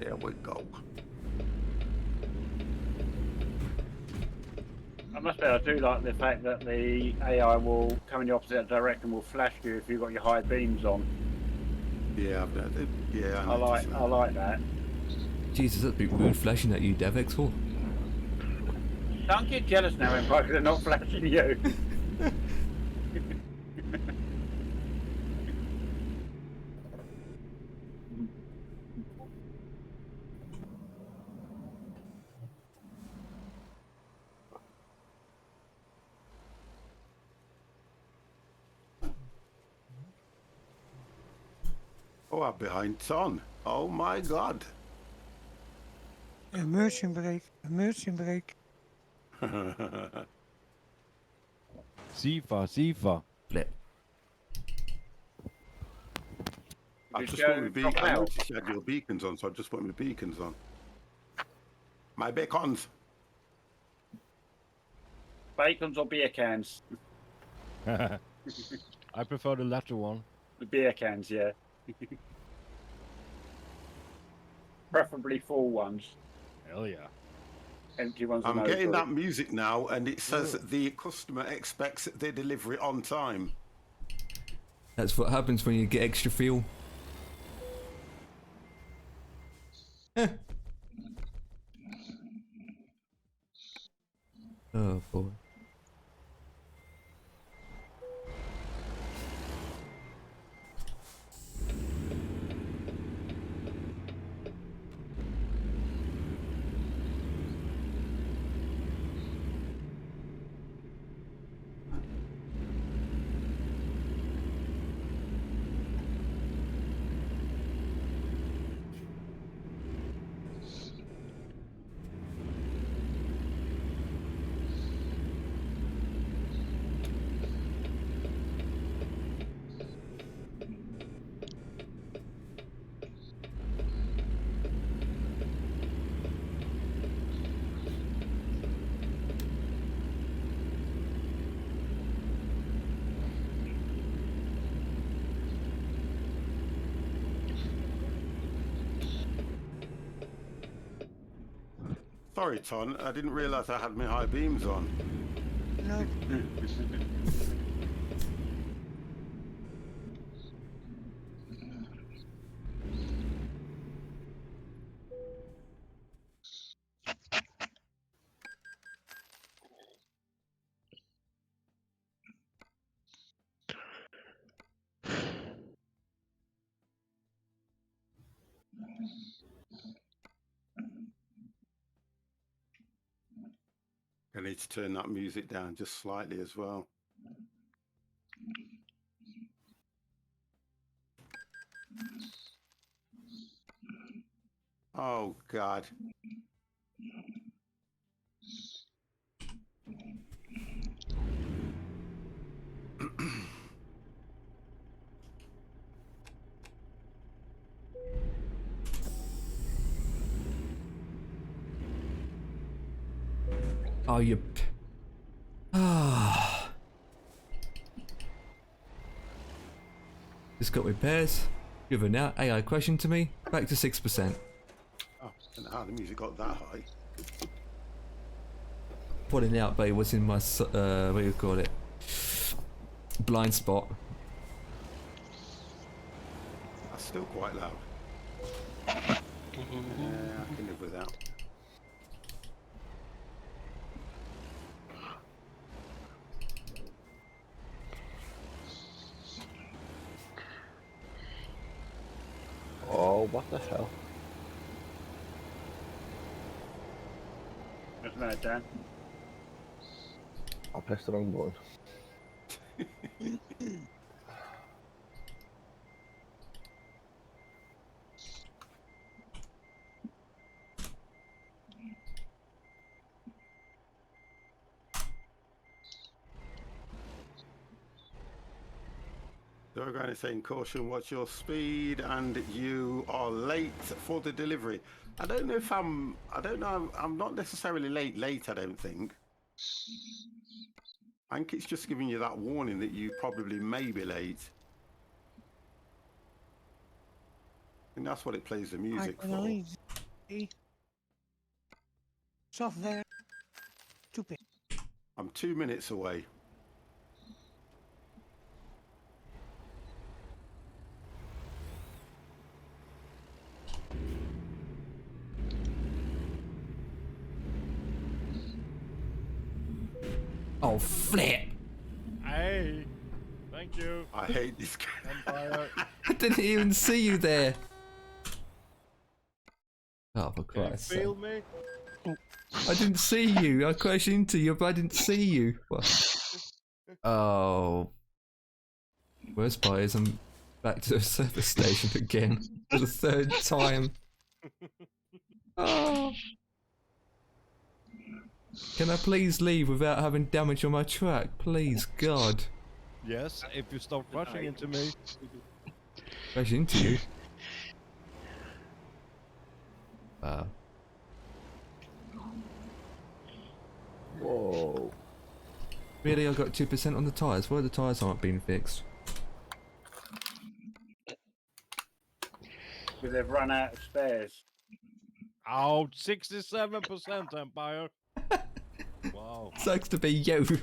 There we go. I must say, I do like the fact that the AI will come in the opposite direction, will flash you if you've got your high beams on. Yeah, I like that. Jesus, that's a bit rude flashing at you, Devex. For. Don't get jealous now, Empire, because they're not flashing you. Oh, I'm behind Ton. Oh my God. Immersion break. Immersion break. Sifa. Flip. I just put my I noticed you had your beacons on, so I just put my beacons on. My beacons. Bacons or beer cans? I prefer the latter one. The beer cans, yeah. Preferably full ones. Hell yeah. Empty ones. I'm getting that music now, and it says that the customer expects their delivery on time. That's what happens when you get extra fuel. Oh boy. Sorry, Ton, I didn't realise I had my high beams on. No. I need to turn that music down just slightly as well. Oh, God. Oh, you... Ah. Just got repairs. Given out AI question to me. Back to 6%. Oh, I don't know how the music got that high. Putting out, but it was in my, what do you call it? Blind spot. still quite loud. I can live with that. Oh, what the hell? What's the matter, Dan? I pressed the wrong button. So we're going to say in caution, what's your speed? And you are late for the delivery. I don't know if I'm not necessarily late, I don't think. I think it's just giving you that warning that you probably may be late. And that's what it plays the music I can for. only see software. Stupid. I'm 2 minutes away. Oh, flip! Hey, thank you. I hate this guy. Empire. I didn't even see you there. Oh, for Can you Christ's feel sake. me? I didn't see you. I crashed into you, but I didn't see you. What? Oh. Worst part is I'm back to the service station again for the 3rd time. Oh. Can I please leave without having damage on my track? Please, God. Yes, if you stop rushing into me. Crash into you? Wow. Whoa. Really, I got 2% on the tyres. Why are the tyres aren't being fixed? Because they've run out of spares. Oh, 67% Empire. Wow. Sucks to be you. 6.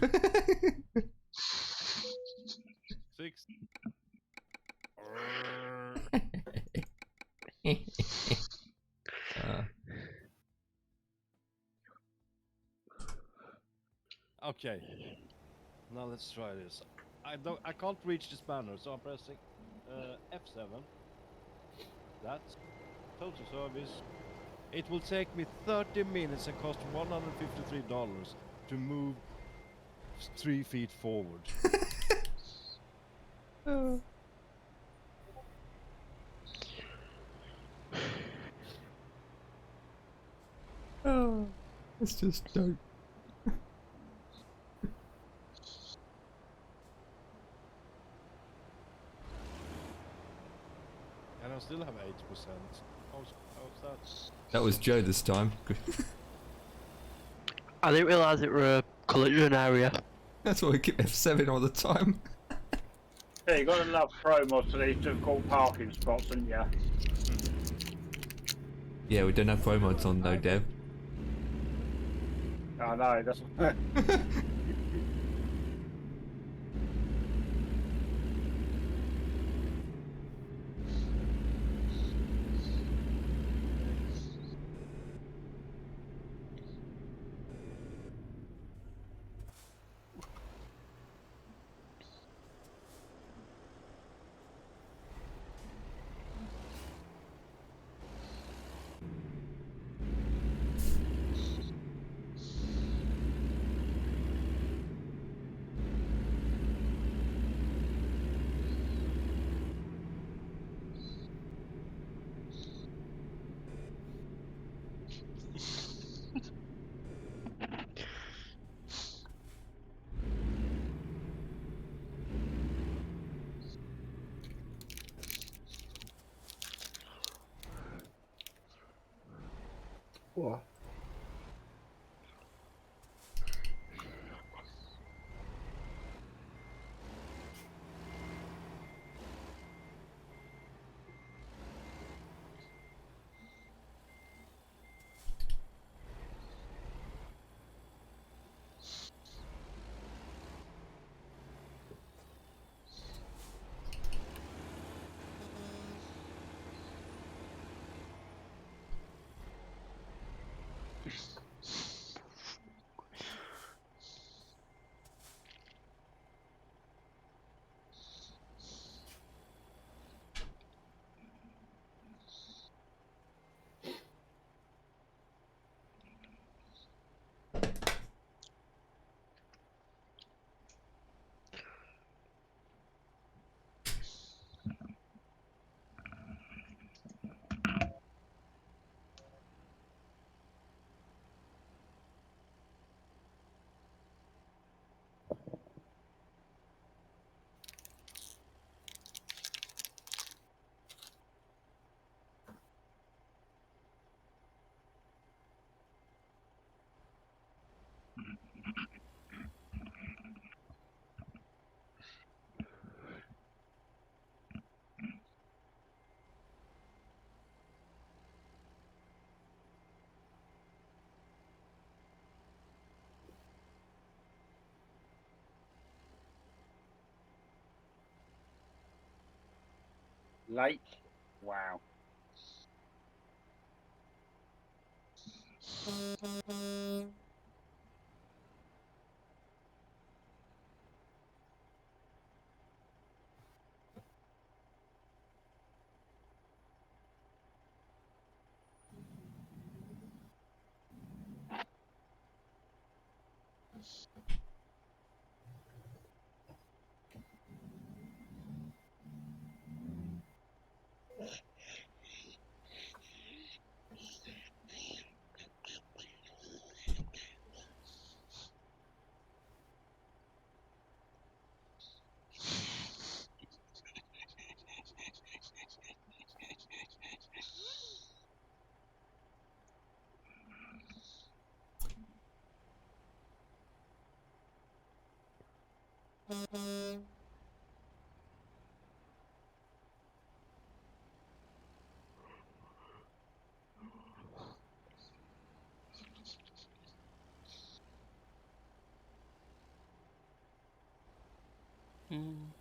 Okay. Now let's try this. I can't reach this banner, so I'm pressing F7. That's total service. It will take me 30 minutes and cost $153 to move 3 feet forward. Oh. Oh, it's just dope. And I still have 8%. How's that? That was Joe this time. I didn't realise it were a collision area. That's why we keep F7 all the time. Yeah, you got to love pro mods for these difficult parking spots, haven't you? Yeah, we don't have pro mods on though, Dev. I know, that's What? Late. Wow. Mm.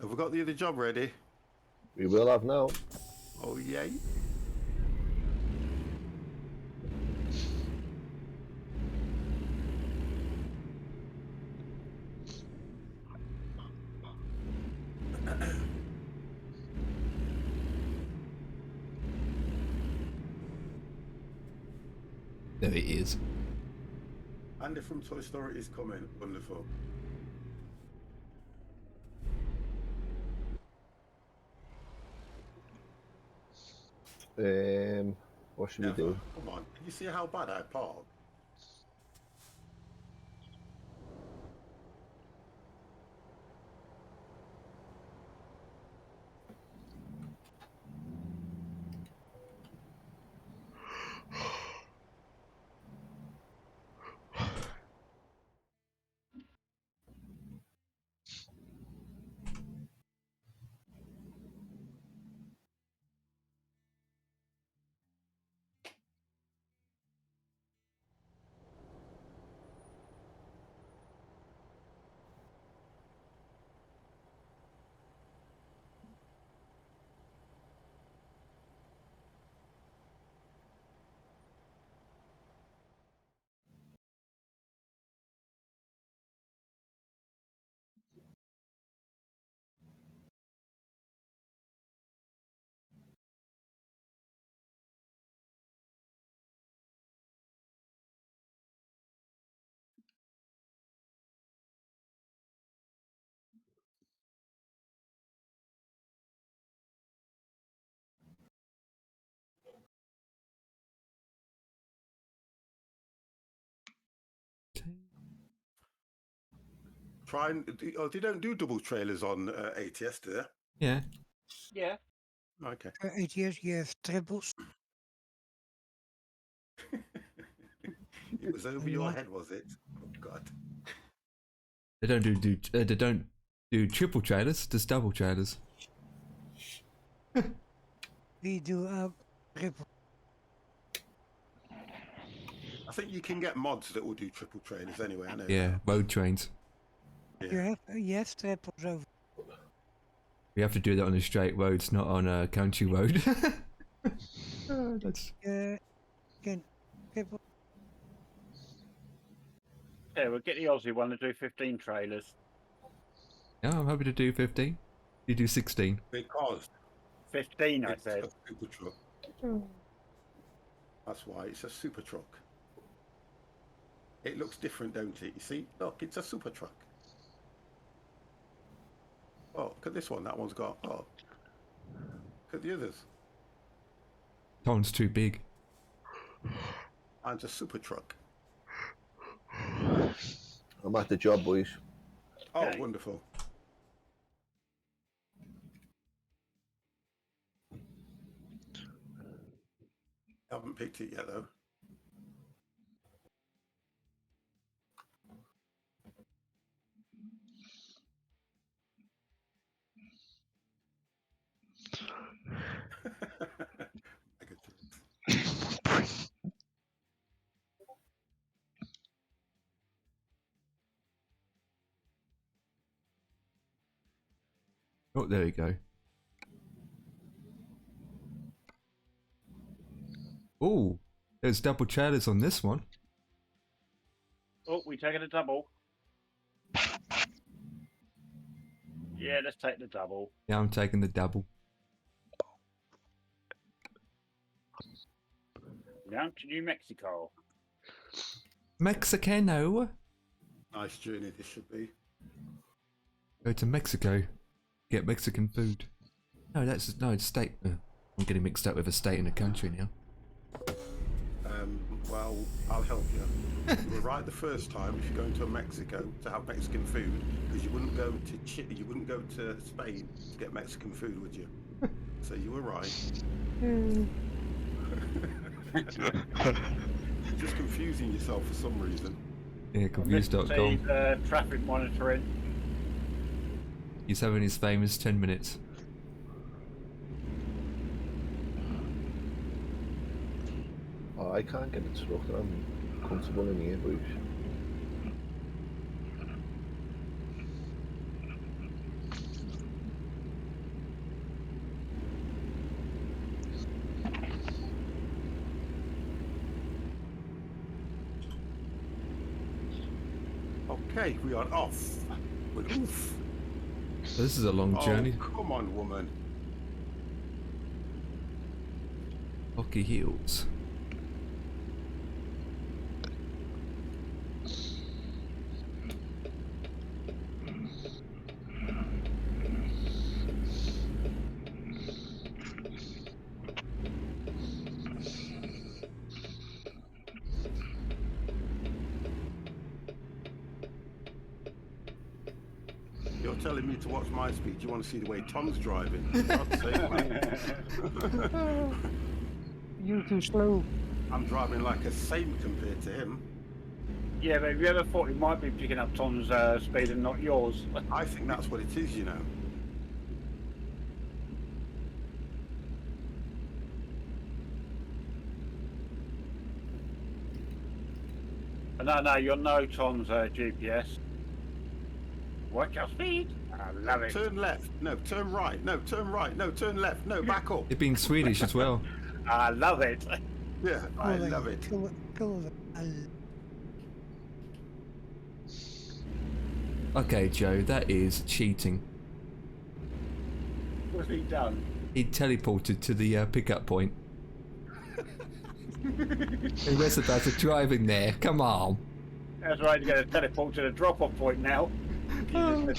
Have we got the other job ready? We will have now. Oh, yay. There it is. Andy from Toy Story is coming. Wonderful. What should we do? Come on. Can you see how bad I park? Try and... Oh, they don't do double trailers on ATS, do they? Yeah. Yeah. Okay. ATS, you have triples. It was over your head, was it? Oh, God. They don't do triple trailers, just double trailers. We do triple. I think you can get mods that will do triple trailers anyway, I know Yeah, road trains. Yeah. You have triples over. We have to do that on a straight road, it's not on a country road. That's... Can triple. Yeah, we'll get the Aussie one to do 15 trailers. Yeah, I'm happy to do 15. You do 16. Because 15, I it's said. a super truck. That's why it's a super truck. It looks different, don't it? You see? Look, it's a super truck. Oh, look at this one. That one's got... Oh. Look at the others. That one's too big. And a super truck. I'm at the job, boys. Oh, Okay. wonderful. Haven't picked it yet, though. Oh, there we go. Oh, there's double trailers on this one. Oh, we taking a double. Yeah, let's take the double. Yeah, I'm taking the double. Down to New Mexico. Mexicano. Nice journey this should be. Go to Mexico. Get Mexican food. No, it's state. I'm getting mixed up with a state and a country now. Well, I'll help you. You were right the first time if you're going to Mexico to have Mexican food, because you wouldn't go to Spain to get Mexican food, would you? So you were right. Just confusing yourself for some reason. Yeah, confused.com. Traffic monitoring. He's having his famous 10 minutes. Oh, I can't get it stuck. I'm comfortable in here, boys. Okay, we are off. With oof. This is a long journey. Come on, woman. Rocky Hills. You're telling me to watch my speed. You want to see the way Tom's driving? God's sake, man. You're too slow. I'm driving like a saint compared to him. Yeah, but have you ever thought he might be picking up Tom's speed and not yours? I think that's what it is, you know. No, you'll know Tom's GPS. Watch your speed. I love it. Turn left. No, turn right. No, turn right. No, turn left. No, back up. It being Swedish as well. I love it. Yeah, I love it. Okay, Joe, that is cheating. What's he done? He teleported to the pickup point. He was about to driving there. Come on. That's right, you're going to teleport to the drop-off point now. Trying to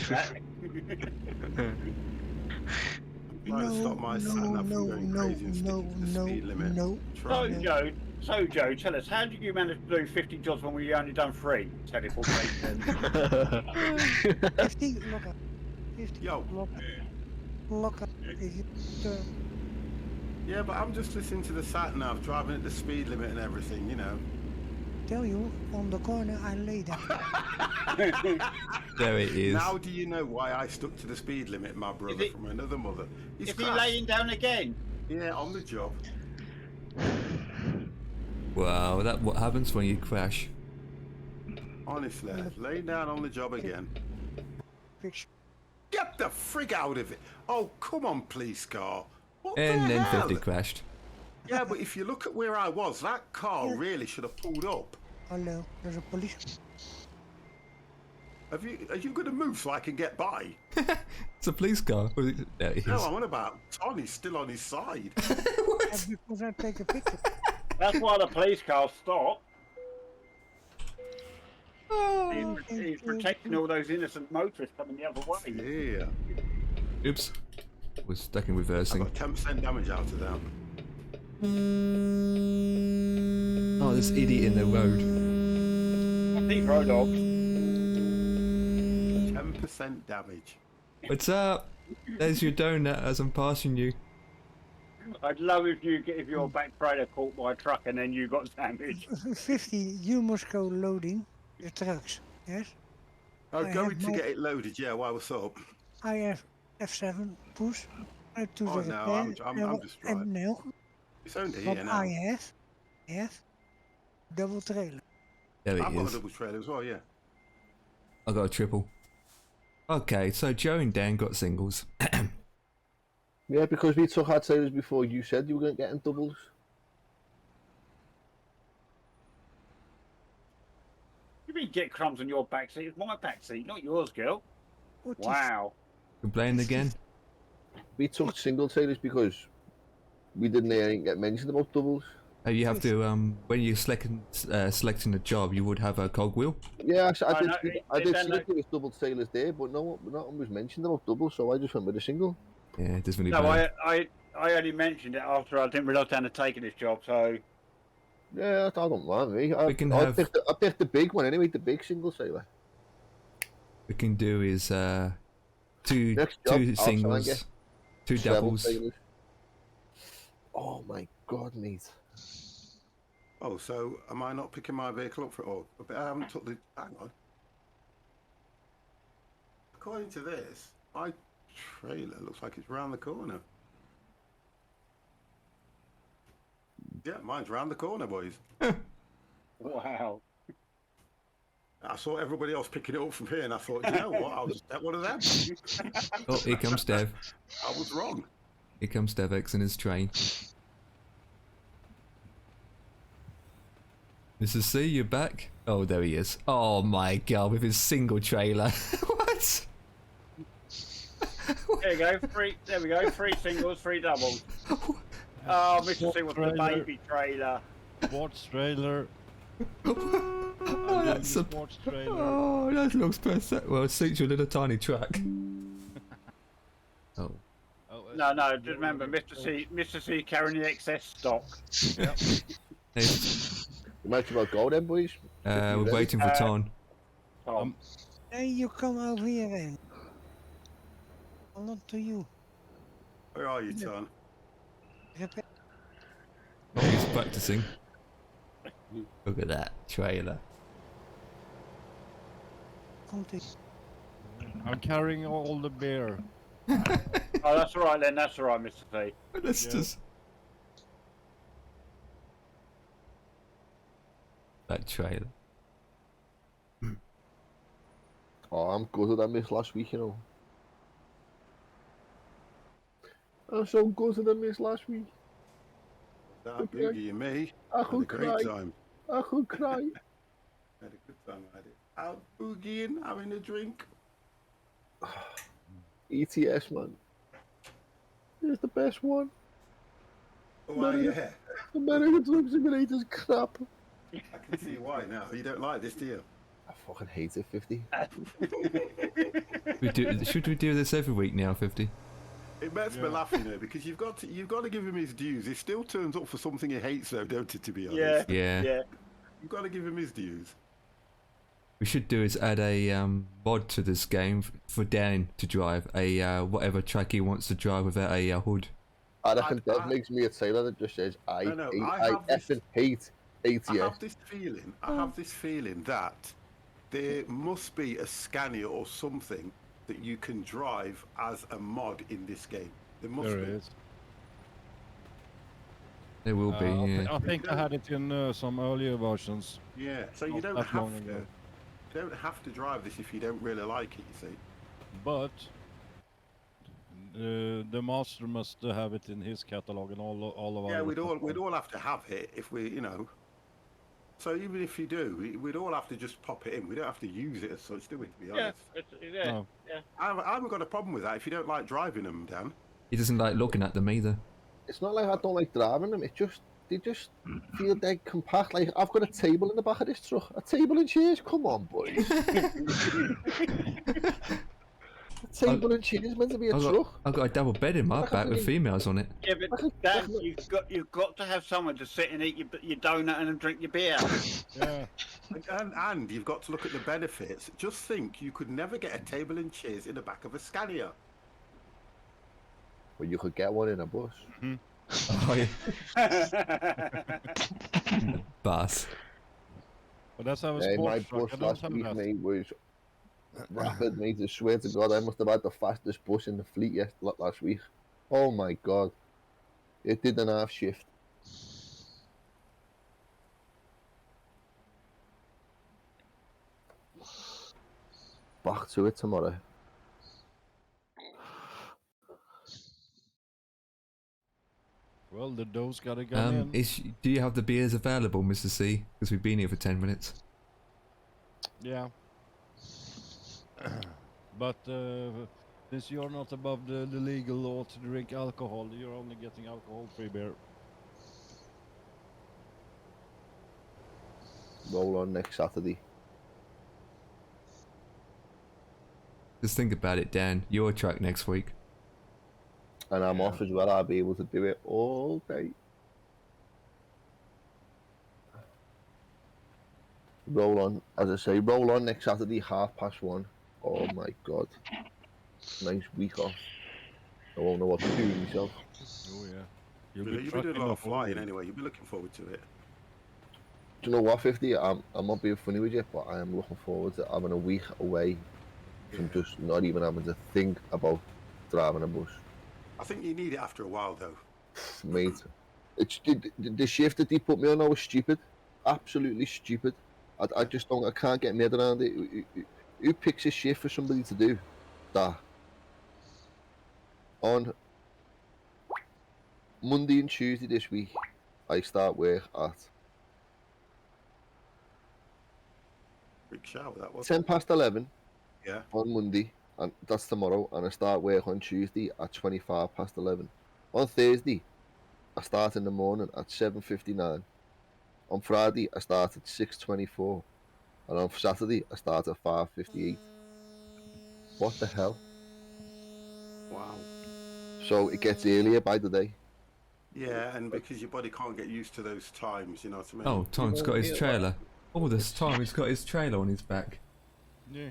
stop my sat-nav from going crazy and sticking to the speed limit. So Joe, tell us, how did you manage to do 50 jobs when we only done 3? Teleportation. 50, look up. 50, Yo. Look up. Yeah, but I'm just listening to the sat-nav, driving at the speed limit and everything, you know. Tell you, on the corner I lay down. There it is. Now do you know why I stuck to the speed limit, my brother from another mother? He's Is he laying down again? Yeah, on the job. Wow, that what happens when you crash. Honestly, laying down on the job again. Get the frig out of it! Oh, come on, police car. What And the then hell? 50 crashed. Yeah, but if you look at where I was, that car really should have pulled up. Hello, there's a police. Are you going to move so I can get by? It's a police car. There it is. No, I'm on about Tony's still on his side. Because I take a picture. That's why the police car stopped. He's protecting all those innocent motorists coming the other way. Yeah. Oops. Was stuck in reversing. I got 10% damage out of that. Oh, this idiot in the road. These road dogs. 10% damage. What's up? There's your donut as I'm passing you. I'd love if your back trailer caught by a truck and then you got damaged. 50, you must go loading the trucks, yes? Oh, I going have to my- get it loaded, yeah, why, what's up? I have F7 push. I to Oh, the no, repair, I'm just and driving. now, It's only but here now. I have double trailer. There I've it got a is. double trailer as well, yeah. I got a triple. Okay, so Joe and Dan got singles. Yeah, because we took hard trailers before you said you were going to get in doubles. You mean get crumbs on your back seat? It's my back seat, not yours, girl. Wow. Complaining again? We took single trailers because we didn't get mentioned about doubles. Oh, you have to, when you're selecting a job, you would have a cogwheel. Yeah, I did. no, I did then see there was double trailers there, but no one was mentioned about doubles, so I just went with a single. Yeah, it doesn't really No, bad. I only mentioned it after I didn't realise I had taken this job, so... Yeah, I don't mind me. We can I have- picked the big one anyway, the big single trailer. We can do is two Next job, I'll try and singles, get two Travel doubles. trailers. Oh my god, mate. Oh, so am I not picking my vehicle up for it all? But I haven't took the... Hang on. According to this, my trailer looks like it's round the corner. Yeah, mine's round the corner, boys. Wow. I saw everybody else picking it up from here, and I thought, you know what, I'll just get one of them. Oh, here comes Dev. I was wrong. Here comes Dev X in his train. Mrs. C, you're back? Oh, there he is. Oh my god, with his single trailer. What? There you go. There we go. 3 singles, 3 doubles. Oh, Mr. C with the baby trailer. Sports trailer. Oh, that's a sports trailer. Oh, that looks perfect. Well, it suits your little tiny track. Oh. No, just remember, Mr. C carrying the excess stock. Yep. You might as well go then, boys. We're waiting for Ton. Hey, you come over here then. I'll not to you. Where are you, Ton? Oh, he's practicing. Look at that trailer. Come to I'm carrying all the beer. Oh, that's all right then. That's all right, Mr. C. Let's just... That trailer. Oh, I'm gutted I missed last week, you know. I'm so gutted I missed last week. That Boogie and me. I Had a could great cry. time. I could cry. Had a good time, had it. Out boogieing, having a drink. ETS, man. It's the best one. Oh, yeah. American Truck Simulator's crap. I can see why now. You don't like this, do you? I fucking hate it, 50. Should we do this every week now, 50? It makes me laugh, you know, because you've got to give him his dues. He still turns up for something he hates, though, don't it? To be honest. Yeah. You've got to give him his dues. We should do is add a mod to this game for Dan to drive a whatever track he wants to drive without a hood. I reckon that makes me a sailor that just says I effing hate ATS. I have this feeling that there must be a Scania or something that you can drive as a mod in this game. There must be. There is. There will be. Yeah. I think I had it in some earlier versions. Yeah, so you don't have to drive this if you don't really like it, you see. But the master must have it in his catalog and all of our. Yeah, we'd all have to have it if we, you know. So even if you do, we'd all have to just pop it in. We don't have to use it as such, do we? To be honest. Yeah. I haven't got a problem with that if you don't like driving them, Dan. He doesn't like looking at them either. It's not like I don't like driving them. They just feel dead compact. Like I've got a table in the back of this truck. A table and chairs. Come on, boys. A table and chairs meant to be a truck. I've got a double bed in my back with females on it. Yeah, but Dan, you've got to have someone to sit and eat your donut and drink your beer. Yeah. And you've got to look at the benefits. Just think, you could never get a table and chairs in the back of a Scania. Well, you could get one in a bus. Oh, yeah. Bus. Well, that's how it's my bus last week, mate, was rapid, mate. I swear to God, I must have had the fastest bus in the fleet last week. Oh my God. It did an half shift. Back to it tomorrow. Well, the dough's gotta go in. Do you have the beers available, Mr. C? Because we've been here for 10 minutes. Yeah. But since you're not above the legal law to drink alcohol, you're only getting alcohol-free beer. Roll on next Saturday. Just think about it, Dan. Your track next week. And I'm off as well. I'll be able to do it all day. Roll on, as I say, roll on next Saturday, 1:30. Oh my God. Nice week off. I won't know what to do with myself. Oh yeah. You'll be doing a lot of flying anyway. You'll be looking forward to it. Do you know what, 50? I'm not being funny with you, but I am looking forward to having a week away from just not even having to think about driving a bus. I think you need it after a while, though. Mate, it's the shift that they put me on now was stupid. Absolutely stupid. I just don't, I can't get my head around it. Who picks a shift for somebody to do that? On Monday and Tuesday this week, I start work at Quick shower, that was. 10 past 11 Yeah. on Monday, and that's tomorrow, and I start work on Tuesday at 25 past 11. On Thursday, I start in the morning at 7:59. On Friday, I start at 6:24. And on Saturday, I start at 5:58. What the hell? Wow. So it gets earlier by the day. Yeah, and because your body can't get used to those times, you know what I mean? Oh, Tom's got his trailer. All this time he's got his trailer on his back. Yeah.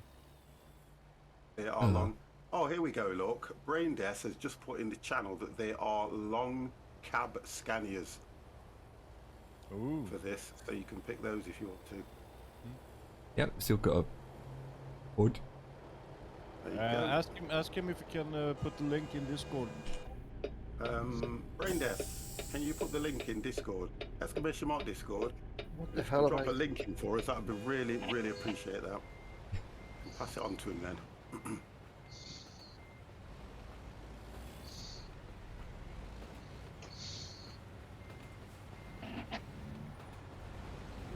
They are long. Oh, here we go, look. Braindeath has just put in the channel that they are long cab Scanias for this, so you can pick those if you want to. Yep, still got a hood. Ask him if he can put the link in Discord. Braindeath, can you put the link in Discord? Exclamation mark Discord. What the If hell you am drop I? a link in for us, that would be really, really appreciate that. Pass it on to him then.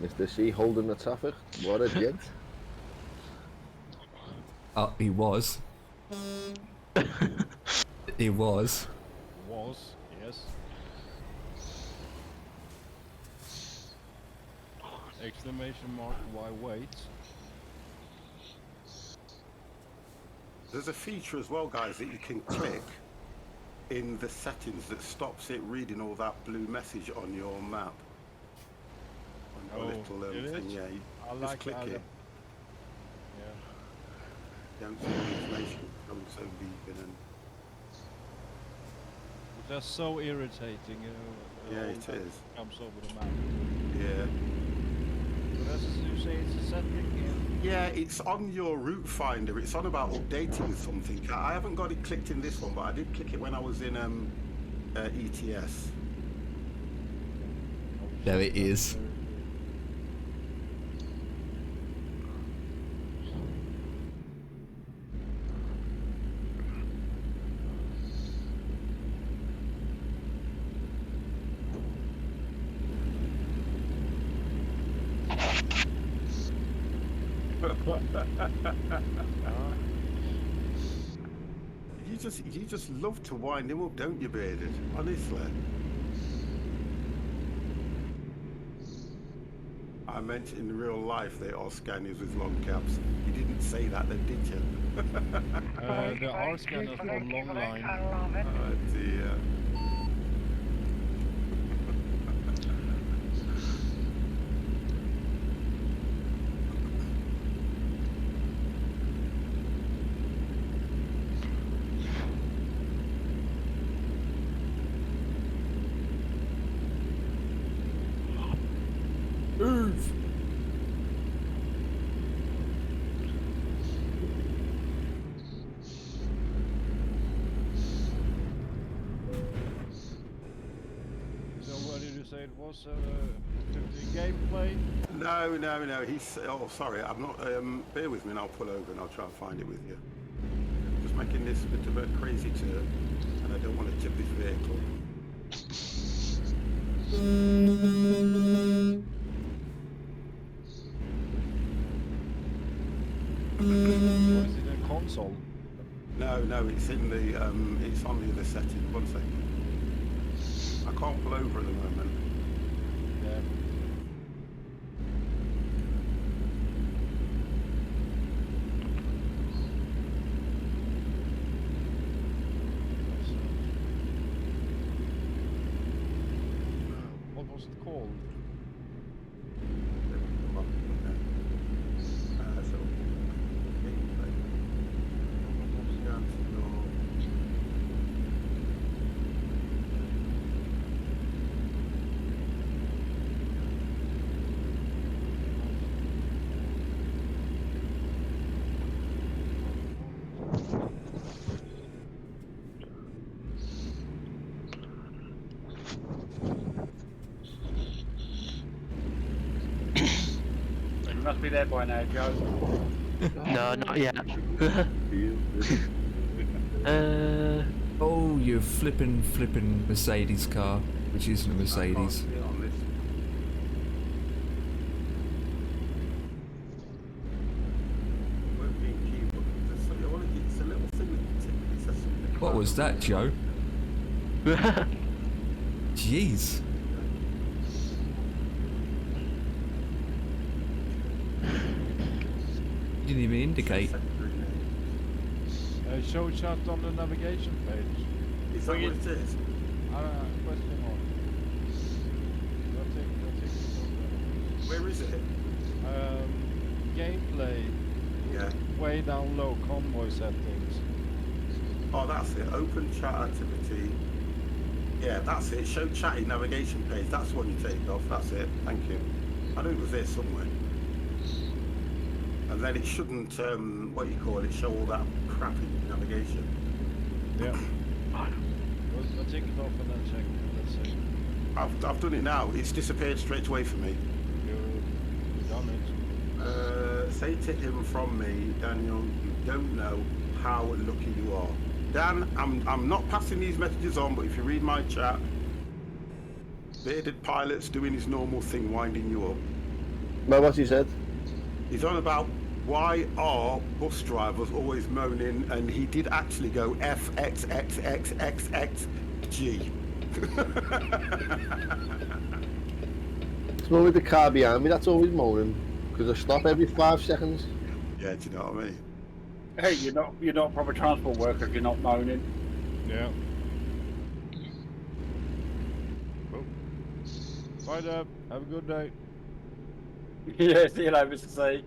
Mr. C holding the traffic. What a gent. He was. He was. Was, yes. Exclamation mark, why wait? There's a feature as well, guys, that you can click in the settings that stops it reading all that blue message on your map. On your little thing, yeah. You just click it. Yeah. You don't see the information comes so beeping and... That's so irritating. Yeah, all it that is. Comes over the map. Yeah. So that's you say it's a setting. Yeah, it's on your route finder. It's on about updating something. I haven't got it clicked in this one, but I did click it when I was in ETS. There it is. You just love to wind him up, don't you, Bearded? Honestly. I meant in real life they are Scanias with long cabs. You didn't say that then, did you? There are Scanias for long line. Oh dear. Move! So what did you say it was? 50 gameplay? No. He's. Oh, sorry. I'm not. Bear with me, and I'll pull over and I'll try and find it with you. Just making this a bit of a crazy turn, and I don't want to tip this vehicle. Or is it a console? No, it's in the. It's on the other setting. 1 second. I can't pull over at the moment. Yeah. What was it called? You must be there by now, Joe. No, not yet. Oh, you flippin' Mercedes car, which isn't a Mercedes. What was that, Joe? Jeez. You didn't even indicate. Show chat on the navigation page. Is that what it is? Question mark. Where is it? Gameplay. Yeah. Way down low, convoy settings. Oh, that's it. Open chat activity. Yeah, that's it. Show chatting navigation page. That's the one you take off. That's it. Thank you. I knew it was there somewhere. And then it shouldn't, what you call it, show all that crap in navigation. Yeah. I'll take it off and then check. Let's see. I've done it now. It's disappeared straight away for me. You've done it. Say to him from me, Daniel, you don't know how lucky you are. Dan, I'm not passing these messages on, but if you read my chat, bearded pilot's doing his normal thing, winding you up. Well, what he said? He's on about why are bus drivers always moaning, and he did actually go FXXXXXG. It's normally the car behind me that's always moaning, because I stop every 5 seconds. Yeah, do you know what I mean? Hey, you're not proper transport worker if you're not moaning. Yeah. Oh. Bye, Deb. Have a good day. Yeah, see you later, Mr. C.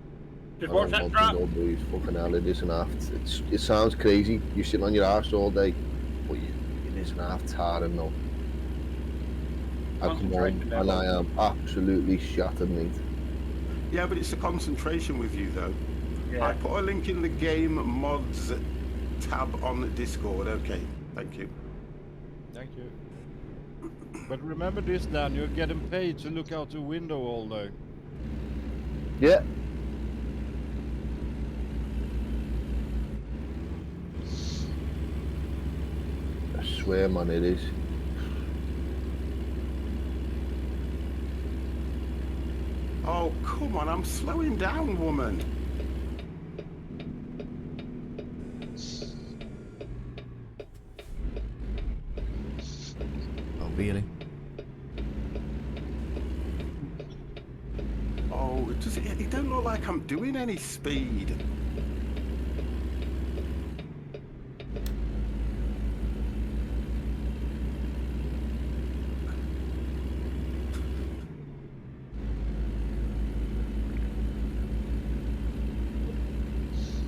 Just watch that truck. Nobody's fucking hell, it isn't aft. It sounds crazy. You sit on your arse all day, but it isn't aft tiring though. I come home and I am absolutely shattered, mate. Yeah, but it's the concentration with you, though. Yeah. I put a link in the game mods tab on the Discord. Okay, thank you. Thank you. But remember this, Dan, you're getting paid to look out the window all day. Yeah. I swear, man, it is. Oh, come on, I'm slowing down, woman. Oh, really? Oh, it don't look like I'm doing any speed.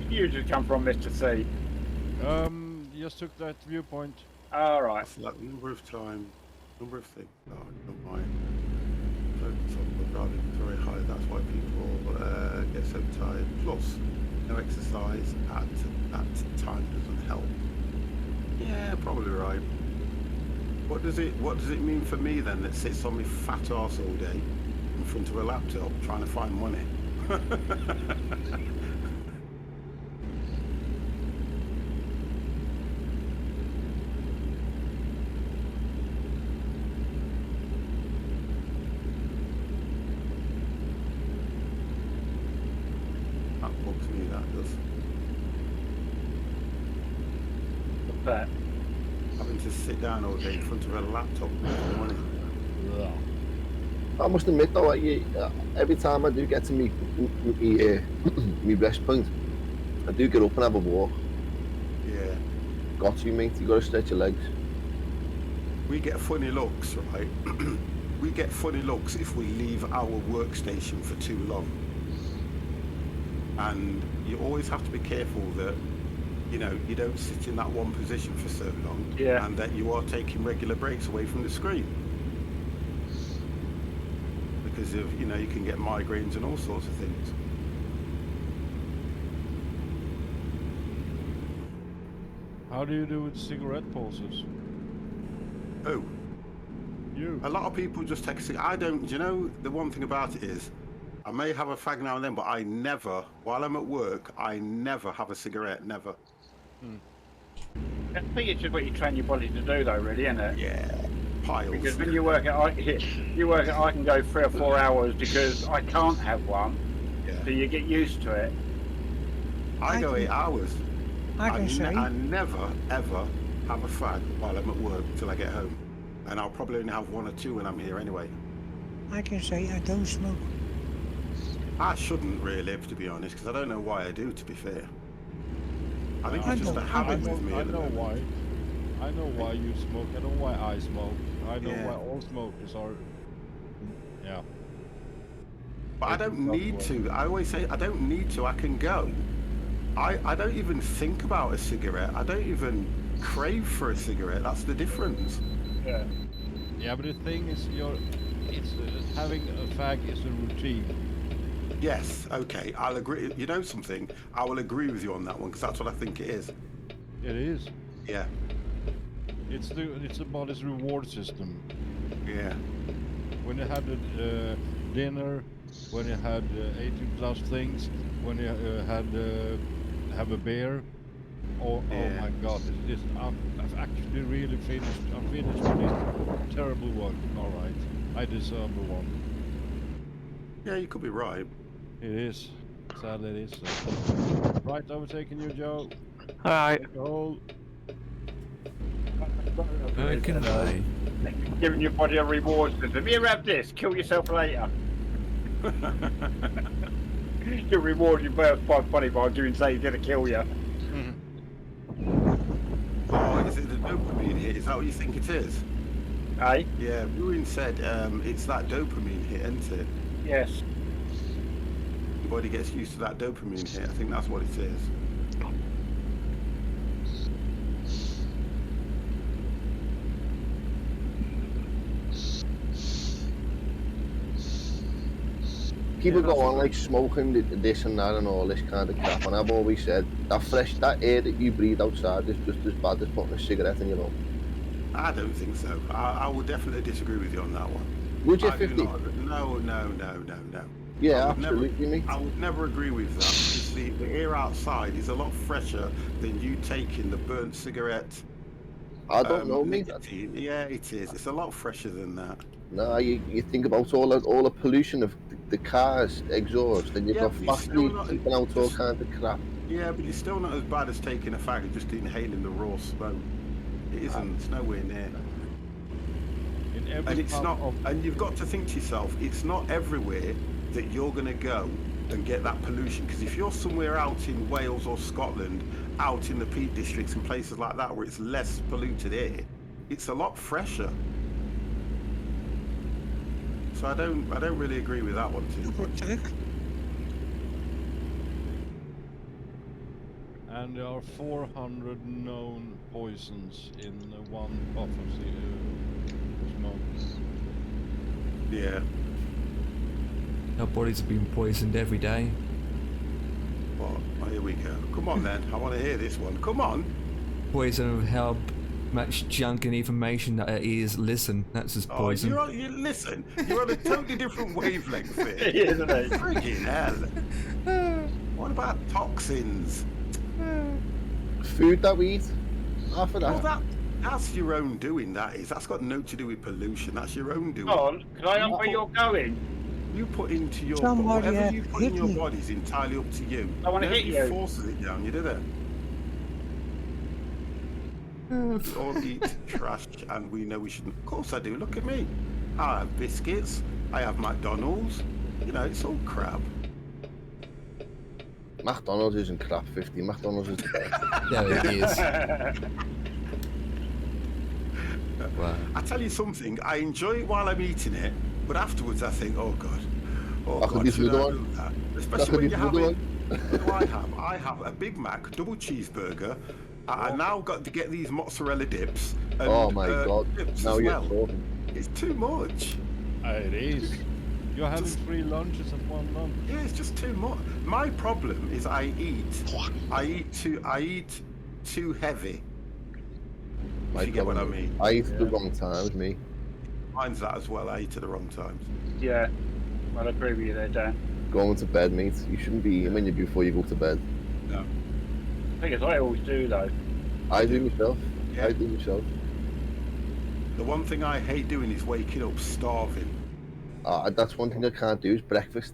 You just come from, Mr. C. Just took that viewpoint. All right. That's like number of things. Oh, don't mind. Focus on the driving very high. That's why people get so tired. Plus, no exercise at time doesn't help. Yeah, probably right. What does it mean for me then that sits on my fat arse all day in front of a laptop trying to find money? That. Having to sit down all day in front of a laptop with money. I must admit though, every time I do get to me rest point, I do get up and have a walk. Yeah. Got to, mate. You got to stretch your legs. We get funny looks, right? We get funny looks if we leave our workstation for too long. And you always have to be careful that, you know, you don't sit in that one position for so long, and that you are taking regular breaks away from the screen. Because of, you know, you can get migraines and all sorts of things. How do you do with cigarette pauses? Oh. You. A lot of people just take a cigarette. I don't, you know, the one thing about it is, I may have a fag now and then, but I never, while I'm at work, I never have a cigarette, never. I think it's just what you train your body to do, though, really, isn't it? Yeah, piles. Because when you work I can go 3 or 4 hours because I can't have one, so you get used to it. I go 8 hours. I can say. I never, ever have a fag while I'm at work till I get home, and I'll probably only have 1 or 2 when I'm here anyway. I can say I don't smoke. I shouldn't really, to be honest, because I don't know why I do, to be fair. I think it's just a habit with me. I know why. I know why you smoke. I know why I smoke. I know why all smokers are. Yeah. But I don't need to. I always say I don't need to. I can go. I don't even think about a cigarette. I don't even crave for a cigarette. That's the difference. Yeah. Yeah, but the thing is, having a fag is a routine. Yes. Okay. I'll agree. You know something? I will agree with you on that one because that's what I think it is. It is. Yeah. It's the body's reward system. Yeah. When you had dinner, when you had 18 plus things, when you have a beer. Oh my God! I've actually really finished. I'm finished with this terrible one. All right, I deserve the one. Yeah, you could be right. It is. Sadly, it is. Right, overtaking you, Joe. All right. Can I? Giving your body a reward system. Here, have this. Kill yourself later. You reward your body by doing say he's gonna kill you. Oh, is it the dopamine hit? Is that what you think it is? Aye. Yeah, Ruin said it's that dopamine hit, isn't it? Yes. Your body gets used to that dopamine hit. I think that's what it is. People go on like smoking this and that and all this kind of crap, and I've always said that air that you breathe outside is just as bad as putting a cigarette in your mouth. I don't think so. I would definitely disagree with you on that one. Would you, 50? No. Yeah, absolutely, mate. I would never agree with that. Because the air outside is a lot fresher than you taking the burnt cigarette. I don't know, mate. Yeah, it is. It's a lot fresher than that. No, you think about all the pollution of the cars exhaust, and you've got factories keeping out all kinds of crap. Yeah, but it's still not as bad as taking a fag and just inhaling the raw smoke. It isn't. It's nowhere near. And it's not. And you've got to think to yourself, it's not everywhere that you're going to go and get that pollution. Because if you're somewhere out in Wales or Scotland, out in the Peak Districts and places like that where it's less polluted air, it's a lot fresher. So I don't really agree with that one too much. And there are 400 known poisons in one puff of smoke. Yeah. Our bodies are being poisoned every day. Well, here we go. Come on then. I want to hear this one. Come on. Poison of how much junk and information that our ears listen. That's just poison. You listen. You're on a totally different wavelength here. Isn't it? Friggin' hell. What about toxins? Food that we eat. Half of that. Well, that's your own doing, that is. That's got nothing to do with pollution. That's your own doing. Come on, can I ask where you're going? You put into your Somebody whatever you put in your hit me. body is entirely up to you. I want to hit you. Forces it down you, do they? We all eat trash and we know we shouldn't. Of course I do. Look at me. I have biscuits. I have McDonald's. You know, it's all crap. McDonald's isn't crap, 50. McDonald's is the best. Yeah, it is. Wow. I tell you something, I enjoy it while I'm eating it, but afterwards I think, oh God, should I do that? Especially when you're having, what do I have a Big Mac, double cheeseburger. I now got to get these mozzarella dips. And, oh my God, now you're talking. It's too much. It is. You're having 3 lunches at one lunch. Yeah, it's just too much. My problem is I eat too heavy. If you get what I mean. I eat at the wrong times, me. Mine's that as well. I eat at the wrong times. Yeah, I'll agree with you there, Dan. Going to bed, mate. You shouldn't be eating when before you go to bed. No. I think it's what I always do, though. I do myself. Yeah. I do myself. The one thing I hate doing is waking up starving. That's one thing I can't do is breakfast.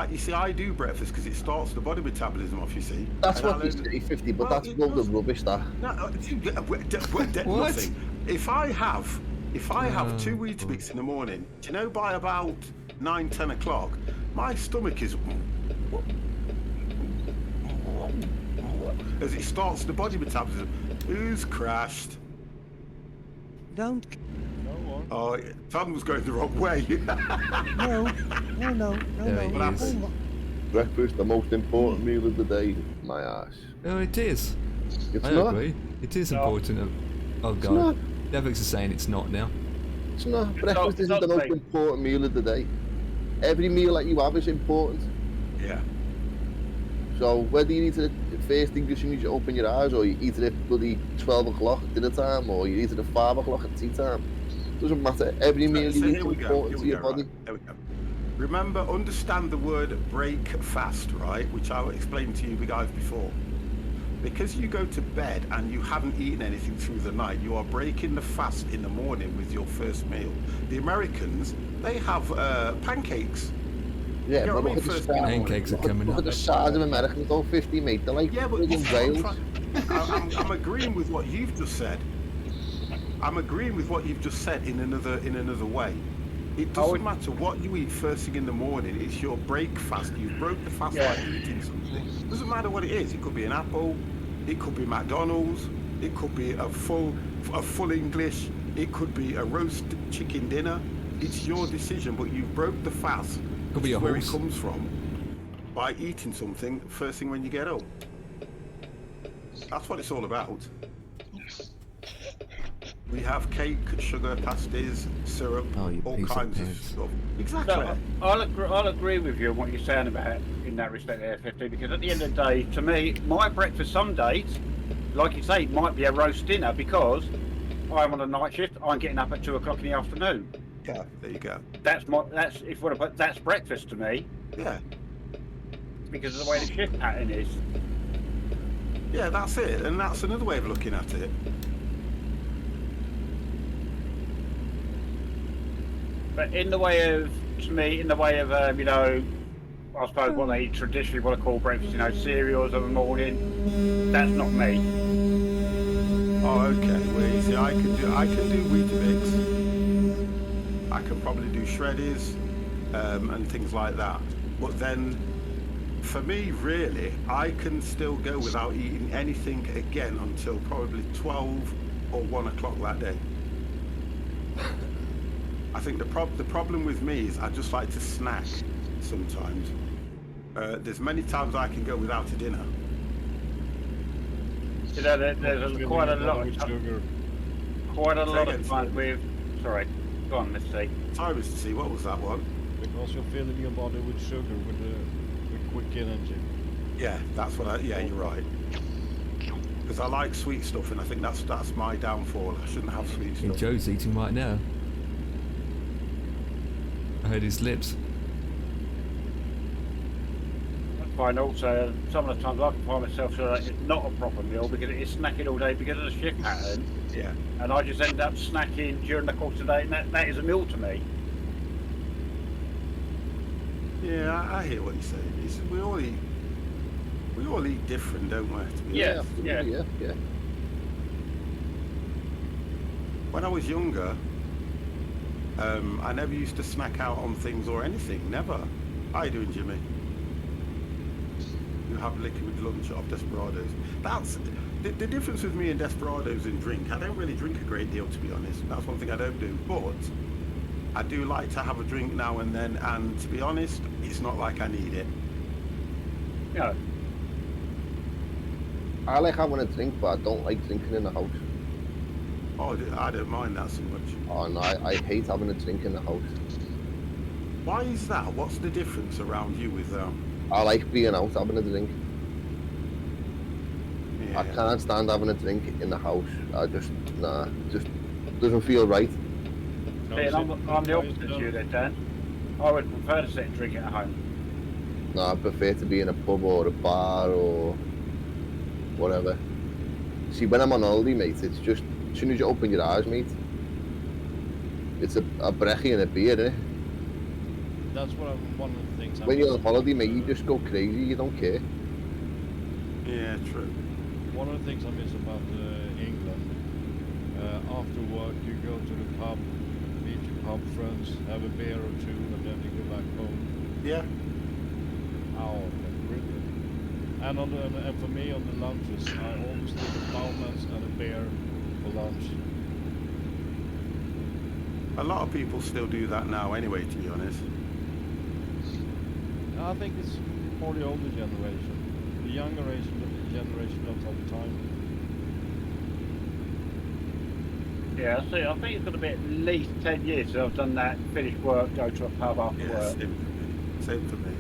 You see, I do breakfast because it starts the body metabolism off. You see, That's and what they say, 50, but that's load of rubbish. That. No, What? nothing. If I have 2 Weetabix in the morning, do you know by about 9, 10 o'clock, my stomach is as it starts the body metabolism. Who's crashed? Don't. Oh, Tom was going the wrong way. No. There he is. Breakfast, the most important meal of the day. My ass. Oh, it is. It's I not. agree. It is important. Oh It's god. not. Devix is saying it's not now. It's not. Breakfast isn't the most important meal of the day. Every meal that you have is important. Yeah. So whether you eat it first thing as soon as you open your eyes, or you eat it at bloody 12 o'clock at dinner time, or you eat it at 5 o'clock at tea time, doesn't matter. Every meal you eat is important to your body. Right. There we go. Remember, understand the word break fast, right? Which I explained to you guys before. Because you go to bed and you haven't eaten anything through the night, you are breaking the fast in the morning with your first meal. The Americans, they have pancakes. Yeah, You know but what I look mean? at the Pancakes are coming Look up. at the size of Americans, all 50, mate. They're like friggin' whales. I'm agreeing with what you've just said. I'm agreeing with what you've just said in another way. It doesn't matter what you eat first thing in the morning. It's your break fast. You've broke the fast by eating something. It doesn't matter what it is. It could be an apple. It could be McDonald's. It could be a full English. It could be a roast chicken dinner. It's your decision, but you've broke the fast. Could be a where horse. it comes from by eating something first thing when you get home. That's what it's all about. We have cake, sugar, pasties, syrup, all kinds of stuff. Exactly. No, I'll agree with you on what you're saying about it in that respect there, 50, because at the end of the day, to me, my breakfast some days, like you say, might be a roast dinner because I'm on a night shift, I'm getting up at 2 o'clock in the afternoon. Yeah, there you go. That's if you want to put, that's breakfast to me. Yeah. Because of the way the shift pattern is. Yeah, that's it, and that's another way of looking at it. But in the way of, to me, you know, I suppose what they traditionally want to call breakfast, you know, cereals of the morning, that's not me. Oh, okay. Well, you see, I can do Weetabix. I can probably do shreddies and things like that. But then, for me, really, I can still go without eating anything again until probably 12 or 1 o'clock that day. I think the problem with me is I just like to snack sometimes. There's many times I can go without a dinner. You know, there's quite a lot of times with. Sorry, go on, let's see. Sorry, Mr. C, what was that one? Because you're filling your body with sugar, with quick energy. Yeah, that's what yeah, you're right. Because I like sweet stuff, and I think that's my downfall. I shouldn't have sweet stuff. Joe's eating right now. I heard his lips. That's fine. Also, some of the times I can find myself so that it's not a proper meal because it is snacking all day because of the shift pattern. Yeah. And I just end up snacking during the course of the day, and that is a meal to me. Yeah, I hear what you're saying. We all eat different, don't we? To be Yeah. When I was younger, I never used to snack out on things or anything. Never. How you doing, Jimmy? You have liquid lunch of Desperados. That's the difference with me and Desperados in drink. I don't really drink a great deal, to be honest. That's one thing I don't do. But I do like to have a drink now and then. And to be honest, it's not like I need it. Yeah. I like having a drink, but I don't like drinking in the house. Oh, I don't mind that so much. Oh no, I hate having a drink in the house. Why is that? What's the difference around you with that? I like being out having a drink. Yeah. I can't stand having a drink in the house. Just doesn't feel right. See, and I'm the opposite to you there, Dan. I would prefer to sit and drink it at home. No, I prefer to be in a pub or a bar or whatever. See, when I'm on holiday, mate, it's just as soon as you open your eyes, mate, it's a brekkie and a beer, innit? That's what one of the things. When you're on holiday, mate, you just go crazy. You don't care. Yeah, true. One of the things I miss about England, after work you go to the pub, meet your pub friends, have a beer or two, and then you go back home. Yeah. Oh, that's brilliant. And and for me on the lunches, I always do the ploughmans and a beer for lunch. A lot of people still do that now anyway, to be honest. I think it's for the older generation. The younger generation don't have the time. Yeah, I think it's going to be at least 10 years since I've done that, finish work, go to a pub after work. Same for me.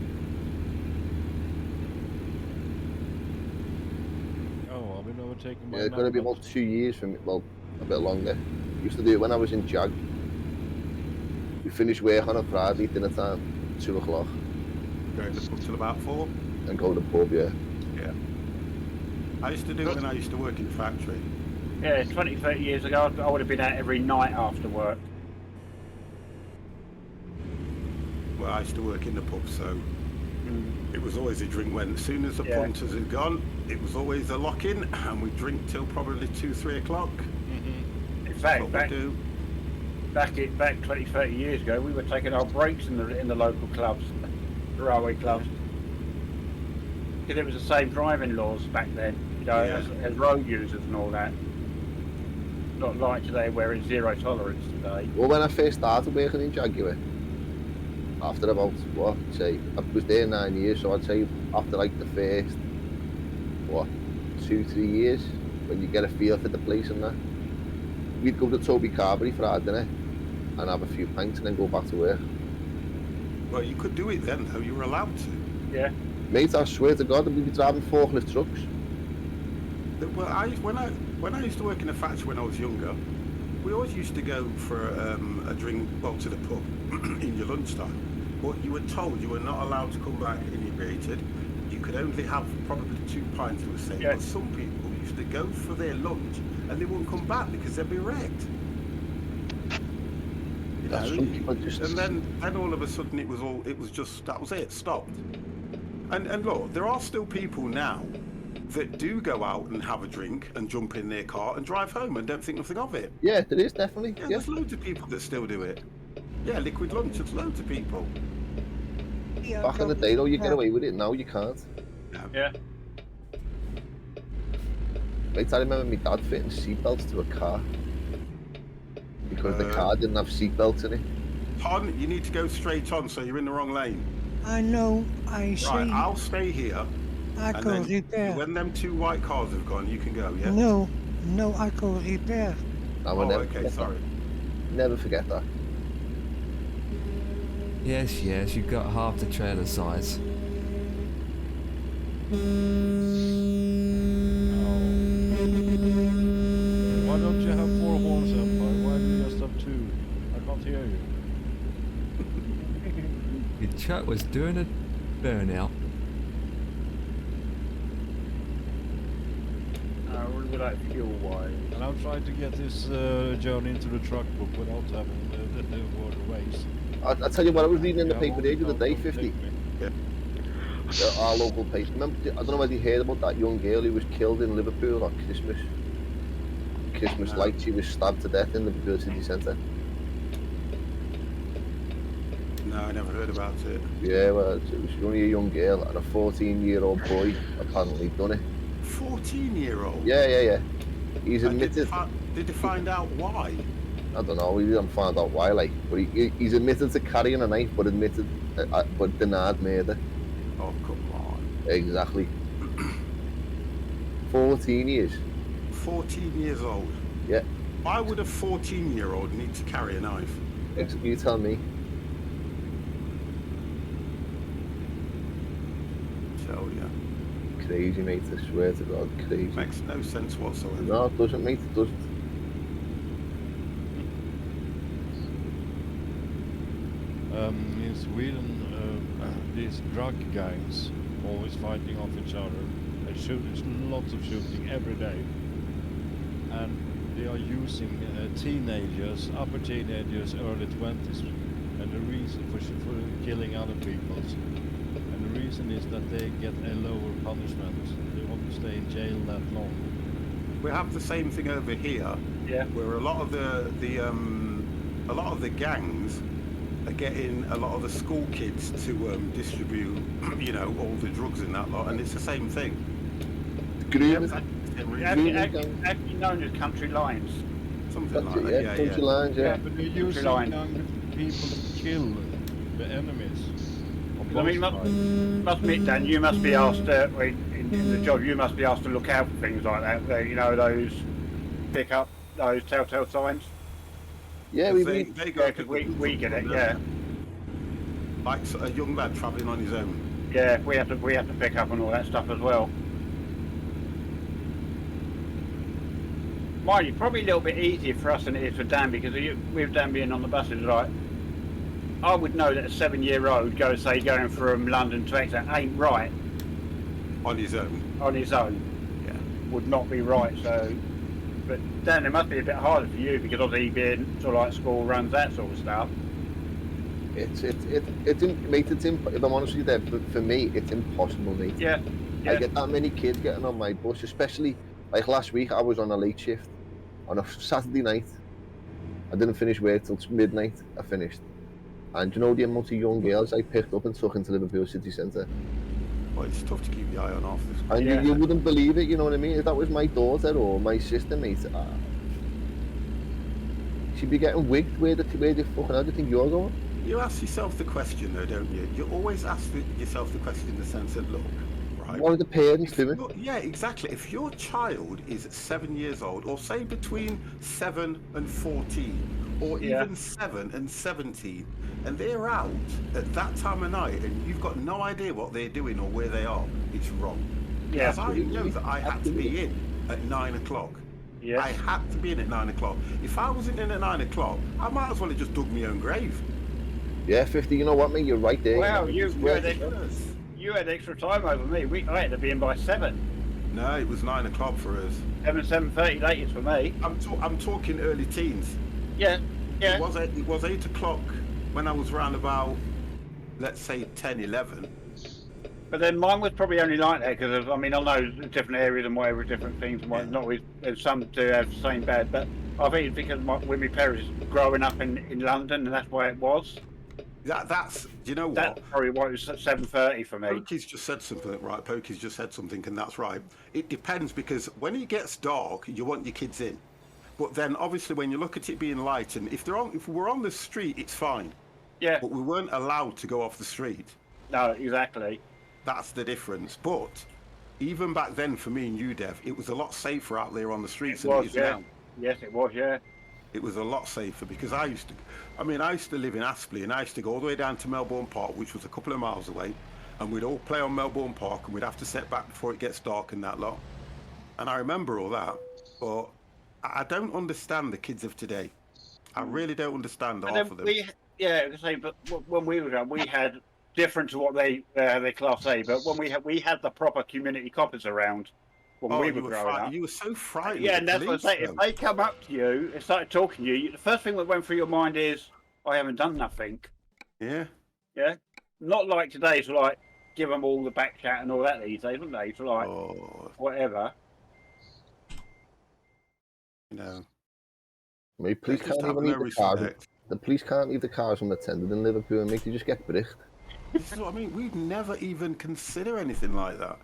Oh, I've been overtaken by Yeah, it's going to be about 2 years for me. Well, a bit longer. Used to do it when I was in JAG. We finished work on a Friday, dinner time, 2 o'clock. Go to the pub till about 4? And go to the pub, yeah. Yeah. I used to do it when I used to work in the factory. Yeah, 20, 30 years ago, I would have been out every night after work. Well, I used to work in the pub, so it was always a drink when, as soon as the punters had gone, it was always a lock-in, and we'd drink till probably 2, 3 o'clock. In fact, back 20, 30 years ago, we were taking our breaks in the local clubs, the railway clubs. Because it was the same driving laws back then, you know, as road users and all that. Not like today where it's zero tolerance today. Well, when I first started working in Jaguar, after about, what, say, I was there 9 years, so I'd say after like the first, 2, 3 years, when you get a feel for the place and that, we'd go to Toby Carberry for our dinner and have a few pints and then go back to work. Well, you could do it then, though. You were allowed to. Yeah. Mate, I swear to God, we'd be driving forklift trucks. Well, when I used to work in a factory when I was younger, we always used to go for a drink, well, to the pub in your lunchtime. But you were told you were not allowed to come back inebriated. You could only have probably 2 pints, they were saying. But some people used to go for their lunch and they wouldn't come back because they'd be wrecked. You know, and then all of a sudden that was it, stopped. And look, there are still people now that do go out and have a drink and jump in their car and drive home and don't think nothing of it. Yeah, there is definitely. Yeah, there's loads of people that still do it. Yeah, liquid lunch, there's loads of people. Back in the day, though, you get away with it. Now you can't. Yeah. Mate, I remember my dad fitting seatbelts to a car because the car didn't have seatbelts in it. Pardon, you need to go straight on, so you're in the wrong lane. I know, I see. Right, I'll stay here. I and go then repair. when them 2 white cars have gone, you can go, yeah? No, I go repair. Okay, sorry. Never forget that. Yes, you've got half the trailer size. Why don't you have 4 horns, Empire? Why do you just have 2? I can't hear you. Your truck was doing a burnout. Without fuel wise. And I'm trying to get this journey into the truck book without having the word race. I'll tell you what, I was reading in the paper the other day, 50. Our local paper. Remember, I don't know whether you heard about that young girl who was killed in Liverpool on Christmas night. She was stabbed to death in the Bayside centre. No, I never heard about it. Yeah, well, it was only a young girl and a 14-year-old boy apparently done it. 14-year-old? Yeah. He's admitted. Did they find out why? I don't know. We didn't find out why, like, but he's admitted to carrying a knife, but denied murder. Oh, come on. Exactly. 14 years. 14 years old. Yeah. Why would a 14-year-old need to carry a knife? You tell me. Tell ya. Crazy, mate. I swear to God, crazy. Makes no sense whatsoever. No, it doesn't, mate. It doesn't. In Sweden, these drug gangs always fighting off each other. There's lots of shooting every day, and they are using teenagers, upper teenagers, early 20s, and the reason for killing other people, and the reason is that they get a lower punishment. They want to stay in jail that long. We have the same thing over here, where a lot of the gangs are getting a lot of the school kids to distribute, you know, all the drugs in that lot, and it's the same thing. Actually known as country lines. Something like that, yeah. Country lines, yeah. But they're using young people to kill the enemies. I mean, must admit, Dan, you must be asked in the job. You must be asked to look out for things like that. You know, those pick up those telltale signs. Yeah, we get it. Yeah, like a young lad travelling on his own. Yeah, we have to pick up on all that stuff as well. Mind you, probably a little bit easier for us than it is for Dan, because with Dan being on the buses, right? I would know that a 7-year-old going from London to Exeter ain't right. On his own. On his own. Yeah. Would not be right. So, but Dan, it must be a bit harder for you because obviously being sort of like school runs, that sort of stuff. Mate, if I'm honest with you, for me, it's impossible, mate. Yeah. I get that many kids getting on my bus, especially like last week. I was on a late shift on a Saturday night. I didn't finish work till midnight. I finished. And you know the amount of young girls I picked up and took into Liverpool city centre? Well, it's tough to keep the eye on half this. And you wouldn't believe it, you know what I mean? If that was my daughter or my sister, mate, she'd be getting wigged. Where the fucking hell do you think you're going? You ask yourself the question though, don't you? You always ask yourself the question in the sense that, look, right? What are the parents doing? Yeah, exactly. If your child is 7 years old, or say between 7 and 14, or even 7 and 17, and they're out at that time of night, and you've got no idea what they're doing or where they are, it's wrong. Yeah, because I know that I had to be in at 9 o'clock. Yeah. I had to be in at 9 o'clock. If I wasn't in at 9 o'clock, I might as well have just dug my own grave. Yeah, 50. You know what, mate? You're right there. Wow, you had extra time over me. I had to be in by 7. No, it was 9 o'clock for us. 7:30 latest for me. I'm talking early teens. Yeah. It was 8 o'clock when I was round about, let's say 10, 11. But then mine was probably only like that because I mean I know different areas and whatever different things. And not always, there's some do have the same bad, but I think it's because with my parents growing up in London, and that's why it was. That's you know what? That's probably why it was 7:30 for me. Pokey's just said something, right? Pokey's just said something, and that's right. It depends because when it gets dark, you want your kids in. But then, obviously, when you look at it being light, and if we're on the street, it's fine. Yeah. But we weren't allowed to go off the street. No, exactly. That's the difference. But even back then, for me and you, Dev, it was a lot safer out there on the streets than it is now. Yes, it was. Yeah. It was a lot safer because I used to live in Aspley, and I used to go all the way down to Melbourne Park, which was a couple of miles away, and we'd all play on Melbourne Park, and we'd have to set back before it gets dark and that lot. And I remember all that, but I don't understand the kids of today. I really don't understand half of them. But when we were young, we had different to what they class A, but when we had the proper community coppers around when we were growing up. You were so frightened. Yeah, and that's what I say. If they come up to you and start talking to you, the first thing that went through your mind is, I haven't done nothing. Yeah. Yeah. Not like today to like give them all the back chat and all that these days, wouldn't they? To like whatever. You know. The police can't even leave the cars. The police can't leave the cars unattended in Liverpool and make you just get bricked. This is what I mean. We'd never even consider anything like that.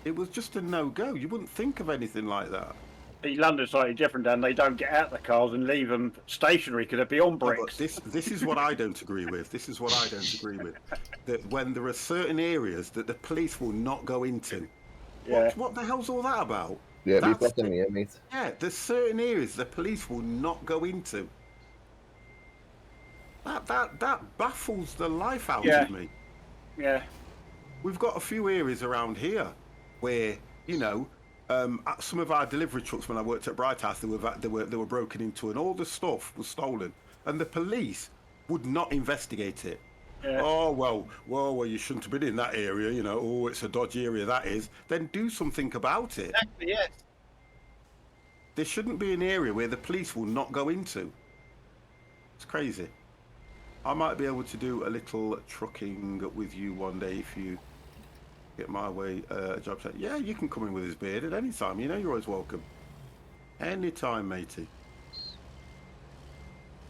It was just a no-go. You wouldn't think of anything like that. London's slightly different, and they don't get out the cars and leave them stationary because they'd be on bricks. This is what I don't agree with. This is what I don't agree with. That when there are certain areas that the police will not go into. Yeah. What the hell's all that about? Yeah, we've got them here, mate. Yeah, there's certain areas the police will not go into. That baffles the life out of me. Yeah. We've got a few areas around here where, you know, some of our delivery trucks when I worked at Bright House, they were broken into and all the stuff was stolen, and the police would not investigate it. Yeah. Oh well, you shouldn't have been in that area, you know. Oh, it's a dodgy area, that is. Then do something about it. Exactly, yes. There shouldn't be an area where the police will not go into. It's crazy. I might be able to do a little trucking with you one day if you get my way a job set. Yeah, you can come in with his beard at any time. You know you're always welcome. Anytime, matey.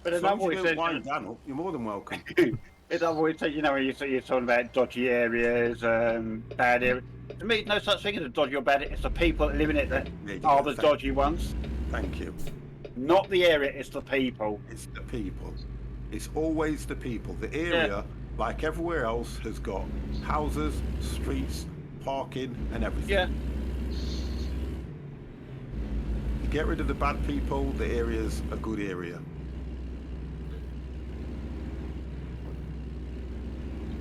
But As it long as you always don't says, wind Dan up, you're more than welcome. it always says, you're talking about dodgy areas, bad areas. To me, no such thing as a dodgy or bad. It's the people that live in it that are the dodgy ones. Thank you. Not the area, it's the people. It's the people. It's always the people. The area, like everywhere else, has got houses, streets, parking, and everything. Yeah. You get rid of the bad people, the area's a good area.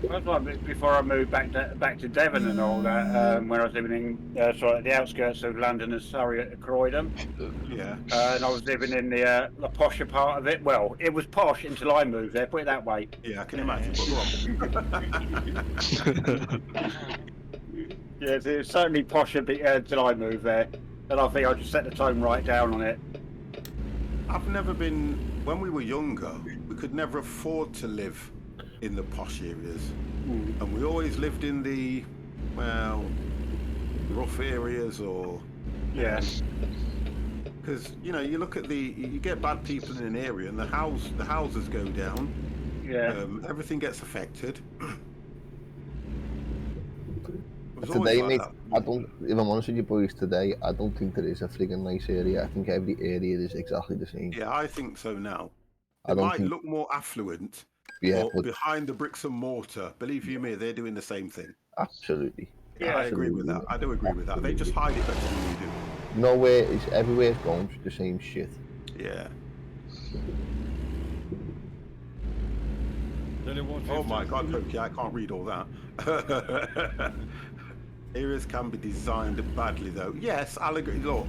That's why before I moved back to Devon and all that, when I was living in at the outskirts of London and Surrey at Croydon. Yeah. And I was living in the posher part of it. Well, it was posh until I moved there. Put it that way. Yeah, I can imagine. But go on. Yes, it was certainly posh until I moved there, and I think I just set the tone right down on it. I've never been. When we were younger, we could never afford to live in the posh areas, and we always lived in the rough areas, or because you look at you get bad people in an area and the houses go down, everything gets affected. Today, mate, if I'm honest with you boys, today I don't think there is a friggin' nice area. I think every area is exactly the same. Yeah, I think so now. It might look more affluent, but behind the bricks and mortar, believe you me, they're doing the same thing. Absolutely. Yeah, I agree with that. I do agree with that. They just hide it better than we do. Nowhere is everywhere's going through the same shit. Yeah. Oh Oh my God, Pokey, I can't read all that. Areas can be designed badly, though. Yes, I'll agree. Look,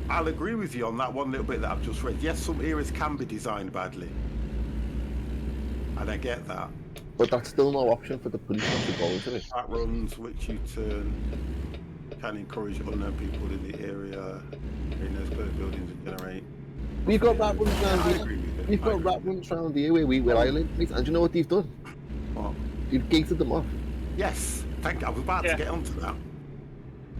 I'll agree with you on that one little bit that I've just read. Yes, some areas can be designed badly, and I get that. But that's still no option for the policeman to go into it. That runs which you turn can encourage unknown people in the area in those closed buildings and generate. We've got rat runs around here. We've got rat runs around here where I live, mate. And do you know what they've done? What? They've gated them off. Yes, thank you. I was about to get onto that.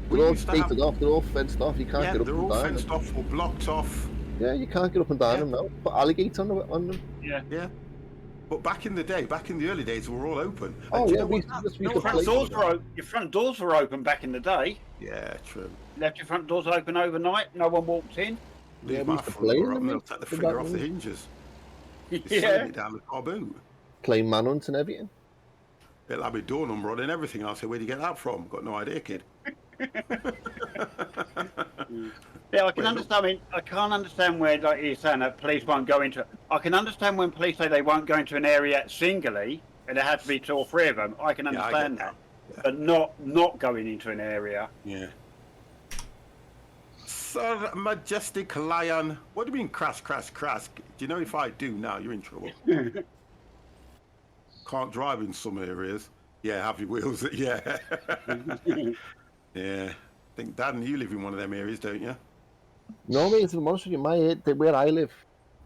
They're all gated off. They're all fenced off. You can't get up and down. They're all fenced off or blocked off. Yeah, you can't get up and down them now. Put alligators on them. Yeah. But back in the day, back in the early days, we were all open. Oh, and yeah, your front doors were open back in the day. Yeah, true. Left your front doors open overnight, no one walked in. Leave my front door up and they'll take the finger off the hinges. Yeah. It down the car boot. Play manhunt and everything. They'll have my door number on and everything. I'll say, where'd you get that from? Got no idea, kid. Yeah, I can understand. I mean, I can't understand where, like you're saying, that police won't go into. I can understand when police say they won't go into an area singly, and there has to be 2 or 3 of them. I can understand that, but not going into an area. Yeah. Sir Majestic Lion, what do you mean crash? Do you know if I do now, you're in trouble. Can't drive in some areas. Yeah, have your wheels. Yeah. Yeah. I think, Dan, you live in one of them areas, don't you? No, mate, to be honest with you, where I live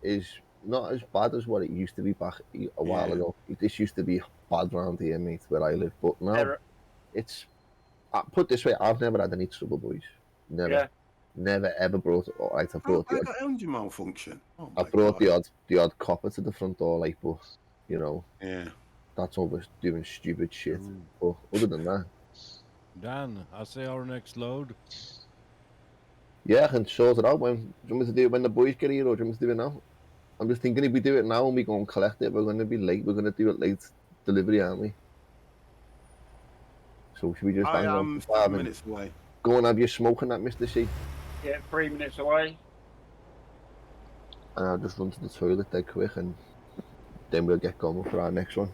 is not as bad as what it used to be back a while ago. This used to be bad round here, mate, where I live. But now, it's... put this way, I've never had any trouble, boys. Never. Yeah. Never, ever brought... Right, I've brought the odd... engine malfunction. Oh I've brought the odd copper to the front door, like, but, you know... Yeah. That's always doing stupid shit. But other than that... Dan, I say our next load. Yeah, I can sort it out. Do you want me to do it when the boys get here, or do you want me to do it now? I'm just thinking if we do it now and we go and collect it, we're going to be late. We're going to do it late delivery, aren't we? So should we just hang on for 5 minutes away. Go and have your smoke and that, Mr. C? Yeah, 3 minutes away. And I'll just run to the toilet dead quick, and then we'll get going for our next one.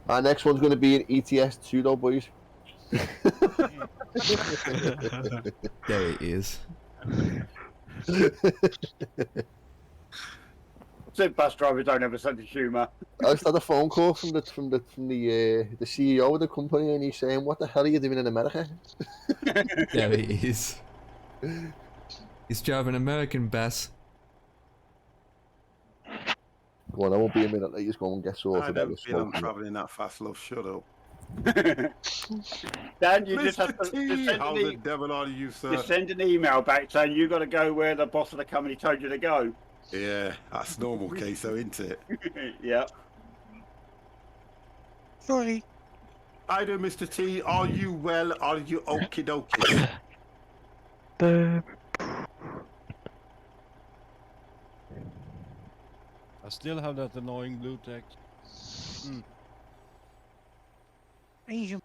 Our next one's going to be an ETS 2 though, boys. There it is. So bus drivers don't have a sense of humour. I just had a phone call from the CEO of the company, and he's saying, "What the hell are you doing in America?" There he is. He's driving an American bus. Go on, I won't be a minute. Let you go and get I sorted. don't feel I'm travelling that fast, love. Shut up. Dan, you just have Mr. to T, send how the devil are you, sir? just send an email back saying you got to go where the boss of the company told you to go. Yeah, that's normal case, though, isn't it? Yeah. Sorry. Hi there, Mr. T. Are you well? Are you okie dokie? I still have that annoying blue text. Asian.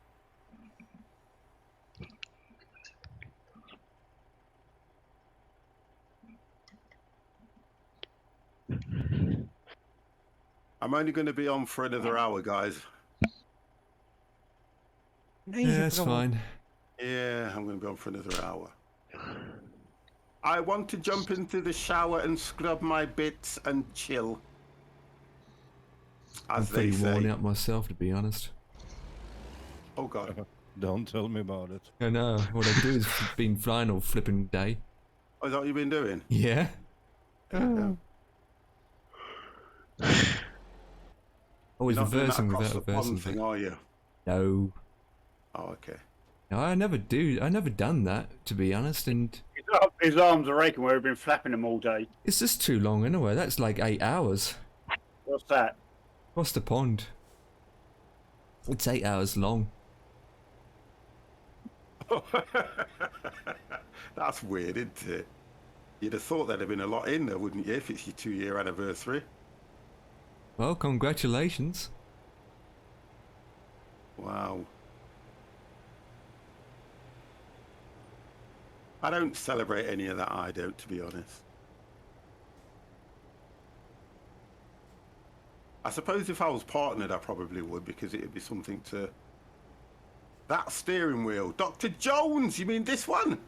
I'm only going to be on for another hour, guys. Yeah, that's fine. Yeah, I'm going to be on for another hour. I want to jump into the shower and scrub my bits and chill. I'm As they pretty worn say. out myself, to be honest. Oh, God. Don't tell me about it. I know. What I do is been flying all flipping day. Oh, is that what you've been doing? Yeah. Always You're not doing that reversing across without the reversing. pond thing, are you? No. Oh, okay. No, I never do. I never done that, to be honest, and His arms are aching where we've been flapping them all day. it's just too long anyway. That's like 8 hours. What's that? What's the pond? It's 8 hours long. That's weird, isn't it? You'd have thought there'd have been a lot in there, wouldn't you, if it's your 2-year anniversary? Well, congratulations. Wow. I don't celebrate any of that, I don't, to be honest. I suppose if I was partnered, I probably would, because it'd be something to... That steering wheel. Dr. Jones, you mean this one?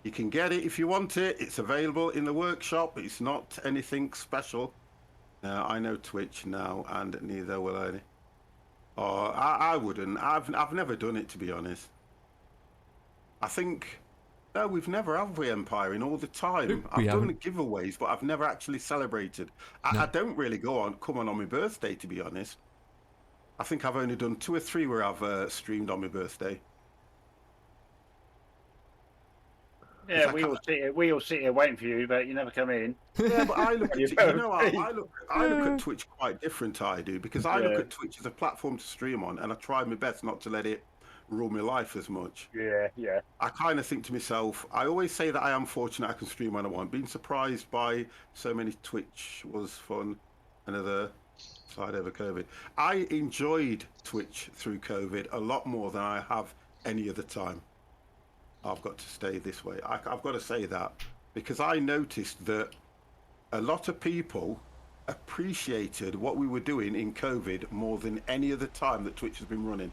You can get it if you want it. It's available in the workshop. It's not anything special. I know Twitch now, and neither will I. Oh, I wouldn't. I've never done it, to be honest. I think... No, we've never, have we, Empire, in all the time? I've done the giveaways, but I've never actually celebrated. I don't really come on my birthday, to be honest. I think I've only done 2 or 3 where I've streamed on my birthday. Yeah, we all sit here waiting for you, but you never come in. Yeah, but I look at I look at Twitch quite different. I do, because I look at Twitch as a platform to stream on, and I try my best not to let it rule my life as much. Yeah. I kind of think to myself, I always say that I am fortunate I can stream when I want. Being surprised by so many Twitch was fun. Another side over COVID. I enjoyed Twitch through COVID a lot more than I have any other time. I've got to stay this way. I've got to say that, because I noticed that a lot of people appreciated what we were doing in COVID more than any other time that Twitch has been running.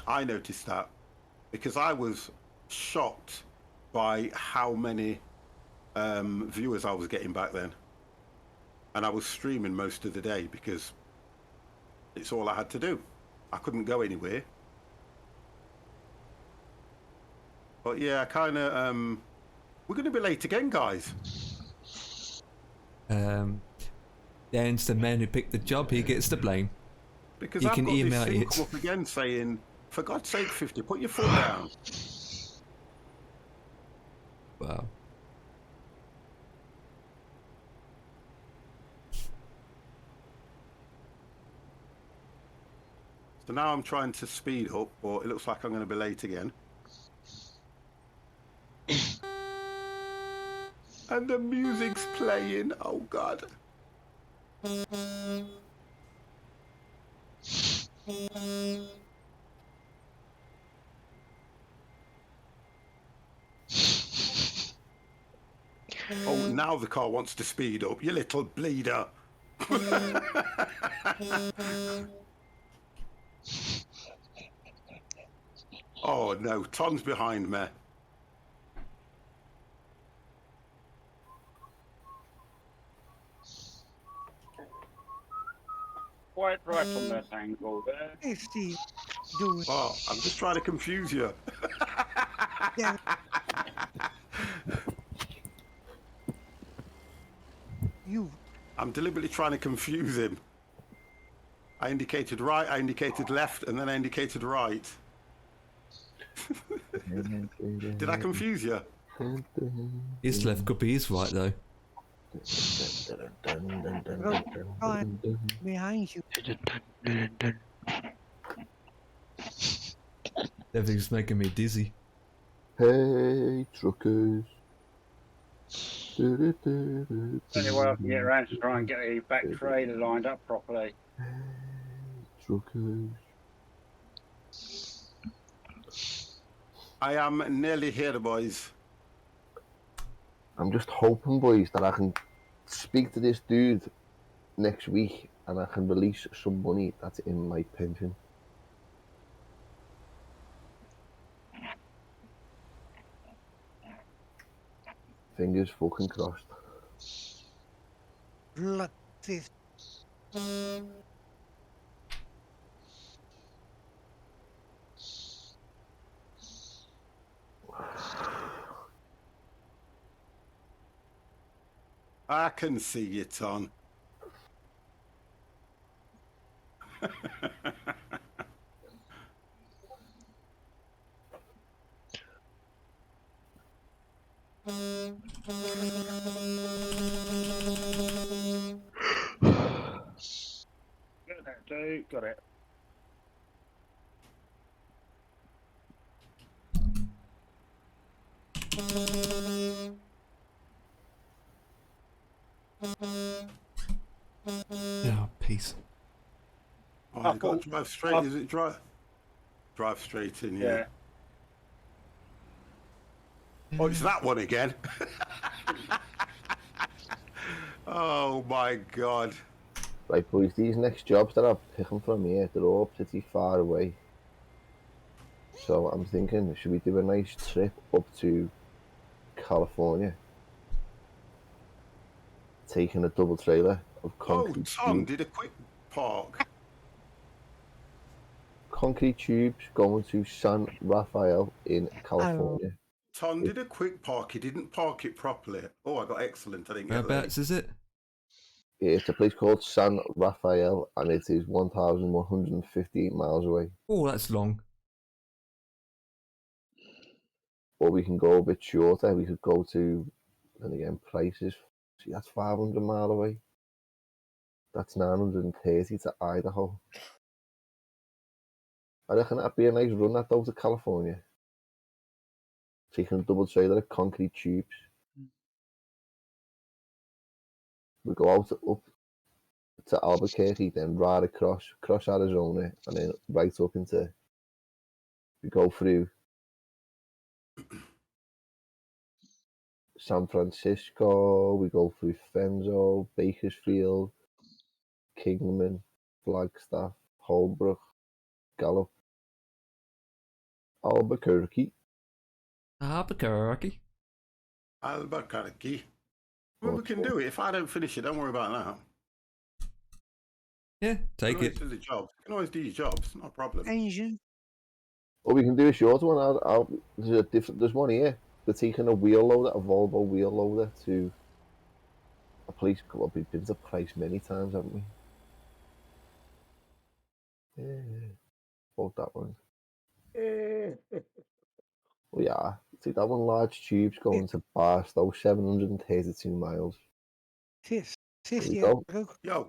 I noticed that, because I was shocked by how many viewers I was getting back then. And I was streaming most of the day because it's all I had to do. I couldn't go anywhere. But yeah, I kind of... we're going to be late again, guys. Dan's the man who picked the job. He gets the blame. Because you I've can got email this thing it. come up again saying, for God's sake, 50, put your foot down. Wow. So now I'm trying to speed up, but it looks like I'm going to be late again. And the music's playing. Oh, God. Oh, now the car wants to speed up, you little bleeder. Oh, no, Tom's behind me. Quite right on that angle there. Hey, Steve. Do it. Oh, I'm just trying to confuse you. Yeah. you. I'm deliberately trying to confuse him. I indicated right, I indicated left, and then I indicated right. Did I confuse you? His left could be his right though. Behind you. Everything's making me dizzy. Hey, truckers. Only way I can get around to try and get a back trailer lined up properly. Truckers. I am nearly here, boys. I'm just hoping, boys, that I can speak to this dude next week and I can release some money that's in my pension. Fingers fucking crossed. Blood fifth. I can see you, Ton. Got that, dude. Got it. Yeah, peace. Oh, you got to drive straight. Is it drive? Drive straight in, yeah. Oh, it's that one again. Oh my God. Right, boys, these next jobs that I'm picking from here, they're all pretty far away. So I'm thinking, should we do a nice trip up to California? Taking a double trailer of concrete Tom tubes. did a quick park. Concrete tubes going to San Rafael in California. Tom did a quick park. He didn't park it properly. Oh, I got excellent. I didn't get Whereabouts is it? It's a place called San Rafael, and it is 1,158 miles away. Oh, that's long. Or we can go a bit shorter. We could go to, and again, prices. See, that's 500 miles away. That's 930 to Idaho. I reckon that'd be a nice run that though to California. Taking a double trailer of concrete tubes. We go out up to Albuquerque, then right across Arizona, and then right up into. We go through San Francisco. We go through Fenzo, Bakersfield, Kingman, Flagstaff, Holbrook, Gallup, Albuquerque. Albuquerque. Albuquerque. Well, we can do it. If I don't finish it, don't worry about that. Yeah, take it. Do the job. You can always do your jobs. No problem. Asian. Or we can do a shorter one. There's one here. They're taking a wheel loader, a Volvo wheel loader, to a place. Well, we've been to Price many times, haven't we? Yeah. Bought that one. Oh yeah. Take that one. Large tubes going to Barstow, 732 miles. 50. There you go. Yo.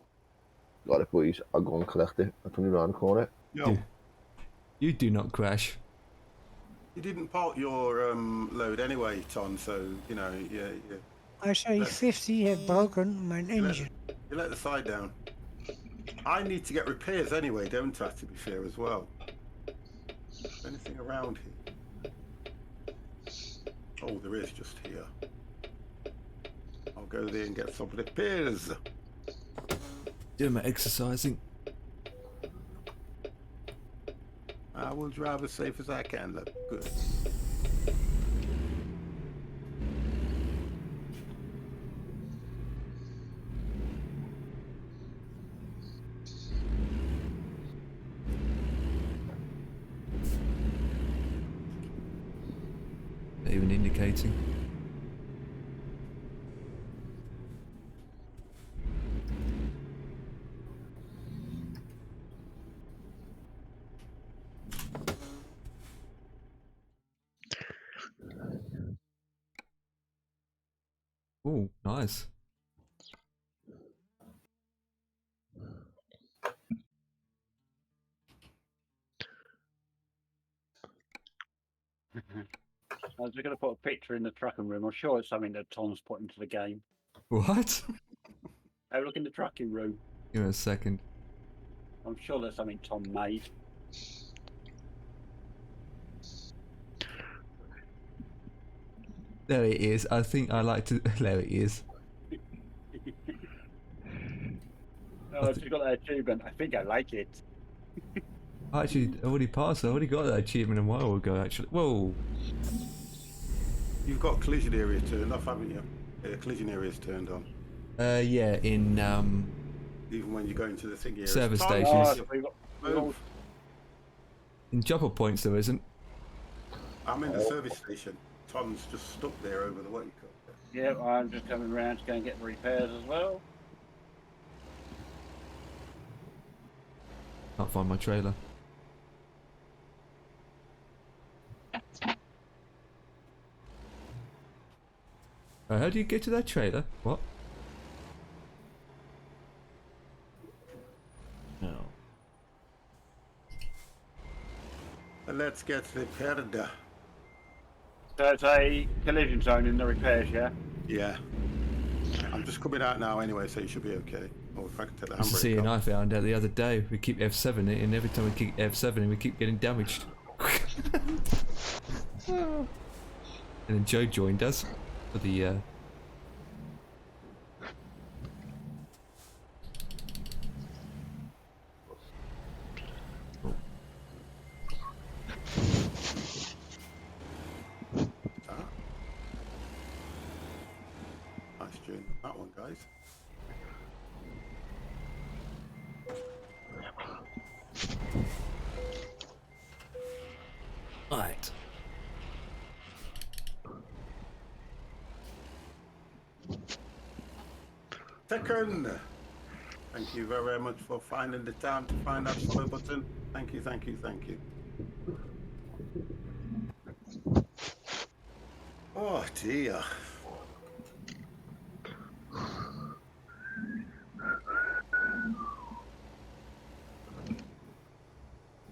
Got it, boys. I'll go and collect it. I'll come around the corner. Yo. You do not crash. You didn't park your load anyway, Ton, so, you know, yeah. I say 50 have broken my engine. You let the side down. I need to get repairs anyway, don't I, to be fair as well. Anything around here? Oh, there is just here. I'll go there and get some repairs. Doing my exercising. I will drive as safe as I can, look good. Not even indicating. Oh, nice. I was just going to put a picture in the trucking room. I'm sure it's something that Tom's put into the game. What? Have a look in the trucking room. Give me a second. I'm sure there's something Tom made. There it is. I think I like to. There it is. Oh, I've just got that achievement. I think I like it. Actually, I already passed. I already got that achievement a while ago. Actually, whoa. You've got collision area turned off, haven't you? Yeah, collision area is turned on. Yeah, in Even when you go into the thing here. service stations. Move. In jumper points, there isn't. I'm in the service station. Tom's just stuck there over the way. Yeah, I'm just coming around to go and get the repairs as well. Can't find my trailer. How do you get to that trailer? What? No. Let's get repaired. So it's a collision zone in the repairs, yeah? Yeah. I'm just coming out now anyway, so you should be okay. Or if I can take the It's a handbrake CN off. I found out the other day. We keep F7 it, and every time we keep F7 we keep getting damaged. And then Joe joined us for the Nice tune. That one, guys. Right. Second. Thank you very much for finding the time to find that follow button. Thank you, thank you, thank you. Oh dear.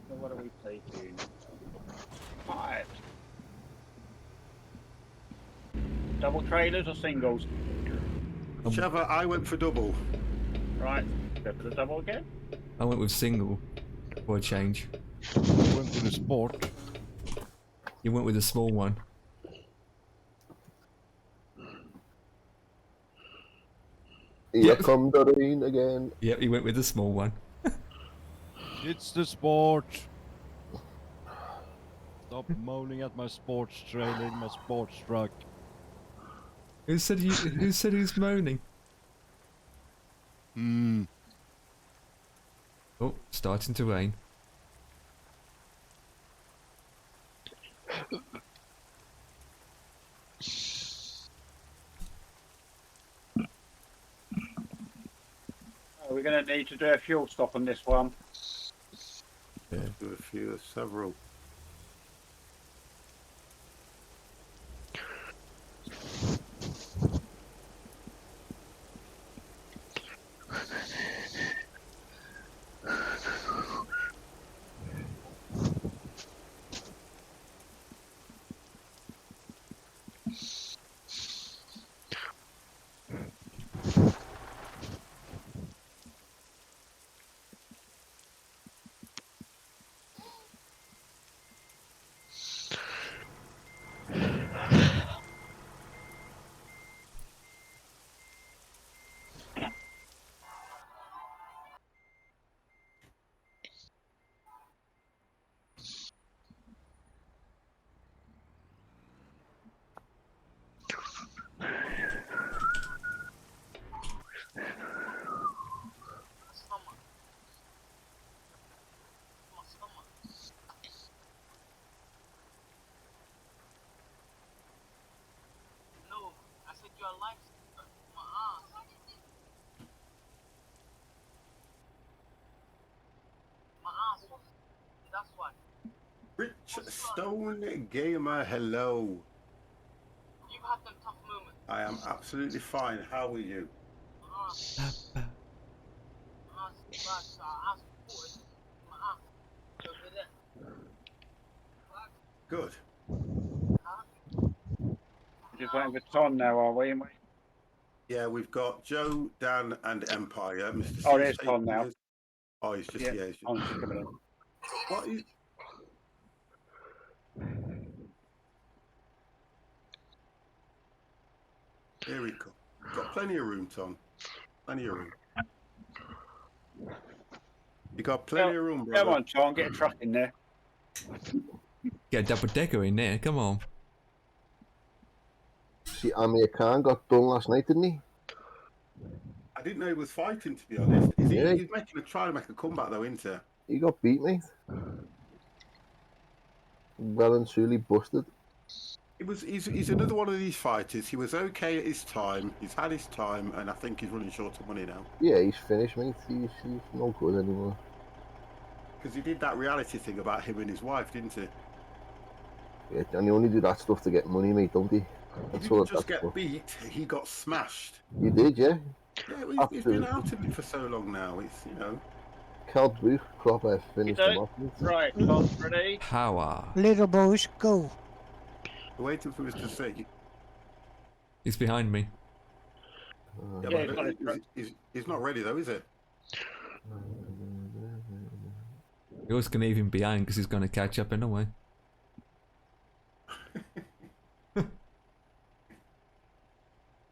So what are we taking? 5. Double trailers or singles? Whichever, I went for double. Right, go for the double again. I went with single for a change. I went with the sport. You went with the small one. Here come the rain again. Yep, he went with the small one. It's the sport. Stop moaning at my sports trailer in my sports truck. Who said who's moaning? Hmm. Oh, starting to rain. Oh, we're going to need to do a fuel stop on this one. Yeah. Do a few, several. Rich Stone Gamer, hello. You've had them tough moments. I am absolutely fine. How are you? Good. Just waiting for Tom now, are we? Yeah, we've got Joe, Dan, and Empire. Mr. Oh, C's there's taking Tom now. his. Oh, he's just Yeah, He's just... I'm just coming in. What is? Here we go. Got plenty of room, Tom. Plenty of room. You got plenty of room, brother. Come on, Tom, get a truck in there. Get a double decker in there. Come on. See, Amir Khan got done last night, didn't he? I didn't know he was fighting, to be honest. He's trying to make a comeback, though, isn't he? He got beat, mate. Well and truly busted. He's another one of these fighters. He was okay at his time. He's had his time, and I think he's running short of money now. Yeah, he's finished, mate. He's no good anymore. Because he did that reality thing about him and his wife, didn't he? Yeah, and you only do that stuff to get money, mate, don't he? He didn't just get beat, he got smashed. He did, yeah? Yeah, he's been out of it for so long now. It's, you know... Cal Blue proper finished him off, mate. Right, Tom's ready. Power. Little boys, go. We're waiting for Mr. C. He's behind me. Yeah, but he's not ready, though, is it? Yours can even behind because he's going to catch up anyway.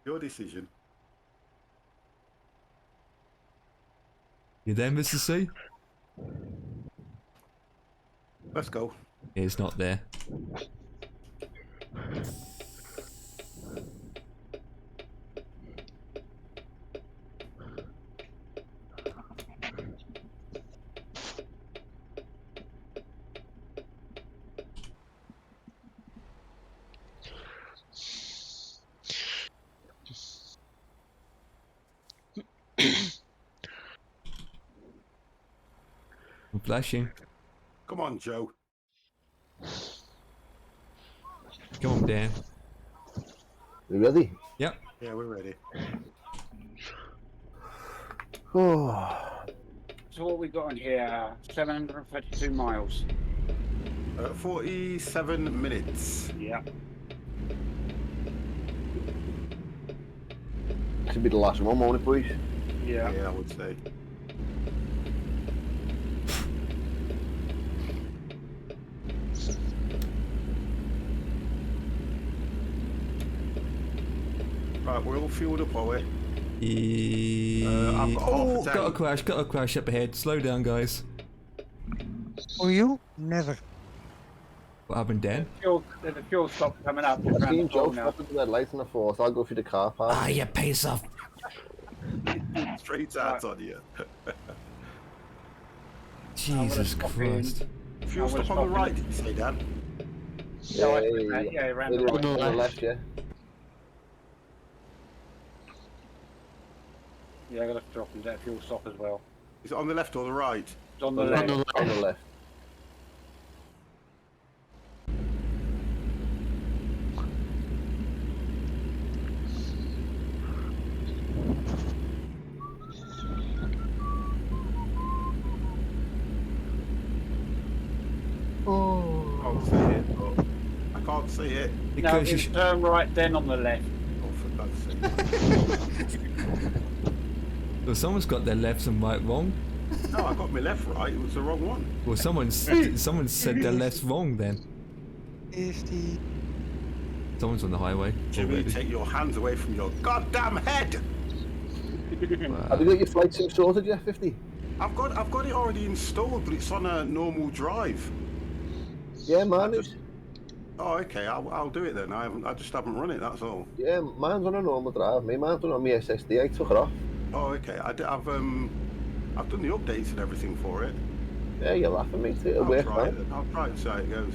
Your decision. You there, Mr. C? Let's go. He's not there. I'm flashing. Come on, Joe. Come on, Dan. You ready? Yep. Yeah, we're ready. Oh. So what we got on here? 732 miles. 47 minutes. Yeah. Should be the last one, won't it, boys? Yeah. Yeah, I would say. Right, we're all fueled up, are we? I've got oh, half a tank. got a crash up ahead. Slow down, guys. For you? Never. What happened, Dan? There's a fuel stop coming up. I've seen Joe stop at the red light and I thought I'll go through the car park. Ah, you piece of... Straight out on you. Jesus Christ. Fuel stop on the right, did you say, Dan? Yeah, around the right. On the left, yeah. Yeah, I got to drop into that fuel stop as well. Is it on the left or the right? It's on the left. On the left. I can't see it. No, you turn right, then on the left. Oh, for God's sake. Well, someone's got their left and right wrong. No, I got my left right. It was the wrong one. Well, someone said their left's wrong then. Someone's on the highway. Jimmy, take your hands away from your goddamn head. Wow. Have you got your flight sim sorted yet, 50? I've got it already installed, but it's on a normal drive. Yeah, mine is. Oh, okay. I'll do it then. I just haven't run it. That's all. Yeah, mine's on a normal drive. Mine's on my SSD. I took it off. Oh, okay. I've done the updates and everything for it. Yeah, you're laughing, mate. It'll work fine. I'll try it and see how it goes.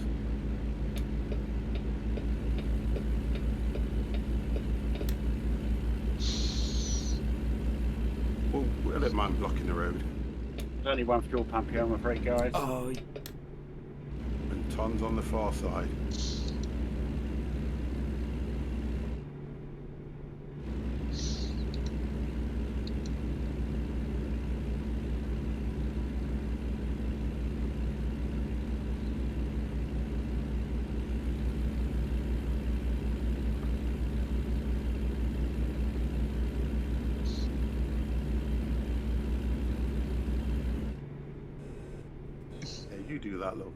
Well, I don't mind blocking the road. There's only one fuel pump here, I'm afraid, guys. Oh. And tons on the far side. You do that, love.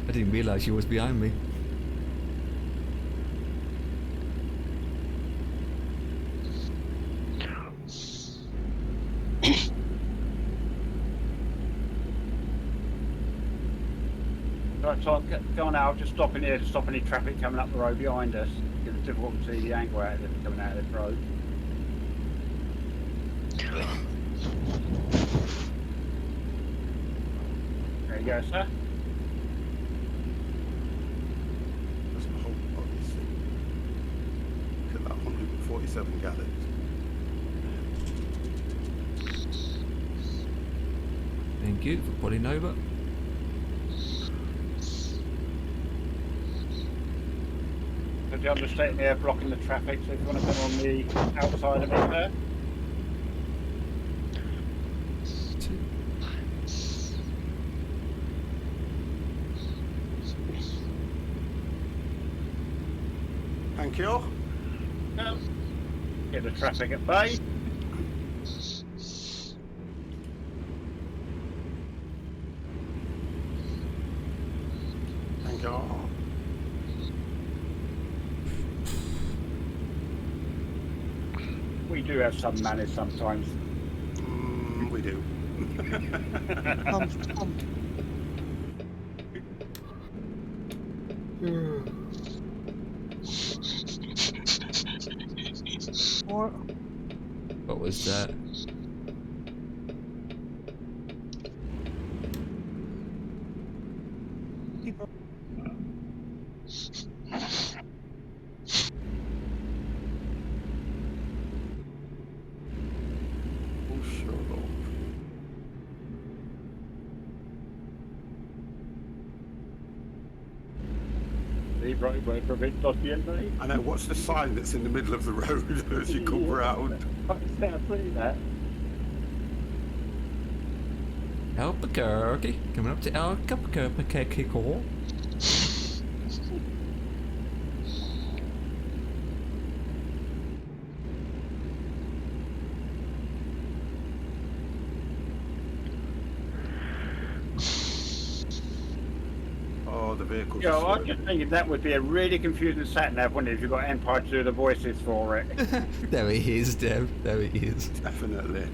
I didn't realise you was behind me. Right, so go on now, just stop in here to stop any traffic coming up the road behind us. It's difficult to see the angle out of it coming out of this road. There you go, sir. That's the whole obviously. Look at that 147 gallons. Thank you for pulling over. So I'm just sitting here blocking the traffic, so if you want to come on the outside of it there. Thank you. Get the traffic at bay. Thank you. We do have some manners sometimes. We do. What was that? Oh, sure. Leave right away for a bit, dodgy, isn't he? I know. What's the sign that's in the middle of the road as you come round? I see that. Albuquerque, coming up to Albuquerque. Oh, the vehicle's Yeah, I was just thinking that would be a really confusing sat nav, wouldn't it, if you got Empire to do the voices for it? There he is, Dev. There he is. Definitely.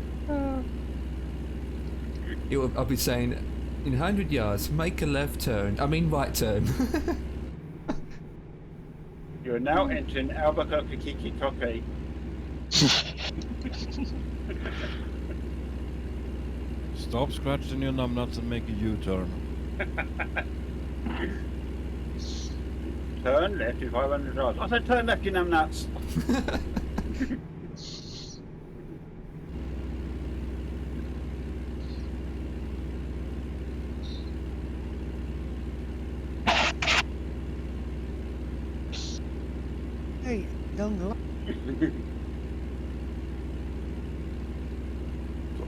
I'll be saying, in 100 yards, make a left turn. I mean, right turn. You are now entering Albuquerque Kiki. Stop scratching your numbnuts and make a U-turn. Turn left in 500 yards. I said turn left, you numbnuts. Hey, don't look.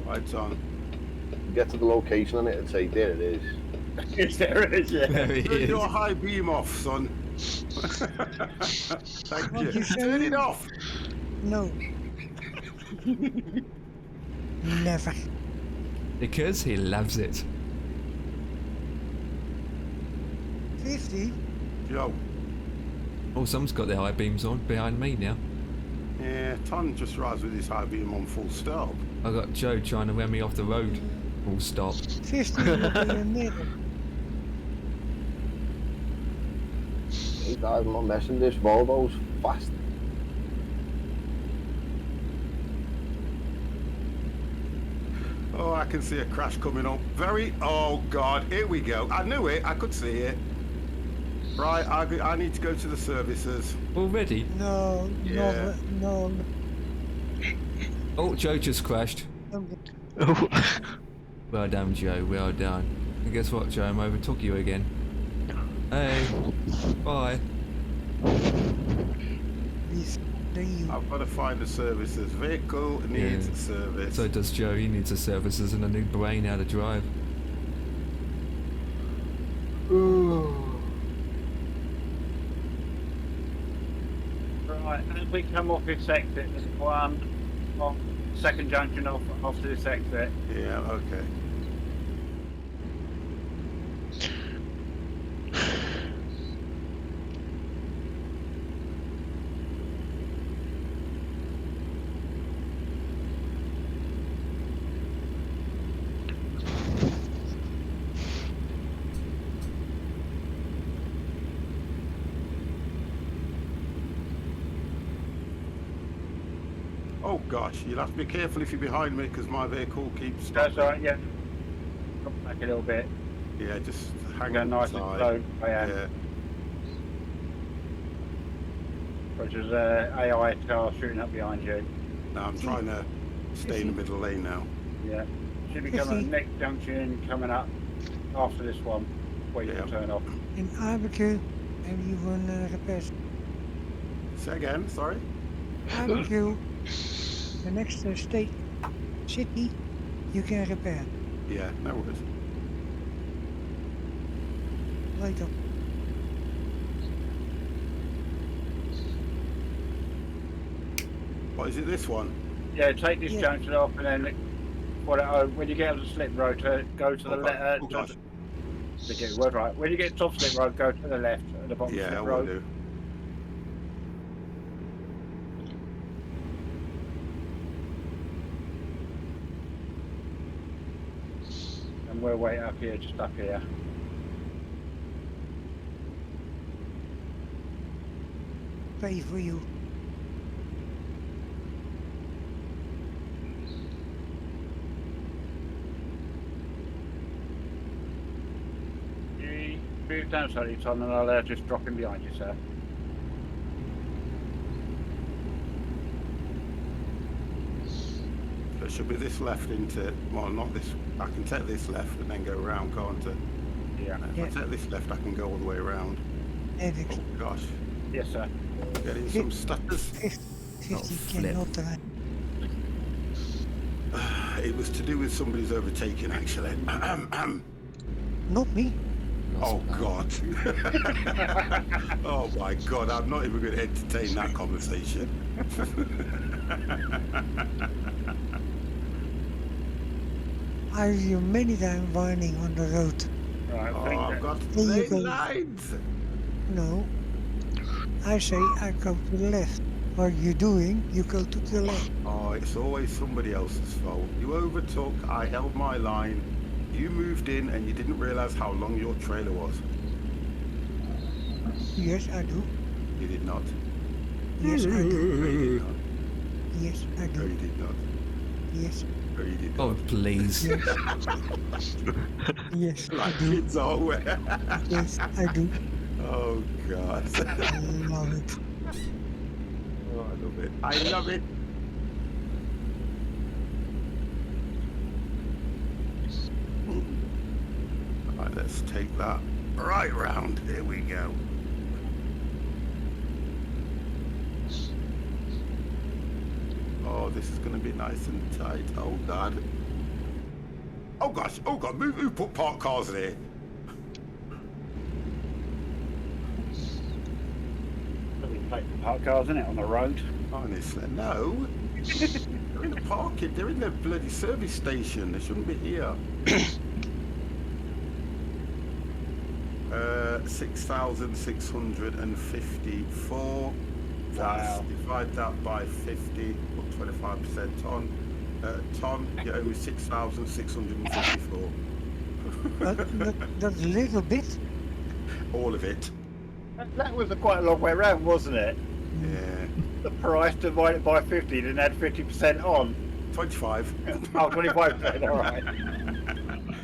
Lights on. Get to the location on it and say, there it is. Yes, there it is, yeah. There he Turn is. your high beam off, son. Thank What you. you Turn saying? it off. No. Never. Because he loves it. 50? Yo. Oh, someone's got their high beams on behind me now. Yeah, Ton just rides with his high beam on full stop. I got Joe trying to run me off the road. Full stop. 50 will be a middle. Hey guys, I'm not messing this Volvo's fast. Oh, I can see a crash coming up. Oh God, here we go. I knew it. I could see it. Right, I need to go to the services. Already? No, Yeah. no. Oh, Joe just crashed. Well done, Joe. Well done. And guess what, Joe? I'm overtook you again. Hey. Bye. I've got to find the services. Vehicle needs Yeah. service. So does Joe. He needs a services and a new brain how to drive. Right, as we come off this exit, there's one on second junction off after this exit. Yeah, okay. Oh gosh, you'll have to be careful if you're behind me because my vehicle keeps stopping. That's all right, yeah. Come back a little bit. Yeah, just hang Go on nice and slow. I am. Yeah. Which is AI car shooting up behind you. No, I'm trying to stay in the middle lane now. Yeah. Should be coming the next junction coming up after this one. Where you can turn off. In barbecue, have you run repairs? Say again, sorry? Barbecue, the next state, city, you can repair. Yeah, no worries. Right up. What is it, this one? Yeah, take this junction off and then when you get on the slip road, go to the left. Oh gosh. To get the word right. When you get to top slip road, go to the left at the bottom Yeah, slip I will road. do. And we're way up here, just up here. Pay for you. You move down slightly, Tom, and I'll just drop in behind you, sir. So it should be this left into, well, not this, I can take this left and then go around, can't I? Yeah. If I take this left, I can go all the way around. Oh gosh. Yes, sir. Getting some stutters. 50 cannot drive. It was to do with somebody's overtaking, actually. Not me. Oh God. Oh my God, I'm not even going to entertain that conversation. I see you many times whining on the road. Right, oh, I've got There you lane go. lines. No. I say I go to the left. What you doing, you go to the left. Oh, it's always somebody else's fault. You overtook, I held my line, you moved in and you didn't realise how long your trailer was. Yes, I do. You did not. Yes, I No, you do. did not. Yes, I No, do. you did not. Yes. No, you did not. Oh, please. Yes, I Like do. kids, aren't we? Yes, I do. Oh, God. I love it. Oh, I love it. I love it. Right, let's take that right round. Here we go. Oh, this is going to be nice and tight. Oh, God. Oh, gosh. Oh, God. Who put parked cars in here? Park cars, in it, on the road. Honestly, no. They're in the parking. They're in the bloody service station. They shouldn't be here. 6,654. Wow. Divide that by 50, put 25% on. Tom, you owe me 6,654. That's a little bit. All of it. That was quite a long way round, wasn't it? Yeah. The price divided by 50, then add 50% on. 25. Oh, 25%, all right.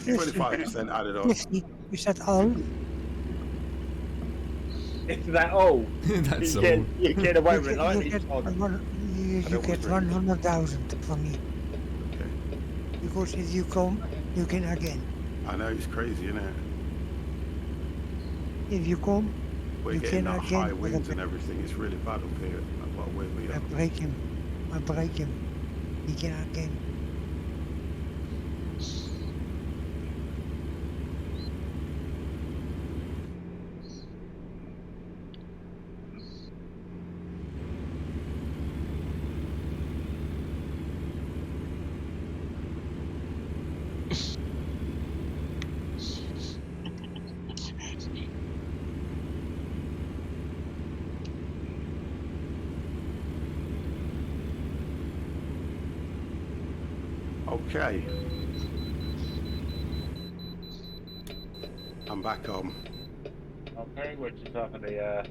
25% added on. 50. Is that all? Is that all? That's You get away with it, like you get, it's odd. you get 100,000 from me. Okay. Because if you come, you can again. I know, it's crazy, isn't it? If you come, We're you getting can that again. high winds and everything. It's really bad up here. Well, where we I are. break him. I break him. He can again. Okay. I'm back on. Okay, which is after the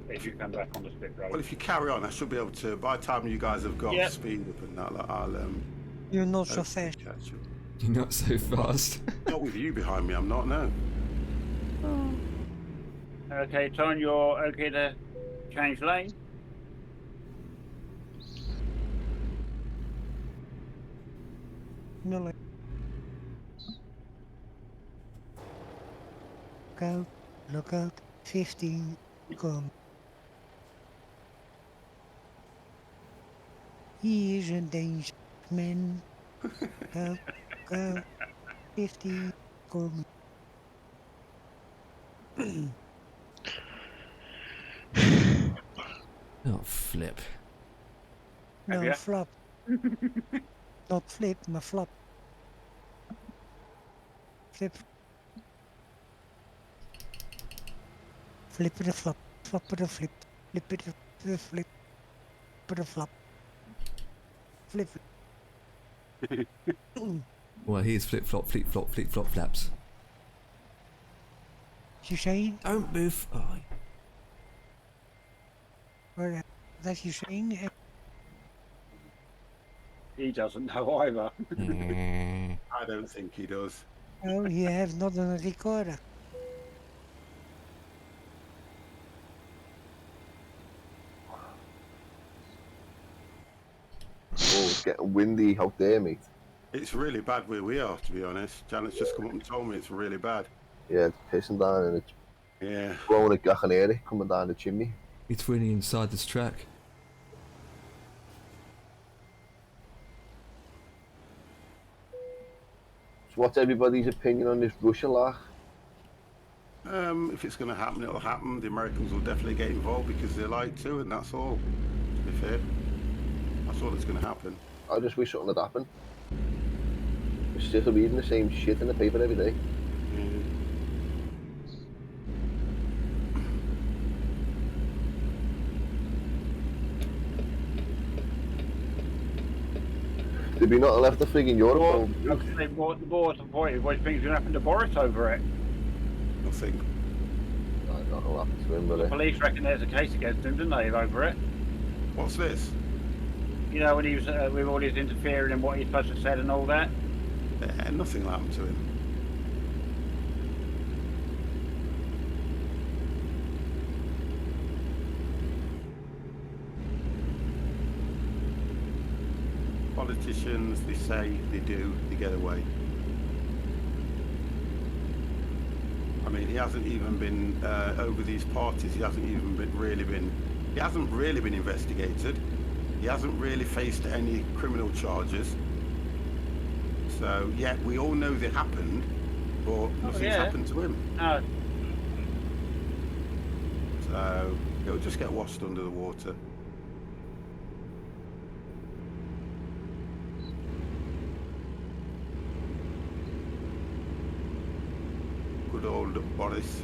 if you come back on the split road. Well, if you carry on, I should be able to. By the time you guys have got speed up and that, I'll You're not so fast. catch you. You're not so fast. Not with you behind me. I'm not. No. Okay, Ton, you're okay to change lane? No, like. Look out, 15, come. He is a dangerous man. Go, 15, come. Oh, flip. No, flop. Not flip, maar flop. Flip. Flip it a flop. Flop it a flip. Flip it a flip. Put a flop. Flip it. Well, here's flip flop, flaps. You saying? Don't move. Oh. What that you saying? He doesn't know either. I don't think he does. Oh, you have not a recorder. Oh, it's getting windy out there, mate. It's really bad where we are, to be honest. Janet's just come up and told me it's really bad. Yeah, it's pissing down and it's Yeah. blowing a gack in air coming down the chimney. It's really inside this track. So what's everybody's opinion on this Russia laugh? If it's going to happen, it'll happen. The Americans will definitely get involved because they like to, and that's all. To be fair, that's all that's going to happen. I just wish something had happened. We're sick of reading the same shit in the paper every day. There'd be nothing left to friggin' Europe. The board's avoided. What do you think's going to happen to Boris over it? Nothing. No, nothing will happen to him, The but police reckon there's a case against him, didn't they, over it? What's this? You know, when he was with all his interfering and what he's supposed to have said and all that? Yeah, nothing will happen to him. Politicians, they say, they do, they get away. I mean, he hasn't even been over these parties. He hasn't even He hasn't really been investigated. He hasn't really faced any criminal charges. So yeah, we all know they happened, but nothing's happened to him. No. So it'll just get washed under the water. Good old Boris.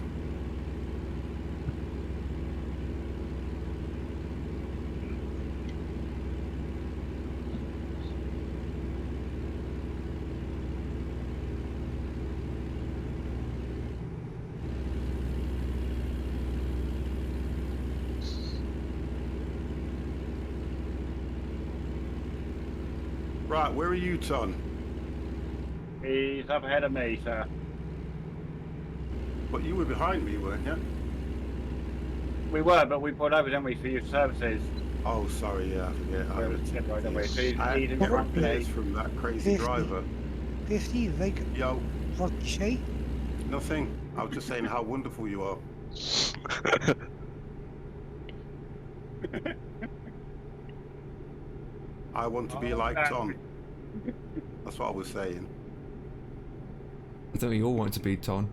Right, where are you, Ton? He's up ahead of me, sir. But you were behind me, weren't you? We were, but we pulled over, didn't we, for your services? Oh, sorry, yeah, I forget. I he's in front of me. From that crazy driver. 50, like, Yo. What you say? Nothing. I was just saying how wonderful you are. I want to be like Tom. That's what I was saying. I think we all want to be Ton.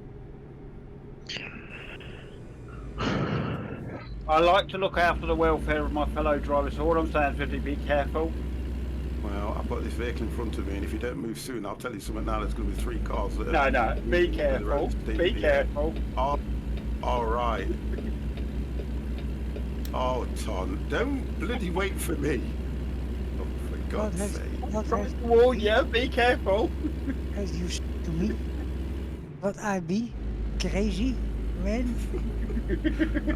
I like to look after the welfare of my fellow drivers, so all I'm saying is 50, be careful. Well, I've got this vehicle in front of me, and if you don't move soon, I'll tell you something now, there's going to be 3 cars that are... No, be careful. Be careful. Oh, alright. Oh, Ton, don't bloody wait for me. Oh, for God's has, sake. what Trying has, to warn you, be careful. has you said to me? What I be? Crazy, man?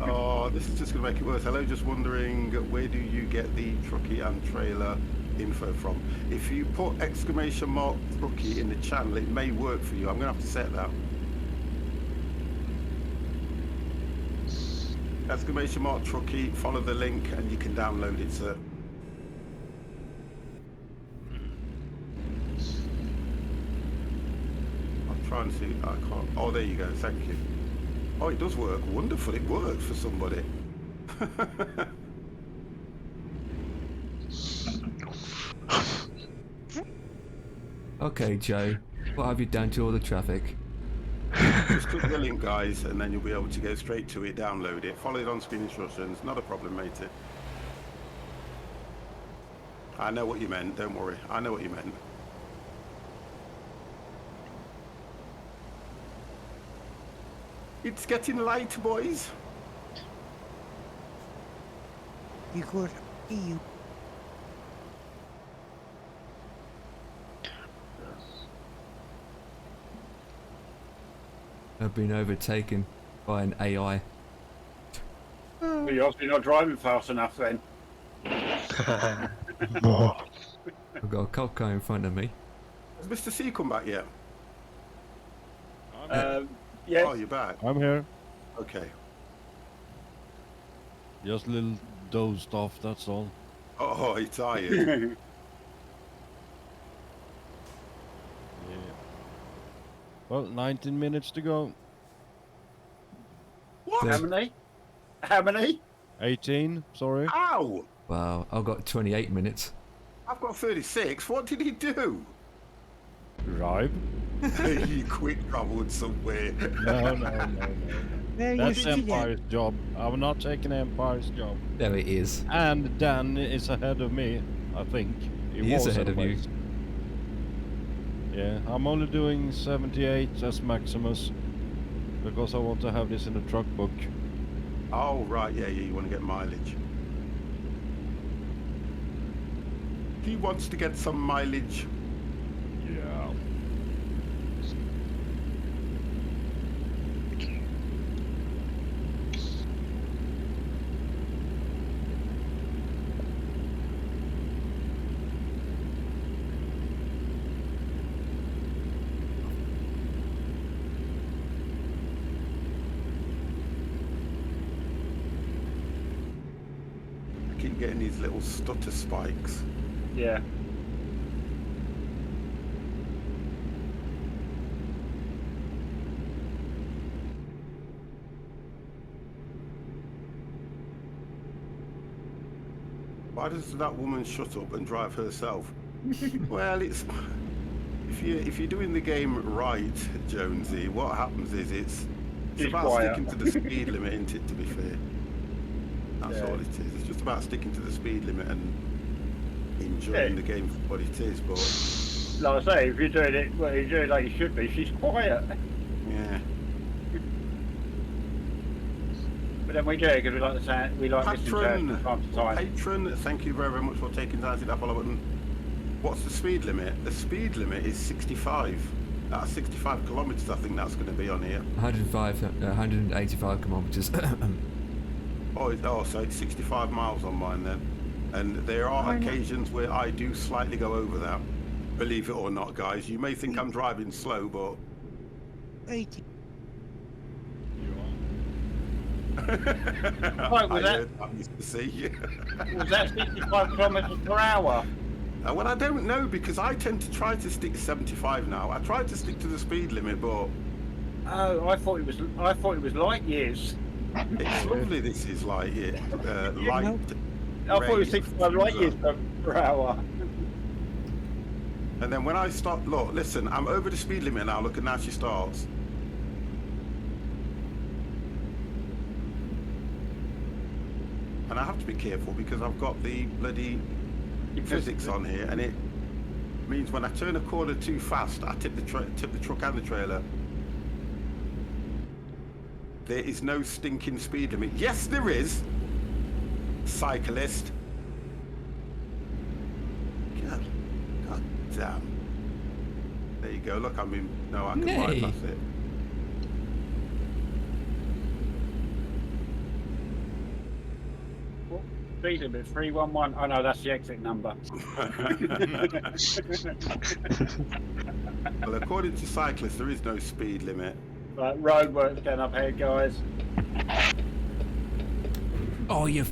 Oh, this is just going to make it worse. Hello, just wondering, where do you get the truckie and trailer info from? If you put exclamation mark truckie in the channel, it may work for you. I'm going to have to set that. Exclamation mark truckie, follow the link and you can download it, sir. I'll try and see. I can't. Oh, there you go. Thank you. Oh, it does work. Wonderful. It works for somebody. Okay, Joe, what have you done to all the traffic? Just click the link, guys, and then you'll be able to go straight to it, download it, follow it on screen instructions. Not a problem, matey. I know what you meant. Don't worry. I know what you meant. It's getting late, boys. Because you. I've been overtaken by an AI. Well, you're obviously not driving fast enough then. I've got a cop car in front of me. Has Mr. C come back yet? Yes. Oh, you're back. I'm here. Okay. Just a little dozed off, that's all. Oh, he's tired. Well, 19 minutes to go. What? How many? How many? 18, sorry. Ow! Wow, I've got 28 minutes. I've got 36. What did he do? Drive? He quick travelled somewhere. No. That's you Empire's job. I'm not taking Empire's job. There it is. And Dan is ahead of me, I think. He is ahead of you. anyways. Yeah, I'm only doing 78 as Maximus because I want to have this in the truck book. Oh, right, yeah, you want to get mileage. He wants to get some mileage. Yeah. I keep getting these little stutter spikes. Yeah. Why does that woman shut up and drive herself? Well, it's if you're doing the game right, Jonesy, what happens is it's about quiet. sticking to the speed limit, isn't it? To be fair, that's Yeah. all it is. It's just about sticking to the speed limit and enjoying the game for what it is. But Like I say, if you're doing it, well, you're doing it like you should be. She's quiet. yeah. But then we do it because we like the sound. We like listening to her from time to time. Patron, thank you very, very much for taking time to hit that follow button. What's the speed limit? The speed limit is 65. That's 65 kilometers, I think that's going to be on here. 185 kilometers. So it's 65 miles on mine then. And there are occasions where I do slightly go over that. Believe it or not, guys. You may think I'm driving slow, but 80. Right, was that? I used to see. Was that 65 kilometers per hour? Well, I don't know because I tend to try to stick to 75 now. I try to stick to the speed limit, but Oh, I thought it was light years. it's lovely. This is like light. I thought it was 65 light years per hour. And then when I start, look, listen, I'm over the speed limit now. Look, and now she starts. And I have to be careful because I've got the bloody physics on here, and it means when I turn a corner too fast, I tip the truck and the trailer. There is no stinking speed limit. Yes, there is. Cyclist. Damn. There you go. Look, I mean, no, I can Nay. bypass it. Speed limit 311. Oh no, that's the exit number. Well, according to cyclists, there is no speed limit. Right, roadworks going up here, guys. Oh, you've...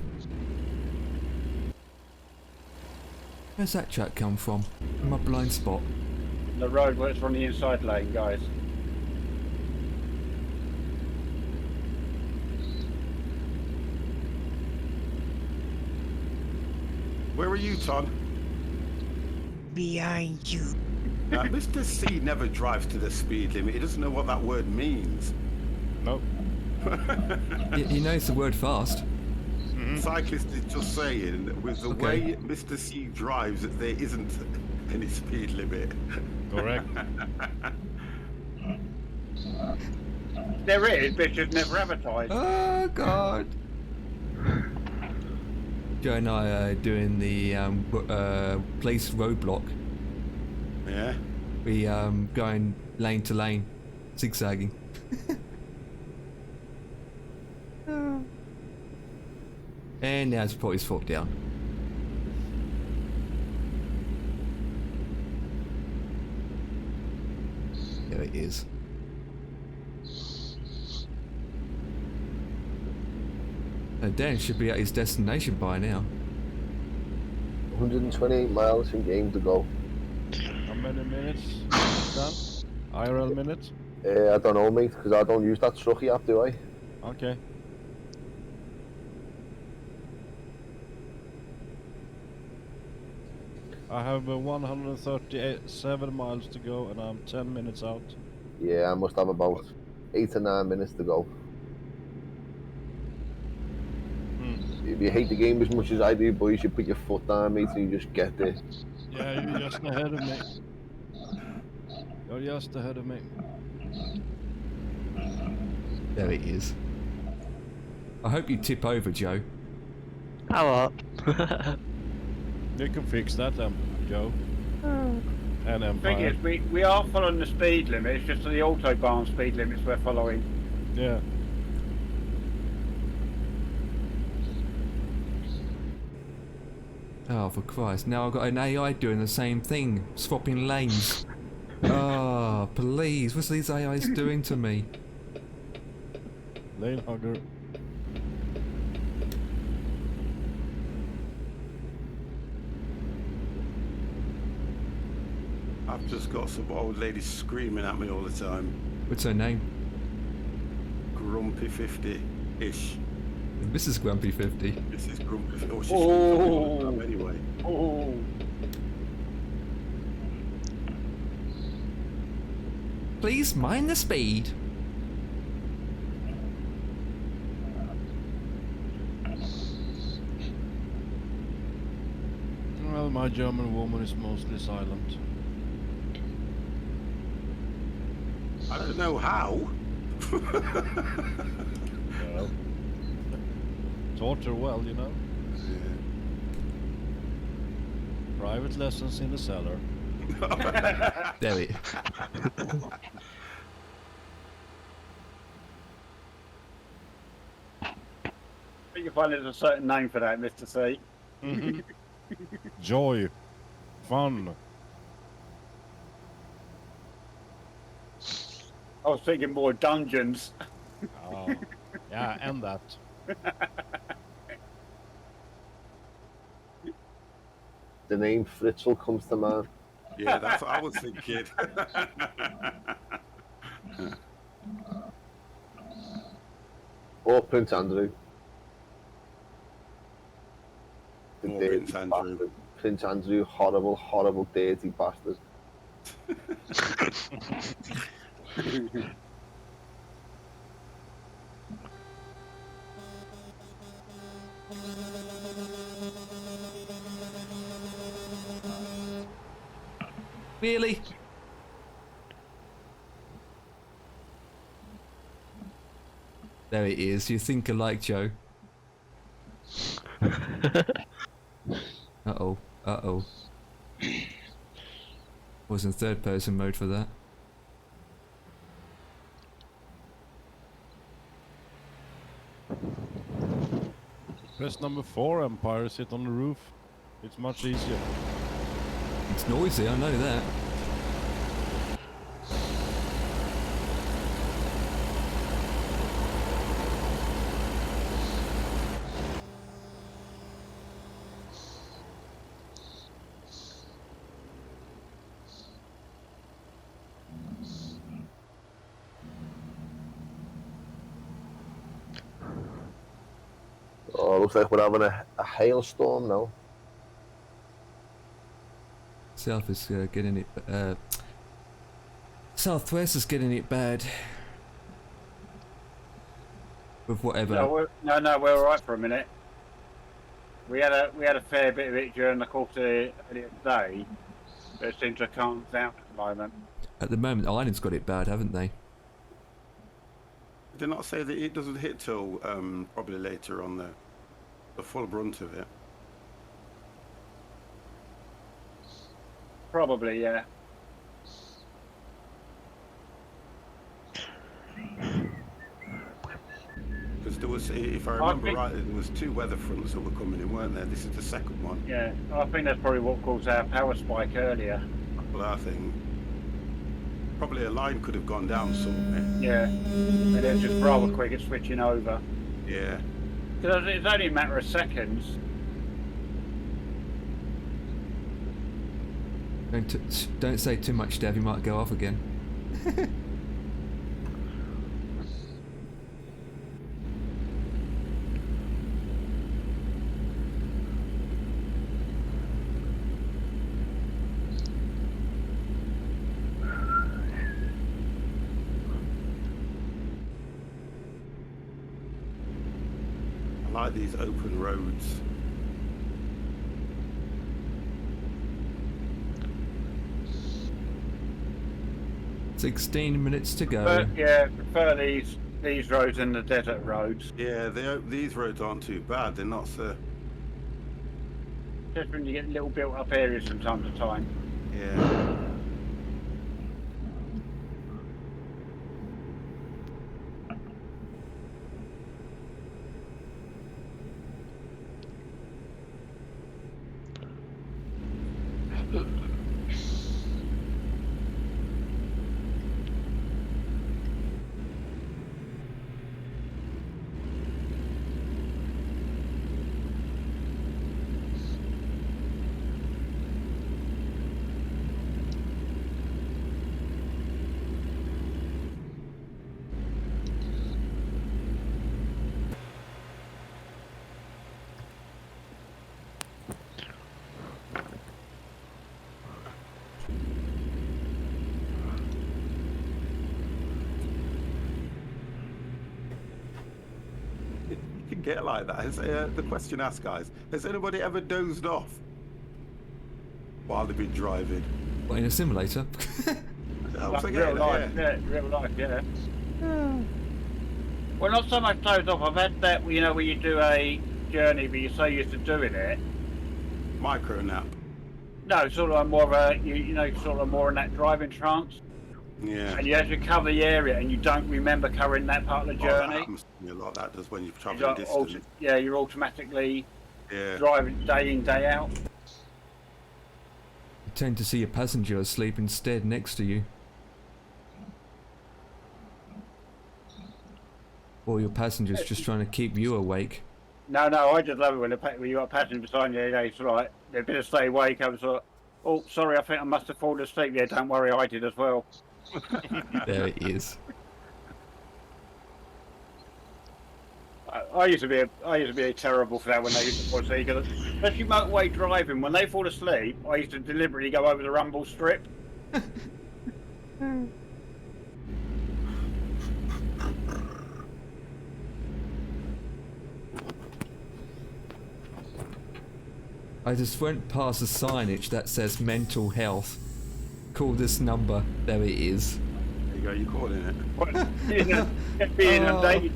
Where's that track come from? In my blind spot. The roadworks are on the inside lane, guys. Where are you, Todd? Behind you. Now, Mr. C never drives to the speed limit. He doesn't know what that word means. Nope. He knows the word fast. Cyclist is just saying, with the Okay. way Mr. C drives, there isn't any speed limit. Correct. There is, but it's just never advertised. Oh, God. Joe and I are doing the police roadblock. Yeah? We going lane to lane, zigzagging. And now it's put his foot down. There it is. Dan should be at his destination by now. 128 miles in game to go. How many minutes? Done? IRL minutes? I don't know, mate, because I don't use that sucky app, do I? Okay. I have 137 miles to go and I'm 10 minutes out. Yeah, I must have about 8 to 9 minutes to go. If you hate the game as much as I do, boys, you put your foot down, mate, and you just get there. Yeah, you're just ahead of me. You're just ahead of me. There it is. I hope you tip over, Joe. How up? You can fix that, Joe. And The thing Empire. is, we are following the speed limit. It's just the autobahn speed limits we're following. Yeah. Oh, for Christ. Now I've got an AI doing the same thing, swapping lanes. Oh, please. What's these AIs doing to me? Lane hugger. I've just got some old lady screaming at me all the time. What's her name? Grumpy 50-ish. Mrs. Grumpy 50. Mrs. Grumpy 50. Oh, she's Oh. anyway. Oh. Please mind the speed. Well, my German woman is mostly silent. I don't know how. Well, taught her well, you know. Private lessons in the cellar. There it. I think you find there's a certain name for that, Mr. C. Joy. Fun. I was thinking more dungeons. Oh, yeah, and that. The name Fritzl comes to mind. Yeah, that's what I was thinking. Or Prince Andrew. The Or dirty Prince Andrew. bastard. Prince Andrew, horrible, horrible, dirty bastard. Really? There it is. You think alike, Joe. Uh-oh. Uh-oh. Was in third person mode for that. Press number 4, Empire, sit on the roof. It's much easier. It's noisy, I know that. Oh, looks like we're having a hailstorm now. South is getting it. Southwest is getting it bad. With whatever. No, we're all right for a minute. We had a fair bit of it during the course of earlier today, but it seems to calm down at the moment. At the moment, Ireland's got it bad, haven't they? Did not say that it doesn't hit till probably later on the full brunt of it. Probably, yeah. Because there was, if I remember rightly, there was 2 weather fronts that were coming in, weren't there? This is the second one. Yeah, I think that's probably what caused our power spike earlier. Well, I think probably a line could have gone down somewhere. Yeah, and it's just rather quick at switching over. Yeah. Because it's only a matter of seconds. Don't say too much, Dev. You might go off again. I like these open roads. $16 minutes to go. But yeah, prefer these roads than the desert roads. Yeah, these roads aren't too bad. They're not so. Just when you get little built-up areas from time to time. Yeah. Get like that. The question asked, guys, has anybody ever dozed off while they've been driving? What, in a simulator? Real life, yeah. Well, not so much dozed off. I've had that, you know, where you do a journey, but you're so used to doing it. Micro nap. No, sort of more of a, you know, sort of more in that driving trance. Yeah. And you actually cover the area and you don't remember covering that part of the journey. That happens to me a lot. That does when you're traveling distance. Yeah, you're automatically driving day in, day out. You tend to see a passenger asleep instead next to you. Or your passenger's just trying to keep you awake. No, I just love it when you got a passenger beside you, it's right. They better stay awake. I was like, oh, sorry, I think I must have fallen asleep. Yeah, don't worry, I did as well. There it is. I used to be terrible for that when they used to fall asleep. Because especially motorway driving, when they fall asleep, I used to deliberately go over the rumble strip. I just went past a signage that says mental health. Call this number. There it is. There you go, you're calling it. Being inundated.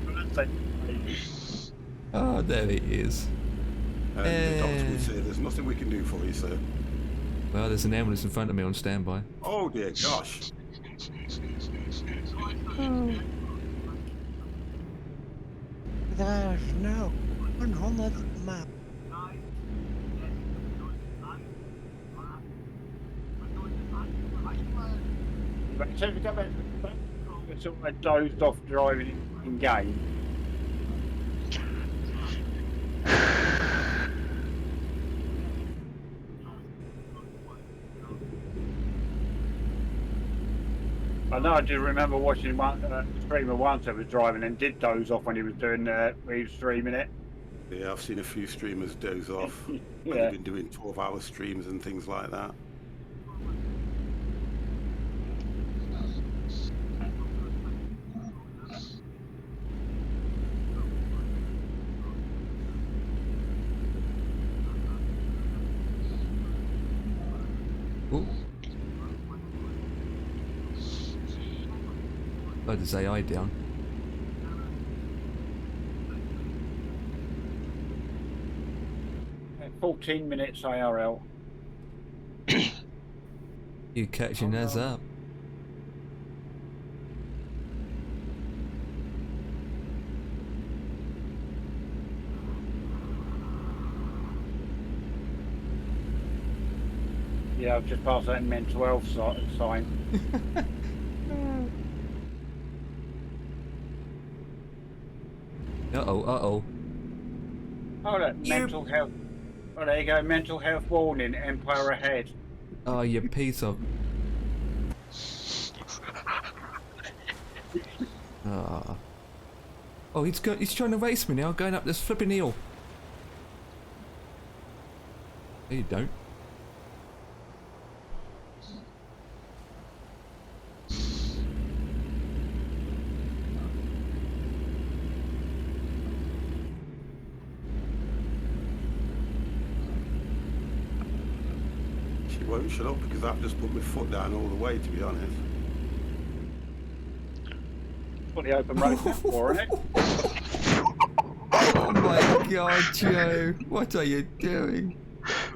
Oh, there it is. The doctor would say, there's nothing we can do for you, sir. Well, there's an ambulance in front of me on standby. Oh dear gosh. There is now 100 miles. But so if you go back to sort of dozed off driving in game. I know I do remember watching one streamer once that was driving and did doze off when he was doing when he was streaming it. Yeah, I've seen a few streamers doze off when Yeah. they've been doing 12-hour streams and things like that. Ooh. Oh, there's AI down. At 14 minutes IRL. You catching us up? Yeah, I've just passed that mental health sign. Uh-oh. Oh, look, mental health. Oh, there you go. Mental health warning. Empire ahead. Oh, you piece of... Ah. Oh, he's trying to race me now, going up this flipping hill. No, you don't. She won't shut up because I've just put my foot down all the way, to be honest. Put the open road for it. Oh my god, Joe. What are you doing?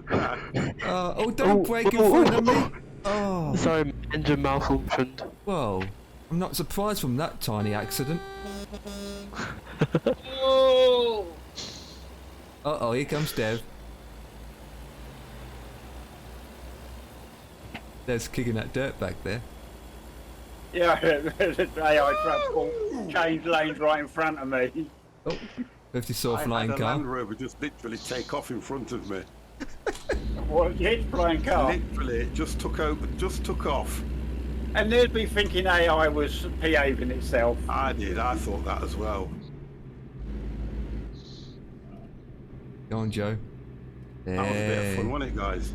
Oh, don't break in front of me. Oh. Sorry, my engine malfunctioned. Well, I'm not surprised from that tiny accident. Oh! Uh-oh, here comes Dev. Dev's kicking that dirt back there. Yeah, there's an AI transport changed lanes right in front of me. Oh, 50 saw flying I had a car. Land Rover just literally take off in front of me. What? Hit flying car? Literally, it just took off. And there'd be thinking AI was behaving itself. I thought that as well. Go on, Joe. That was a bit of fun, wasn't it, guys?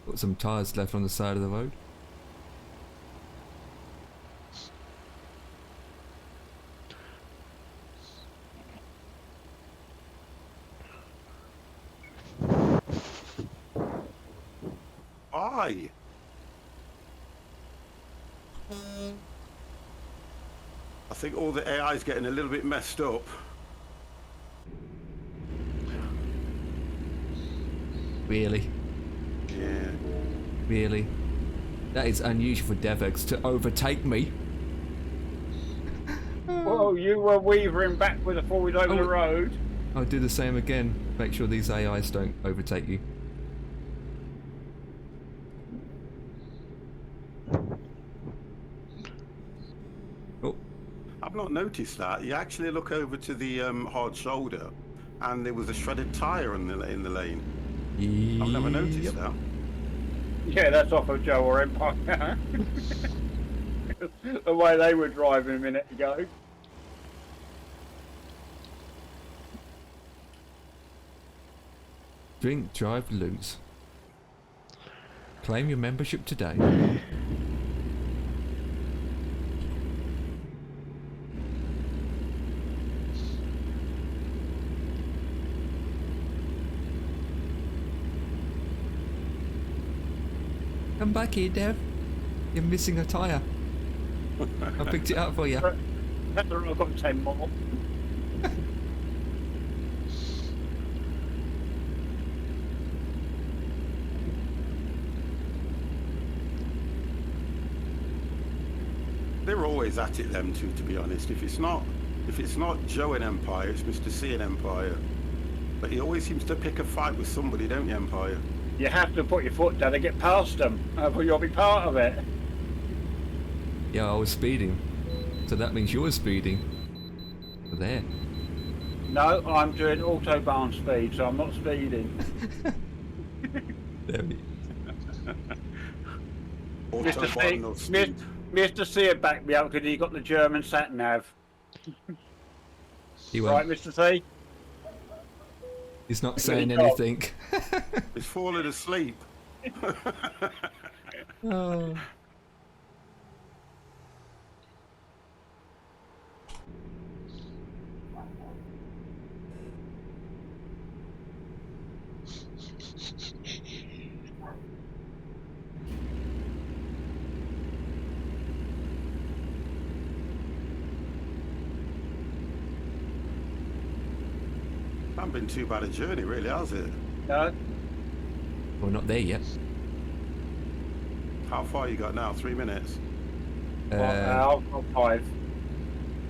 Got some tyres left on the side of the road. Why? I think all the AI is getting a little bit messed up. Really? Yeah. Really? That is unusual for DevX to overtake me. Whoa, you were weavering backwards and forwards over the road. I'll do the same again. Make sure these AIs don't overtake you. Oh. I've not noticed that. You actually look over to the hard shoulder and there was a shredded tyre in the lane. I've never noticed that. Yeah, that's off of Joe or Empire. The way they were driving a minute ago. Drink, drive, lose. Claim your membership today. Come back here, Dev. You're missing a tyre. I picked it up for you. I've got 10 more. They're always at it, them two, to be honest. If it's not Joe in Empire, it's Mr. C in Empire. But he always seems to pick a fight with somebody, don't you, Empire? You have to put your foot down and get past them, but you'll be part of it. Yeah, I was speeding. So that means you're speeding. Over there. No, I'm doing autobahn speed, so I'm not speeding. There we Mr. C had backed me up because he got the German sat nav. Right, Mr. C? He's not saying anything. He's falling asleep. Oh. Hasn't been too bad a journey, really, has it? No. We're not there yet. How far you got now? 3 minutes? I've got 5.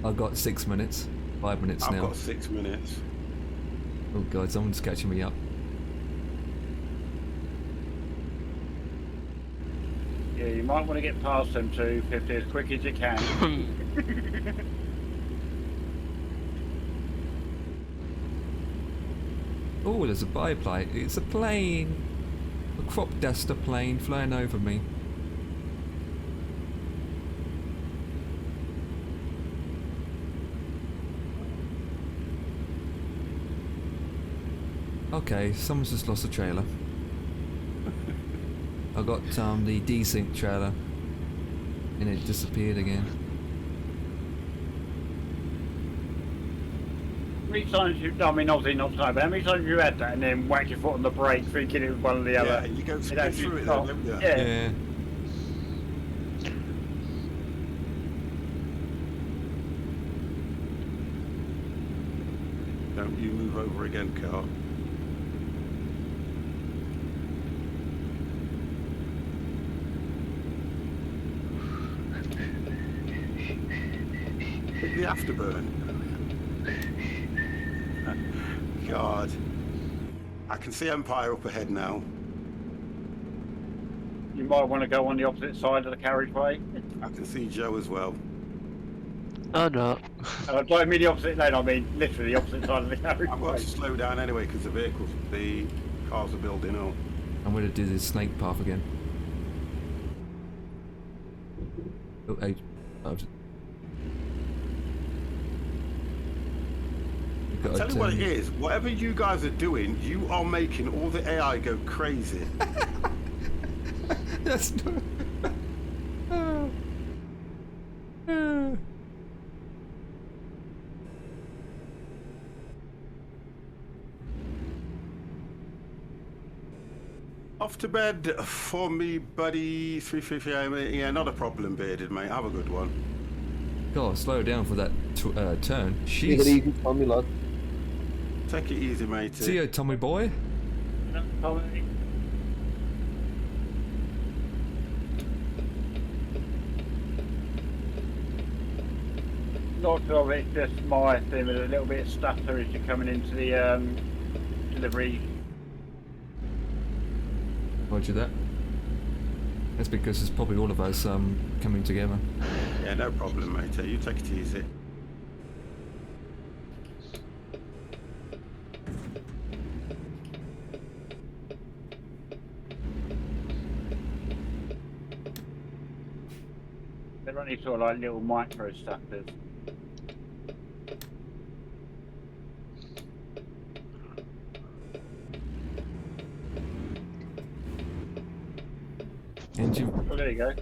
I've got 6 minutes. 5 minutes now. I've got 6 minutes. Oh god, someone's catching me up. Yeah, you might want to get past them 250 as quick as you can. Oh, there's a biplane. It's a plane. A crop duster plane flying over me. Okay, someone's just lost a trailer. I got the desync trailer and it disappeared again. How many times obviously not time, but how many times you had that and then whacked your foot on the brake thinking it was one or the other? Yeah, you go through it then, don't you? Yeah. Don't you move over again, car. Hit the afterburn. God. I can see Empire up ahead now. You might want to go on the opposite side of the carriageway. I can see Joe as well. Oh no. I don't mean the opposite lane, I mean literally the opposite side of the carriageway. I've got to slow down anyway because the cars are building up. I'm going to do this snake path again. Oh, hey. I'll tell you what it is, whatever you guys are doing, you are making all the AI go crazy. That's not... Off to bed for me, buddy. 3:50 AM. Yeah, not a problem, bearded mate. Have a good one. God, slow down for that turn. Take it easy, Tommy, lad. Take it easy, mate. See you, Tommy boy. Tommy. Not sure if it's just my thing with a little bit of stutter as you're coming into the delivery. Roger that. That's because it's probably all of us coming together. Yeah, no problem, mate. You take it easy. They're only sort of like little micro stutters. And you... Oh, there you go.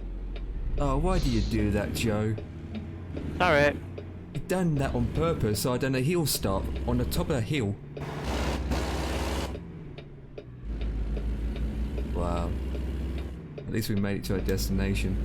Oh, why do you do that, Joe? Alright. You done that on purpose so I done a hill stop on the top of a hill. Wow. At least we made it to our destination.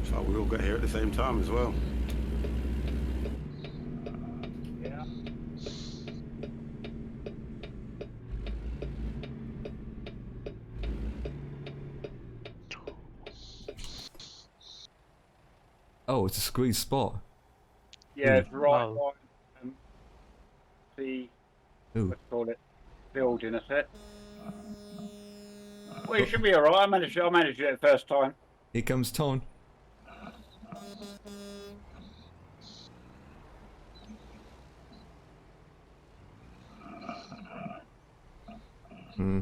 So we all got here at the same time as well. Yeah. Oh, it's a squeeze spot. Yeah, it's right Wow. by the Ooh. let's call it building a set. Well, you should be alright. I managed it the first time. Here comes Ton. Hmm.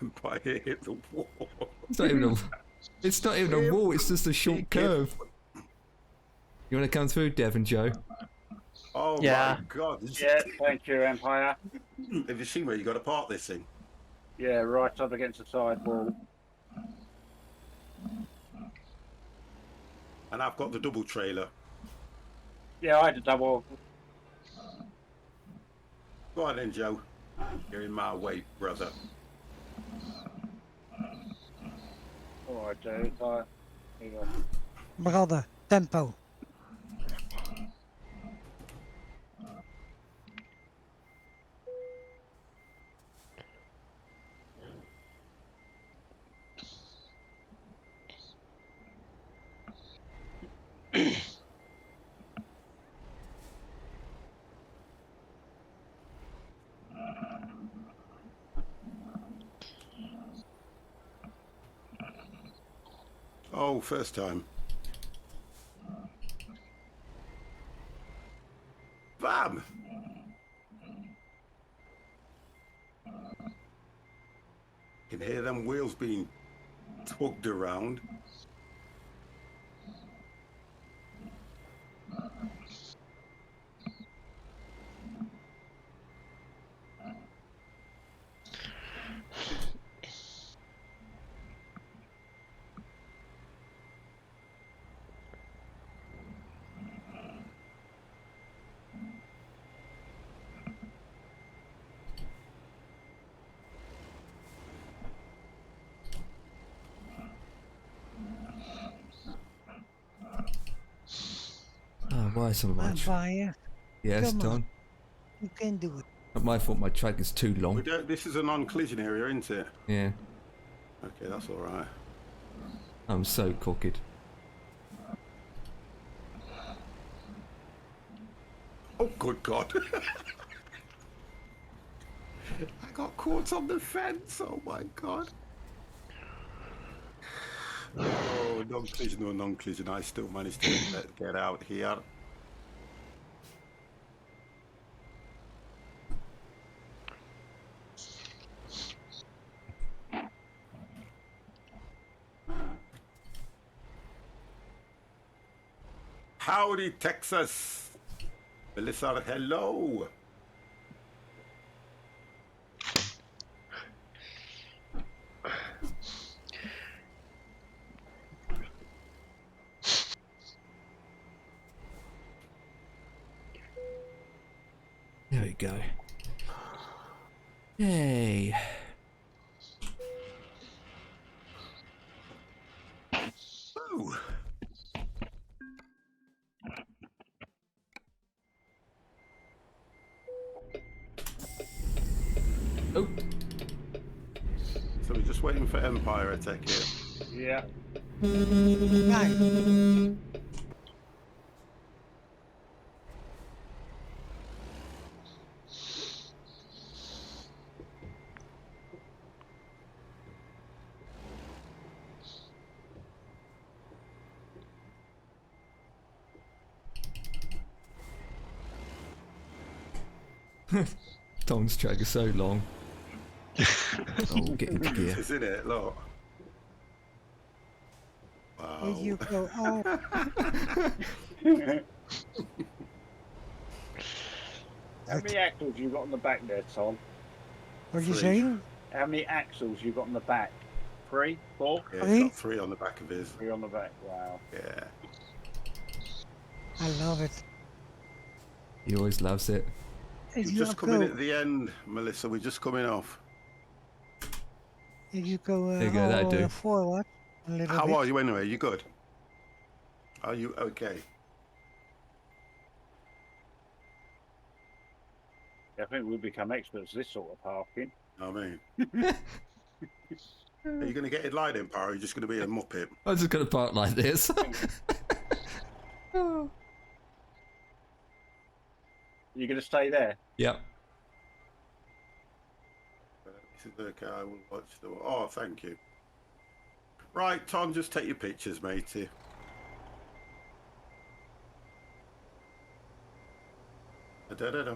Empire hit the wall. It's not even a wall, it's just a short curve. You want to come through, Dev and Joe? Oh Yeah. my God. Yeah, thank you, Empire. Have you seen where you got to park this thing? Yeah, right up against the side wall. And I've got the double trailer. Yeah, I had a double. Go on then, Joe. You're in my way, brother. Alright, Joe. Here you go. Brother, tempo. Oh, first time. Bam! You can hear them wheels being tugged around. Oh, why so much? Empire, Yes, come on. Ton. you can do it. Not my fault, my track is too We long. don't, this is a non-collision area, isn't it? Yeah, Okay, that's all right. I'm so cocked. Oh, good God. I got caught on the fence. Oh, my God. Oh, non-collision or non-collision. I still managed to get out here. Howdy, Texas. Melissa, hello. There we go. Yay. Ooh. Oh. So we're just waiting for Empire, I take it. Yeah. Right. Tom's track is so long. Oh, get into gear. Isn't it? Look. Here you Wow. go. Oh, How many axles you got on the back there, Tom? what you 3. saying? How many axles you got on the back? 3, 4? Yeah, he's got 3 on the back of his. 3 on the back. Wow. Yeah. I love it. He always loves it. Here We're you just coming go. at the end, Melissa. We're just coming off. Here you go. There you go, that'd do. Forward a little How bit. are you anyway? You good? Are you okay? I think we've become experts at this sort of parking. I mean. Are you going to get it light in, Power? Or are you just going to be a muppet? I'm just going to park like this. You going to stay there? Yep. This is okay. I will watch the. Oh, thank you. Right, Tom, just take your pictures, matey. Da-da-da-da.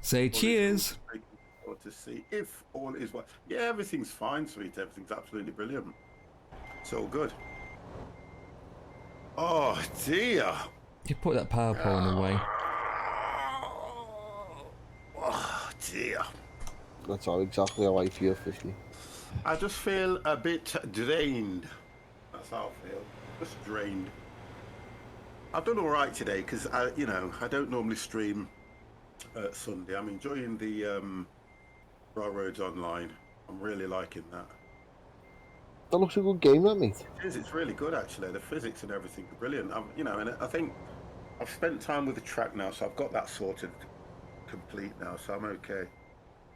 Say cheers. To see if all is well. Yeah, everything's fine, sweet. Everything's absolutely brilliant. It's all good. Oh dear. You put that power point away. Oh dear. That's all exactly how I feel, 50. I just feel a bit drained. That's how I feel. Just drained. I've done all right today because I don't normally stream Sunday. I'm enjoying the Railroads Online. I'm really liking that. That looks a good game, that, mate. It is. It's really good, actually. The physics and everything are brilliant. And I think I've spent time with the track now, so I've got that sorted complete now, so I'm okay.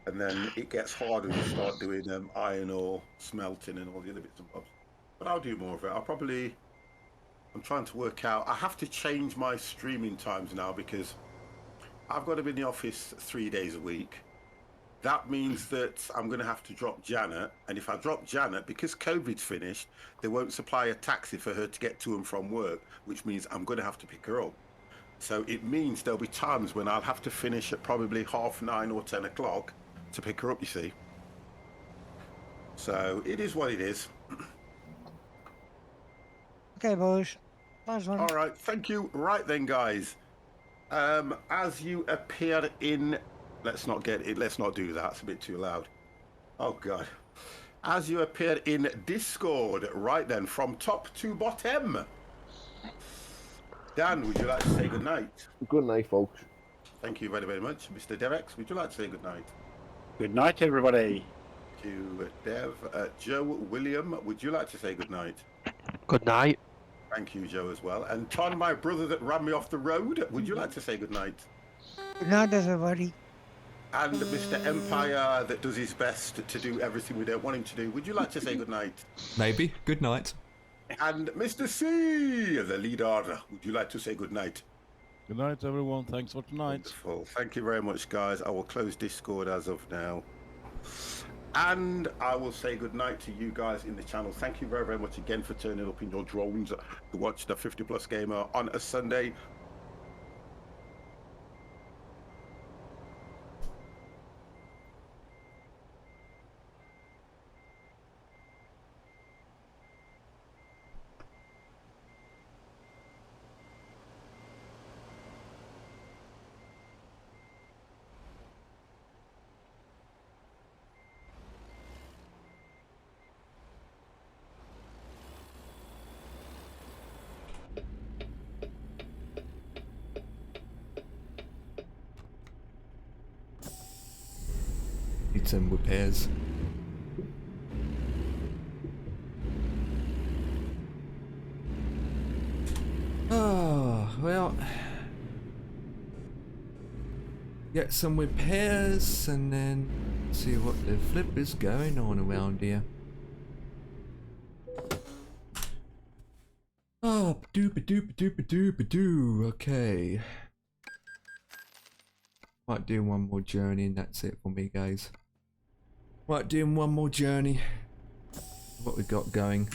And then it gets harder to start doing iron ore smelting and all the other bits and bobs. But I'll do more of it. I'm trying to work out. I have to change my streaming times now because I've got to be in the office 3 days a week. That means that I'm going to have to drop Janet. And if I drop Janet, because COVID's finished, they won't supply a taxi for her to get to and from work, which means I'm going to have to pick her up. So it means there'll be times when I'll have to finish at probably 9:30 or 10 o'clock to pick her up, you see. So it is what it is. Okay, boys. Last one. All right, thank you. Right then, guys. As you appear in... Let's not do that. It's a bit too loud. Oh, God. As you appear in Discord, right then, from top to bottom. Dan, would you like to say good night? Good night, folks. Thank you very, very much. Mr. Devex, would you like to say good night? Good night, everybody. Thank you, Dev. Joe William, would you like to say good night? Good night. Thank you, Joe, as well. And Ton, my brother that ran me off the road, would you like to say good night? Good night, everybody. And Mr. Empire that does his best to do everything we don't want him to do, would you like to say good night? Maybe. Good night. And Mr. C, the leader, would you like to say good night? Good night, everyone. Thanks for tonight. Wonderful. Thank you very much, guys. I will close Discord as of now. And I will say good night to you guys in the channel. Thank you very, very much again for turning up in your drones to watch the 50 Plus Gamer on a Sunday. Need some repairs. Oh, well. Get some repairs and then see what the flip is going on around here. Oh, doo. Okay. Might do one more journey and that's it for me, guys. Right, doing one more journey. What we got going.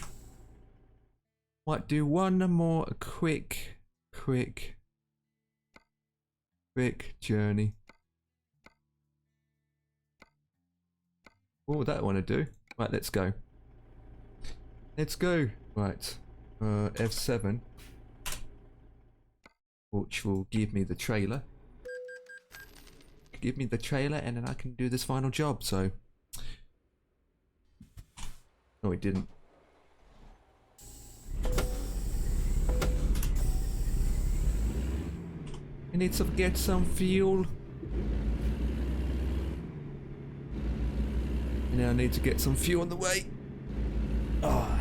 Might do one more quick journey. Oh, that want to do. Right, let's go. Let's go. Right, F7, which will give me the trailer. Give me the trailer, and then I can do this final job. So, no, it didn't. I need to get some fuel. And I need to get some fuel on the way. Oh.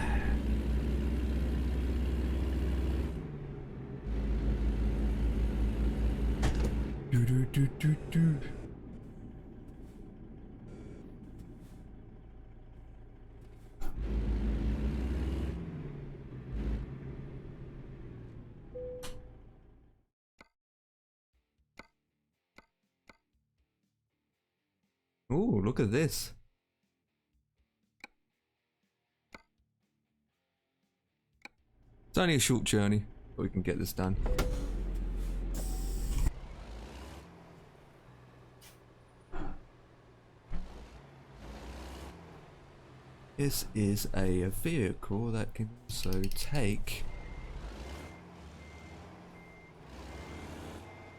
Do. Oh, look at this. It's only a short journey, but we can get this done. This is a vehicle that can also take...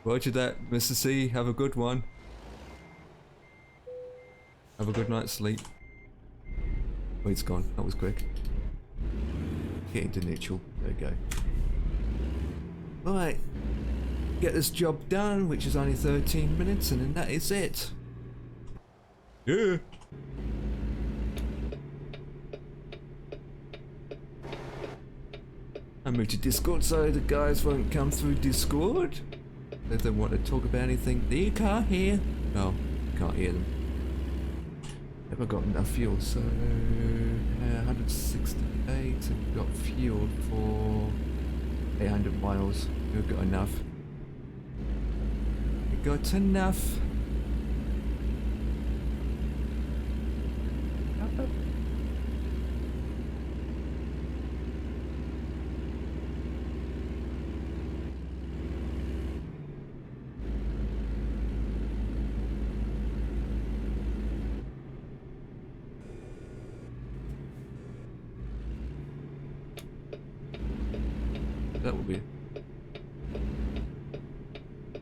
Roger that, Mr. C. Have a good one. Have a good night's sleep. Oh, it's gone. That was quick. Get into neutral. There we go. Right. Get this job done, which is only 13 minutes, and then that is it. Yeah. I moved to Discord so the guys won't come through Discord. They don't want to talk about anything they can't hear. No, can't hear them. Never got enough fuel, so 168, and we've got fuel for 800 miles. We've got enough. We got enough. That will be.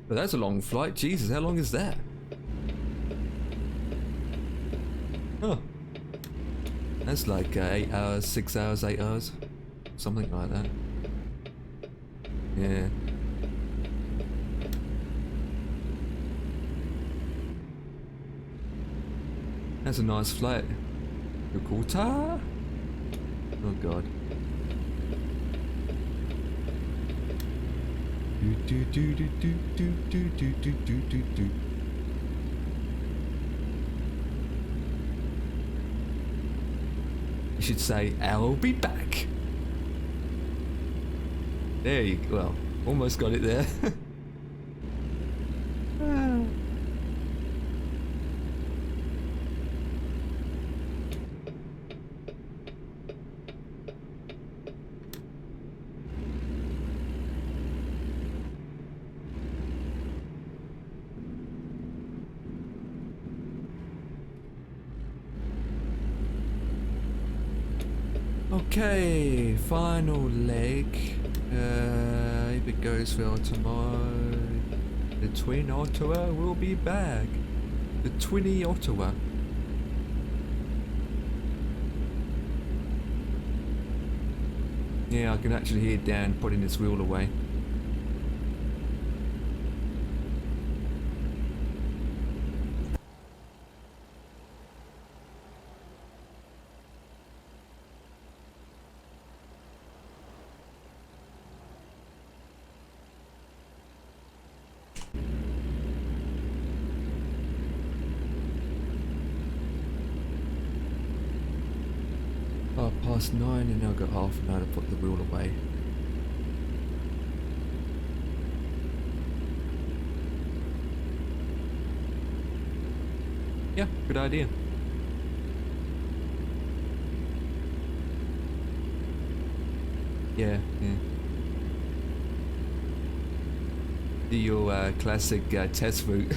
But that's a long flight. Jesus, how long is that? Oh. That's like 8 hours, 6 hours, 8 hours. Something like that. Yeah. That's a nice flight. Yokota? Oh god. You should say, I'll be back. There you go. Well, almost got it there. Okay, final leg. If it goes well tomorrow, the Twin Ottawa will be back. The Twinny Ottawa. Yeah, I can actually hear Dan putting his wheel away. Past 9 and now I've got half an hour to put the wheel away. Yeah, good idea. Yeah, yeah. Do your classic test route.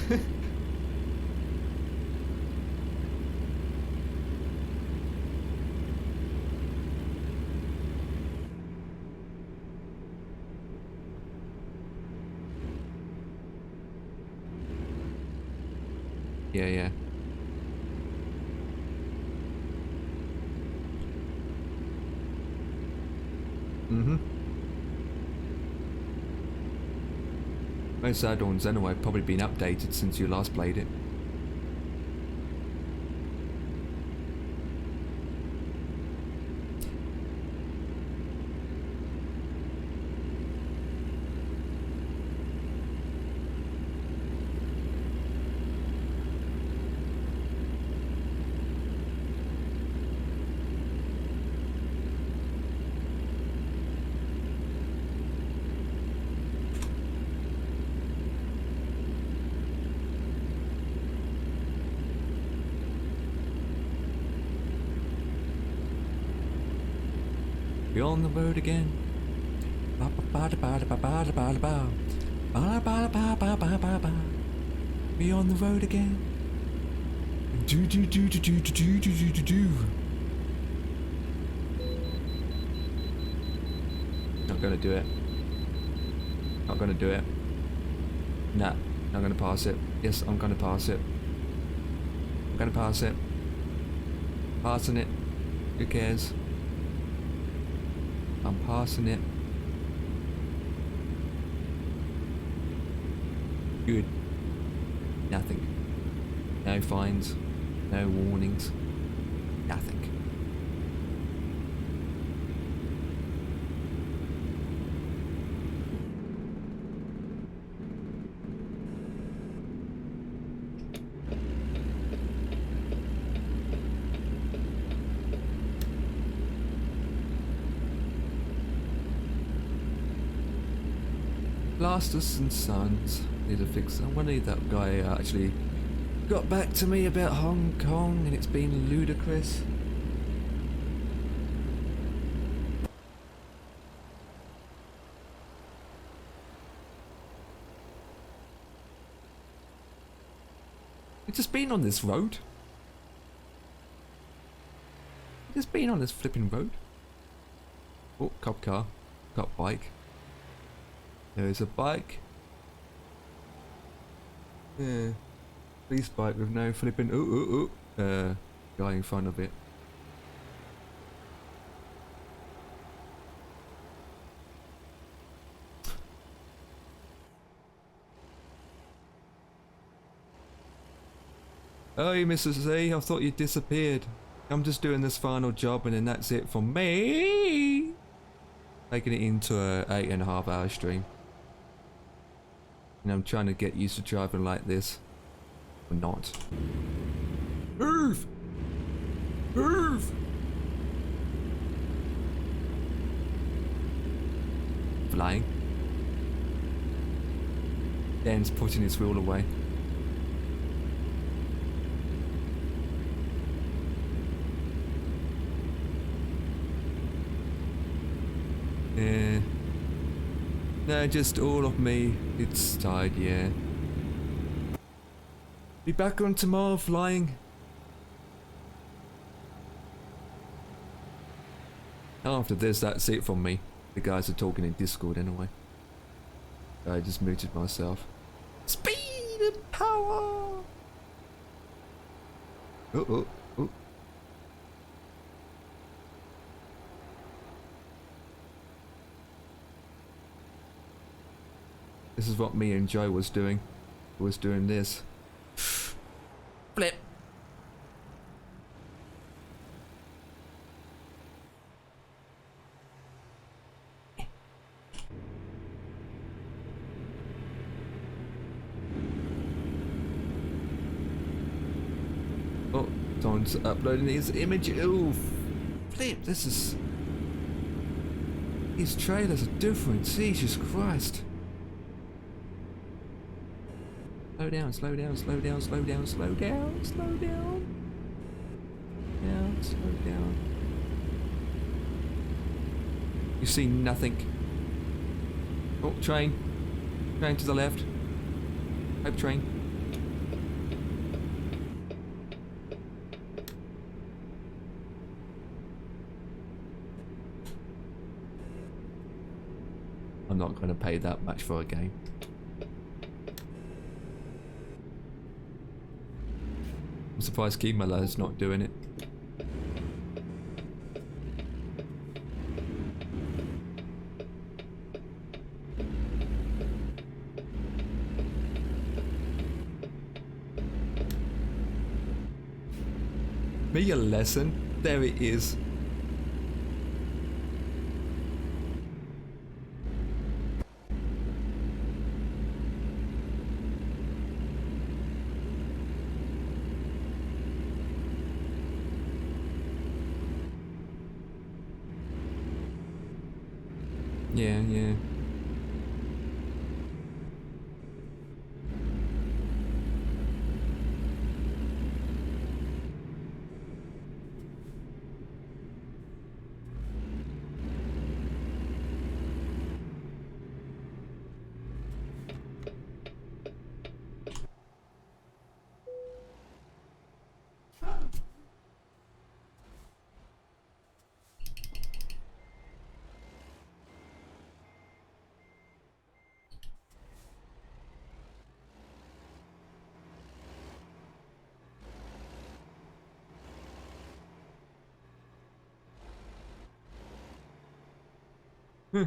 Yeah, yeah. Mm-hmm. Most add-ons anyway probably been updated since you last played it. We're on the road again. We on the road again. Do do do do do do do do do do. Not gonna do it. Not gonna do it. Nah, not gonna pass it. Yes, I'm gonna pass it. I'm gonna pass it. Passing it. Who cares? I'm passing it. Good. Nothing. No fines. No warnings. Nothing. Blasters and Sons need a fix. I wonder if that guy actually got back to me about Hong Kong, and it's been ludicrous. We've just been on this road. We've just been on this flipping road. Oh, cop car. Cop bike. There's a bike. Yeah. Police bike with no flipping guy in front of it. Hey, Mrs. Z, I thought you disappeared. I'm just doing this final job and then that's it for me. Making it into a 8.5 hour stream. And I'm trying to get used to driving like this. Or not. Move! Move! Flying. Dan's putting his wheel away. Yeah. No, just all of me. It's tired, yeah. Be back on tomorrow flying. After this, that's it from me. The guys are talking in Discord anyway. I just muted myself. Speed and power! Oh. This is what me and Joe was doing. Was doing this. Flip. Oh, someone's uploading his image. Ooh, flip. This is. These trailers are different. Jesus Christ. Slow down, slow down, slow down, slow down, slow down, slow down. Down, slow down. You see nothing. Oh, train. Train to the left. Hope train. I'm not going to pay that much for a game. I'm surprised Kimala's not doing it. Me a lesson. There it is. Yeah, yeah. Hmm.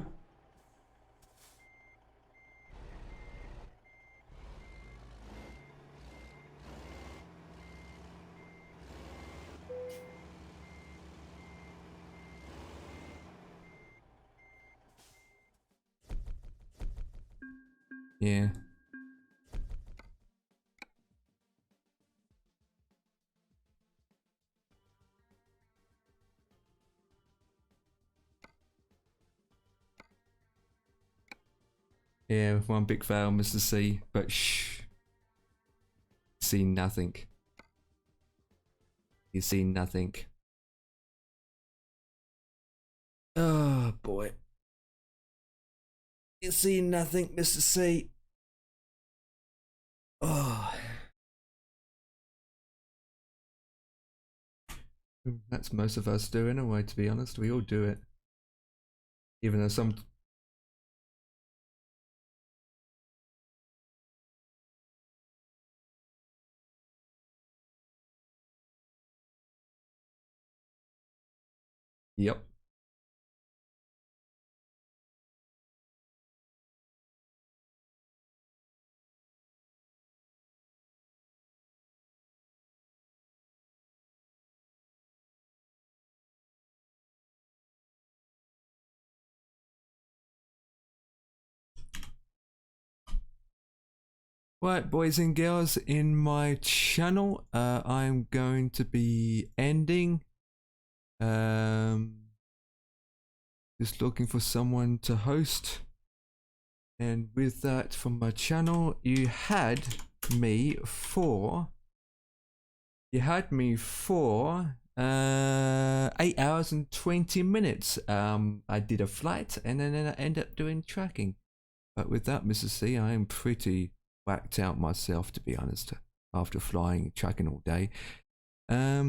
Yeah. Yeah, one big fail, Mr. C, but shh. See nothing. You see nothing. Oh boy. You see nothing, Mr. C. Oh. That's most of us do anyway, to be honest. We all do it. Even though some... Yep. Right, boys and girls, in my channel, I'm going to be ending. Just looking for someone to host. And with that, from my channel, you had me for 8 hours and 20 minutes. I did a flight and then I ended up doing tracking. But with that, Mrs. C, I am pretty whacked out myself, to be honest, after flying tracking all day.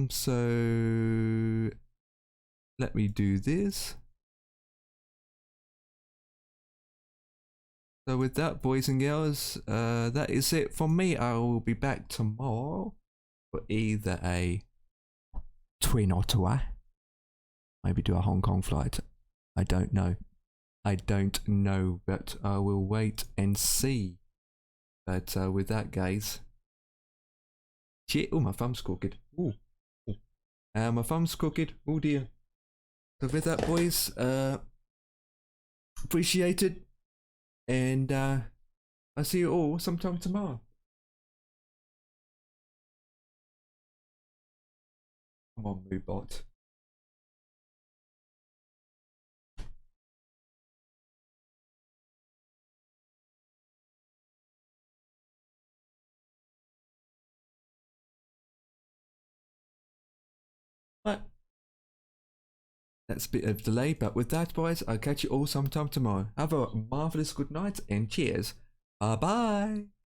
So let me do this. So with that, boys and girls, that is it from me. I will be back tomorrow for either a Twin Ottawa, maybe do a Hong Kong flight. I don't know. But I will wait and see. But with that, guys, shit. Oh, my thumb's crooked. Ooh. My thumb's crooked. Oh dear. So with that, boys, appreciate it, and I'll see you all sometime tomorrow. Come on, Moobot. What? That's a bit of delay, but with that, boys, I'll catch you all sometime tomorrow. Have a marvelous good night and cheers. Bye bye.